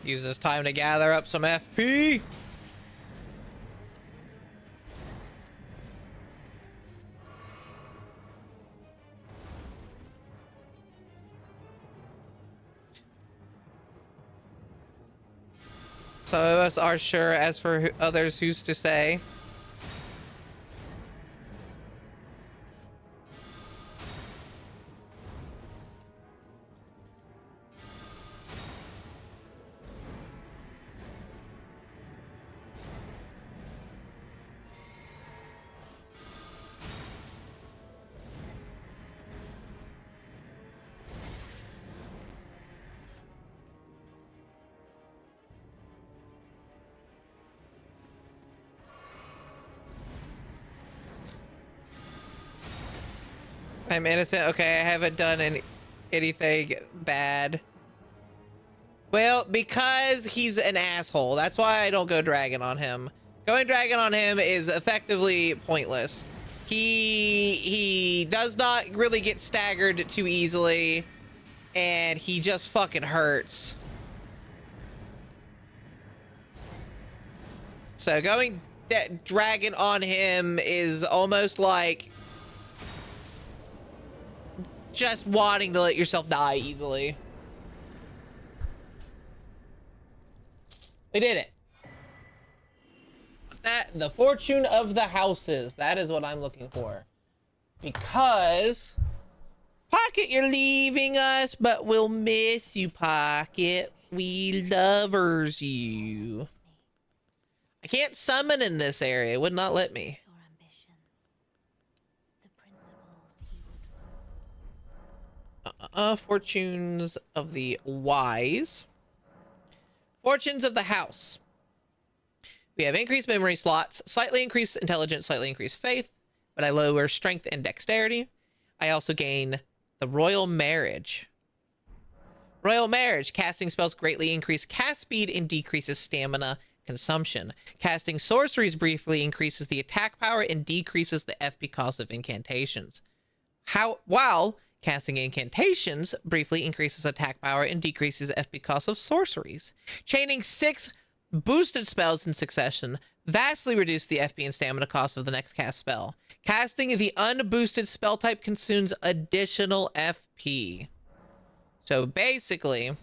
Use this time to gather up some FP. Some of us are sure, as for others, who's to say? I'm innocent. Okay, I haven't done anything bad. Well, because he's an asshole. That's why I don't go dragon on him. Going dragon on him is effectively pointless. He does not really get staggered too easily, and he just fucking hurts. So going dragon on him is almost like just wanting to let yourself die easily. We did it. The fortune of the houses. That is what I'm looking for. Because Pocket, you're leaving us, but we'll miss you, Pocket. We lovers you. I can't summon in this area. It would not let me. Your ambitions, the principles you would Fortunes of the wise. Fortunes of the house. We have increased memory slots, slightly increased intelligence, slightly increased faith, but I lower strength and dexterity. I also gain the royal marriage. Royal marriage. Casting spells greatly increase cast speed and decreases stamina consumption. Casting sorceries briefly increases the attack power and decreases the FP cost of incantations. While casting incantations briefly increases attack power and decreases FP cost of sorceries. Chaining 6 boosted spells in succession vastly reduce the FP and stamina cost of the next cast spell. Casting the unboosted spell type consumes additional FP. So basically,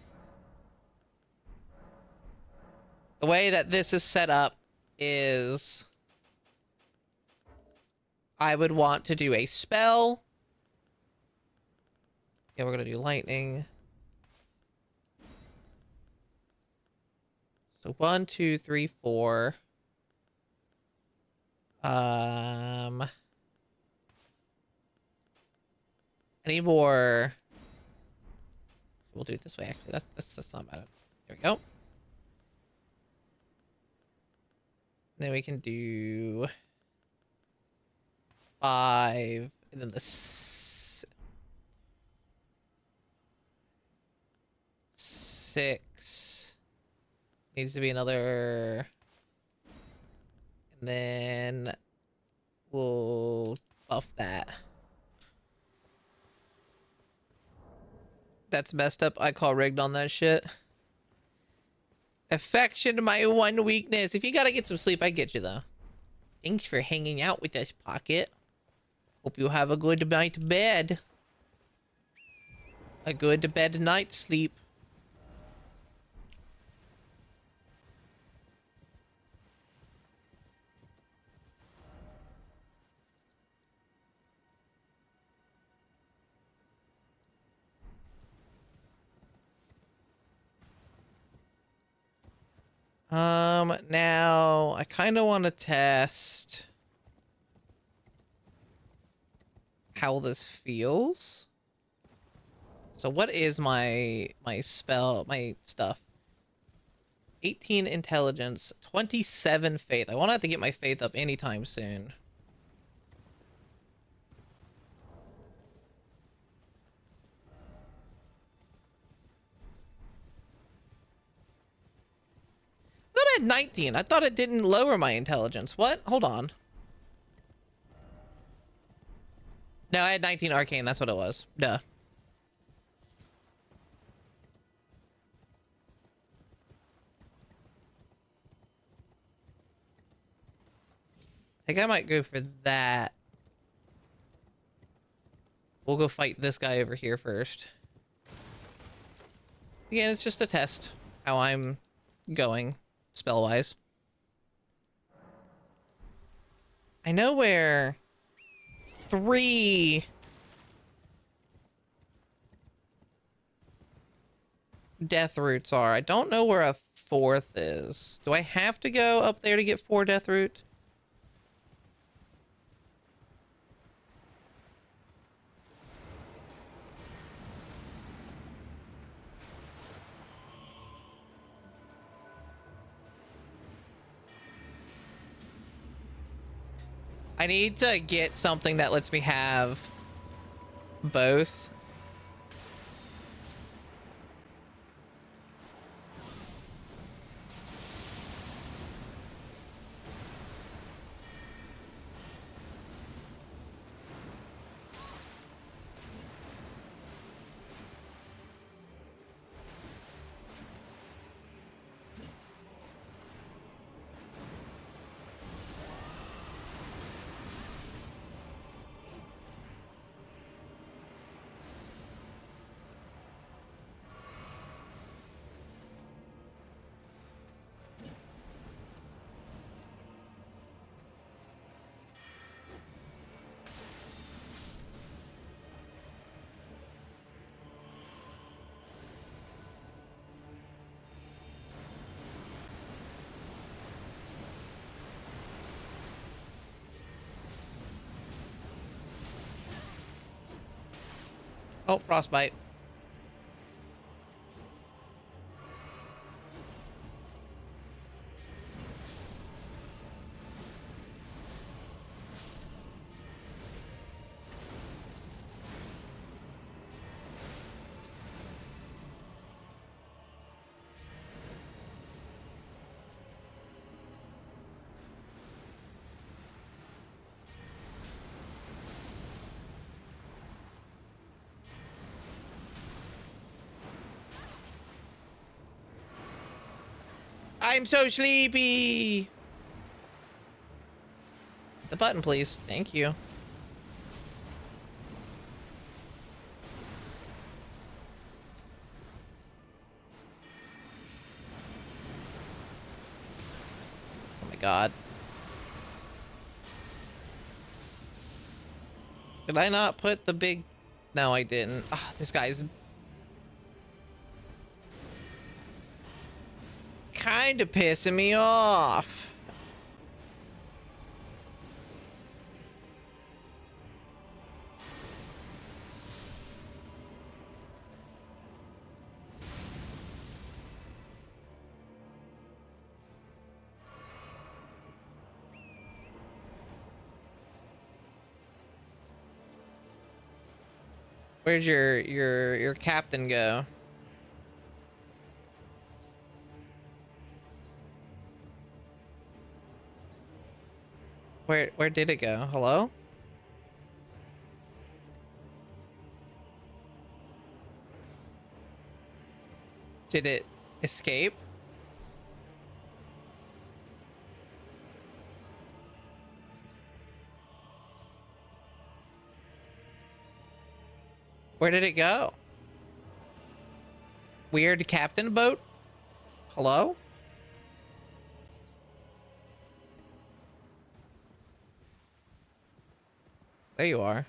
the way that this is set up is I would want to do a spell. Yeah, we're gonna do lightning. So 1, 2, 3, 4. I need more. We'll do it this way. Actually, that's not bad. There we go. Then we can do 5, and then the 6 needs to be another, and then we'll buff that. That's messed up. I call rigged on that shit. Affection, my one weakness. If you gotta get some sleep, I get you though. Thanks for hanging out with us, Pocket. Hope you have a good night bed. A good bed night sleep. Now I kind of want to test how this feels. So what is my spell, my stuff? 18 intelligence, 27 faith. I won't have to get my faith up anytime soon. I thought I had 19. I thought it didn't lower my intelligence. What? Hold on. No, I had 19 arcane. That's what it was. Duh. I think I might go for that. We'll go fight this guy over here first. Again, it's just a test how I'm going spell-wise. I know where 3 death roots are. I don't know where a 4th is. Do I have to go up there to get 4 death root? I need to get something that lets me have both. Oh, frostbite. I'm so sleepy. The button, please. Thank you. Oh my god. Did I not put the big... No, I didn't. Ah, this guy's... kind of pissing me off. Where'd your captain go? Where did it go? Hello? Did it escape? Where did it go? Weird captain boat? Hello? There you are.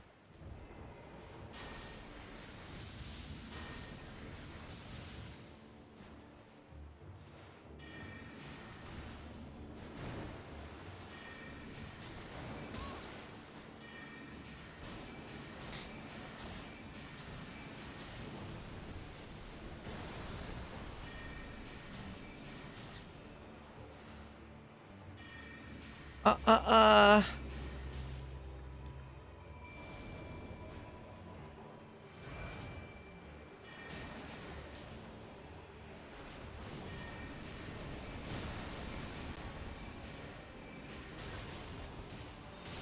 Uh.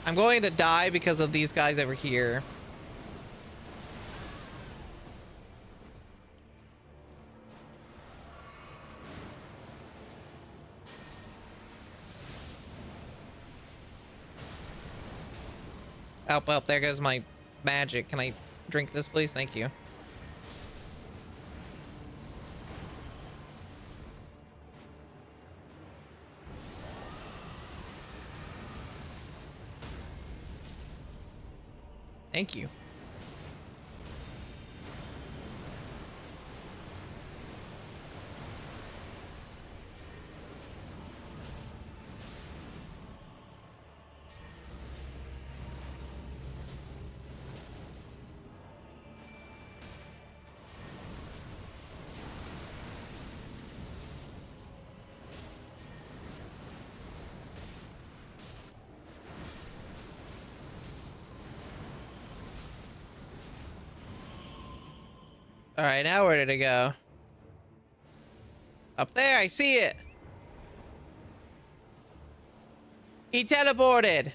I'm going to die because of these guys over here. Oh, there goes my magic. Can I drink this, please? Thank you. Thank you. All right, now where did it go? Up there, I see it. He teleported.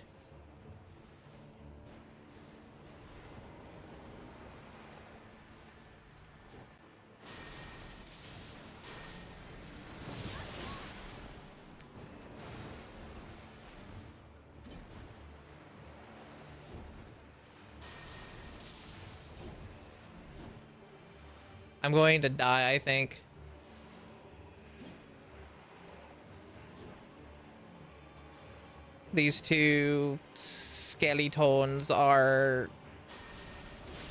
I'm going to die, I think. These two skeletons are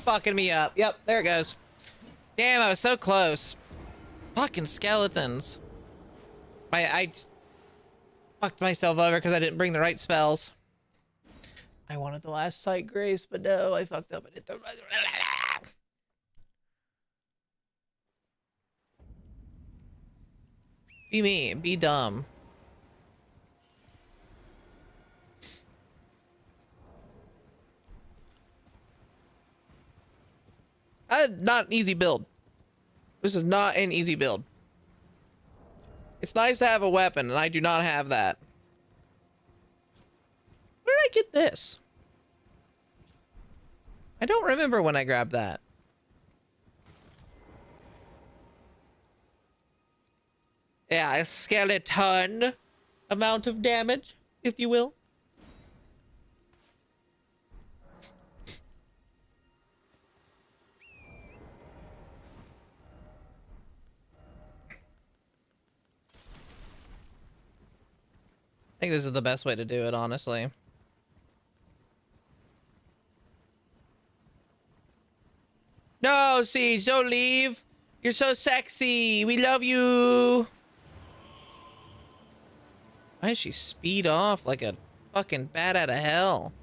fucking me up. Yep, there it goes. Damn, I was so close. Fucking skeletons. I fucked myself over because I didn't bring the right spells. I wanted the last sight grace, but no, I fucked up. I did the... Be me. Be dumb. Not an easy build. This is not an easy build. It's nice to have a weapon, and I do not have that. Where did I get this? I don't remember when I grabbed that. Yeah, a skeleton amount of damage, if you will. I think this is the best way to do it, honestly. No, Siege, don't leave. You're so sexy. We love you. Why does she speed off like a fucking bat out of hell?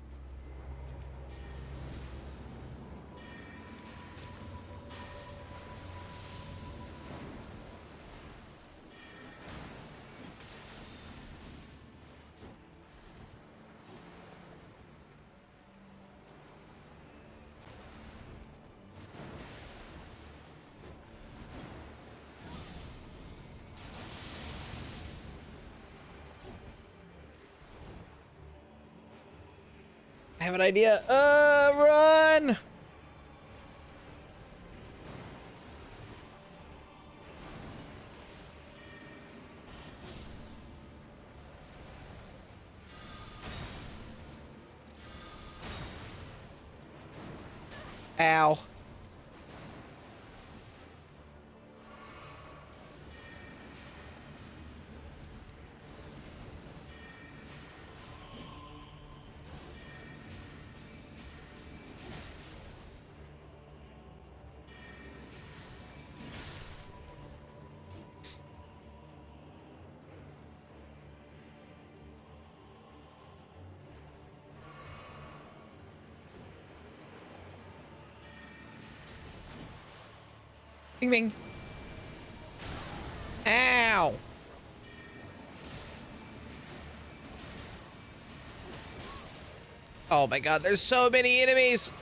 I have an idea. Run! Ow. Bing bing. Ow. Oh my god, there's so many enemies.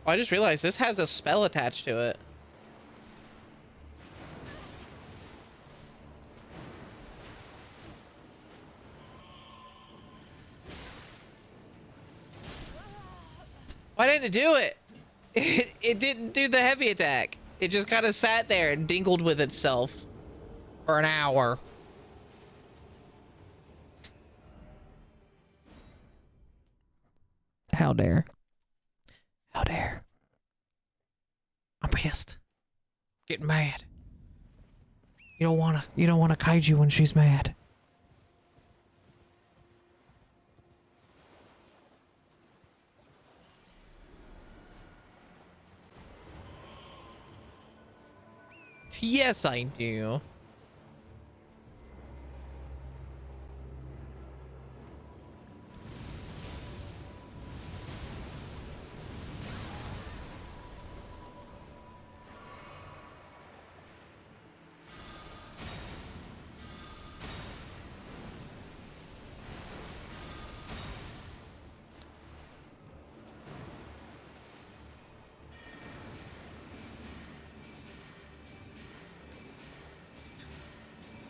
Oh, I just realized this has a spell attached to it. Why didn't it do it? It didn't do the heavy attack. It just kind of sat there and dingled with itself for an hour. How dare. How dare. I'm pissed. Getting mad. You don't wanna kaiju when she's mad. Yes, I do.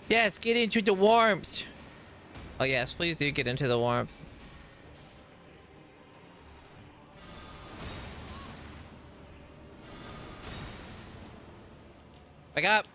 Yes, get into the warmth. Oh yes, please do get into the warmth. Wake up.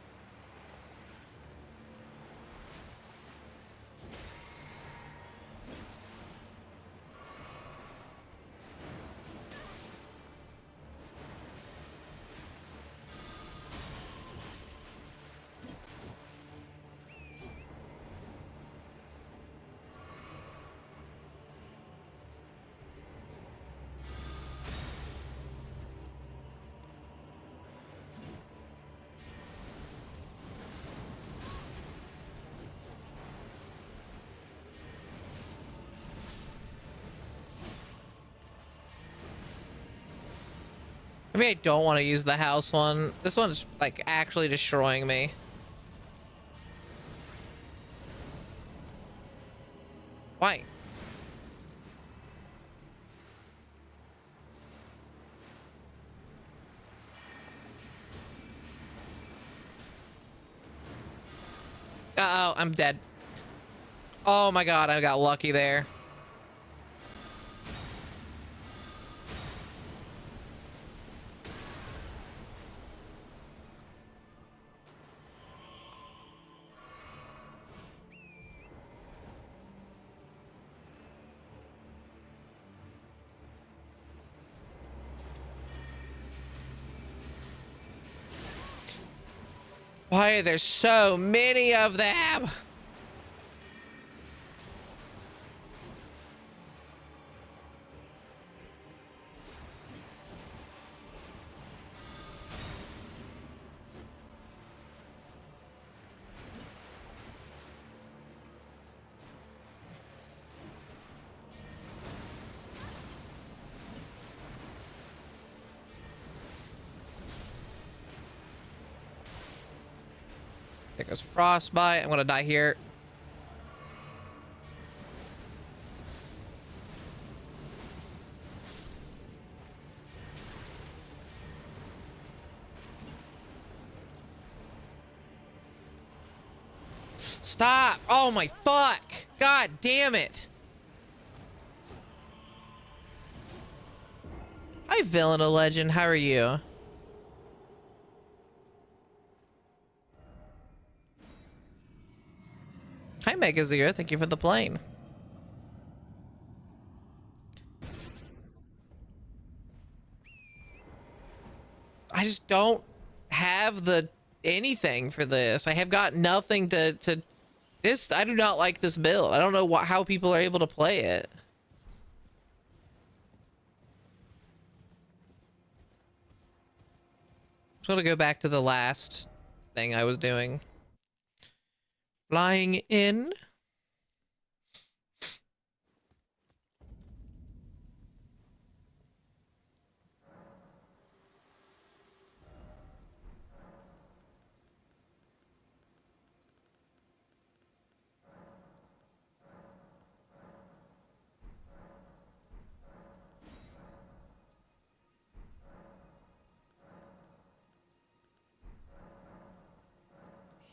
Maybe I don't want to use the house one. This one's like actually destroying me. Why? Uh-oh, I'm dead. Oh my god, I got lucky there. Why are there so many of them? There goes frostbite. I'm gonna die here. Stop! Oh my fuck! God damn it! Hi, Villain of Legend. How are you? Megazero. Thank you for the plane. I just don't have the anything for this. I have got nothing to this. I do not like this build. I don't know how people are able to play it. I'm gonna go back to the last thing I was doing. Flying in.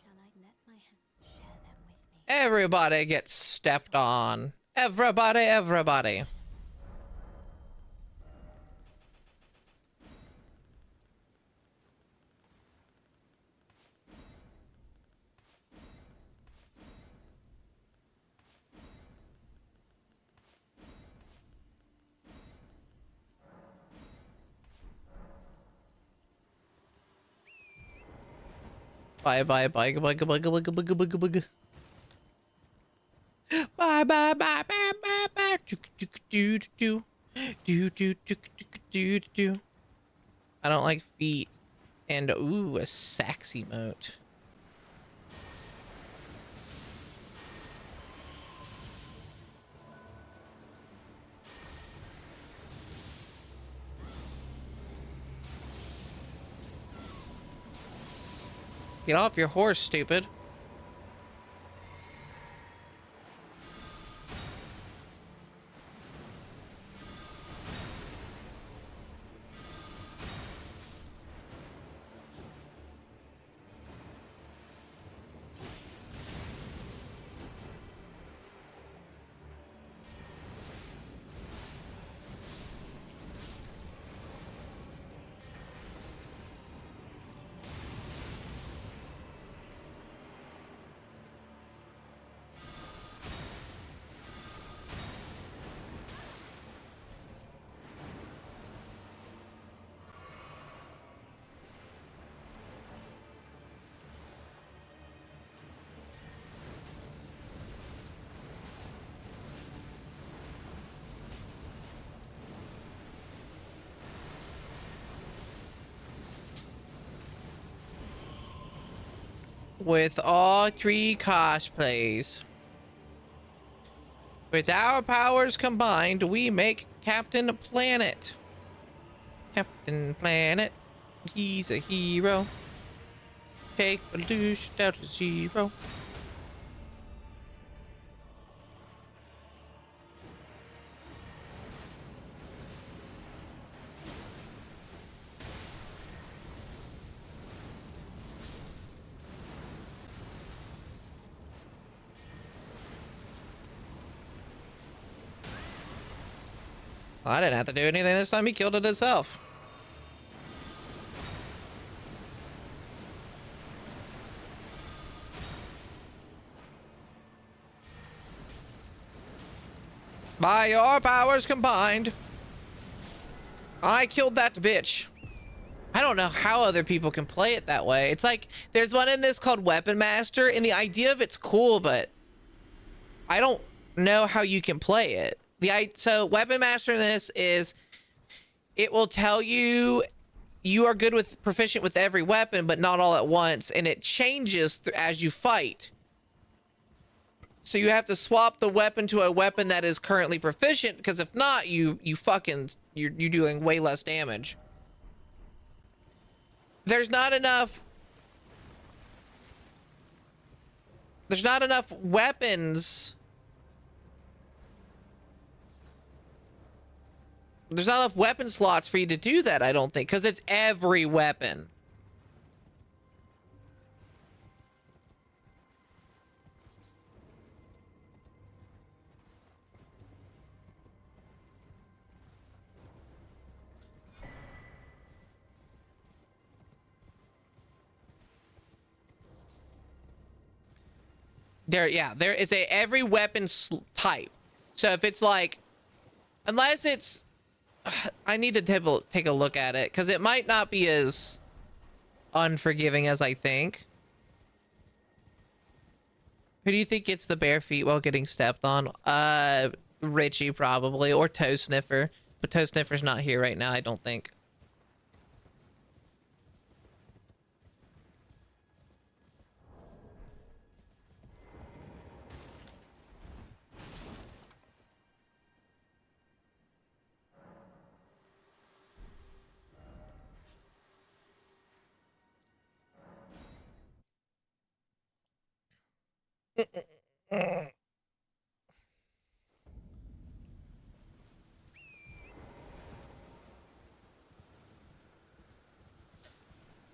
Shall I let my share them with me? Everybody gets stepped on. Everybody, everybody. Bye bye bye bye bye bye bye bye bye bye bye. Bye bye bye bye bye bye. Do do do do do do do. I don't like feet. And ooh, a sax emote. Get off your horse, stupid. With all three cosplays. With our powers combined, we make Captain Planet. Captain Planet, he's a hero. Take a douche down to zero. I didn't have to do anything this time. He killed it himself. By your powers combined, I killed that bitch. I don't know how other people can play it that way. It's like, there's one in this called Weapon Master, and the idea of it's cool, but I don't know how you can play it. So Weapon Master in this is, it will tell you you are good with proficient with every weapon, but not all at once, and it changes as you fight. So you have to swap the weapon to a weapon that is currently proficient, because if not, you're doing way less damage. There's not enough weapons. There's not enough weapon slots for you to do that, I don't think, because it's every weapon. There is a every weapon type. So if it's like, unless it's, I need to take a look at it because it might not be as unforgiving as I think. Who do you think gets the bare feet while getting stepped on? Richie probably, or Toe Sniffer. But Toe Sniffer's not here right now, I don't think. Let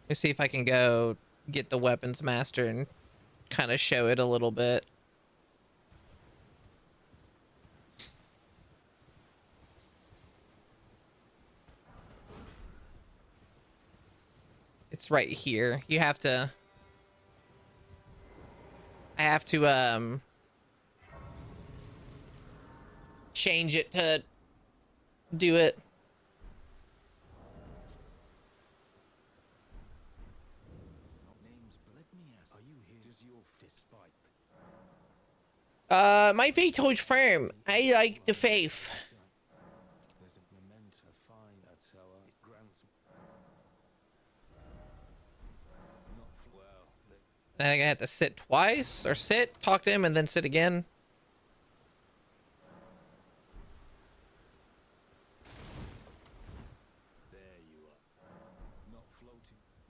me see if I can go get the weapons master and kind of show it a little bit. It's right here. You have to... I have to, change it to do it. My faith holds firm. I like the faith. I think I have to sit twice, or sit, talk to him, and then sit again.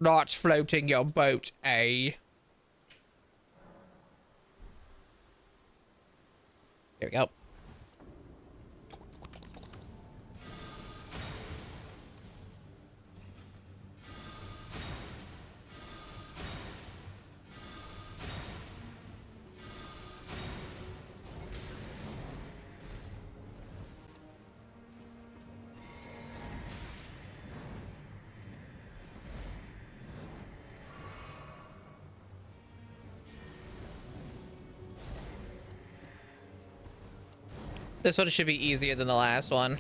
Not floating your boat, eh? There we go. This one should be easier than the last one.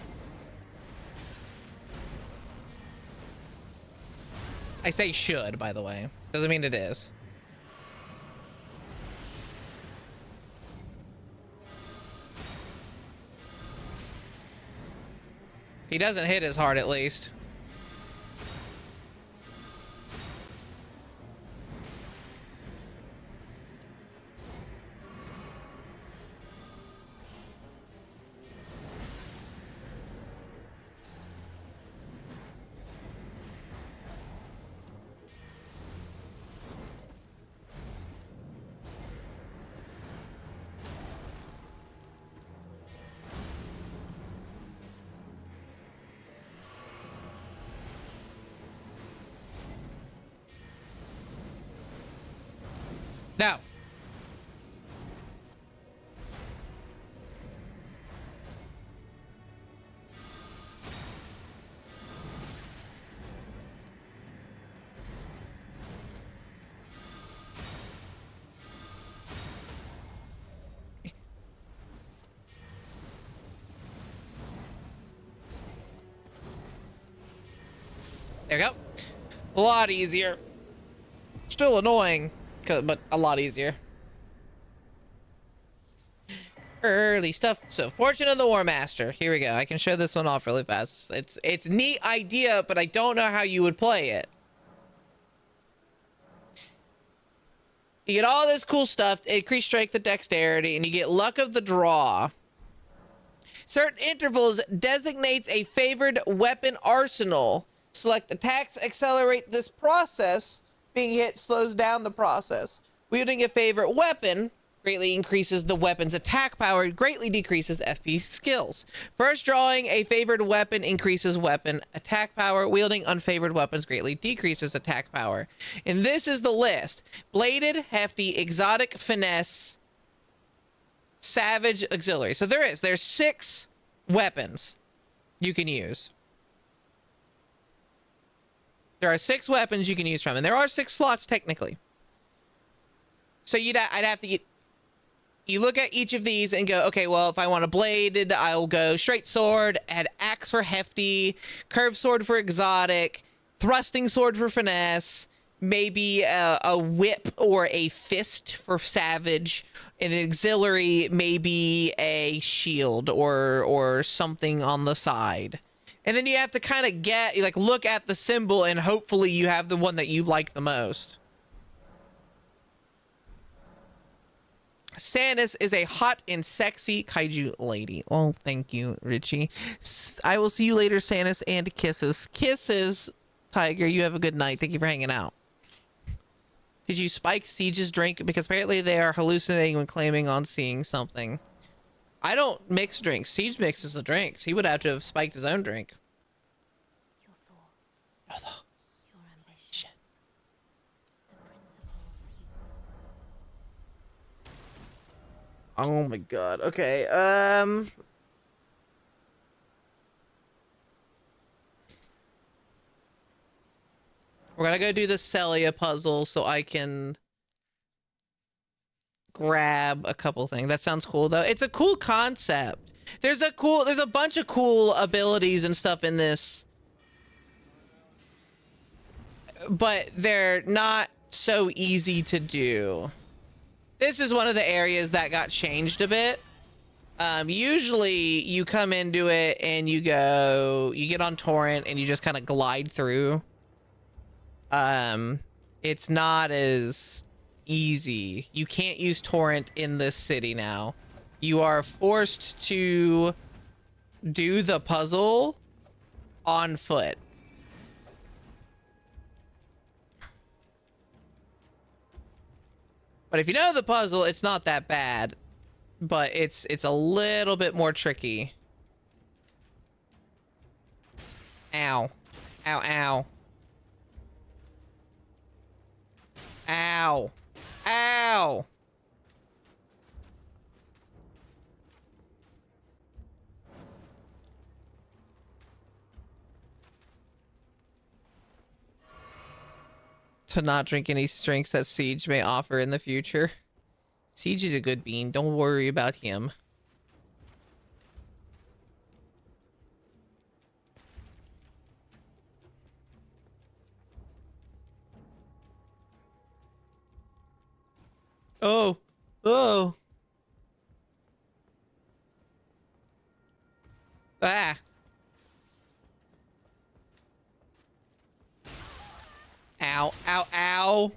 I say should, by the way. Doesn't mean it is. He doesn't hit as hard, at least. Now. There we go. A lot easier. Still annoying, but a lot easier. Early stuff. So, Fortune of the War Master. Here we go. I can show this one off really fast. It's a neat idea, but I don't know how you would play it. You get all this cool stuff, increase strength and dexterity, and you get luck of the draw. Certain intervals designates a favored weapon arsenal. Select attacks, accelerate this process. Being hit slows down the process. Wielding a favorite weapon greatly increases the weapon's attack power, greatly decreases FP skills. First drawing a favored weapon increases weapon attack power. Wielding unfavored weapons greatly decreases attack power. And this is the list. Bladed, hefty, exotic, finesse, savage, auxiliary. So there's 6 weapons you can use. There are 6 weapons you can use from, and there are 6 slots technically. So I'd have to get you look at each of these and go, okay, well, if I want a bladed, I'll go straight sword, add axe for hefty, curved sword for exotic, thrusting sword for finesse, maybe a whip or a fist for savage, and an auxiliary, maybe a shield or something on the side. And then you have to kind of look at the symbol, and hopefully you have the one that you like the most. Stannis is a hot and sexy kaiju lady. Oh, thank you, Richie. I will see you later, Stannis, and kisses. Kisses, Tiger. You have a good night. Thank you for hanging out. Did you spike Siege's drink? Because apparently they are hallucinating when claiming on seeing something. I don't mix drinks. Siege mixes the drinks. He would have to have spiked his own drink. Your thoughts, your ambitions, the principles you... Oh my god. Okay. We're gonna go do the Celia puzzle so I can grab a couple things. That sounds cool though. It's a cool concept. There's a bunch of cool abilities and stuff in this, but they're not so easy to do. This is one of the areas that got changed a bit. Usually you come into it and you get on torrent and you just kind of glide through. It's not as easy. You can't use torrent in this city now. You are forced to do the puzzle on foot. But if you know the puzzle, it's not that bad. But it's a little bit more tricky. Ow. Ow, ow. Ow. Ow. To not drink any drinks that Siege may offer in the future. Siege is a good bean. Don't worry about him. Oh. Oh. Ah. Ow, ow, ow.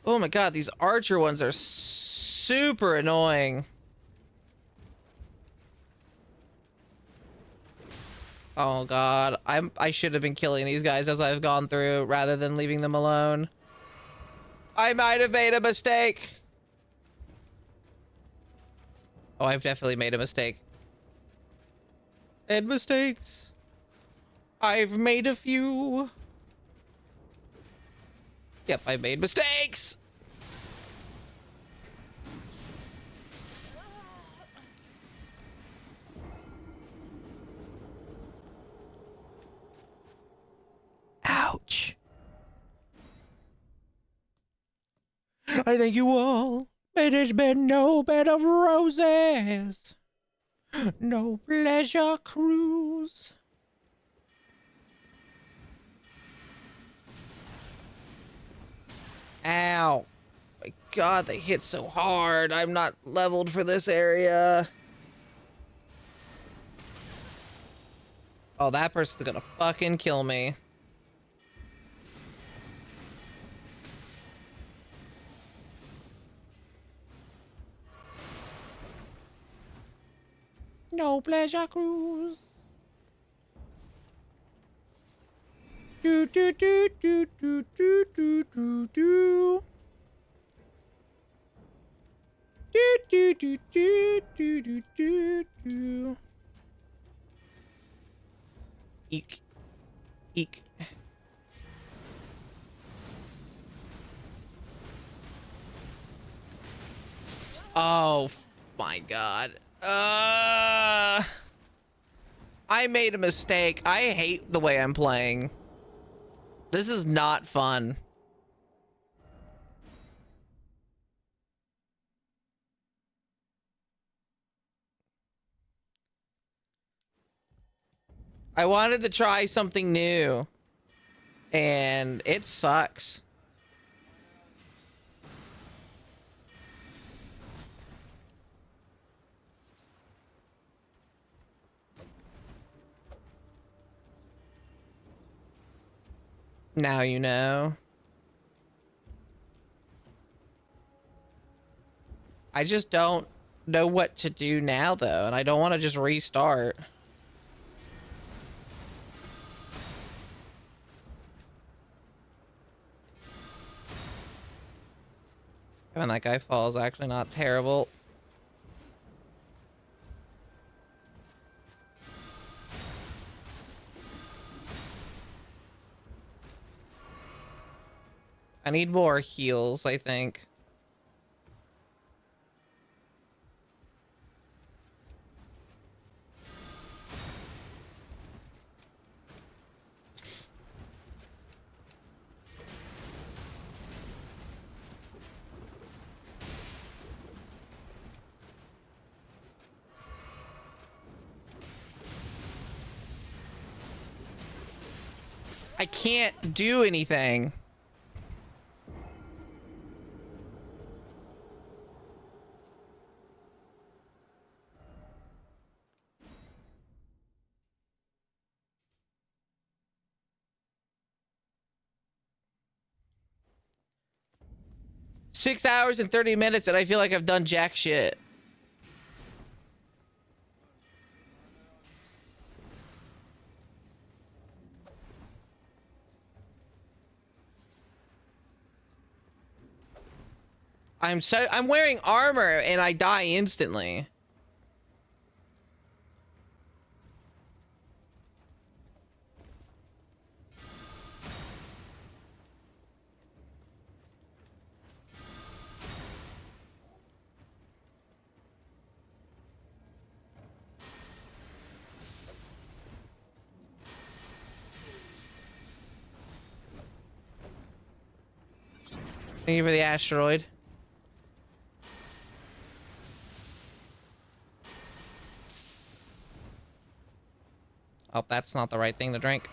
Oh my god, these archer ones are super annoying. Oh god, I should have been killing these guys as I've gone through rather than leaving them alone. I might have made a mistake. Oh, I've definitely made a mistake. And mistakes. I've made a few. Yep, I made mistakes. Ouch. I thank you all. It has been no bed of roses. No pleasure cruise. Ow. My god, they hit so hard. I'm not leveled for this area. Oh, that person's gonna fucking kill me. No pleasure cruise. Do do do do do do do do do. Do do do do do do do do. Eek. Eek. Oh my god. I made a mistake. I hate the way I'm playing. This is not fun. I wanted to try something new, and it sucks. Now you know. I just don't know what to do now, though, and I don't want to just restart. Having that guy fall is actually not terrible. I need more heals, I think. I can't do anything. Six hours and 30 minutes and I feel like I've done jack shit. I'm wearing armor and I die instantly. Thank you for the asteroid. Oh, that's not the right thing to drink.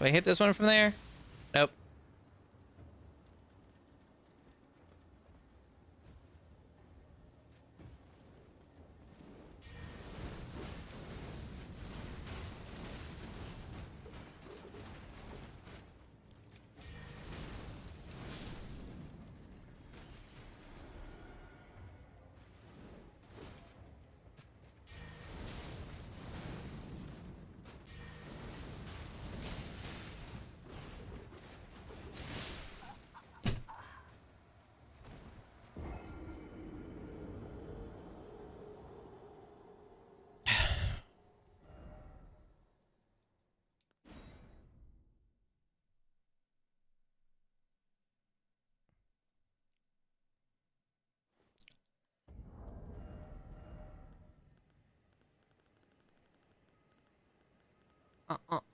Do I hit this one from there? Nope.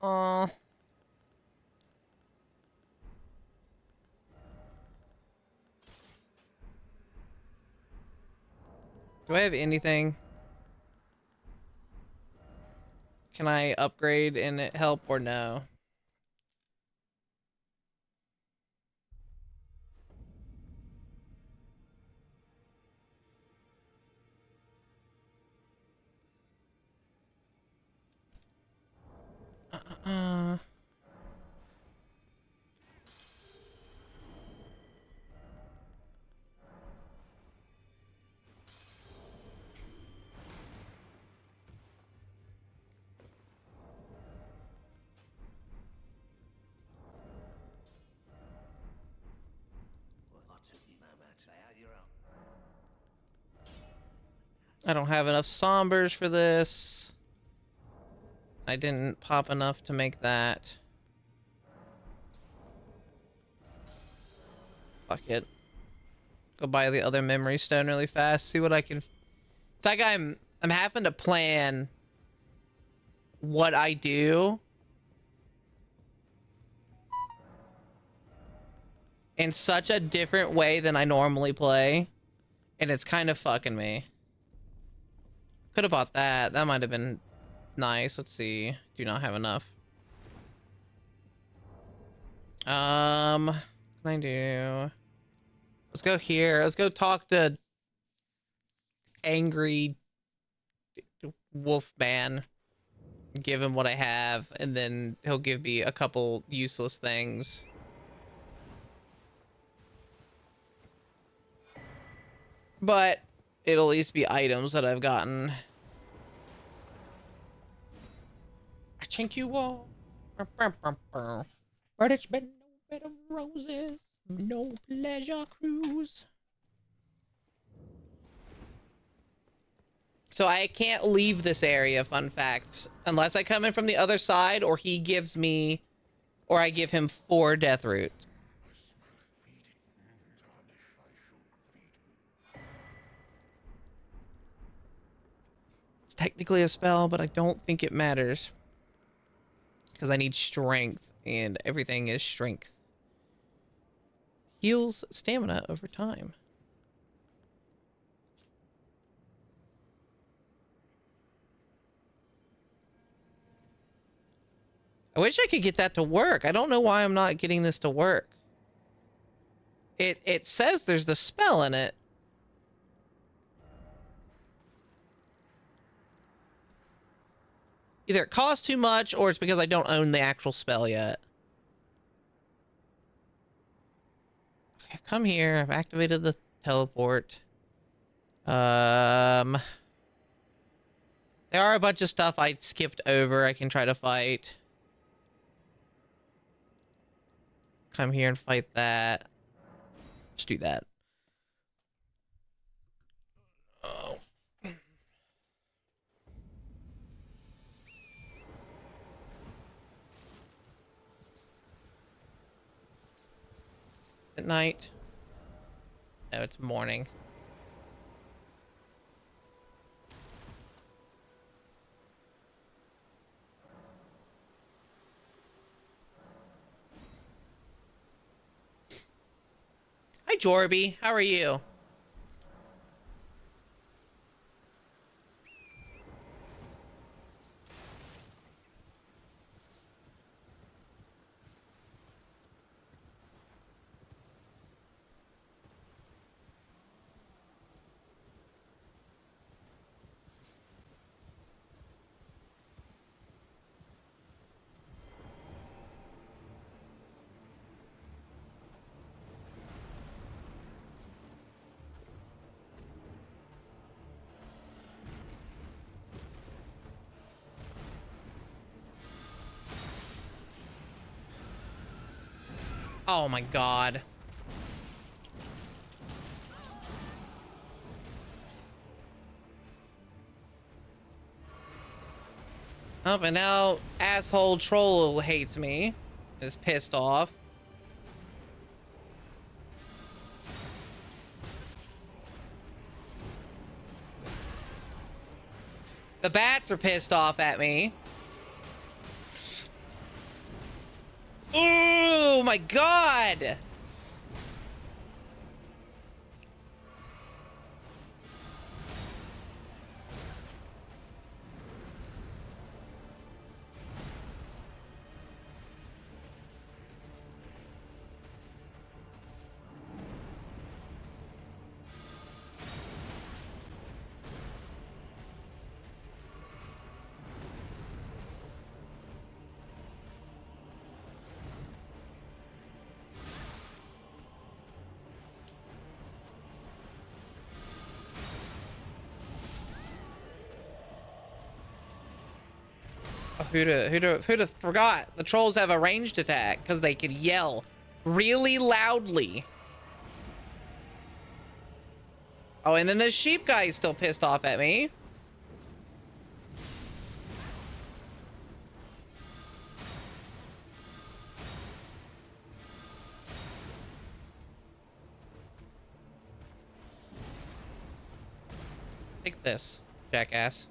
Uh. Do I have anything? Can I upgrade and it help or no? Uh. I don't have enough sombers for this. I didn't pop enough to make that. Fuck it. Go buy the other memory stone really fast. See what I can. It's like I'm having to plan what I do in such a different way than I normally play, and it's kind of fucking me. Could have bought that. That might have been nice. Let's see. Do not have enough. What can I do? Let's go here. Let's go talk to angry wolf man. Give him what I have, and then he'll give me a couple useless things. But it'll at least be items that I've gotten. I chink you all. But it's been no bed of roses, no pleasure cruise. So I can't leave this area, fun fact, unless I come in from the other side, or he gives me, or I give him 4 death root. It's technically a spell, but I don't think it matters. Because I need strength, and everything is strength. Heals stamina over time. I wish I could get that to work. I don't know why I'm not getting this to work. It says there's the spell in it. Either it costs too much, or it's because I don't own the actual spell yet. Okay, I've come here. I've activated the teleport. There are a bunch of stuff I skipped over I can try to fight. Come here and fight that. Let's do that. Oh. At night. No, it's morning. Hi, Jorby. How are you? Oh my god. Oh, and now asshole troll hates me. Is pissed off. The bats are pissed off at me. Oh my god! Who'da forgot? The trolls have a ranged attack because they can yell really loudly. Oh, and then the sheep guy is still pissed off at me. Take this, jackass.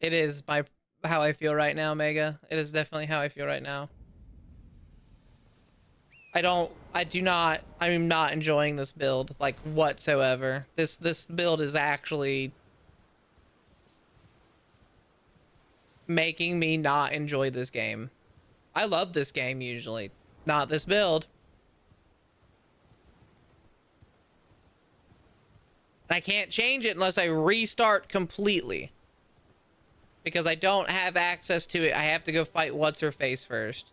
It is how I feel right now, Mega. It is definitely how I feel right now. I'm not enjoying this build, like, whatsoever. This build is actually making me not enjoy this game. I love this game usually, not this build. I can't change it unless I restart completely. Because I don't have access to it. I have to go fight What's-Her-Face first.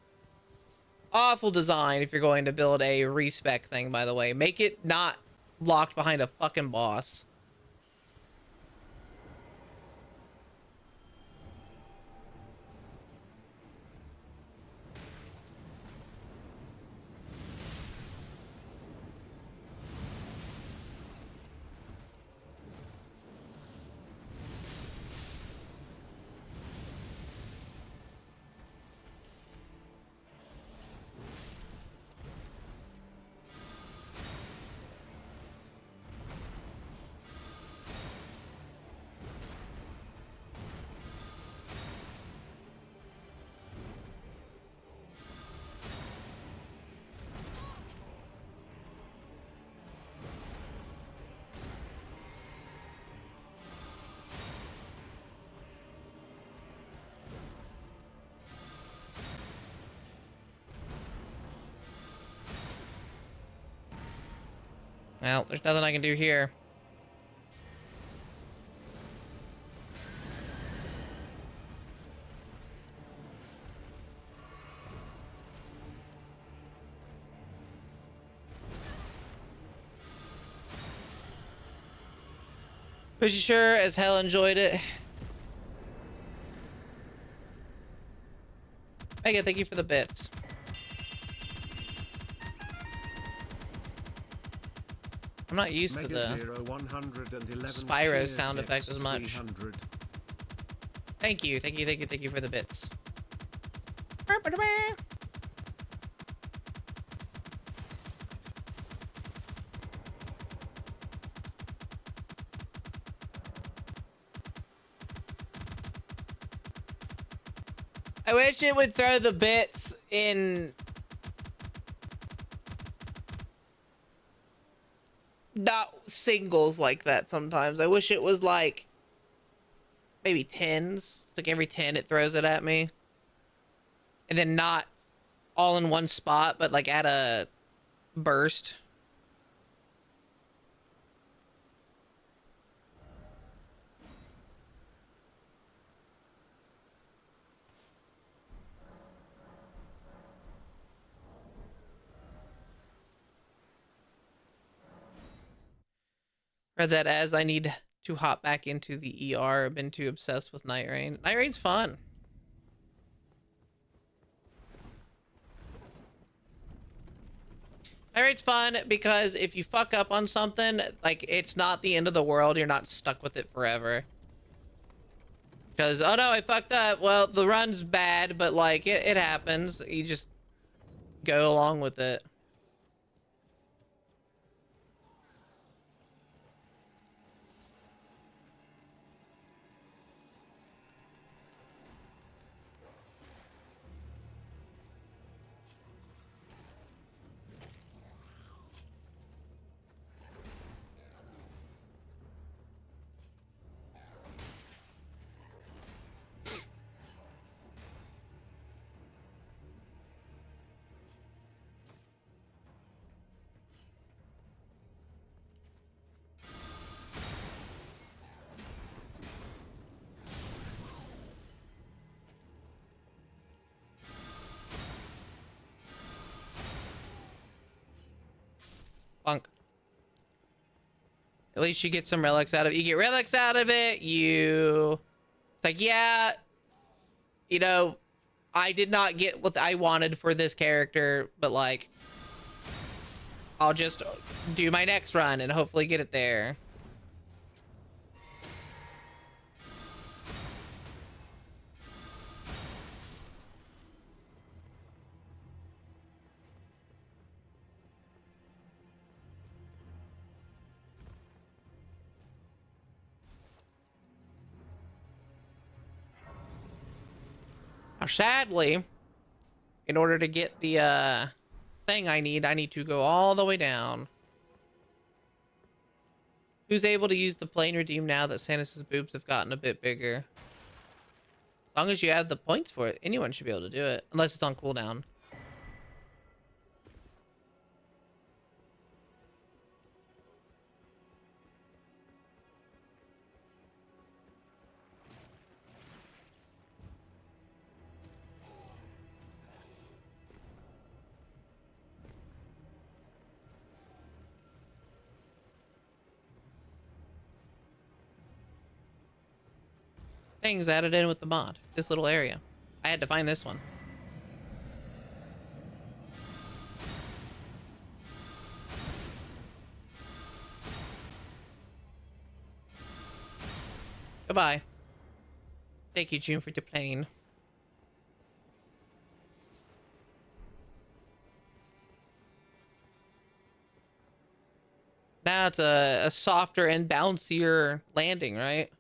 Awful design if you're going to build a respec thing, by the way. Make it not locked behind a fucking boss. Well, there's nothing I can do here. But you sure as hell enjoyed it. Mega, thank you for the bits. I'm not used to the Spyro sound effect as much. Thank you for the bits. I wish it would throw the bits in not singles like that sometimes. I wish it was like maybe tens. It's like every 10 it throws it at me. And then not all in one spot, but like at a burst. Read that as I need to hop back into the ER. I've been too obsessed with Night Rain. Night Rain's fun. Night Rain's fun because if you fuck up on something, like, it's not the end of the world. You're not stuck with it forever. Because, oh no, I fucked up. Well, the run's bad, but, like, it happens. You just go along with it. Bunk. At least you get some relics out of it. You get relics out of it. It's like, yeah, you know, I did not get what I wanted for this character, but like, I'll just do my next run and hopefully get it there. Now, sadly, in order to get the thing I need to go all the way down. Who's able to use the plane redeem now that Samus's boobs have gotten a bit bigger? As long as you have the points for it, anyone should be able to do it, unless it's on cooldown. Things added in with the mod. This little area. I had to find this one. Goodbye. Thank you, June, for the plane. Now it's a softer and bouncier landing, right?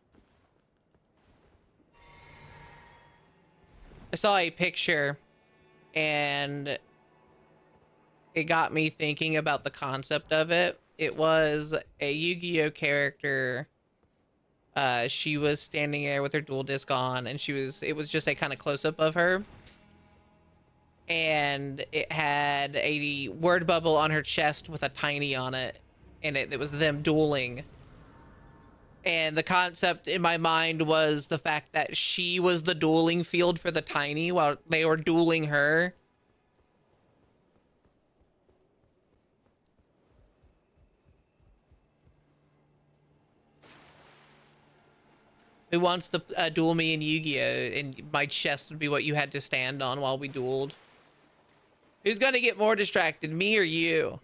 I saw a picture and it got me thinking about the concept of it. It was a Yu-Gi-Oh character. She was standing there with her dual disc on, and it was just a kind of close-up of her. And it had a word bubble on her chest with a tiny on it, and it was them dueling. And the concept in my mind was the fact that she was the dueling field for the tiny while they were dueling her. Who wants to duel me in Yu-Gi-Oh? And my chest would be what you had to stand on while we dueled. Who's gonna get more distracted, me or you?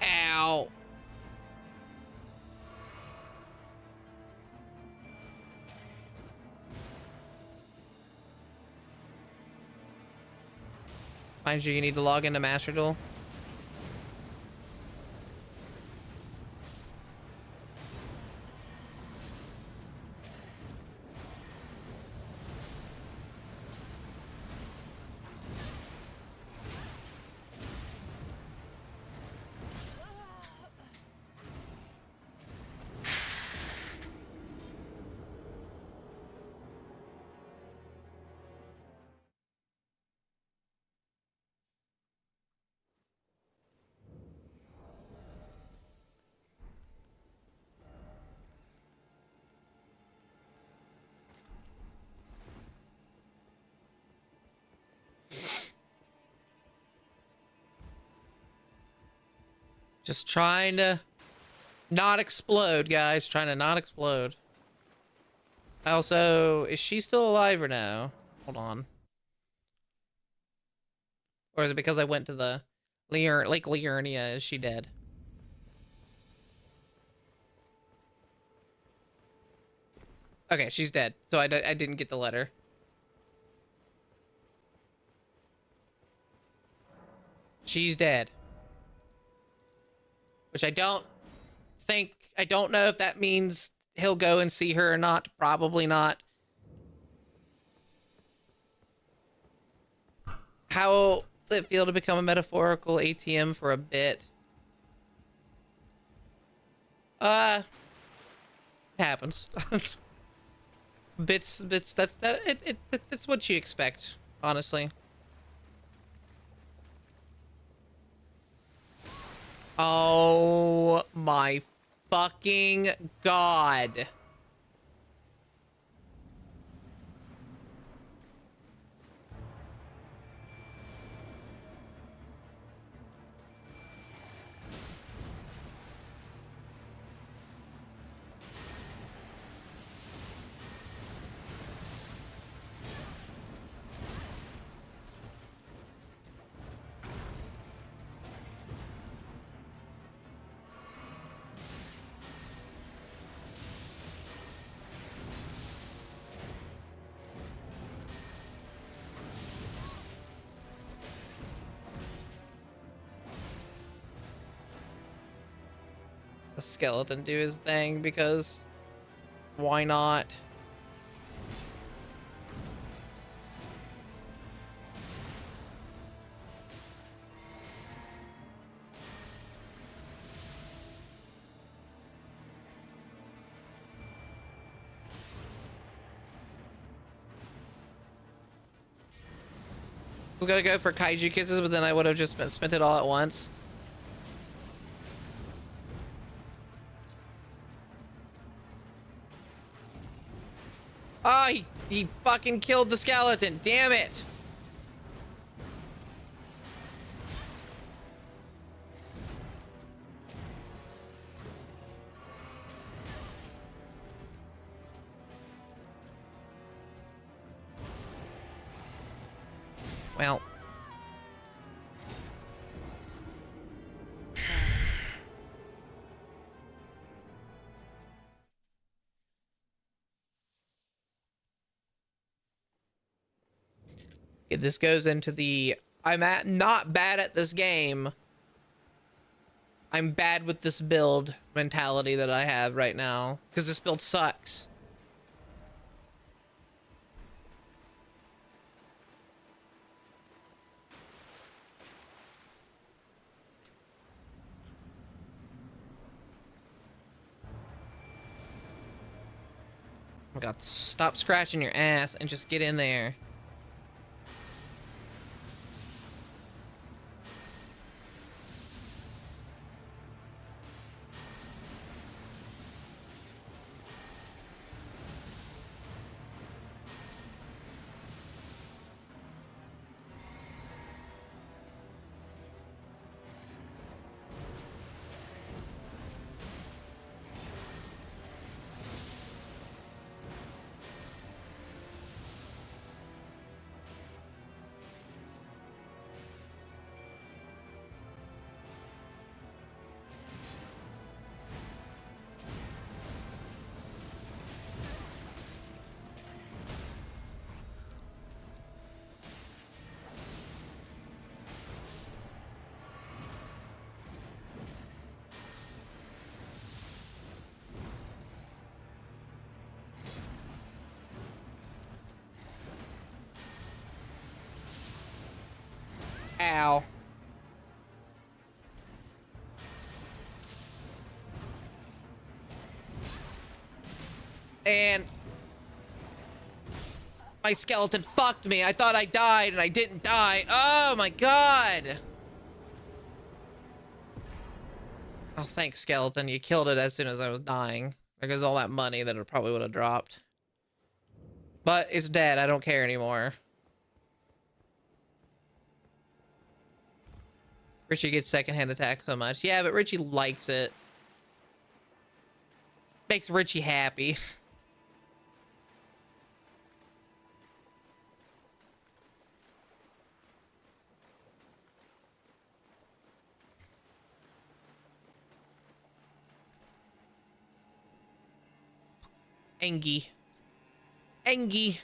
Ow. Mind you need to log into Master Duel. Just trying to not explode, guys. Trying to not explode. Also, is she still alive or no? Hold on. Or is it because I went to the Lake Liurnia? Is she dead? Okay, she's dead. So I didn't get the letter. She's dead. Which I don't know if that means he'll go and see her or not. Probably not. How does it feel to become a metaphorical ATM for a bit? It happens. bits, it's what you expect, honestly. Oh my fucking god. The skeleton do his thing because why not? I was gonna go for kaiju kisses, but then I would have just spent it all at once. Oh, he fucking killed the skeleton. Damn it. Well. Okay, this goes into the not bad at this game. I'm bad with this build mentality that I have right now because this build sucks. Oh my god, stop scratching your ass and just get in there. Ow. And my skeleton fucked me. I thought I died and I didn't die. Oh my god. Oh, thanks, skeleton. You killed it as soon as I was dying. There goes all that money that it probably would have dropped. But it's dead. I don't care anymore. Richie gets secondhand attack so much. Yeah, but Richie likes it. Makes Richie happy. Engie. Engie.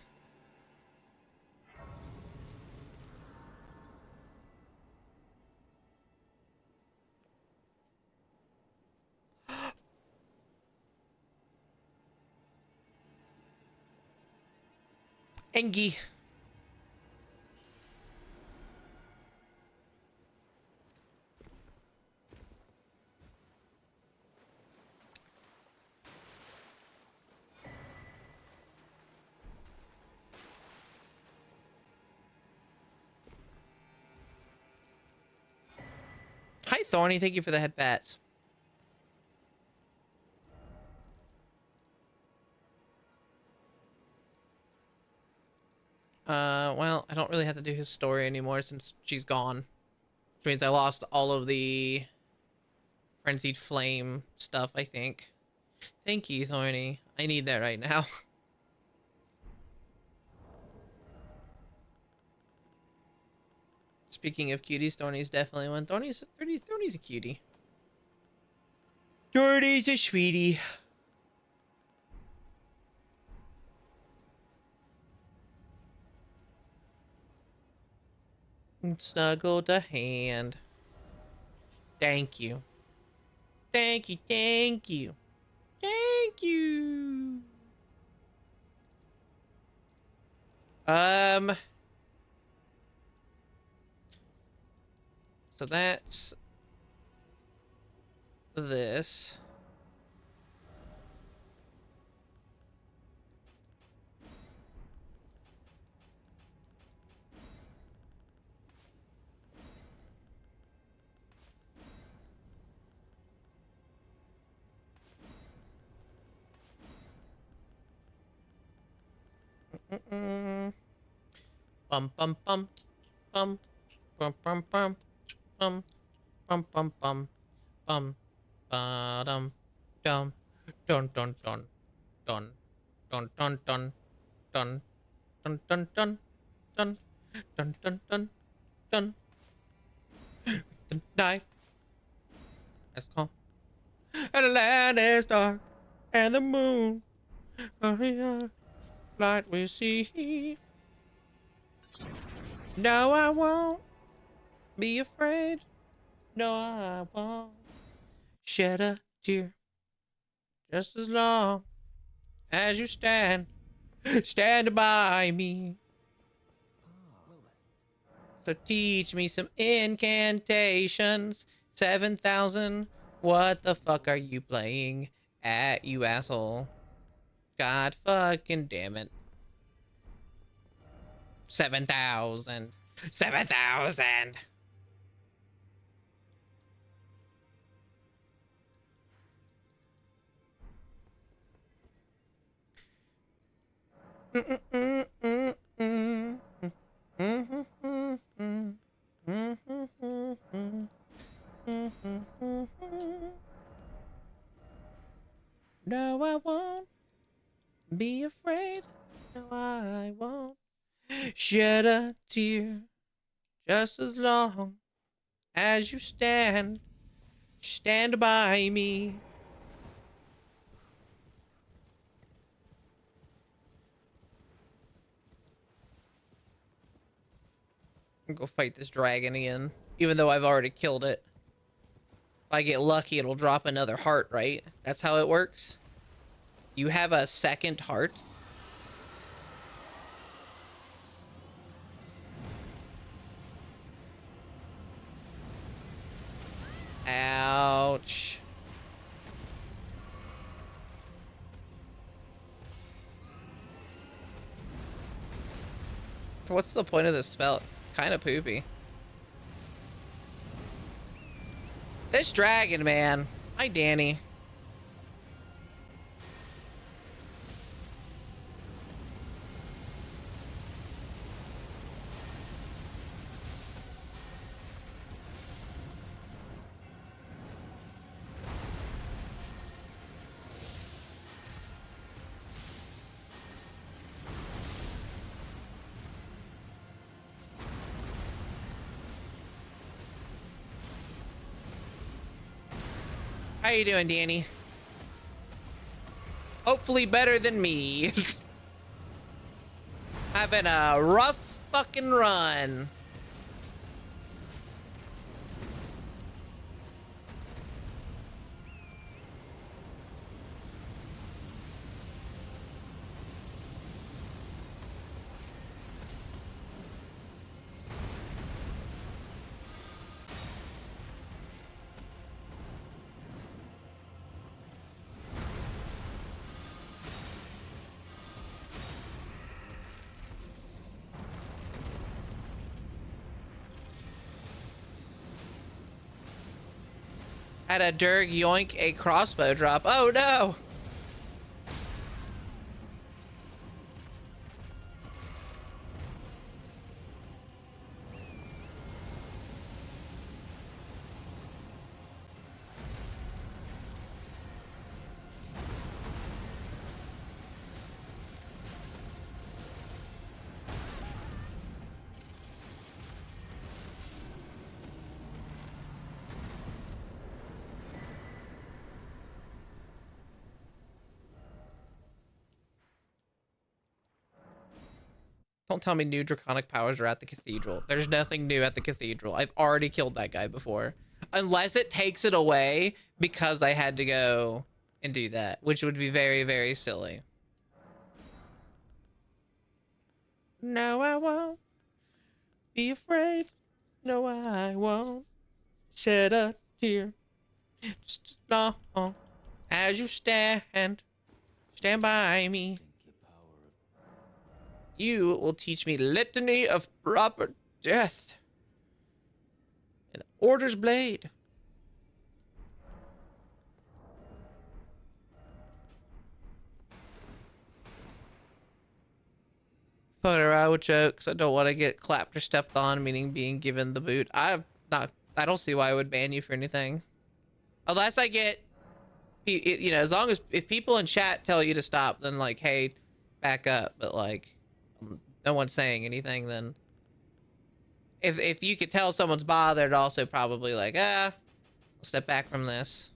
Engie. Thorny. Thank you for the head pats. Well, I don't really have to do his story anymore since she's gone. Which means I lost all of the Frenzied Flame stuff, I think. Thank you, Thorny. I need that right now. Speaking of cuties, Thorny's definitely one. Thorny's a cutie. Thorny's a sweetie. Snuggled a hand. Thank you. Thank you, thank you. Thank you. So that's this. Bum bum bum bum bum bum bum bum bum bum bum bum ba-dum dum dun dun dun dun dun dun dun dun dun dun dun dun dun dun dun dun dun die. That's calm. And the land is dark, and the moon, light we see. No, I won't be afraid. No, I won't shed a tear. Just as long as you stand by me. So teach me some incantations. 7,000. What the fuck are you playing at, you asshole? God fucking damn it. 7,000. 7,000. No, I won't be afraid. No, I won't shed a tear. Just as long as you stand by me. Go fight this dragon again, even though I've already killed it. If I get lucky, it'll drop another heart, right? That's how it works. You have a second heart. Ouch. What's the point of this spell? Kind of poopy. This dragon, man. Hi, Danny. How you doing, Danny? Hopefully better than me. Having a rough fucking run. Had a Durg yoink a crossbow drop. Oh no! Don't tell me new draconic powers are at the cathedral. There's nothing new at the cathedral. I've already killed that guy before. Unless it takes it away because I had to go and do that, which would be very, very silly. No, I won't be afraid. No, I won't shed a tear. Just as long as you stand by me. You will teach me litany of proper death. An order's blade. Fucking around with jokes. I don't want to get clapped or stepped on, meaning being given the boot. I don't see why I would ban you for anything. Unless I get, you know, as long as if people in chat tell you to stop, then like, hey, back up. But like, no one's saying anything, then if you could tell someone's bothered, also probably like, I'll step back from this.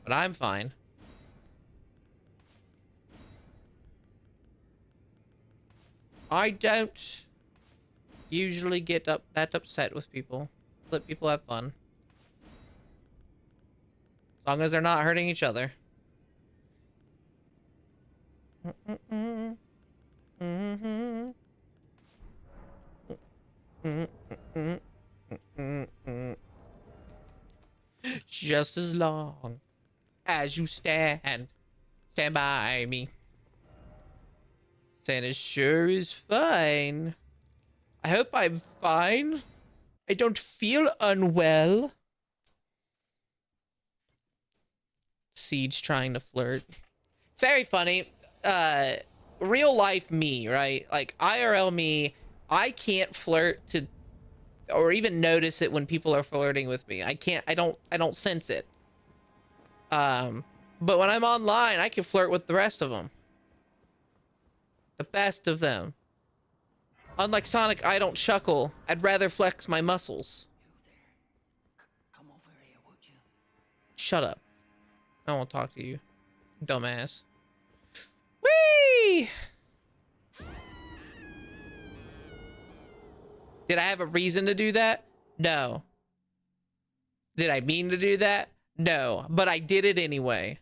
But I'm fine. I don't usually get that upset with people. Let people have fun. As long as they're not hurting each other. Just as long as you stand by me. Santa sure is fine. I hope I'm fine. I don't feel unwell. Siege trying to flirt. Very funny. Real life me, right? Like IRL me, I can't flirt to or even notice it when people are flirting with me. I don't sense it. But when I'm online, I can flirt with the rest of them. The best of them. Unlike Sonic, I don't chuckle. I'd rather flex my muscles. You there. Come over here, would you? Shut up. I won't talk to you. Dumbass. Whee! Did I have a reason to do that? No. Did I mean to do that? No. But I did it anyway.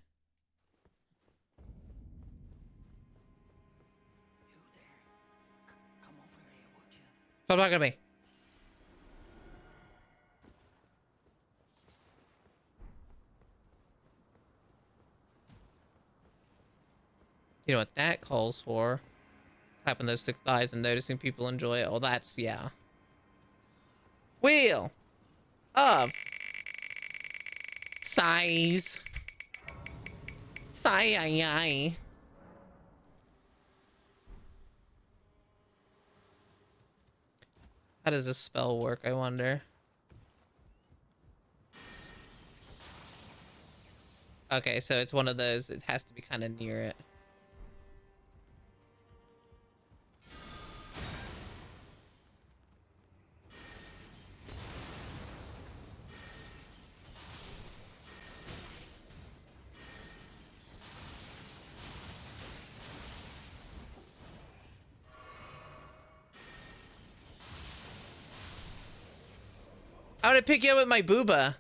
Come over here, would you? Stop talking to me. You know what that calls for? Clapping those 6 thighs and noticing people enjoy it. Oh, that's, yeah. Wheel of size. Sigh. How does this spell work, I wonder? Okay, so it's one of those, it has to be kind of near it. I'm gonna pick you up with my booba.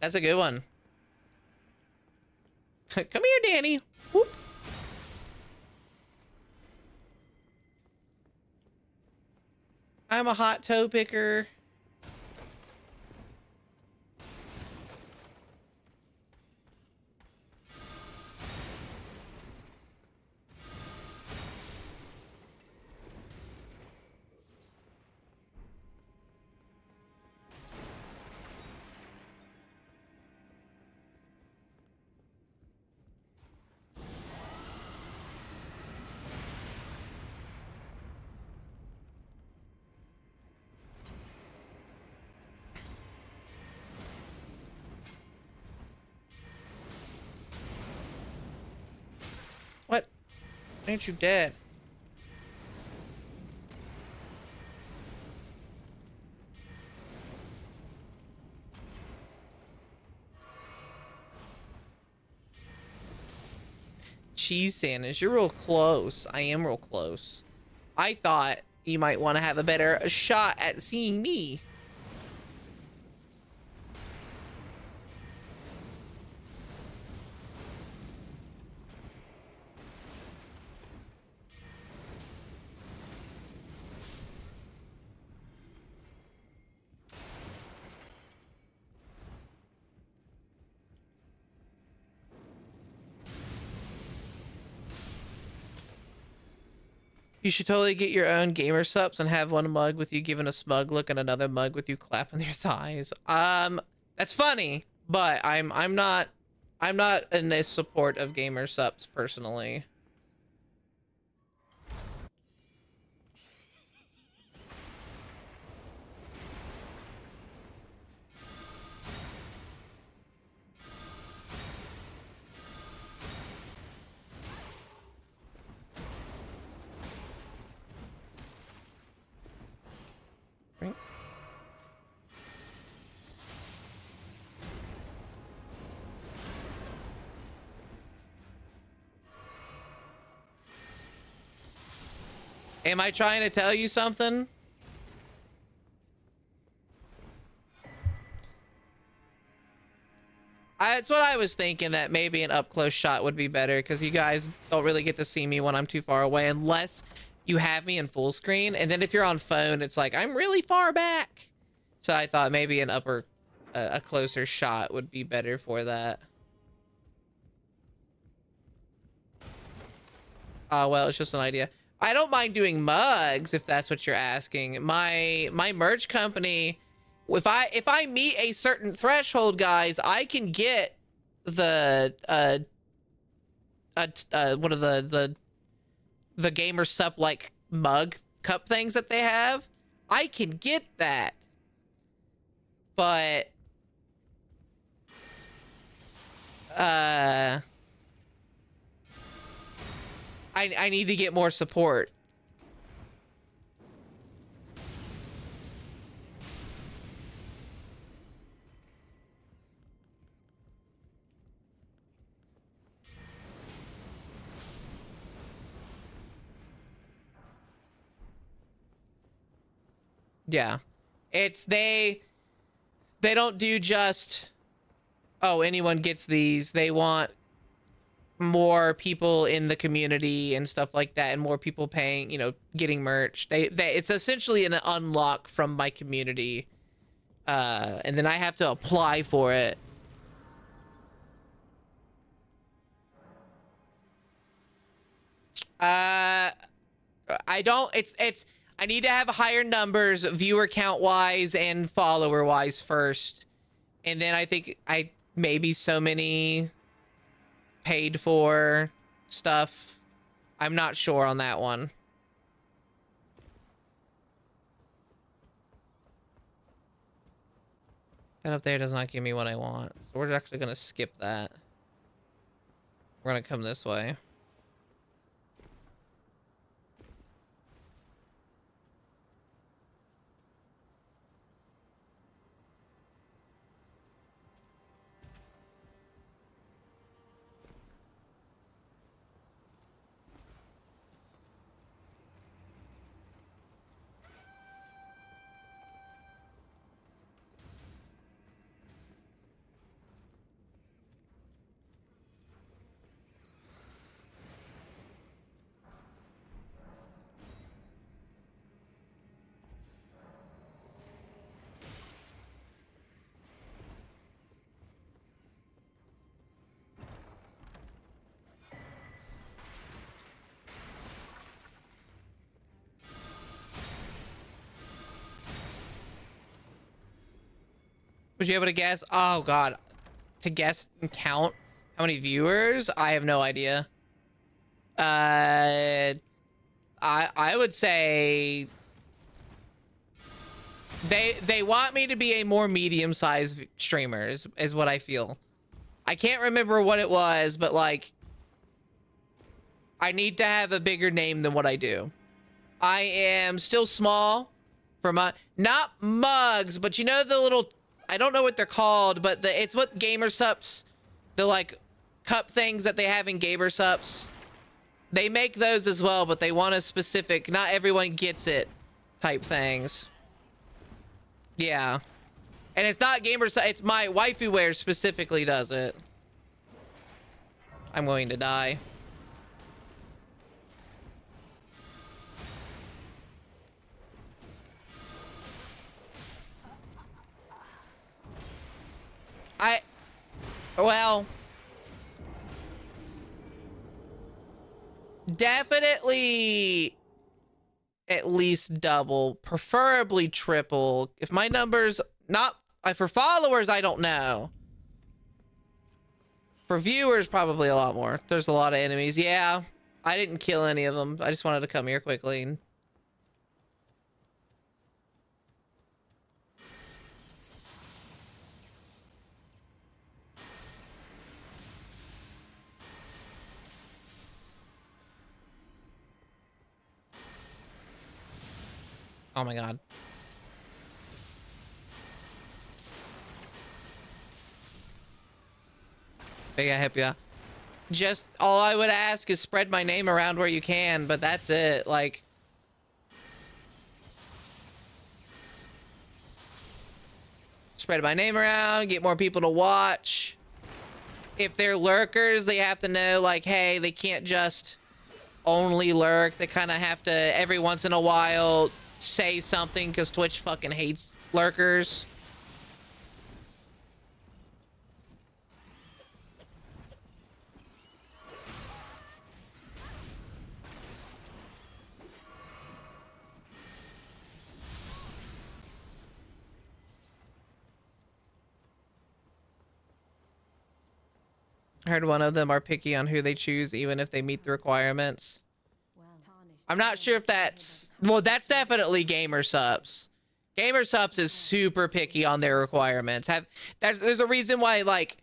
That's a good one. Come here, Danny. Whoop. I'm a hot toe picker. ain't you dead? Cheese Sanders, you're real close. I am real close. I thought you might want to have a better shot at seeing me. You should totally get your own gamer subs and have one mug with you giving a smug look and another mug with you clapping your thighs. That's funny, but I'm not in a support of gamer subs personally. Right. Am I trying to tell you something? It's what I was thinking, that maybe an up close shot would be better, because you guys don't really get to see me when I'm too far away unless you have me in full screen, and then if you're on phone it's like I'm really far back. So I thought maybe an a closer shot would be better for that. Well, it's just an idea. I don't mind doing mugs if that's what you're asking. My merch company, if I meet a certain threshold, guys, I can get the one of the gamer sup like mug cup things that they have. I can get that, but I need to get more support. Yeah. It's they don't do just, oh, anyone gets these. They want more people in the community and stuff like that, and more people paying, you know, getting merch. They it's essentially an unlock from my community, and then I have to apply for it. I don't, it's I need to have higher numbers viewer count wise and follower wise first, and then I think maybe so many paid for stuff. I'm not sure on that one. That up there does not give me what I want, so we're actually gonna skip that. We're gonna come this way. Was you able to guess? Oh god, to guess and count how many viewers? I have no idea. I would say they want me to be a more medium-sized streamer is what I feel. I can't remember what it was, but like I need to have a bigger name than what I do. I am still small for my, not mugs, but you know the little, I don't know what they're called, but it's what Gamer Sups, the like cup things that they have in Gamer Sups. They make those as well, but they want a specific, not everyone gets it type things. Yeah. And it's not Gamer Sups, it's my waifu wear specifically does it. I'm going to die. Well, definitely at least double, preferably triple. If my numbers, not for followers, I don't know. For viewers, probably a lot more. There's a lot of enemies. Yeah, I didn't kill any of them. I just wanted to come here quickly. Oh my god. Big I help ya. Just all I would ask is spread my name around where you can, but that's it. Like, spread my name around, get more people to watch. If they're lurkers, they have to know, like, hey, they can't just only lurk. They kind of have to every once in a while say something, because Twitch fucking hates lurkers. I heard one of them are picky on who they choose, even if they meet the requirements. I'm not sure if that's... Well, that's definitely Gamer Subs. Gamer Subs is super picky on their requirements. There's a reason why, like,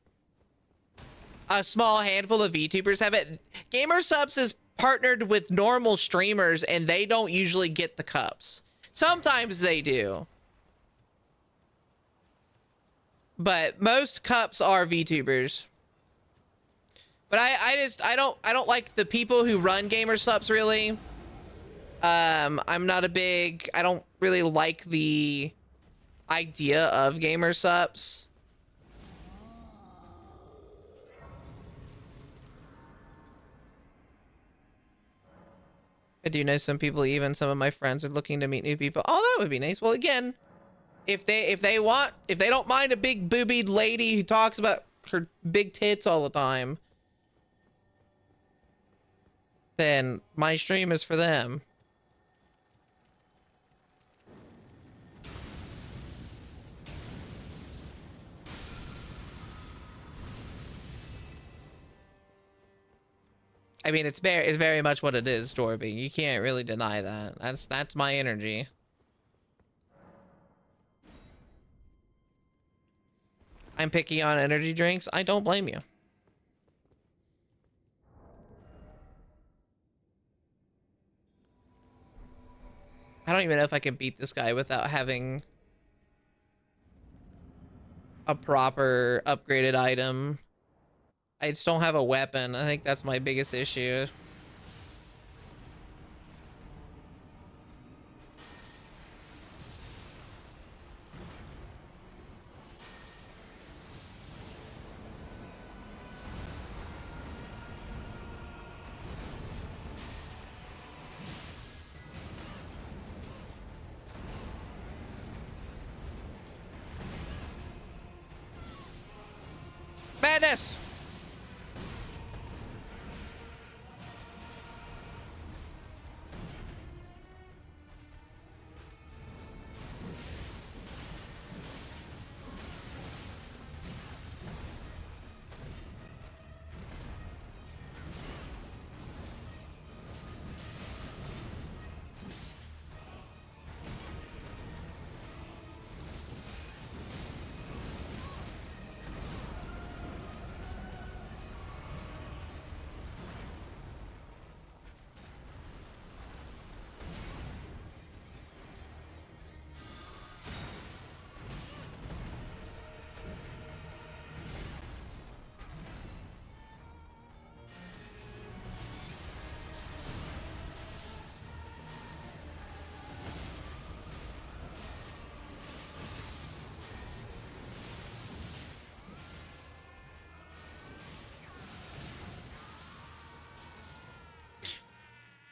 a small handful of VTubers have it. Gamer Subs is partnered with normal streamers, and they don't usually get the cups. Sometimes they do. But most cups are VTubers. But I don't like the people who run Gamer Subs, really. I'm not a big, I don't really like the idea of Gamer Subs. I do know some people, even some of my friends are looking to meet new people. Oh, that would be nice. Well, again, if they don't mind a big boobied lady who talks about her big tits all the time, then my stream is for them. I mean, it's very much what it is, Dorby. You can't really deny that. That's my energy. I'm picky on energy drinks. I don't blame you. I don't even know if I can beat this guy without having a proper upgraded item. I just don't have a weapon. I think that's my biggest issue. Madness!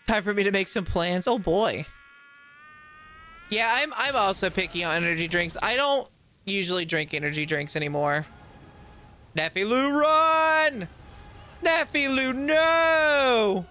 Time for me to make some plans. Oh boy. Yeah, I'm also picky on energy drinks. I don't usually drink energy drinks anymore. Neffy Lou, run! Neffy Lou, no!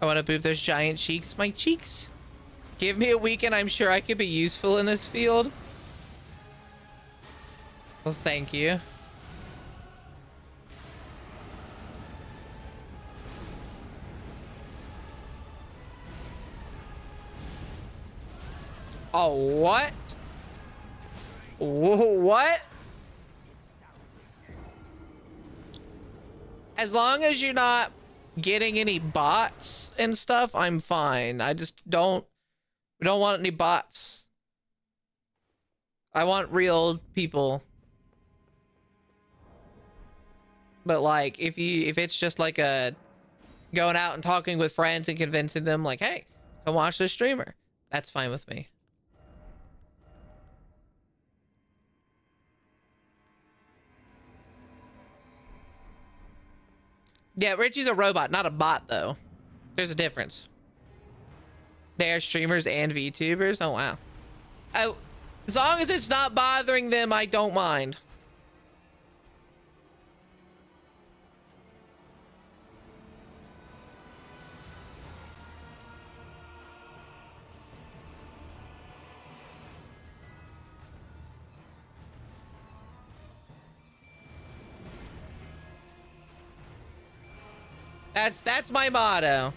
I want to boop those giant cheeks. My cheeks. Give me a week and I'm sure I could be useful in this field. Well, thank you. Oh, what? What? As long as you're not getting any bots and stuff, I'm fine. I just we don't want any bots. I want real people. But like, if it's just like a going out and talking with friends and convincing them like, hey, come watch this streamer, that's fine with me. Yeah, Richie's a robot, not a bot, though. There's a difference. They are streamers and VTubers? Oh, wow. As long as it's not bothering them, I don't mind. That's my motto.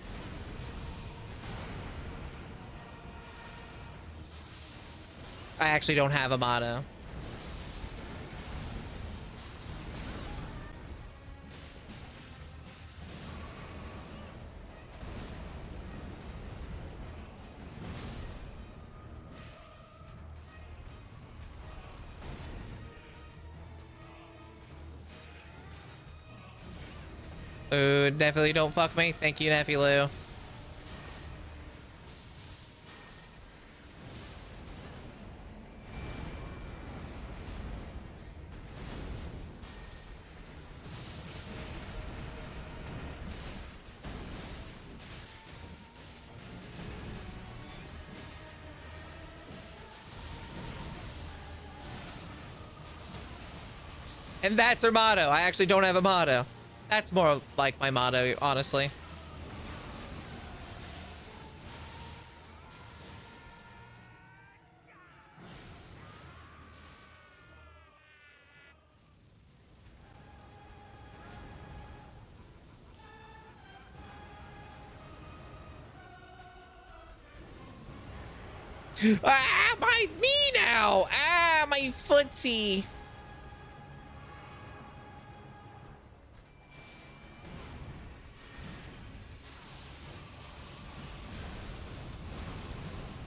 I actually don't have a motto. Ooh, definitely don't fuck me. Thank you, Neffy Lou. And that's her motto. I actually don't have a motto. That's more like my motto, honestly. Ah, my knee now! Ah, my footsie!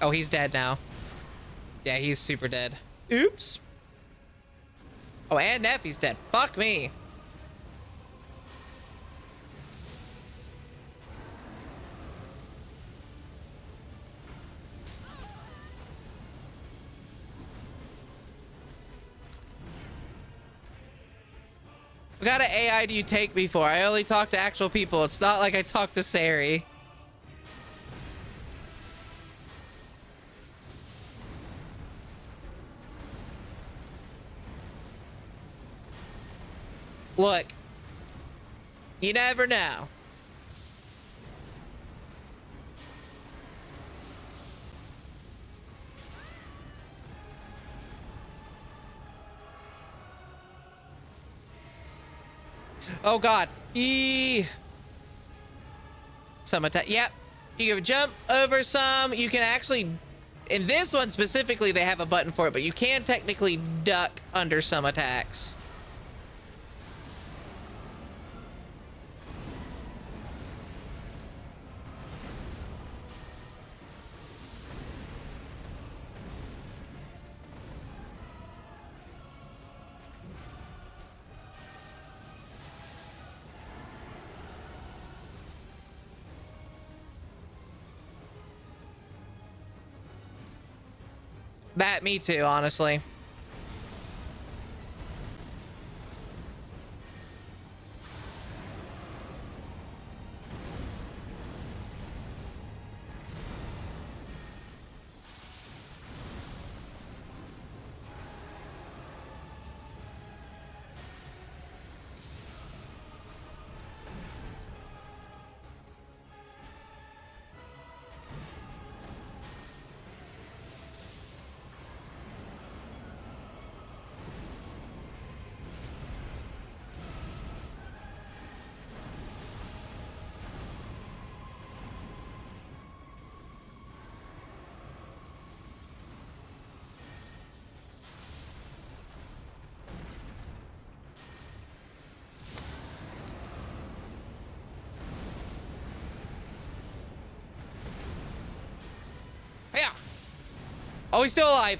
Oh, he's dead now. Yeah, he's super dead. Oops. Oh, and Neffy's dead. Fuck me. What kind of AI do you take me for? I only talk to actual people. It's not like I talk to Sari. Look, you never know. Oh god. Some attack. Yep. You can jump over some. You can actually, in this one specifically, they have a button for it, but you can technically duck under some attacks. That, me too, honestly. Yeah. Oh, he's still alive.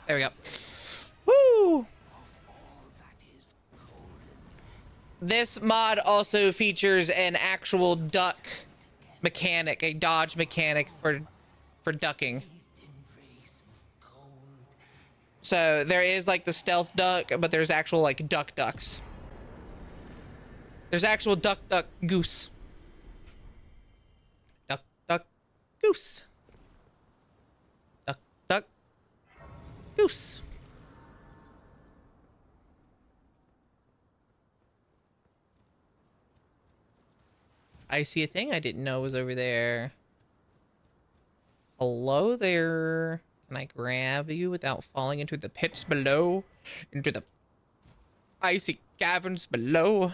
There we go. Woo! This mod also features an actual duck mechanic, a dodge mechanic for ducking. So there is like the stealth duck, but there's actual like ducks. There's actual duck goose. Duck goose. Duck goose. I see a thing I didn't know was over there. Hello there. Can I grab you without falling into the pits below? Into the icy caverns below?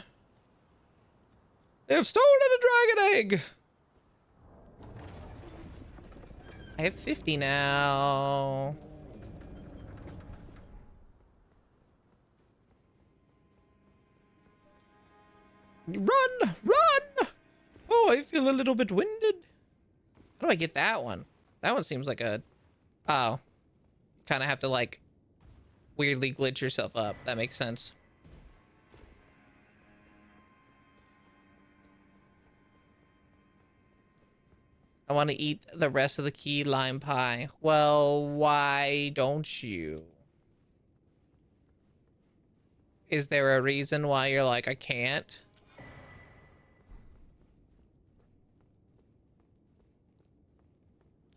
They have stolen a dragon egg! I have 50 now. Run! Run! Oh, I feel a little bit winded. How do I get that one? That one seems like a... Oh. Kind of have to, like, weirdly glitch yourself up. That makes sense. I want to eat the rest of the key lime pie. Well, why don't you? Is there a reason why you're like, I can't?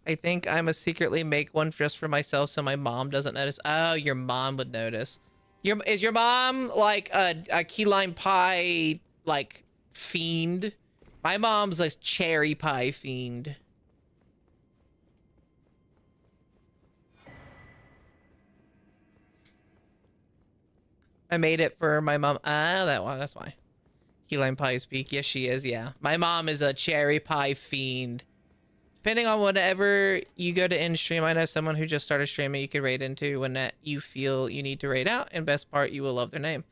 I think I'm a secretly make one just for myself so my mom doesn't notice. Oh, your mom would notice. Is your mom like a key lime pie like fiend? My mom's a cherry pie fiend. I made it for my mom. Ah, that one. That's why. Key lime pie speak. Yes, she is. Yeah. My mom is a cherry pie fiend. Depending on whatever you go to end stream, I know someone who just started streaming you could raid into when that you feel you need to raid out. And best part, you will love their name.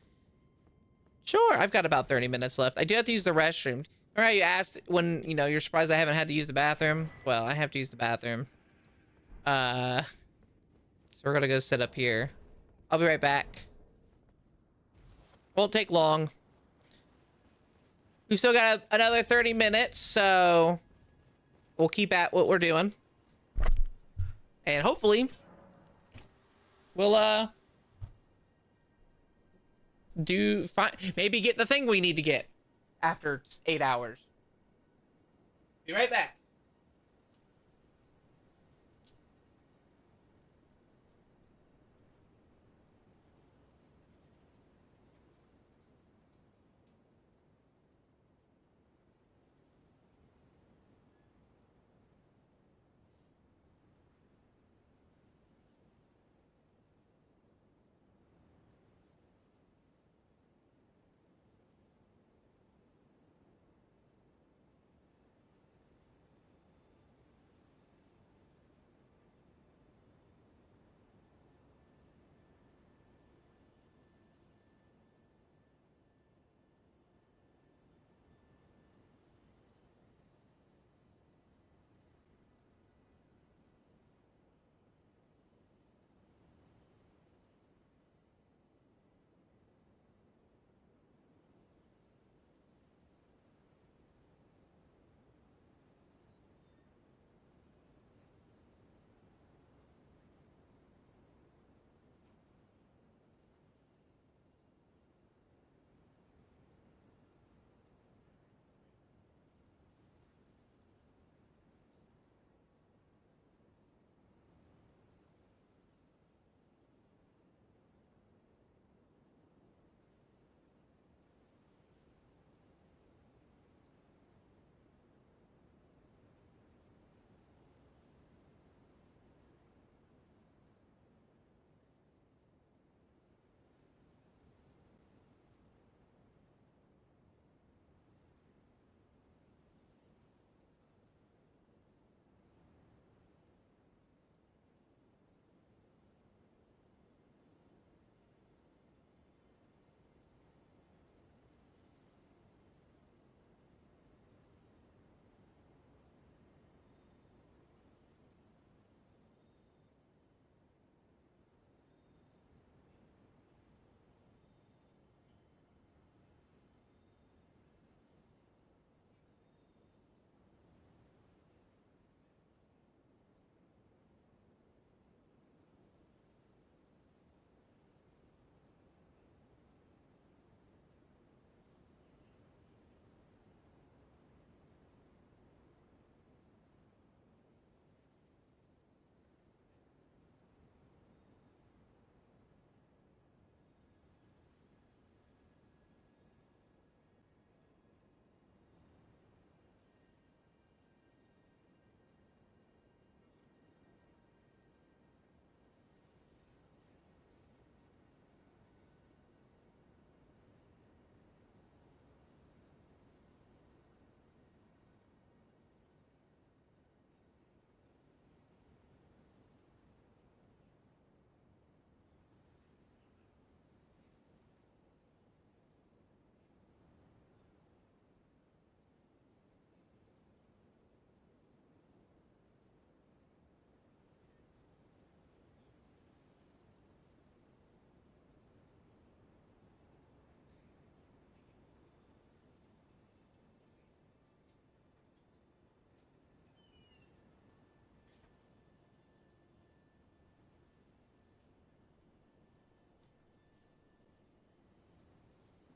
Sure, I've got about 30 minutes left. I do have to use the restroom. All right, you asked when, you know, you're surprised I haven't had to use the bathroom. Well, I have to use the bathroom. So we're gonna go sit up here. I'll be right back. Won't take long. We've still got another 30 minutes, so we'll keep at what we're doing. And hopefully we'll do fine. Maybe get the thing we need to get after 8 hours. Be right back.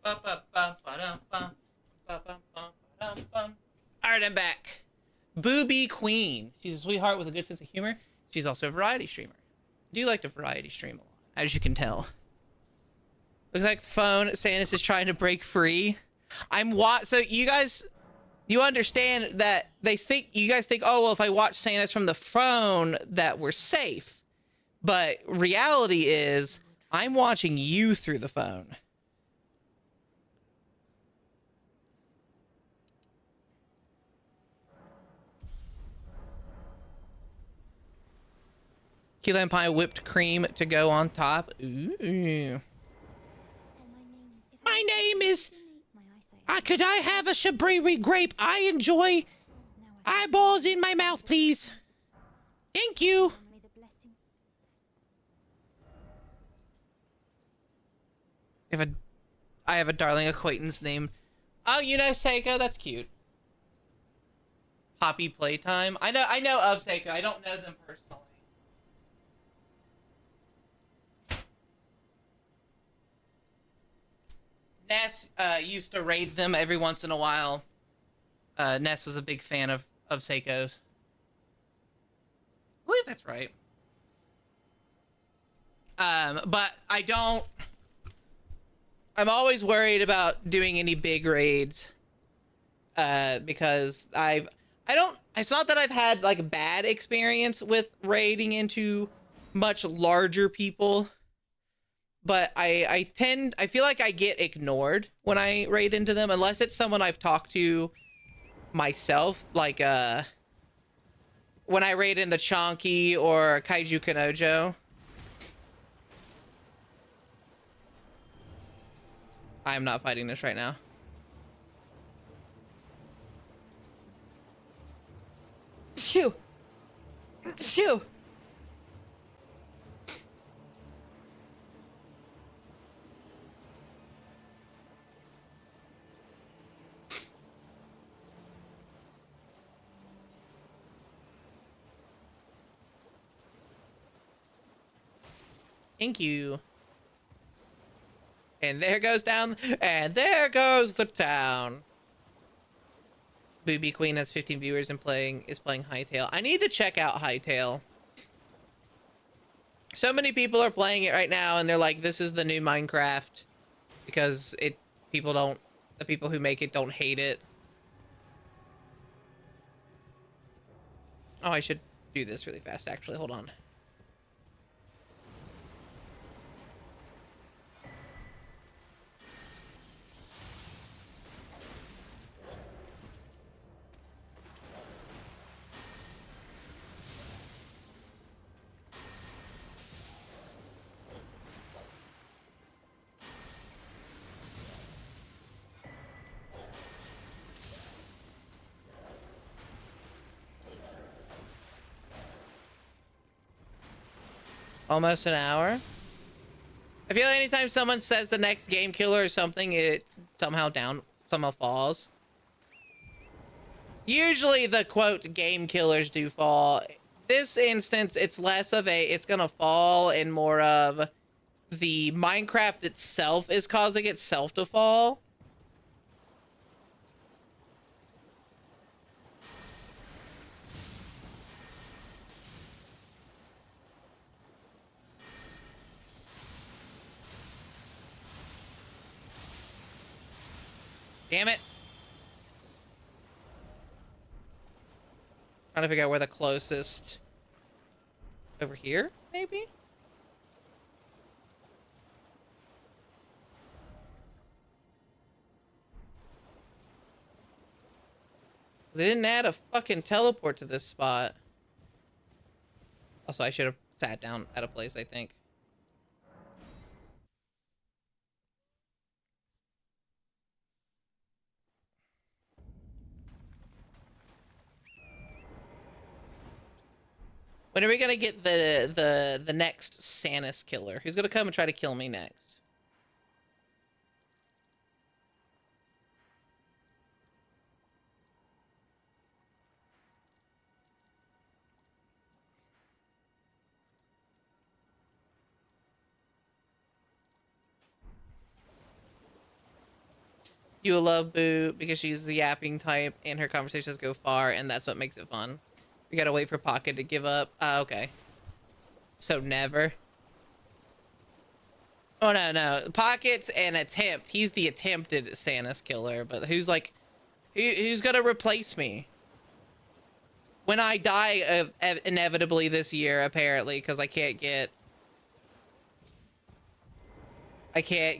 Alright, I'm back. Booby Queen. She's a sweetheart with a good sense of humor. She's also a variety streamer. I do like to variety stream a lot, as you can tell. Looks like phone Sanus is trying to break free. So you guys, you understand that you guys think, oh well, if I watch Sanus from the phone, that we're safe. But reality is, I'm watching you through the phone. Key lime pie whipped cream to go on top. Ooh. My name is. Could I have a Shabriri grape? I enjoy eyeballs in my mouth, please. Thank you. I have a darling acquaintance named. Oh, you know Seiko? That's cute. Poppy Playtime. I know of Seiko. I don't know them personally. Ness used to raid them every once in a while. Ness was a big fan of Seiko's. I believe that's right. But I don't. I'm always worried about doing any big raids. Because I don't. It's not that I've had like a bad experience with raiding into much larger people. But I feel like I get ignored when I raid into them, unless it's someone I've talked to myself, like when I raid into Chonky or Kaiju Kanojo. I am not fighting this right now. Phew. Phew. Thank you. And there goes down, and there goes the town. Booby Queen has 15 viewers and is playing Hytale. I need to check out Hytale. So many people are playing it right now, and they're like, "This is the new Minecraft," because the people who make it don't hate it. Oh, I should do this really fast. Actually, hold on. Almost an hour. I feel like anytime someone says the next game killer or something, it somehow falls. Usually the quote game killers do fall. This instance, it's less of it's gonna fall and more of the Minecraft itself is causing itself to fall. Damn it. Trying to figure out where the closest... Over here, maybe? They didn't add a fucking teleport to this spot. Also, I should have sat down at a place, I think. When are we gonna get the next Sanus killer? Who's gonna come and try to kill me next? You will love Boo because she's the yapping type and her conversations go far, and that's what makes it fun. We gotta wait for Pocket to give up. Okay. So never. Oh, no. Pocket's an attempt. He's the attempted Santa's killer, but who's like... Who's gonna replace me? When I die inevitably this year, apparently, because I can't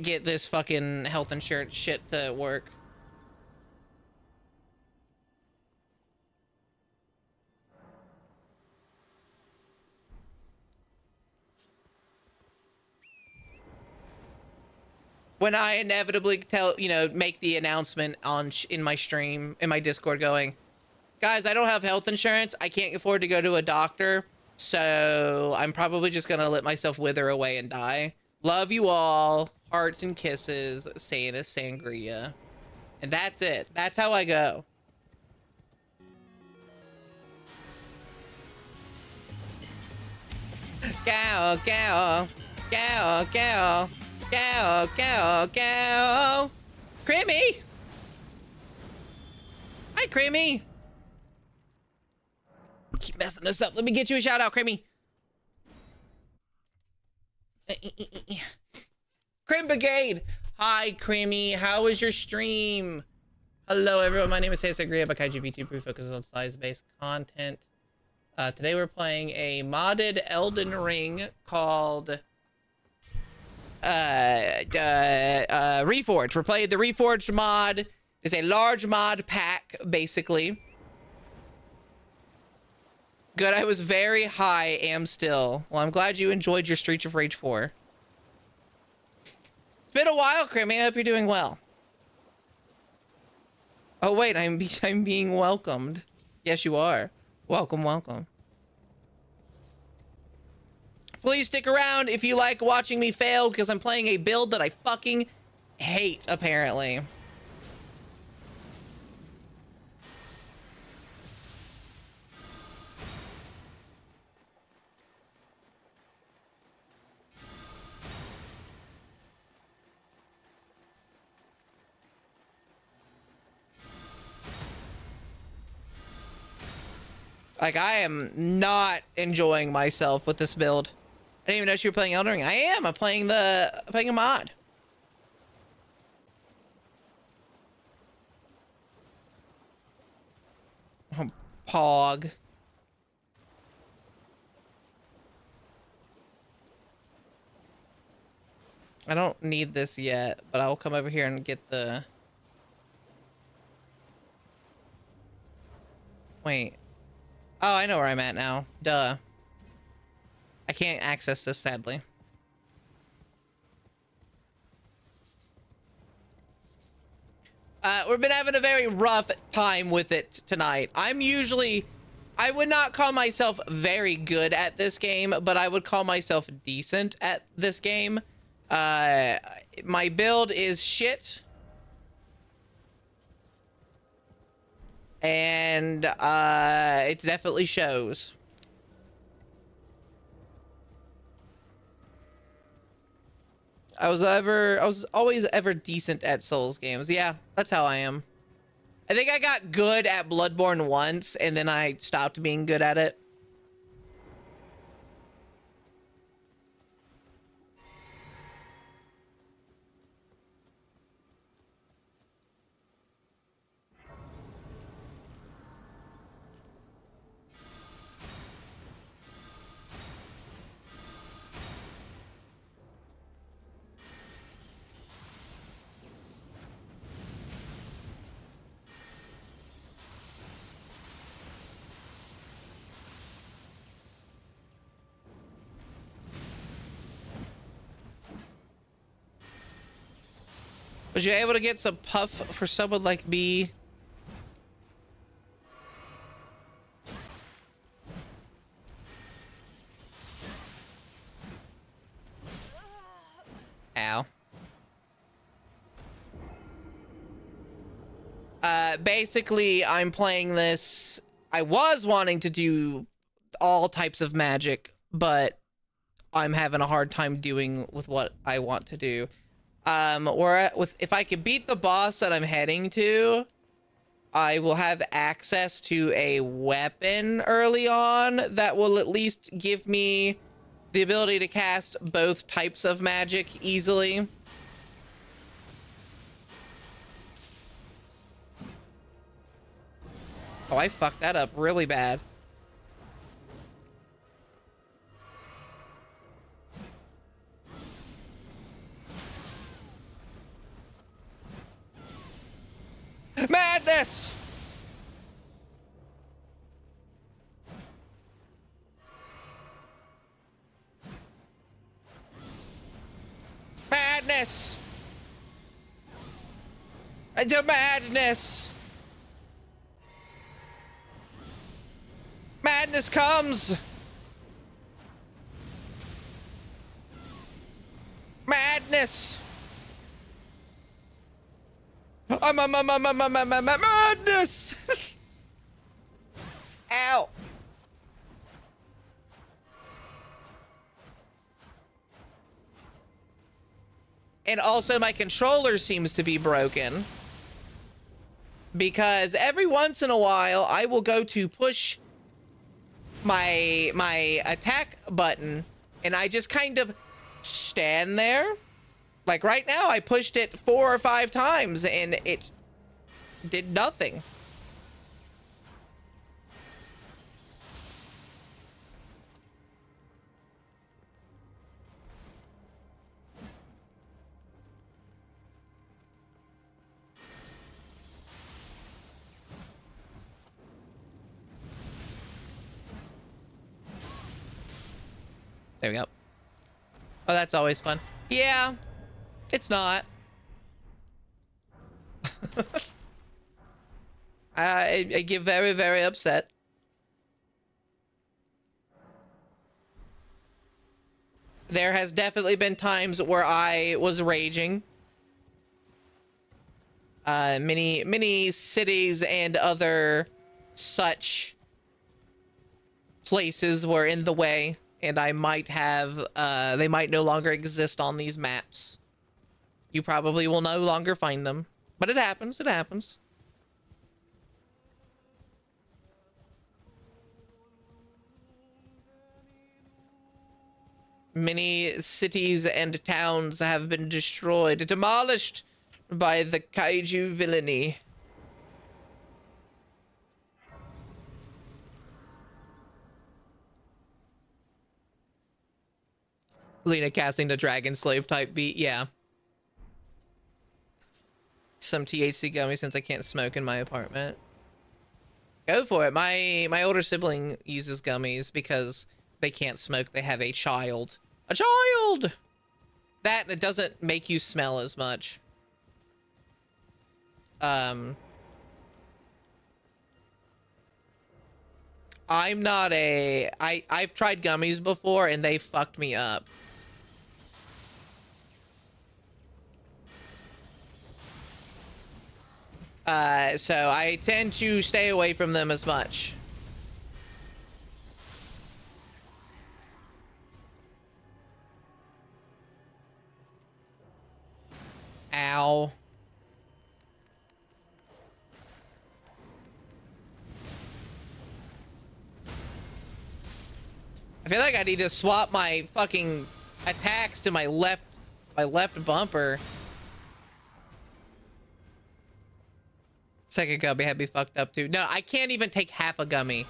get this fucking health insurance shit to work. When I inevitably make the announcement in my stream, in my Discord going, guys, I don't have health insurance. I can't afford to go to a doctor. So I'm probably just going to let myself wither away and die. Love you all. Hearts and kisses. Santa Sangria. And that's it. That's how I go. Go, go. Go, go. Go, go, go. Creamy. Hi, Creamy. Keep messing this up. Let me get you a shout out, Creamy. Cream Brigade. Hi, Creamy. How was your stream? Hello, everyone. My name is Santa Sangria, but Kaiju VTuber focuses on size-based content. Today we're playing a modded Elden Ring called Reforged. We're playing the Reforged mod. It's a large mod pack, basically. Good, I was very high, am still. Well, I'm glad you enjoyed your Streets of Rage 4. It's been a while, Crimmy. I hope you're doing well. Oh, wait, I'm being welcomed. Yes, you are. Welcome, welcome. Please stick around if you like watching me fail, because I'm playing a build that I fucking hate, apparently. Like, I am not enjoying myself with this build. I didn't even know you were playing Elden Ring. I am. I'm playing a mod. Oh, Pog. I don't need this yet, but I will come over here and get the... Wait. Oh, I know where I'm at now. Duh. I can't access this, sadly. We've been having a very rough time with it tonight. I would not call myself very good at this game, but I would call myself decent at this game. My build is shit. And it definitely shows. I was always ever decent at Souls games. Yeah, that's how I am. I think I got good at Bloodborne once, and then I stopped being good at it. Was you able to get some puff for someone like me? Ow. Basically, I'm playing this. I was wanting to do all types of magic, but I'm having a hard time doing with what I want to do. If I could beat the boss that I'm heading to, I will have access to a weapon early on that will at least give me the ability to cast both types of magic easily. Oh, I fucked that up really bad. Madness! Madness! Into madness! Madness comes! Madness! Madness! Ow! And also my controller seems to be broken. Because every once in a while I will go to push my attack button and I just kind of stand there. Like right now I pushed it 4 or 5 times and it did nothing. There we go. Oh, that's always fun. Yeah, it's not. I get very, very upset. There has definitely been times where I was raging. Many cities and other such places were in the way. And I might have, they might no longer exist on these maps. You probably will no longer find them. But it happens, it happens. Many cities and towns have been destroyed, demolished by the kaiju villainy. Lena casting the Dragon Slave type beat, yeah. Some THC gummy since I can't smoke in my apartment. Go for it. My older sibling uses gummies because they can't smoke. They have a child. A child! That and it doesn't make you smell as much. I'm not a... I've tried gummies before and they fucked me up. So I tend to stay away from them as much. Ow. I feel like I need to swap my fucking attacks to my left bumper. Second gummy had me fucked up too. No, I can't even take half a gummy.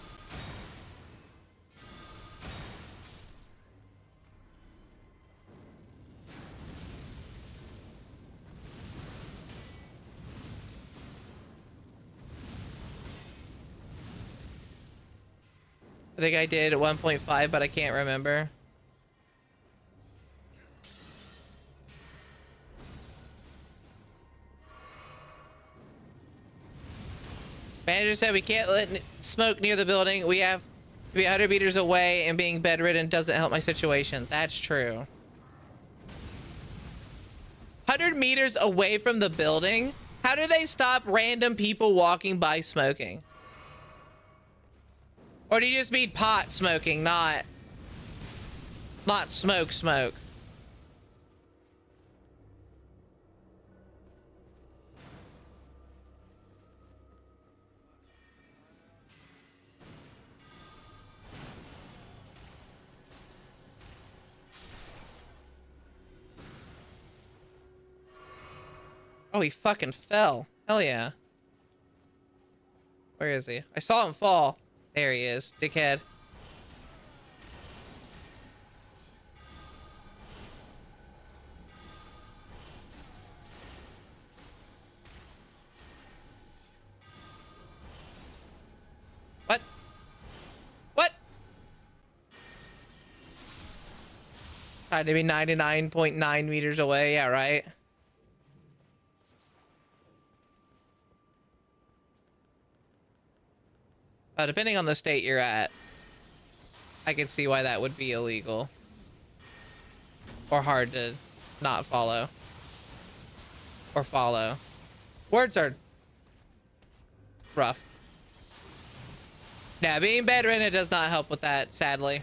I think I did at 1.5, but I can't remember. Manager said we can't let smoke near the building. We have to be 100 meters away, and being bedridden doesn't help my situation. That's true. 100 meters away from the building? How do they stop random people walking by smoking? Or do you just mean pot smoking, not smoke? Oh, he fucking fell. Hell yeah. Where is he? I saw him fall. There he is, dickhead. What? What? Had to be 99.9 meters away. Yeah, right. Depending on the state you're at, I can see why that would be illegal. Or hard to not follow. Or follow. Words are rough. Yeah, being bedridden does not help with that, sadly.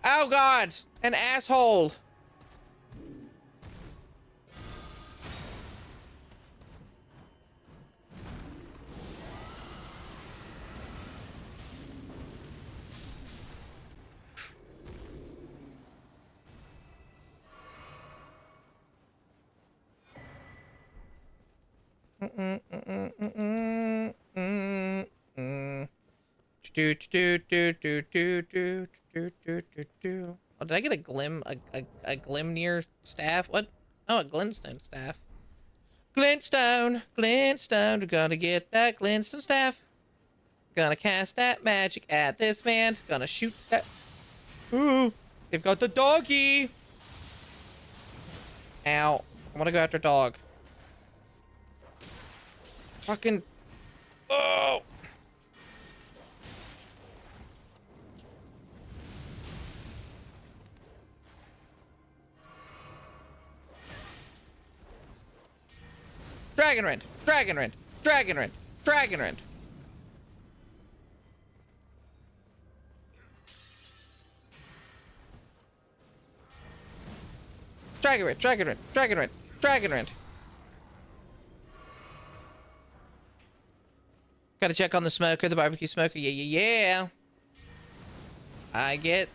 Oh god, an asshole. Oh, did I get a a Glimnir staff? What? Oh, a Glintstone staff. Glintstone, Glintstone, we're gonna get that Glintstone staff. Gonna cast that magic at this man. Gonna shoot that. Ooh, they've got the doggy. Ow. I wanna go after dog. Fucking. Oh. Dragon Rend! Dragon Rend! Dragon Rend! Dragon Rend! Dragon Rend! Dragon Rend! Dragon Rend! Dragon Rend! Gotta check on the smoker, the barbecue smoker. Yeah, yeah, yeah. I get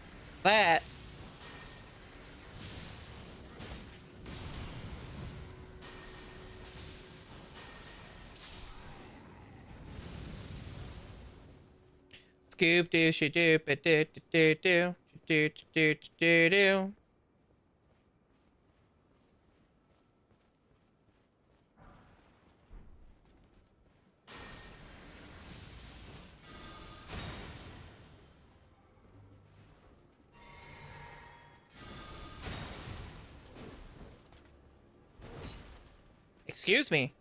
that. Scoop doo shoo doo ba doo doo doo doo doo doo doo. Excuse me.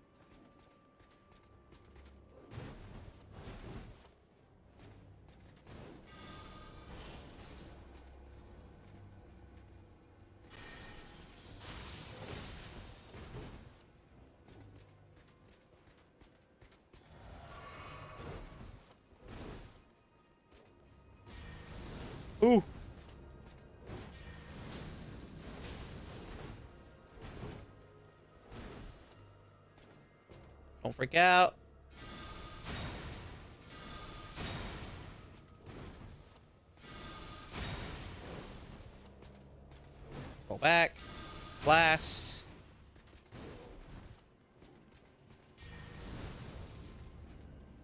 Ooh. Don't freak out. Go back. Blast.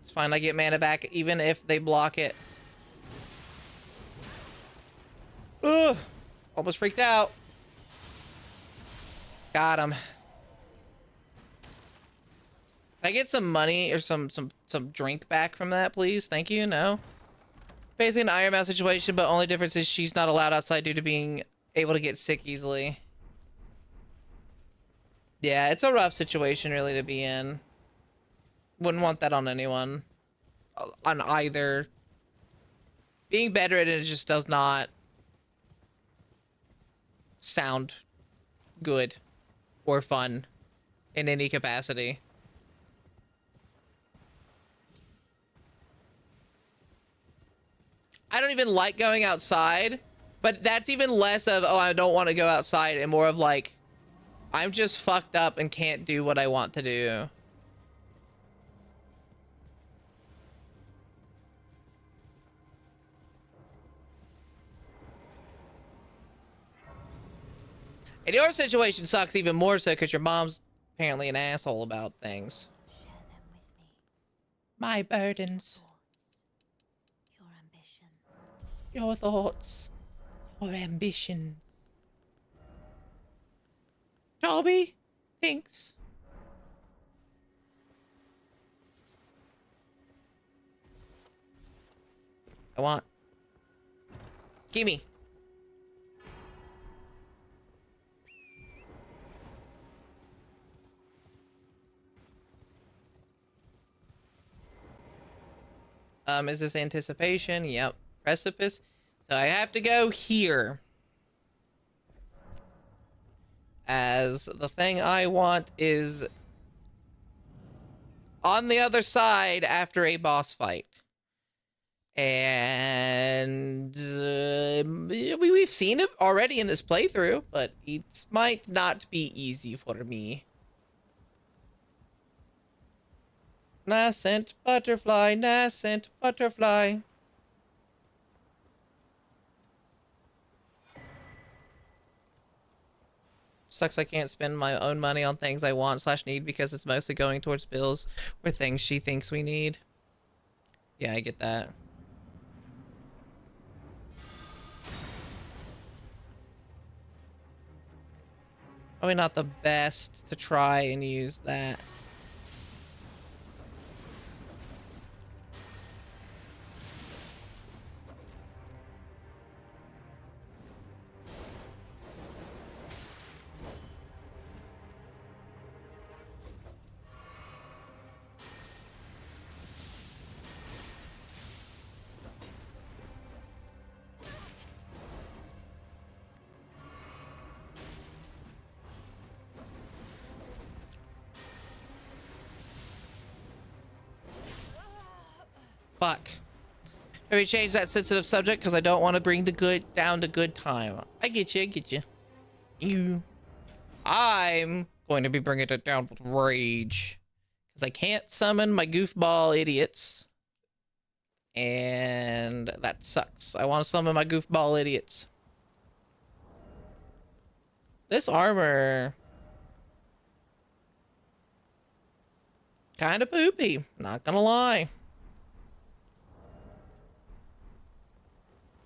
It's fine, I get mana back even if they block it. Ugh! Almost freaked out. Got him. Can I get some money or some drink back from that, please? Thank you. No. Basically an Iron Mouse situation, but only difference is she's not allowed outside due to being able to get sick easily. Yeah, it's a rough situation really to be in. Wouldn't want that on anyone. On either. Being bedridden just does not sound good or fun in any capacity. I don't even like going outside, but that's even less of, oh, I don't want to go outside, and more of like, I'm just fucked up and can't do what I want to do. And your situation sucks even more so because your mom's apparently an asshole about things. Share them with me. My burdens, Thoughts, your ambitions. your thoughts, your ambitions. Toby, thanks. I want. Gimme. Is this anticipation? Yep. Precipice. So I have to go here. As the thing I want is on the other side after a boss fight. And we've seen it already in this playthrough, but it might not be easy for me. Nascent butterfly, nascent butterfly. Sucks I can't spend my own money on things I want / need because it's mostly going towards bills or things she thinks we need. Yeah, I get that. Probably not the best to try and use that. Fuck. Maybe change that sensitive subject because I don't want to bring the good down to good time. I get you, I get you. I'm going to be bringing it down with rage because I can't summon my goofball idiots. And that sucks. I want to summon my goofball idiots. This armor... kind of poopy, not gonna lie.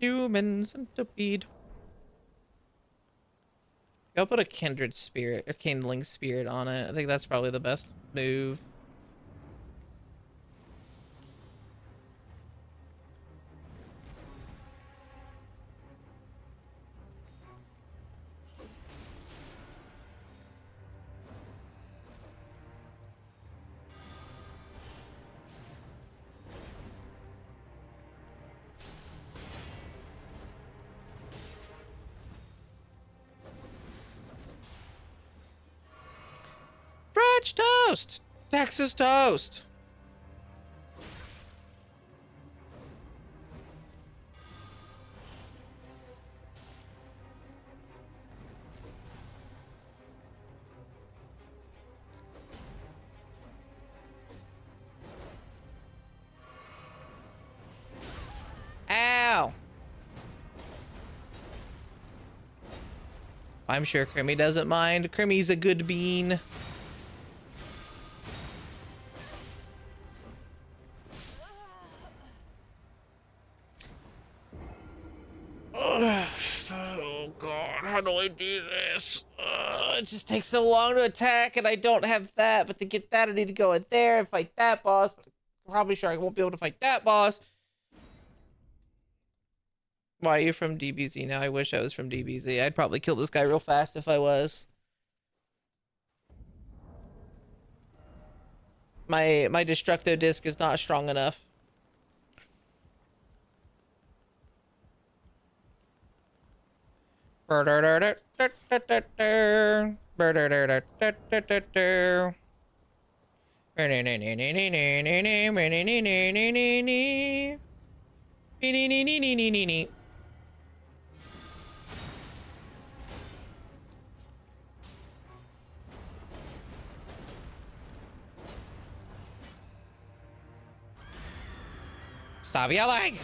Human centipede. Go put a kindred spirit or kindling spirit on it. I think that's probably the best move. French toast! Texas toast! Ow! I'm sure Crimmy doesn't mind. Crimmy's a good bean. Oh god, how do I do this? It just takes so long to attack and I don't have that, but to get that I need to go in there and fight that boss, but I'm probably sure I won't be able to fight that boss. Why are you from DBZ now? I wish I was from DBZ. I'd probably kill this guy real fast if I was. My destructo disc is not strong enough. Nee. Stop yelling!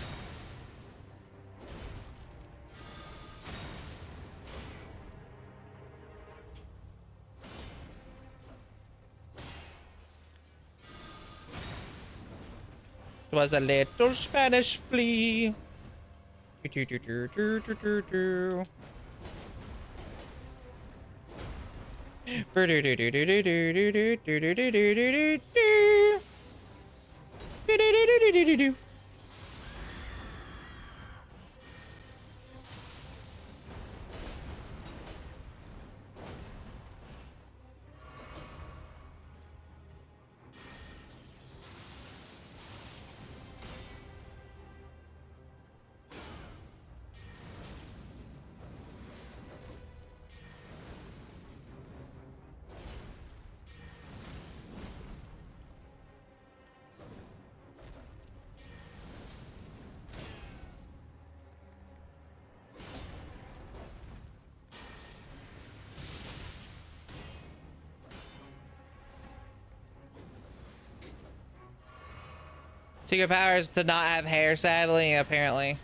It was a little Spanish flea. Secret powers to not have hair, sadly, apparently.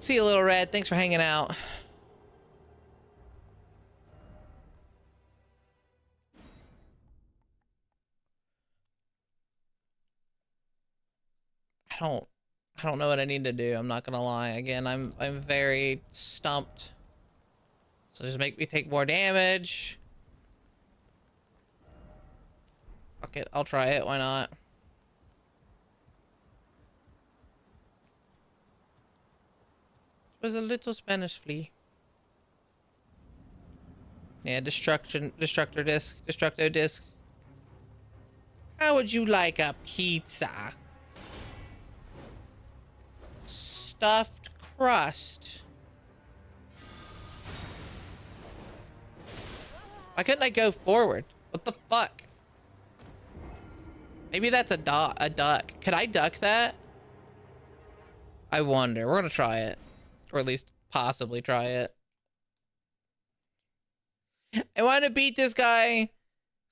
See you, Little Red. Thanks for hanging out. I don't know what I need to do. I'm not gonna lie. Again, I'm very stumped. So just make me take more damage. Fuck it. I'll try it. Why not? It was a little Spanish flea. Yeah, destructo disc. How would you like a pizza? Stuffed crust. Why couldn't I go forward? What the fuck? Maybe that's a duck. Could I duck that? I wonder. We're gonna try it. Or at least possibly try it. I want to beat this guy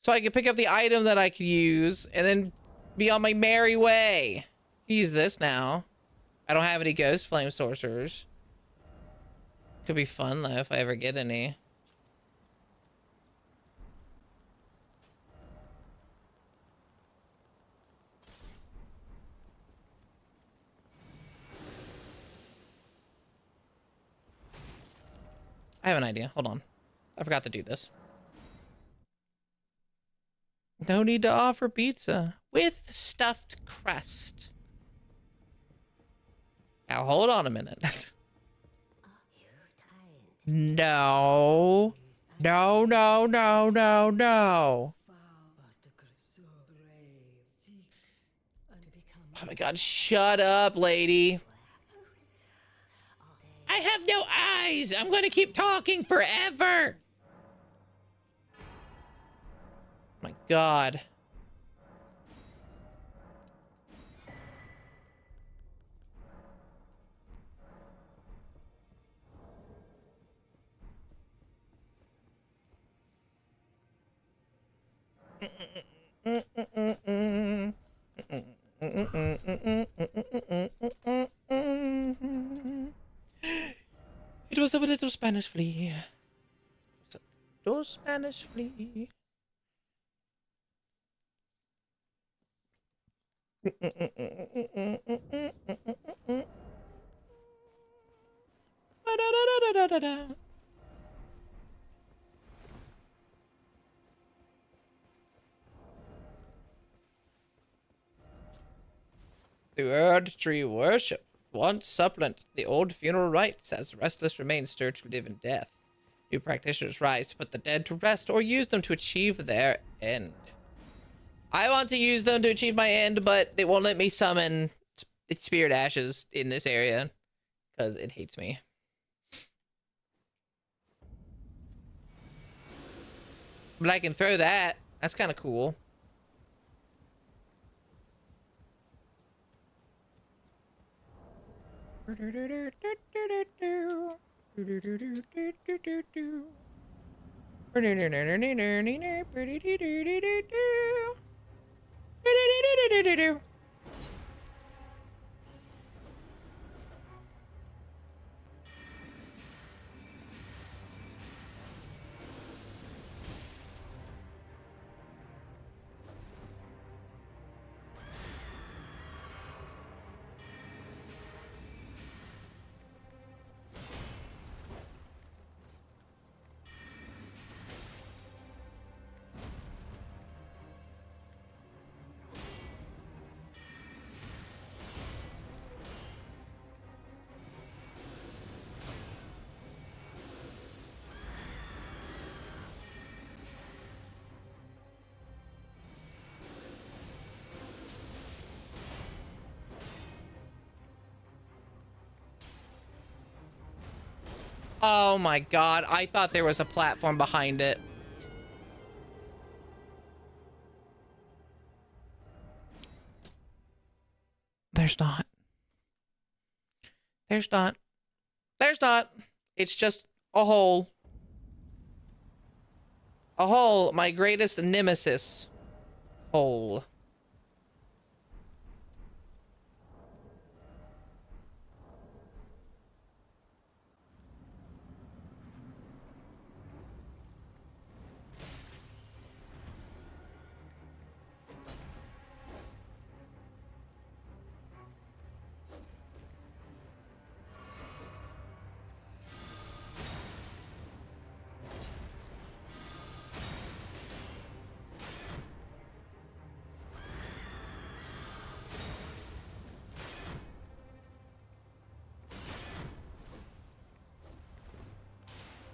so I can pick up the item that I could use and then be on my merry way. Use this now. I don't have any ghost flame sorcerers. Could be fun though if I ever get any. I have an idea. Hold on. I forgot to do this. No need to offer pizza with stuffed crust. Now hold on a minute. No. No, no, no, no, no. Oh my god, shut up, lady. I have no eyes. I'm gonna keep talking forever. My god. It was a little Spanish flea. A little Spanish flea. The Earth Tree worship once supplement the old funeral rites as restless remains search for live in death. New practitioners rise to put the dead to rest or use them to achieve their end. I want to use them to achieve my end, but they won't let me summon spirit ashes in this area because it hates me. But I can throw that. That's kind of cool. Oh my god, I thought there was a platform behind it. There's not. There's not. There's not. It's just a hole. A hole, my greatest nemesis. Hole.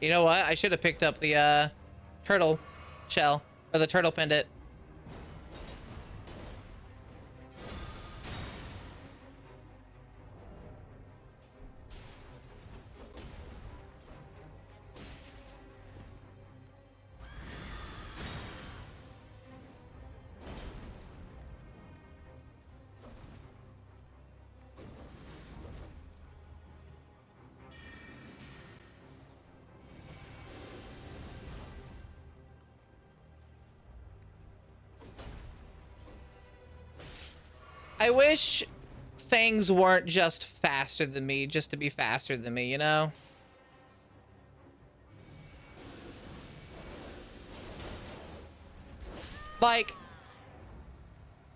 You know what? I should have picked up the turtle shell or the turtle pendant. I wish things weren't just faster than me, just to be faster than me, you know? Like,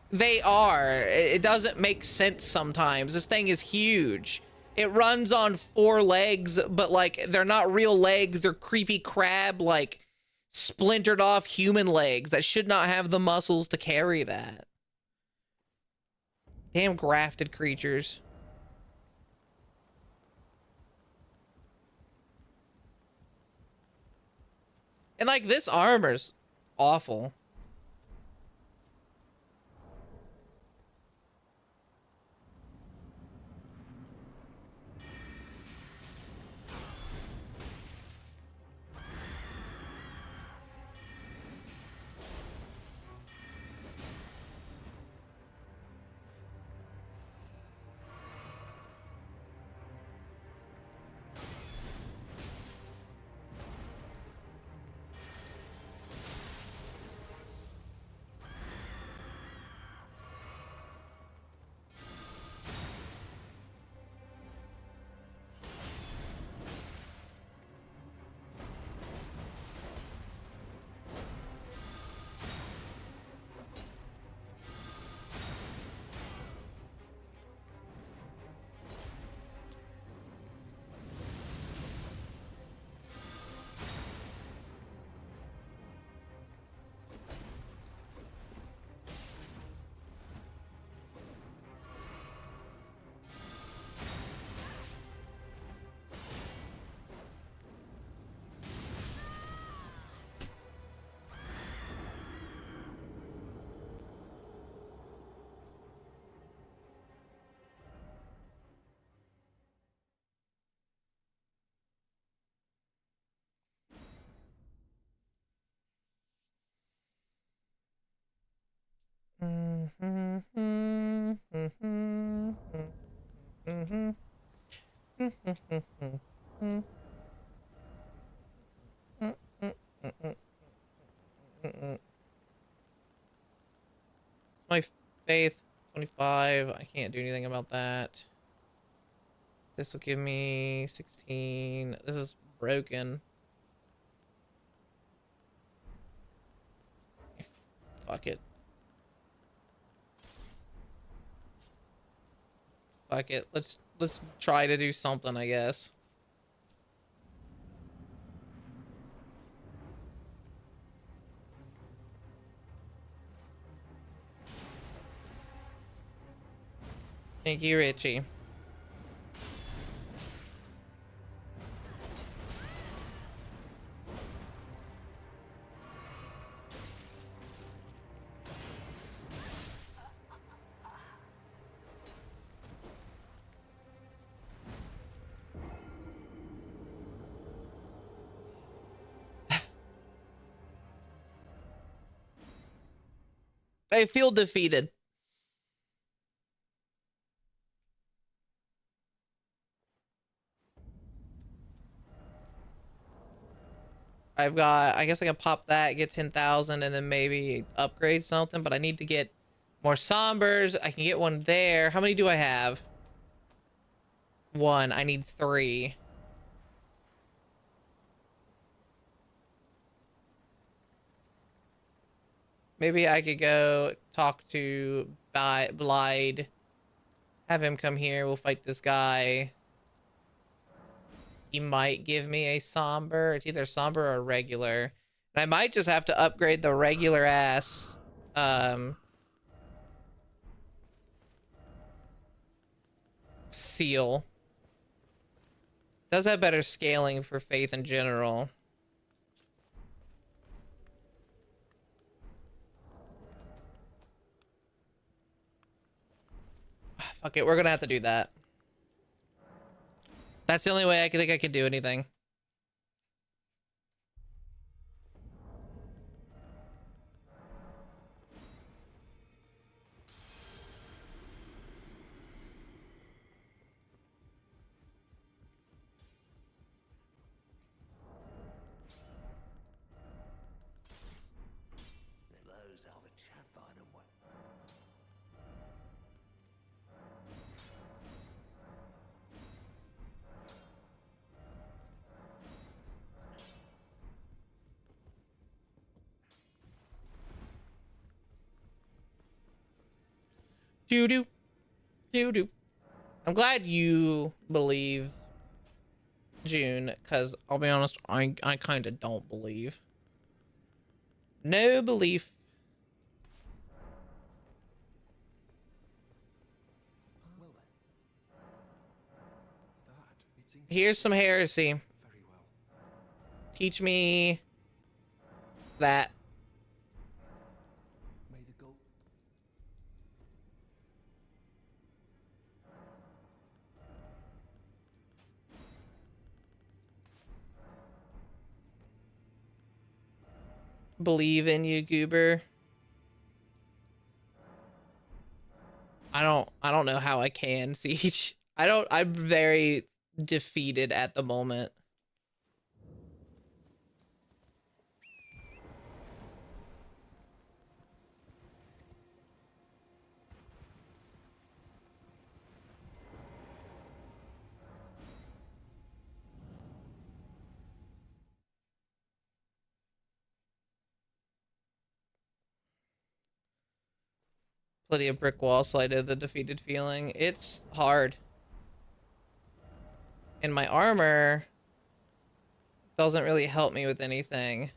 they are. It doesn't make sense sometimes. This thing is huge. It runs on 4 legs, but, like, they're not real legs. They're creepy crab, like, splintered off human legs that should not have the muscles to carry that. Damn grafted creatures. And, like, this armor's awful. My faith 25. I can't do anything about that. This will give me 16. This is broken. Fuck it. Fuck it. Let's try to do something, I guess. Thank you, Richie. I feel defeated. I've got, I guess I can pop that, get 10,000, and then maybe upgrade something, but I need to get more sombers. I can get one there. How many do I have? One. I need 3. Maybe I could go talk to Blide. Have him come here. We'll fight this guy. He might give me a somber. It's either somber or regular. And I might just have to upgrade the regular ass seal. Does have better scaling for faith in general. Fuck it, we're gonna have to do that. That's the only way I think I can do anything. Doo-doo. Doo-doo. I'm glad you believe June, because I'll be honest, I kind of don't believe. No belief. Well then. That, Here's some heresy. very well. Teach me that. May the gold. Believe in you, Goober. I don't know how I can, Siege. I'm very defeated at the moment. Plenty of brick wall slide of the defeated feeling. It's hard. And my armor doesn't really help me with anything.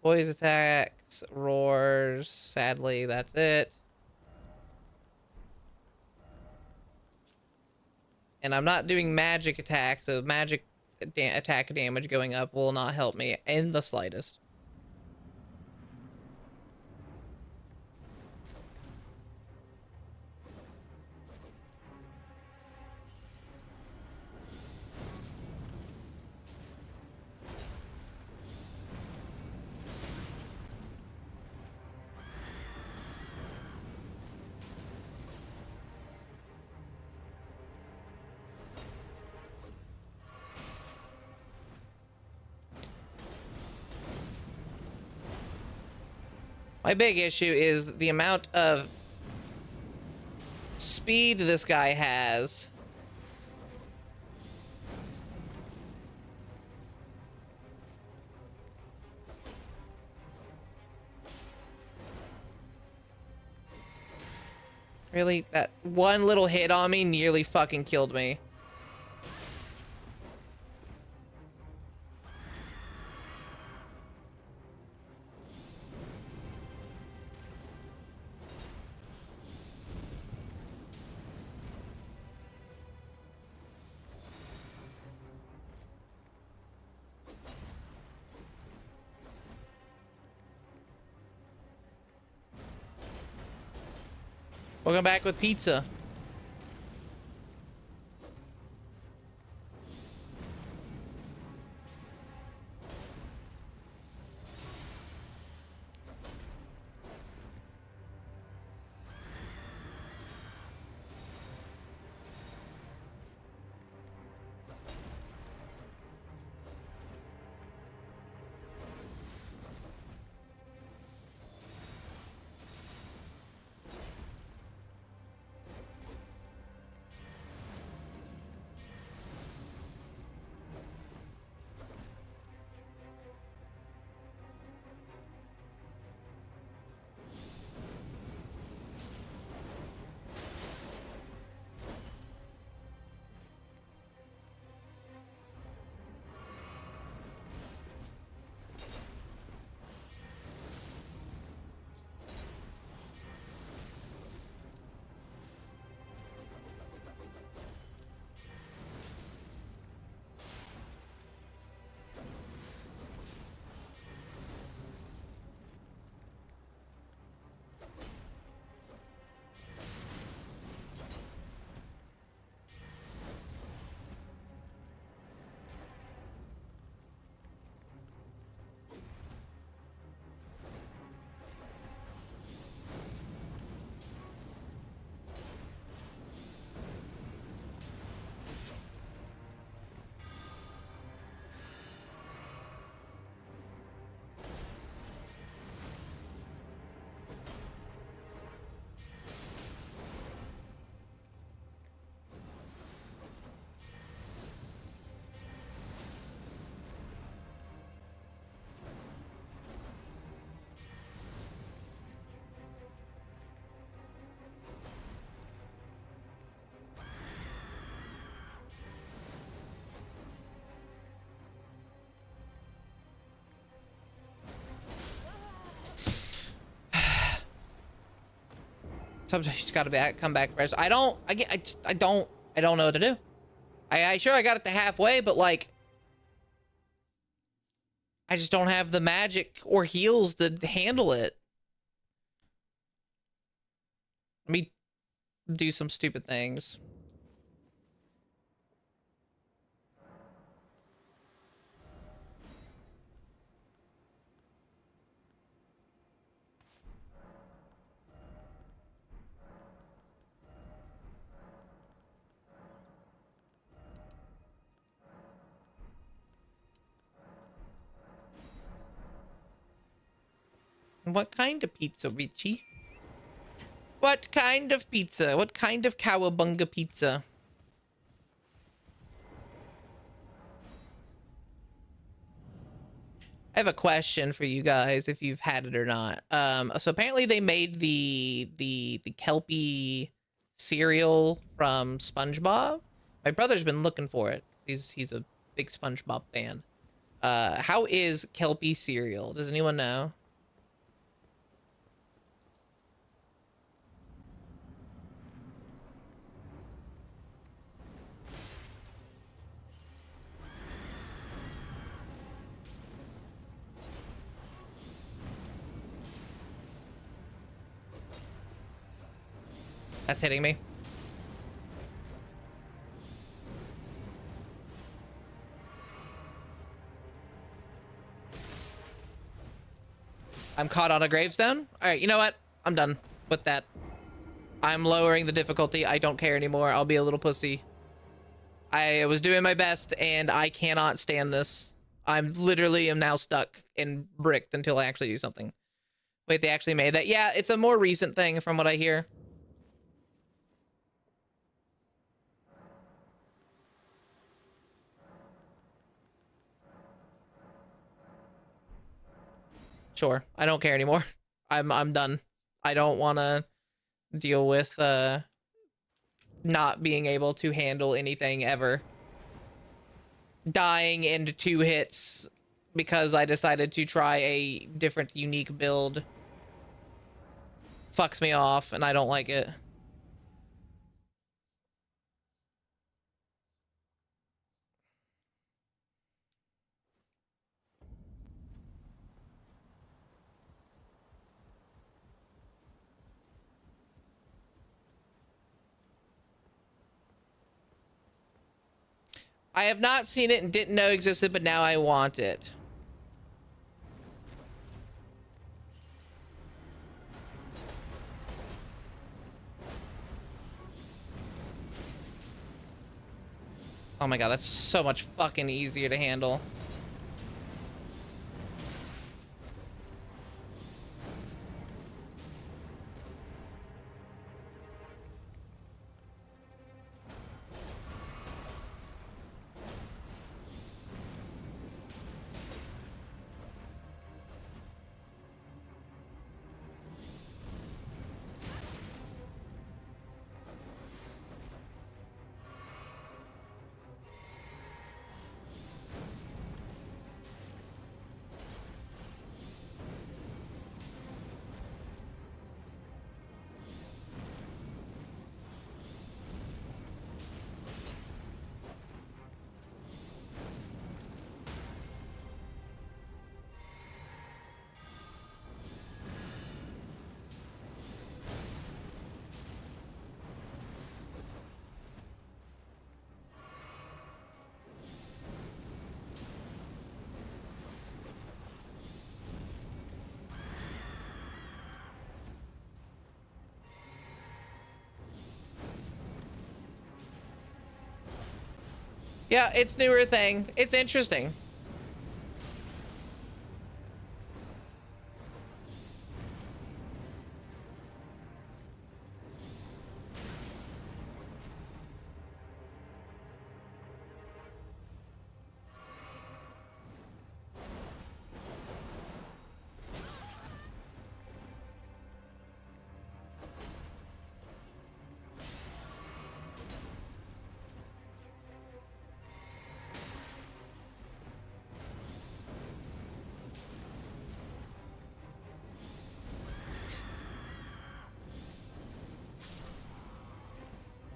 Poise attacks, roars, sadly, that's it. And I'm not doing magic attacks, so magic attack damage going up will not help me in the slightest. My big issue is the amount of speed this guy has. Really? That one little hit on me nearly fucking killed me. Welcome back with pizza. Sometimes you just gotta come back fresh. I don't know what to do. I sure I got it to halfway, but like, I just don't have the magic or heals to handle it. Let me do some stupid things. What kind of pizza, Richie? What kind of pizza? What kind of cowabunga pizza? I have a question for you guys, if you've had it or not. So apparently they made the Kelpie cereal from SpongeBob. My brother's been looking for it. He's a big SpongeBob fan. How is Kelpie cereal? Does anyone know? That's hitting me. I'm caught on a gravestone. All right, you know what? I'm done with that. I'm lowering the difficulty. I don't care anymore. I'll be a little pussy. I was doing my best, and I cannot stand this. I'm literally am now stuck and bricked until I actually do something. Wait, they actually made that? Yeah, it's a more recent thing from what I hear. Sure. I don't care anymore. I'm done. I don't want to deal with not being able to handle anything ever. Dying into 2 hits because I decided to try a different unique build fucks me off and I don't like it. I have not seen it and didn't know existed, but now I want it. Oh my god, that's so much fucking easier to handle. Yeah, it's newer thing. It's interesting.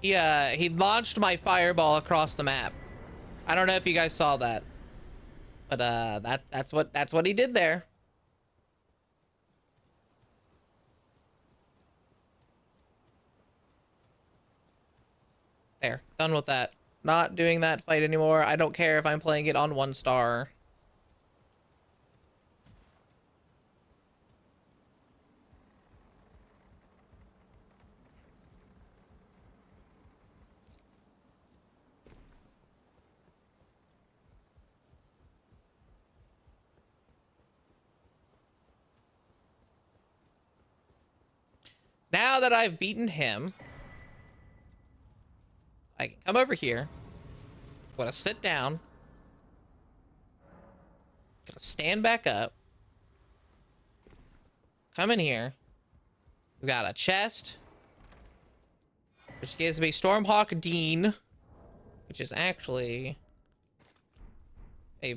He launched my fireball across the map. I don't know if you guys saw that. But that's what he did there. There, done with that. Not doing that fight anymore. I don't care if I'm playing it on 1 star. Now that I've beaten him, I can come over here. I'm gonna sit down. Gonna stand back up. Come in here. We got a chest, which gives me Stormhawk Dean, which is actually a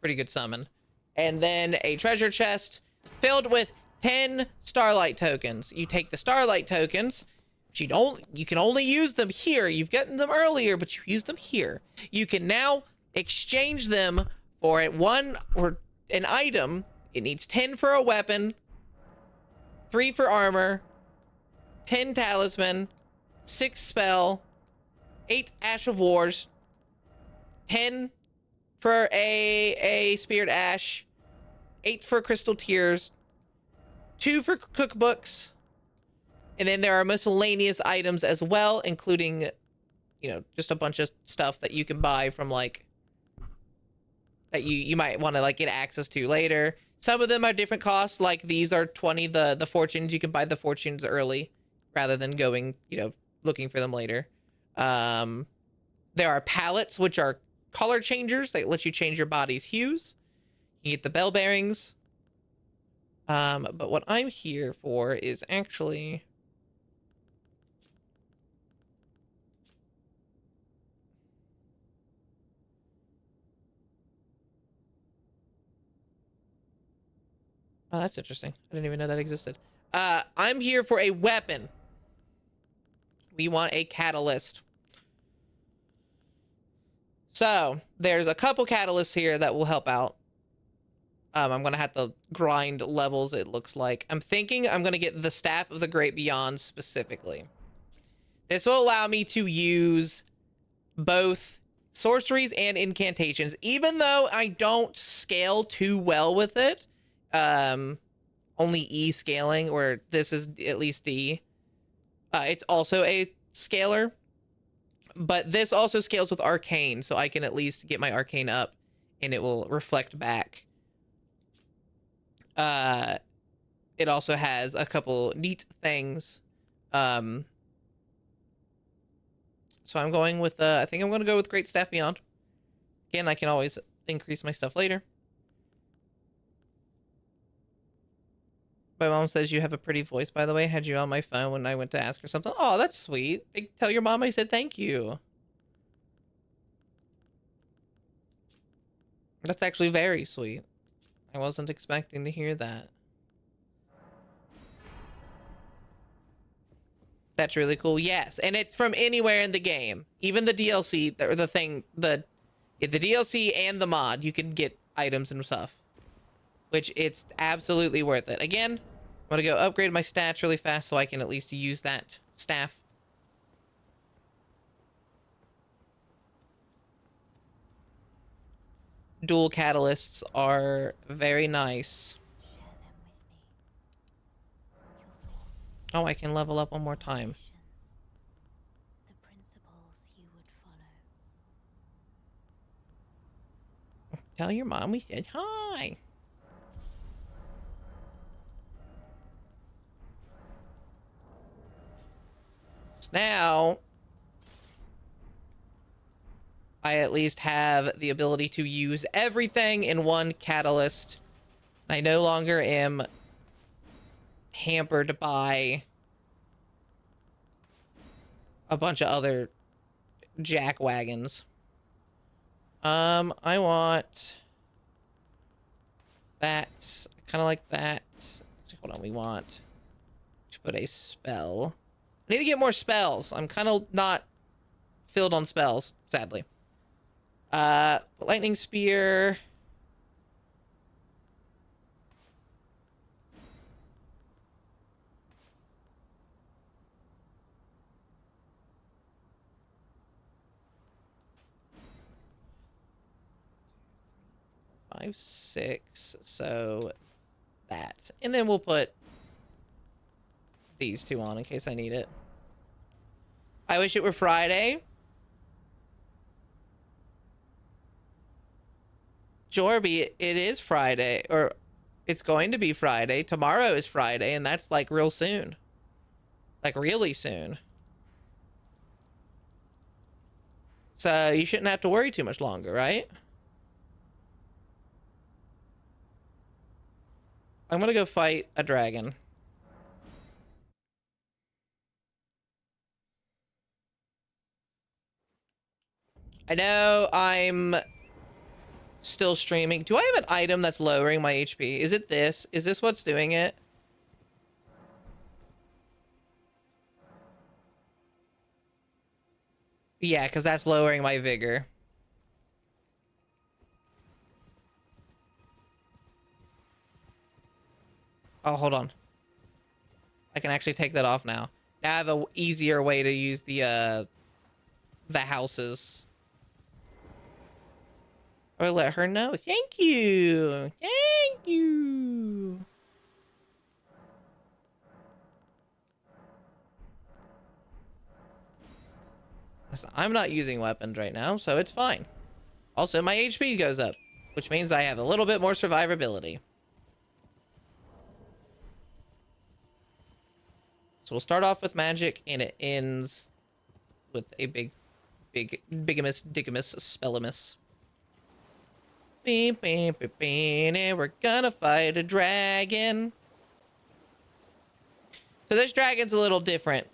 pretty good summon. And then a treasure chest filled with 10 Starlight tokens. You take the Starlight tokens, but you can only use them here. You've gotten them earlier, but you use them here. You can now exchange them for an item. It needs 10 for a weapon, 3 for armor, 10 talisman, 6 spell, 8 Ash of Wars, 10 for a Spirit Ash, 8 for Crystal Tears, 2 for cookbooks, and then there are miscellaneous items as well, including, you know, just a bunch of stuff that you can buy from, like, that you might want to, like, get access to later. Some of them are different costs. Like these are 20. The fortunes, you can buy the fortunes early rather than going, looking for them later. There are palettes, which are color changers. They let you change your body's hues. You get the bell bearings. But what I'm here for is actually... Oh, that's interesting. I didn't even know that existed. I'm here for a weapon. We want a catalyst. So, there's a couple catalysts here that will help out. I'm going to have to grind levels, it looks like. I'm thinking I'm going to get the Staff of the Great Beyond specifically. This will allow me to use both sorceries and incantations, even though I don't scale too well with it. Only E scaling, where this is at least D. It's also a scaler, but this also scales with arcane, so I can at least get my arcane up and it will reflect back. It also has a couple neat things. So I'm going with, I think I'm going to go with Great Staff Beyond. Again, I can always increase my stuff later. My mom says you have a pretty voice, by the way. Had you on my phone when I went to ask her something. Oh, that's sweet. Tell your mom I said thank you. That's actually very sweet. I wasn't expecting to hear that. That's really cool. Yes, and it's from anywhere in the game. Even the DLC, or the DLC and the mod, you can get items and stuff. Which it's absolutely worth it. Again, I'm going to go upgrade my stats really fast so I can at least use that staff. Dual catalysts are very nice. Share them with me. Your thoughts, Oh, I can level up one more time. visions, the principles you would follow. Tell your mom we said hi. So now, I at least have the ability to use everything in one catalyst. I no longer am hampered by a bunch of other jack wagons. I want that, kind of like that. Hold on, we want to put a spell. I need to get more spells. I'm kind of not filled on spells, sadly. Lightning spear. Five, six, so that. And then we'll put these two on in case I need it. I wish it were Friday. Jorby, it is Friday, or it's going to be Friday. Tomorrow is Friday, and that's like real soon. Like really soon. So you shouldn't have to worry too much longer, right? I'm gonna go fight a dragon. I know I'm still streaming. Do I have an item that's lowering my HP? Is it this? Is this what's doing it? Yeah, because that's lowering my vigor. Oh, hold on. I can actually take that off now. Now I have an easier way to use the houses. Or let her know. Thank you. Thank you. Listen, I'm not using weapons right now, so it's fine. Also, my HP goes up, which means I have a little bit more survivability. So we'll start off with magic, and it ends with a bigamous, digamous, spellimus. Beep, beep, beep, beep, and we're gonna fight a dragon. So this dragon's a little different.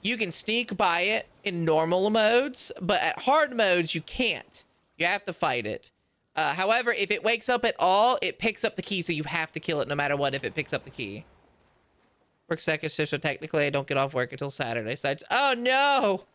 You can sneak by it in normal modes, but at hard modes, you can't. You have to fight it. However, if it wakes up at all, it picks up the key, so you have to kill it no matter what if it picks up the key. Work second shift, so technically I don't get off work until Saturday. So oh no!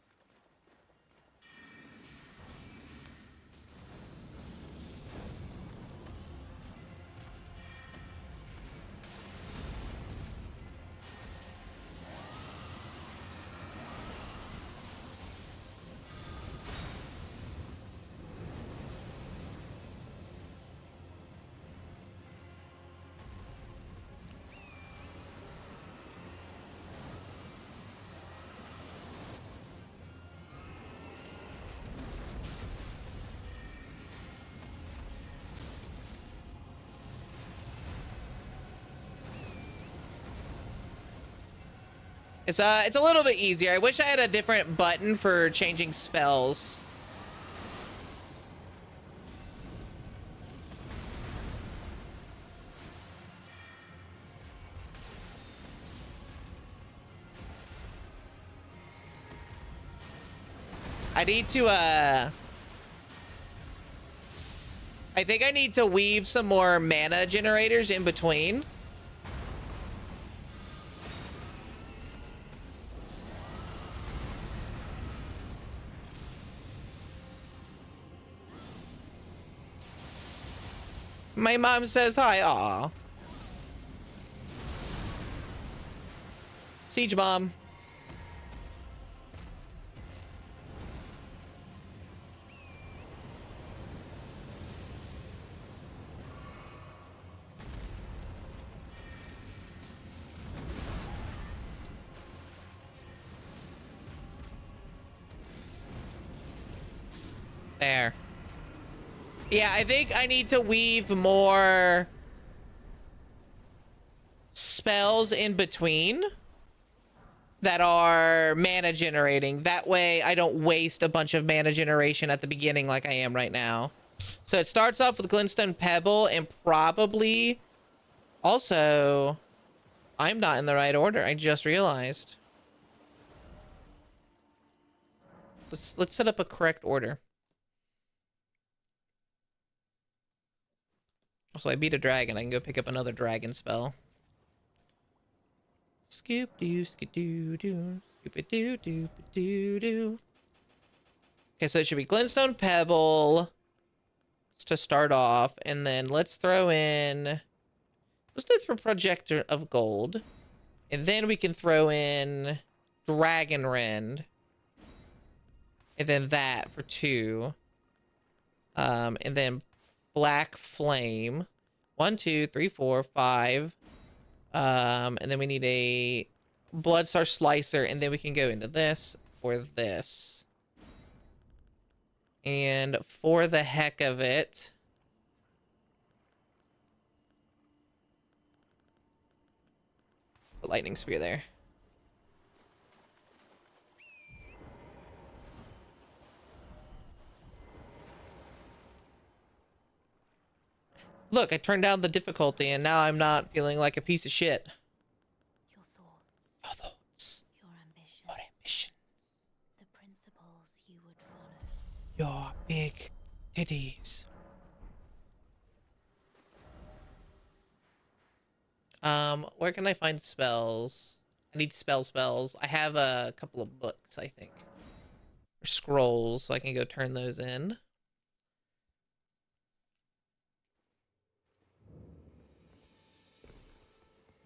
It's a little bit easier. I wish I had a different button for changing spells. I need to, I think I need to weave some more mana generators in between. My mom says hi. Aw. Siege Mom. There. Yeah, I think I need to weave more spells in between that are mana generating. That way I don't waste a bunch of mana generation at the beginning like I am right now. So it starts off with Glintstone Pebble, and probably also I'm not in the right order. I just realized. Let's set up a correct order. So I beat a dragon. I can go pick up another dragon spell. Scoop doo, skip doo doo, scoop it doo doo doo doo. Okay, so it should be Glintstone Pebble to start off, and then let's throw in. Let's do through Projector of Gold, and then we can throw in Dragon Rend, and then that for 2. And then Black Flame. 1, 2, 3, 4, 5. And then we need a Bloodstar Slicer, and then we can go into this or this. And for the heck of it, put Lightning Spear there. Look, I turned down the difficulty, and now I'm not feeling like a piece of shit. Your thoughts. Your thoughts. Your ambitions. Your ambition. The principles you would follow. Your big titties. Where can I find spells? I need spells. I have a couple of books, I think. Or scrolls, so I can go turn those in.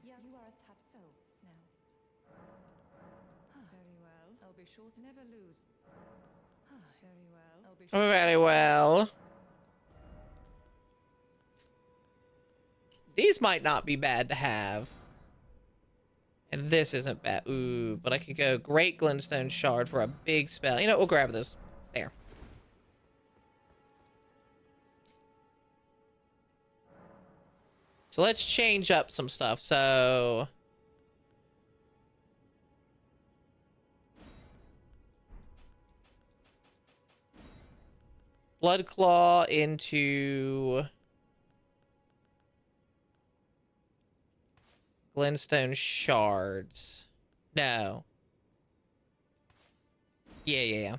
Yeah, you are a Tapso now. Very well. I'll be sure to never lose. Very well. I'll be sure. Very well. These might not be bad to have. And this isn't bad. Ooh, but I could go Great Glintstone Shard for a big spell. You know, we'll grab those. There. So let's change up some stuff. So Blood Claw into Glintstone Shards. No. Yeah.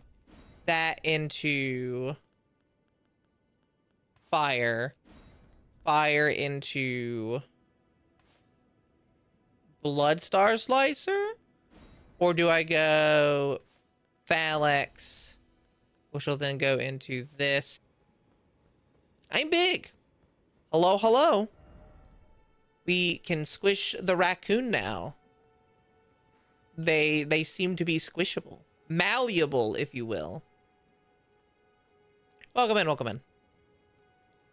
That into fire. Fire into Bloodstar Slicer? Or do I go Phalanx, which will then go into this? I'm big. Hello, hello. We can squish the raccoon now. They seem to be squishable. Malleable, if you will. Welcome in, welcome in.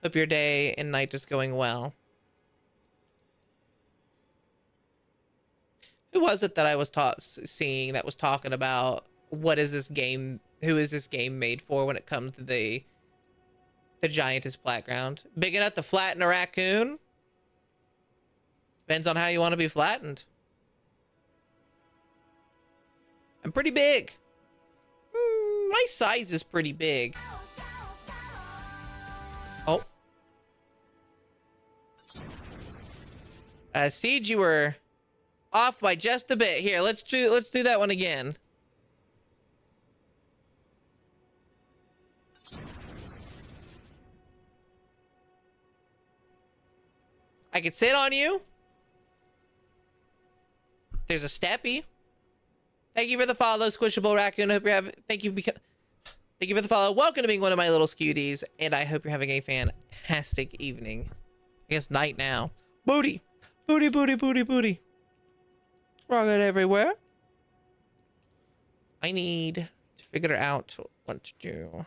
Hope your day and night is going well. Who was it that I was seeing that was talking about what is this game? Who is this game made for when it comes to the giantess background? Big enough to flatten a raccoon? Depends on how you want to be flattened. I'm pretty big. My size is pretty big. Oh. Siege, you were off by just a bit. Here, let's do that one again. I can sit on you. There's a steppy. Thank you for the follow, Squishable Raccoon. I hope you're having. Thank you for the follow. Welcome to being one of my little scuties, and I hope you're having a fantastic evening. I guess night now. Booty, booty, booty, booty, booty. Rocket everywhere. I need to figure out what to do.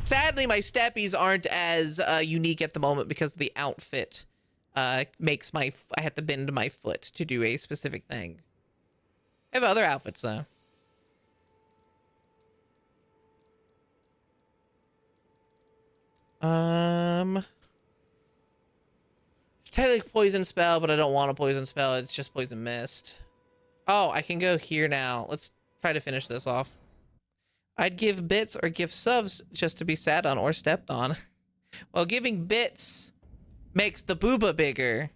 Sadly, my steppies aren't as unique at the moment because the outfit makes I have to bend my foot to do a specific thing. I have other outfits though. It's technically poison spell, but I don't want a poison spell. It's just poison mist. Oh, I can go here now. Let's try to finish this off. I'd give bits or give subs just to be sat on or stepped on. Well, giving bits makes the booba bigger.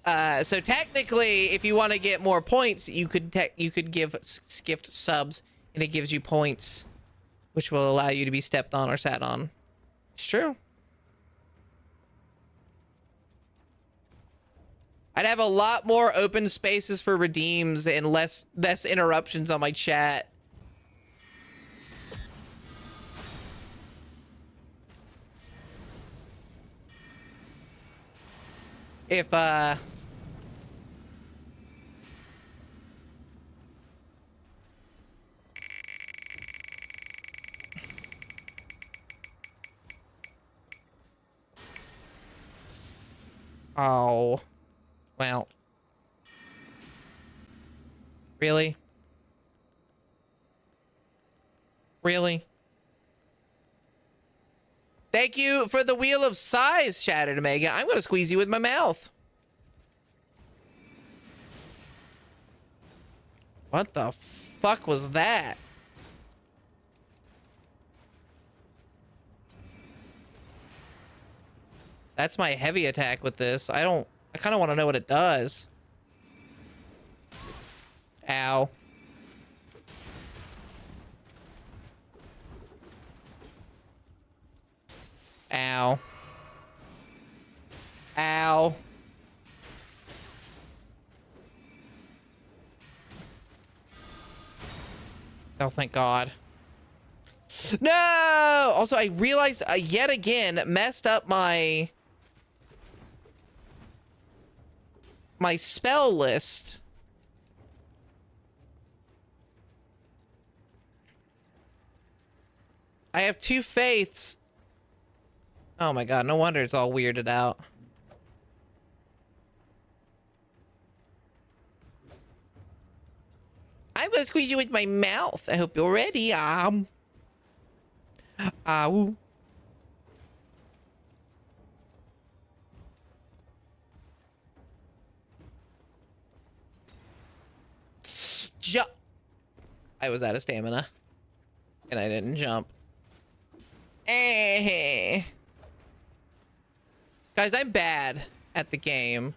So technically, if you want to get more points, you could give gift subs, and it gives you points, which will allow you to be stepped on or sat on. It's true. I'd have a lot more open spaces for redeems and less interruptions on my chat. If oh, well, really? Really? Thank you for the wheel of size, Shattered Omega. I'm gonna squeeze you with my mouth. What the fuck was that? That's my heavy attack with this. I kind of want to know what it does. Ow. Ow. Ow. Oh, thank God. No! Also, I realized yet again messed up my spell list. I have 2 faiths. Oh my God, no wonder it's all weirded out. I'm gonna squeeze you with my mouth. I hope you're ready. Ow. jump. I was out of stamina. And I didn't jump. Eh. Guys, I'm bad at the game.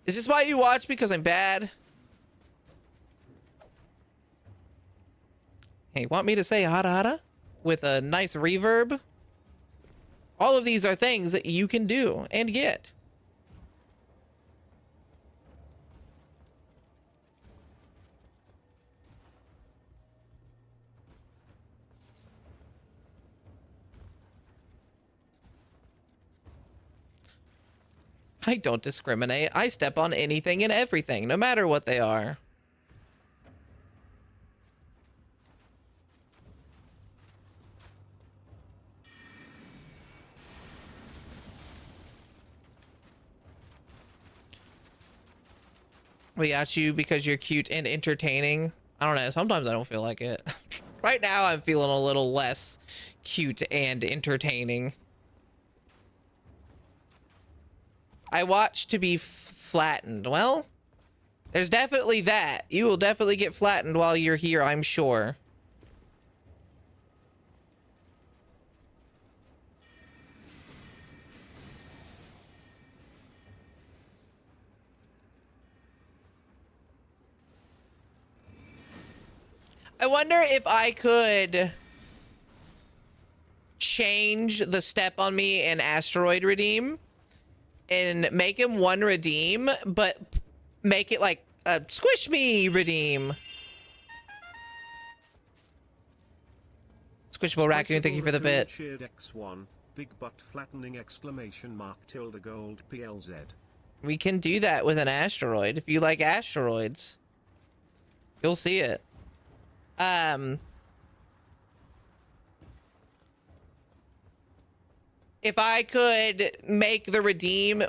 Is this why you watch? Because I'm bad? Hey, want me to say hada hada? With a nice reverb? All of these are things that you can do and get. I don't discriminate. I step on anything and everything, no matter what they are. We got you because you're cute and entertaining. I don't know. Sometimes I don't feel like it. Right now, I'm feeling a little less cute and entertaining. I watch to be flattened. Well, there's definitely that. You will definitely get flattened while you're here, I'm sure. I wonder if I could change the step on me in Asteroid Redeem and make him one redeem, but make it like a squish me redeem. Squishable Raccoon, thank you for the bit. Cheered X1, big butt flattening exclamation mark tilde gold PLZ. We can do that with an asteroid. If you like asteroids, you'll see it. If I could make the redeem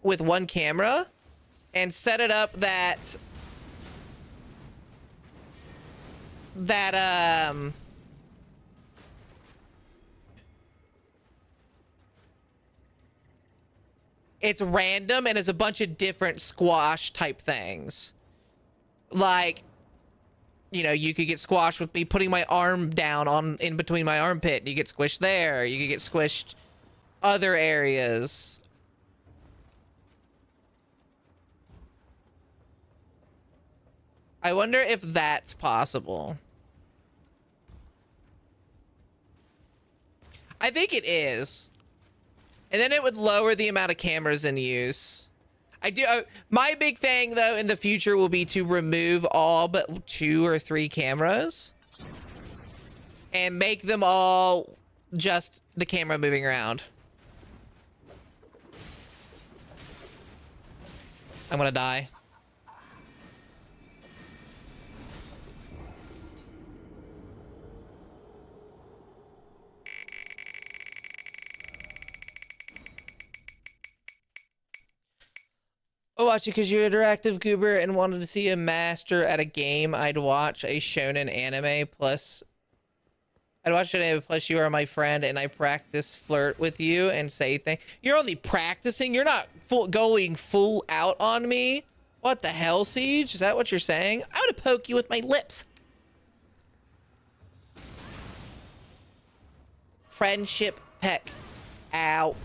with one camera and set it up that it's random and it's a bunch of different squash type things. Like, you know, you could get squashed with me putting my arm down in between my armpit. You get squished there. You could get squished other areas. I wonder if that's possible. I think it is. And then it would lower the amount of cameras in use. I do. My big thing, though, in the future will be to remove all but 2 or 3 cameras and make them all just the camera moving around. I'm gonna die. Oh, watch it because you're interactive goober and wanted to see a master at a game. I'd watch a shonen anime plus. I'd watch an anime plus you are my friend and I practice flirt with you and say things. You're only practicing. You're not going full out on me. What the hell, Siege? Is that what you're saying? I would have poked you with my lips. Friendship peck. Ow.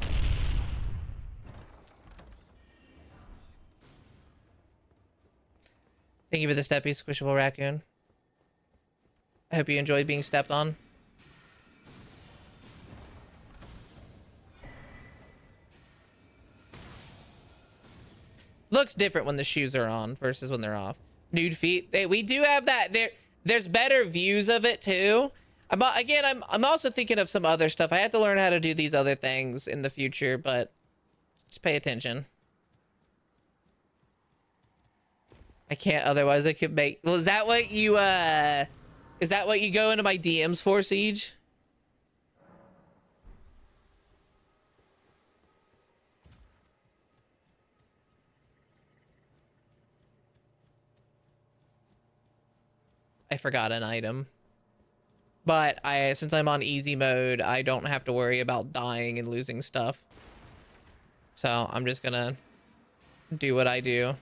Thank you for the steppy, Squishable Raccoon. I hope you enjoyed being stepped on. Looks different when the shoes are on versus when they're off. Nude feet. We do have that. There's better views of it too. I'm also thinking of some other stuff. I have to learn how to do these other things in the future, but just pay attention. I can't, otherwise I could make... Well, is that what you go into my DMs for, Siege? I forgot an item. But since I'm on easy mode, I don't have to worry about dying and losing stuff. So I'm just gonna do what I do.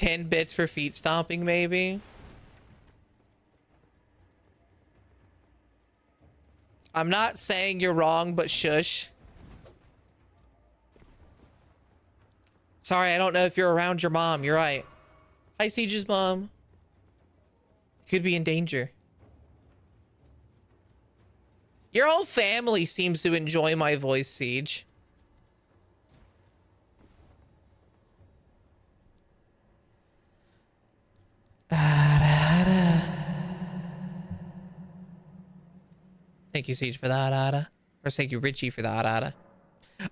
10 bits for feet stomping, maybe. I'm not saying you're wrong, but shush. Sorry, I don't know if you're around your mom. You're right. Hi, Siege's mom. Could be in danger. Your whole family seems to enjoy my voice, Siege. Thank you, Siege, for that, Ada. Or thank you, Richie, for that, Ada.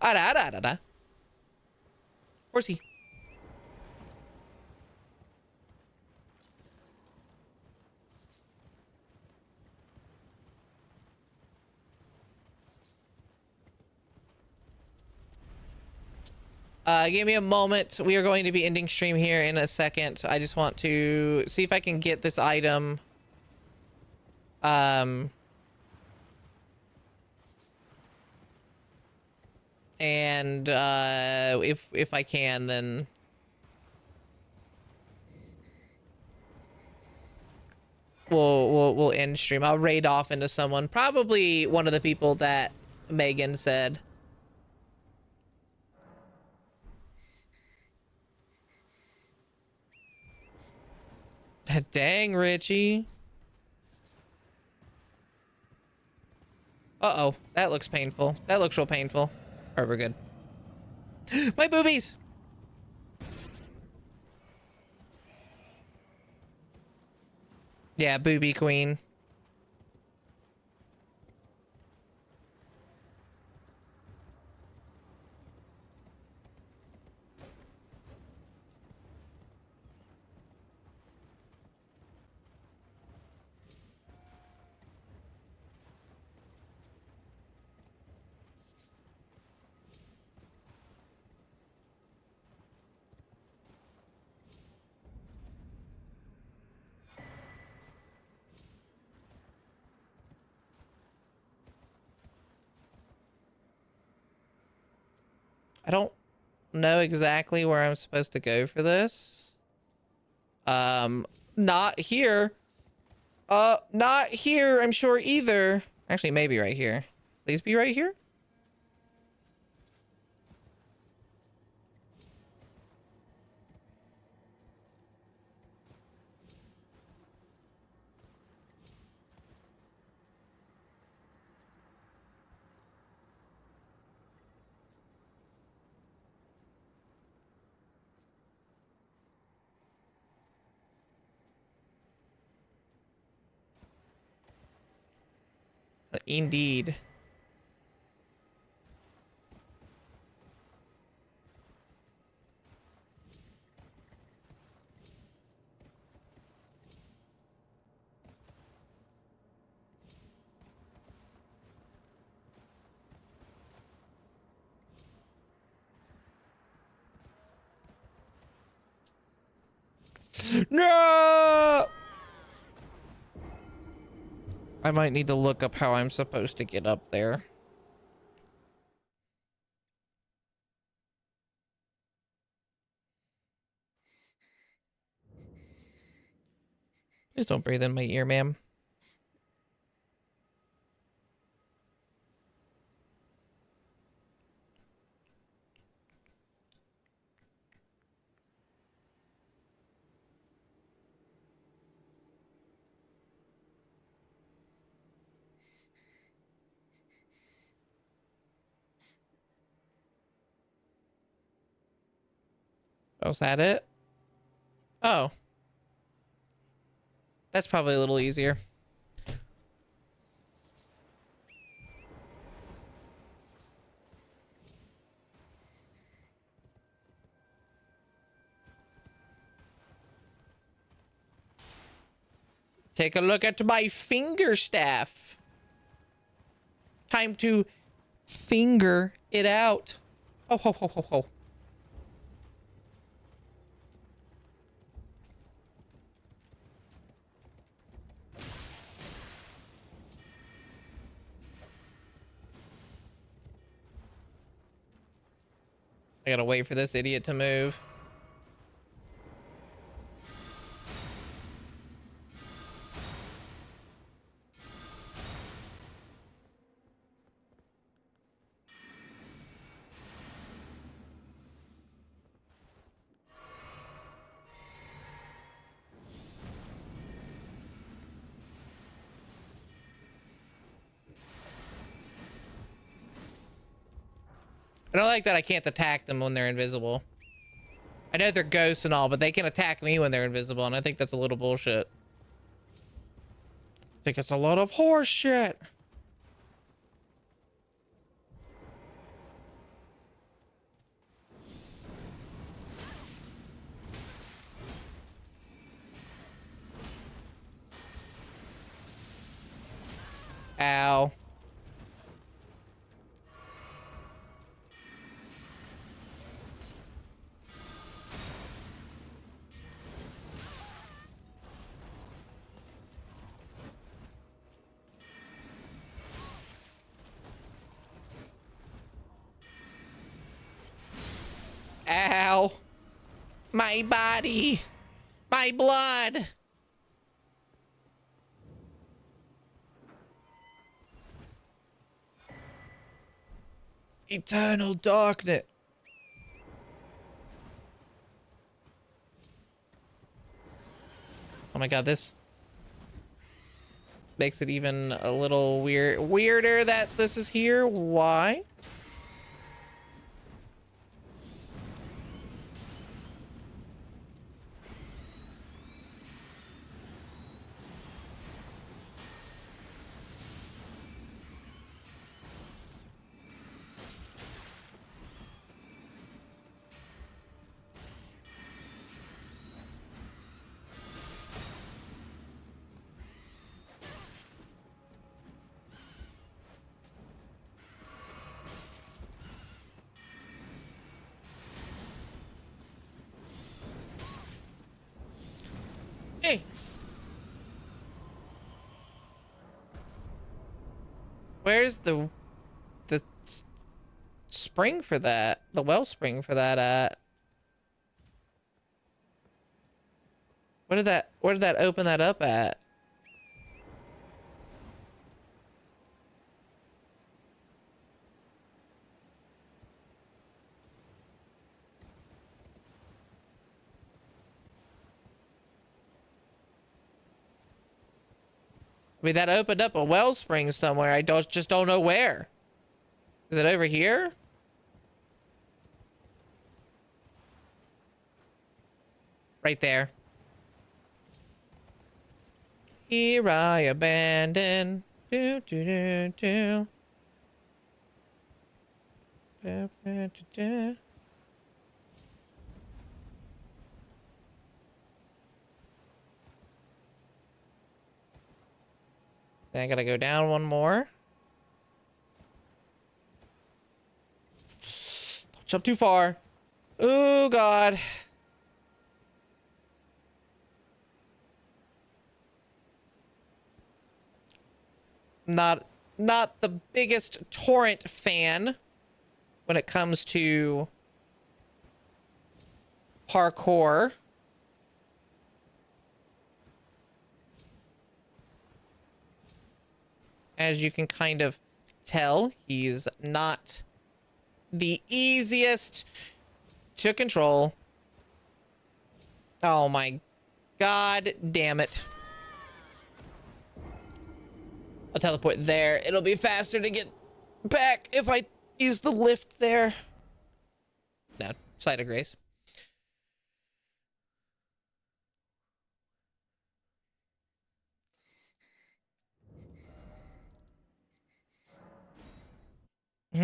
Ada. Where's he? Give me a moment. We are going to be ending stream here in a second. I just want to see if I can get this item. And if I can, then we'll end stream. I'll raid off into someone, probably one of the people that Megan said. Dang, Richie. Uh-oh, that looks painful. That looks real painful. All right, we're good. My boobies! Yeah, booby queen. I don't know exactly where I'm supposed to go for this. Not here. Not here, I'm sure either. Actually, maybe right here. Please be right here. Indeed. No! I might need to look up how I'm supposed to get up there. Please don't breathe in my ear, ma'am. Oh, is that it? Oh. That's probably a little easier. Take a look at my finger staff. Time to finger it out. Oh, ho, ho, ho, ho. I gotta wait for this idiot to move. I don't like that I can't attack them when they're invisible. I know they're ghosts and all, but they can attack me when they're invisible, and I think that's a little bullshit. I think it's a lot of horse shit. Ow. Ow. My body. My blood. Eternal darkness. Oh my god, this makes it even a little weirder that this is here. Why? Hey. Where's the spring for that? The wellspring for that at? Where did that open that up at? I mean, that opened up a wellspring somewhere. I just don't know where. Is it over here? Right there. Here I abandon. Do do do do. Do, do, do, do. Then I gotta go down one more. Don't jump too far. Oh god. Not the biggest torrent fan when it comes to parkour. As you can kind of tell, he's not the easiest to control. Oh my god damn it. I'll teleport there. It'll be faster to get back if I use the lift there. No, side of grace.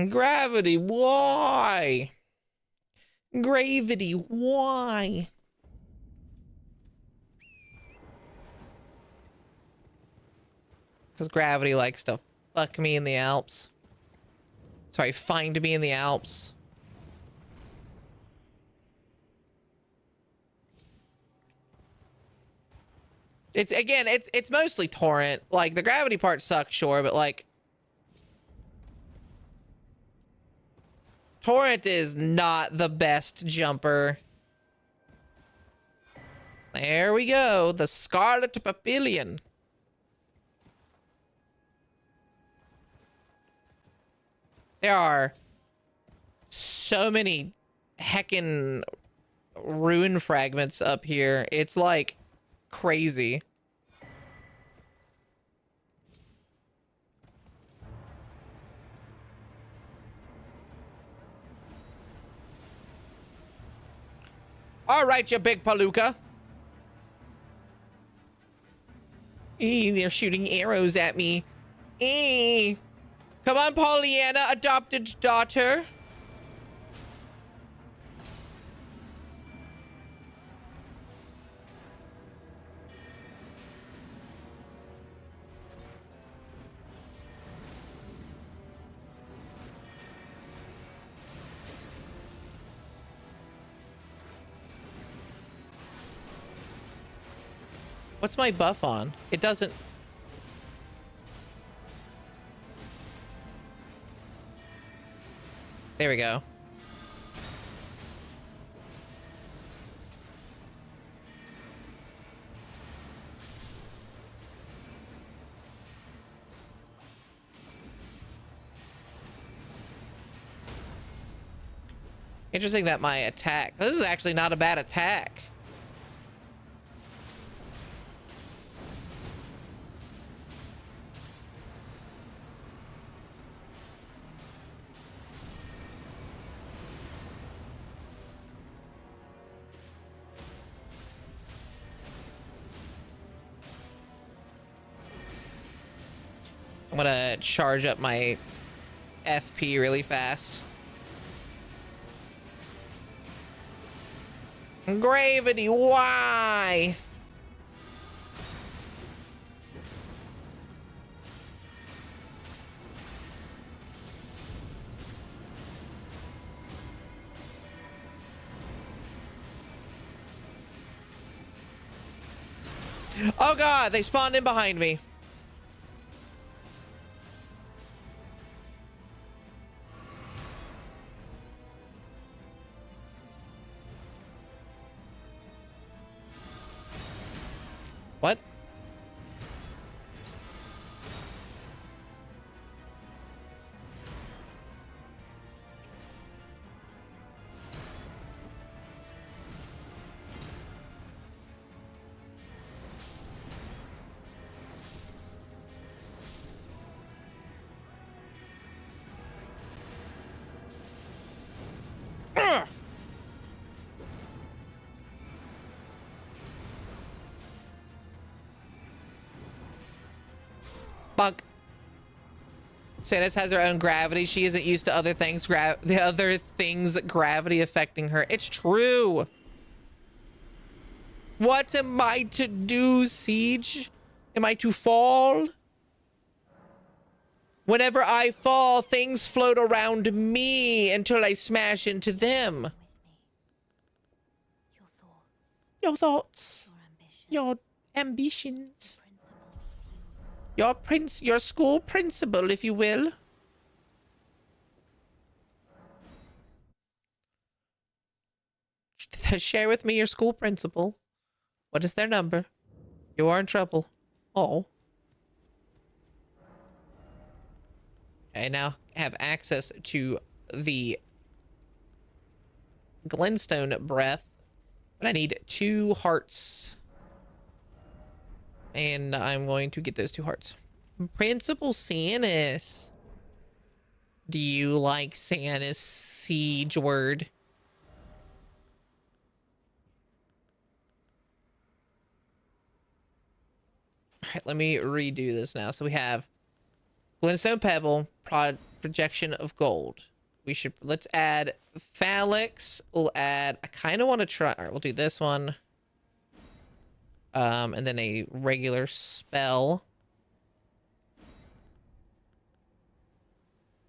Gravity, why? Gravity, why? Because gravity likes to fuck me in the Alps. Sorry, find me in the Alps. It's mostly torrent. Like, the gravity part sucks, sure, but like, torrent is not the best jumper. There we go. The Scarlet Papillion. There are so many heckin' rune fragments up here. It's like crazy. All right, you big palooka. They're shooting arrows at me. Come on, Pollyanna, adopted daughter. What's my buff on? It doesn't... There we go. Interesting that my attack... This is actually not a bad attack. I'm gonna charge up my FP really fast. Gravity, why? Oh god, they spawned in behind me. What? Ugh. Bunk. Samus has her own gravity. She isn't used to other things gravity affecting her. It's true. What am I to do, Siege? Am I to fall? Whenever I fall, things float around me until I smash into them. With me. Your Your thoughts, thoughts, your your ambitions, ambitions, principles, your school principal, if you will. Share with me your school principal. What is their number? You are in trouble. Oh. I now have access to the Glintstone breath, but I need 2 hearts. And I'm going to get those 2 hearts. Principal Samus. Do you like Samus Siege word? Alright, let me redo this now. So we have Glintstone Pebble, projection of gold. Let's add Phalanx. We'll add, I kind of want to try, alright, we'll do this one. And then a regular spell.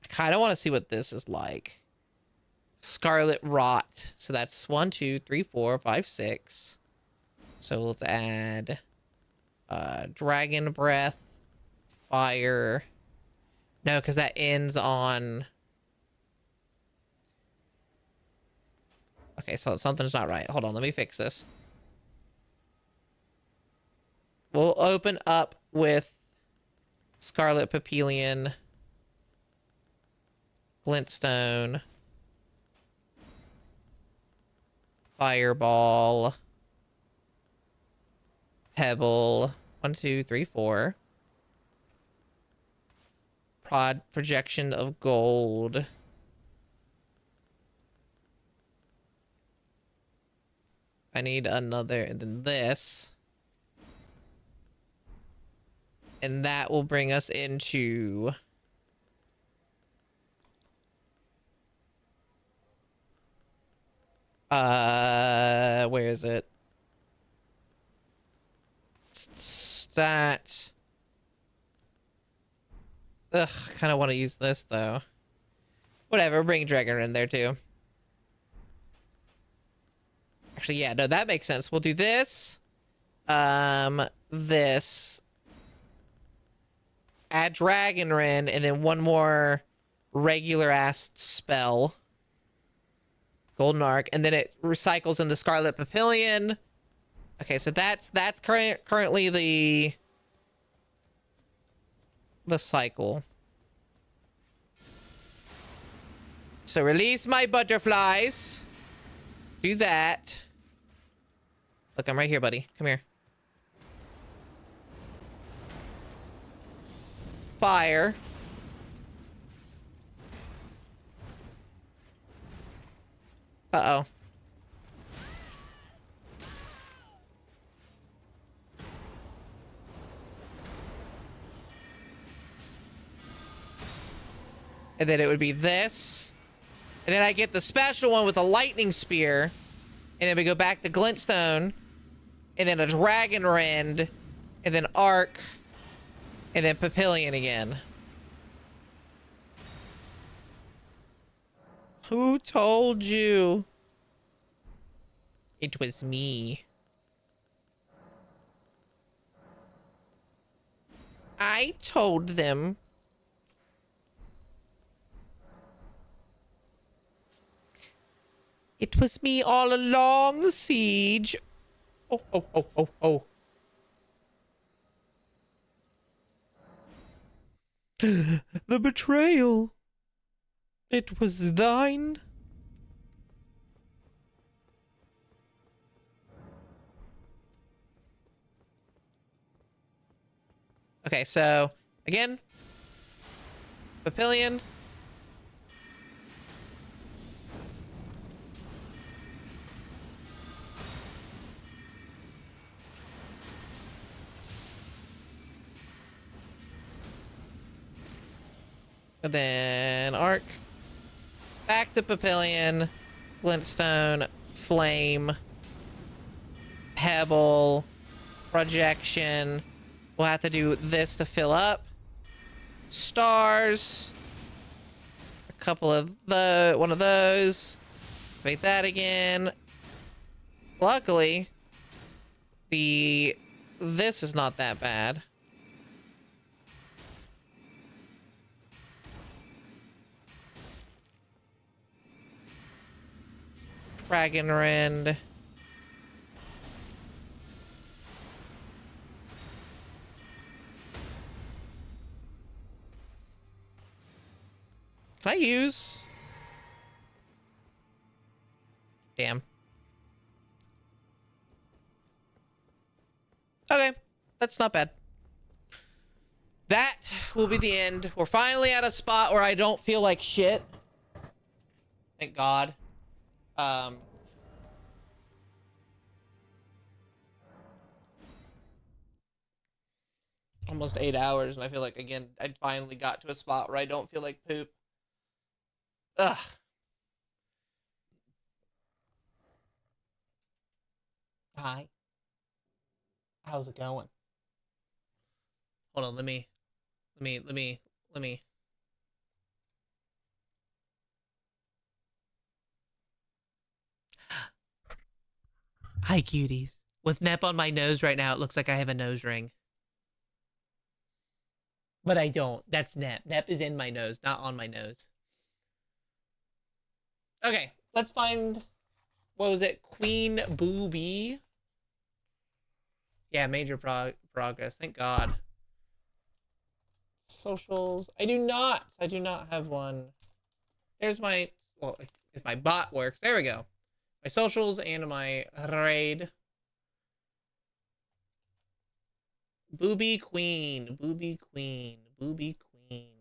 I kind of want to see what this is like. Scarlet Rot. So that's 1, 2, 3, 4, 5, 6. So let's add Dragon Breath, Fire. No, because that ends on... Okay, so something's not right. Hold on, let me fix this. We'll open up with Scarlet Papillion, Glintstone, Fireball, Pebble, 1, 2, 3, 4. Projection of gold. I need another, and then this. And that will bring us into... where is it? That. Ugh, kind of want to use this though. Whatever, bring Dragon in there too. Actually, yeah, no, that makes sense. We'll do this. This. Add Dragon Rin, and then one more regular ass spell. Golden Arc, and then it recycles into Scarlet Papillion. Okay, so that's currently the cycle. So release my butterflies. Do that. Look, I'm right here, buddy. Come here. Fire. Uh-oh. And then it would be this. And then I get the special one with a lightning spear. And then we go back to Glintstone. And then a Dragon Rend. And then Arc. And then Papillion again. Who told you? It was me. I told them. It was me all along, Siege. Oh, oh, oh, oh, oh. The betrayal. It was thine. Okay, so again, Papillion. And then Arc. Back to Papillion. Glintstone. Flame. Pebble. Projection. We'll have to do this to fill up. Stars. A couple of one of those. Make that again. Luckily, this is not that bad. Dragon Rend. Can I use? Damn. Okay, that's not bad. That will be the end. We're finally at a spot where I don't feel like shit. Thank God. Almost 8 hours, and I feel like, again, I finally got to a spot where I don't feel like poop. Ugh. Hi. How's it going? Hold on, let me. Hi, cuties. With Nep on my nose right now, it looks like I have a nose ring. But I don't. That's Nep. Nep is in my nose, not on my nose. Okay, let's find... What was it? Queen Booby? Yeah, major progress. Thank God. Socials. I do not have one. There's my... Well, if my bot works. There we go. My socials and my raid. Booby Queen. Booby Queen. Booby Queen.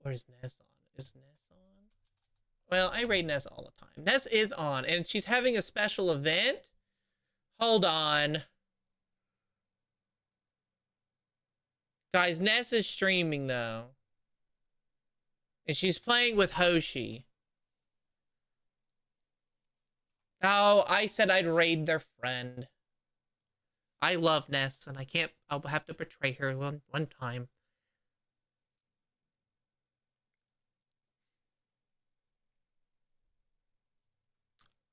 Where's Ness on? Is Ness on? Well, I raid Ness all the time. Ness is on, and she's having a special event. Hold on. Guys, Ness is streaming, though. And she's playing with Hoshi. Oh, I said I'd raid their friend. I love Ness, and I can't... I'll have to betray her one time.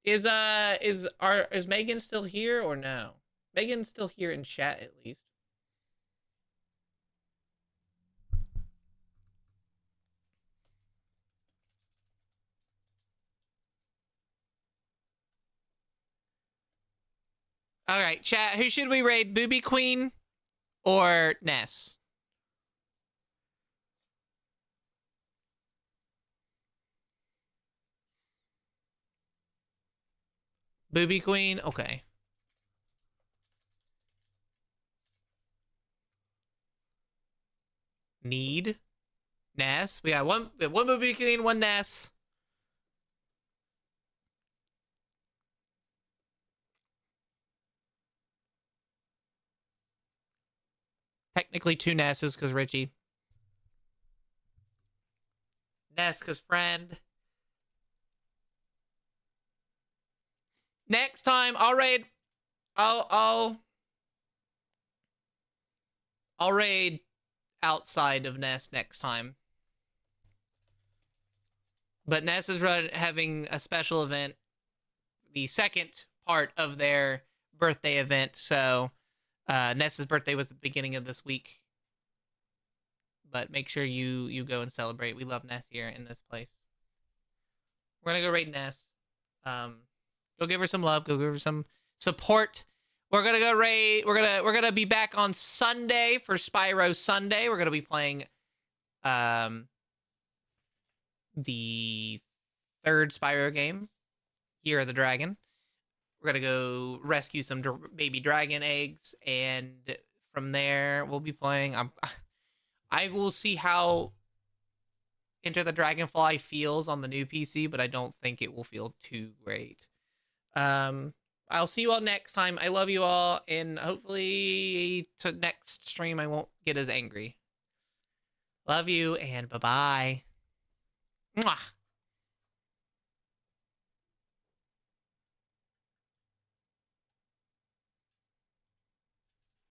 Is Megan still here or no? Megan's still here in chat at least. All right, chat. Who should we raid? Booby Queen or Ness? Booby Queen. Okay. Need Ness. We got one Booby Queen, one Ness. Technically two Nesses because Richie. Ness because friend. Next time I'll raid. I'll raid outside of Ness next time. But Ness is having a special event, the second part of their birthday event. So Ness's birthday was at the beginning of this week. But make sure you go and celebrate. We love Ness here in this place. We're gonna go raid Ness. Go give her some love. Go give her some support. We're gonna go raid. We're gonna be back on Sunday for Spyro Sunday. We're gonna be playing the third Spyro game, Year of the Dragon. We're gonna go rescue some baby dragon eggs, and from there we'll be playing. I will see how Enter the Dragonfly feels on the new PC, but I don't think it will feel too great. I'll see you all next time. I love you all, and hopefully to next stream I won't get as angry. Love you, and bye-bye. Mwah.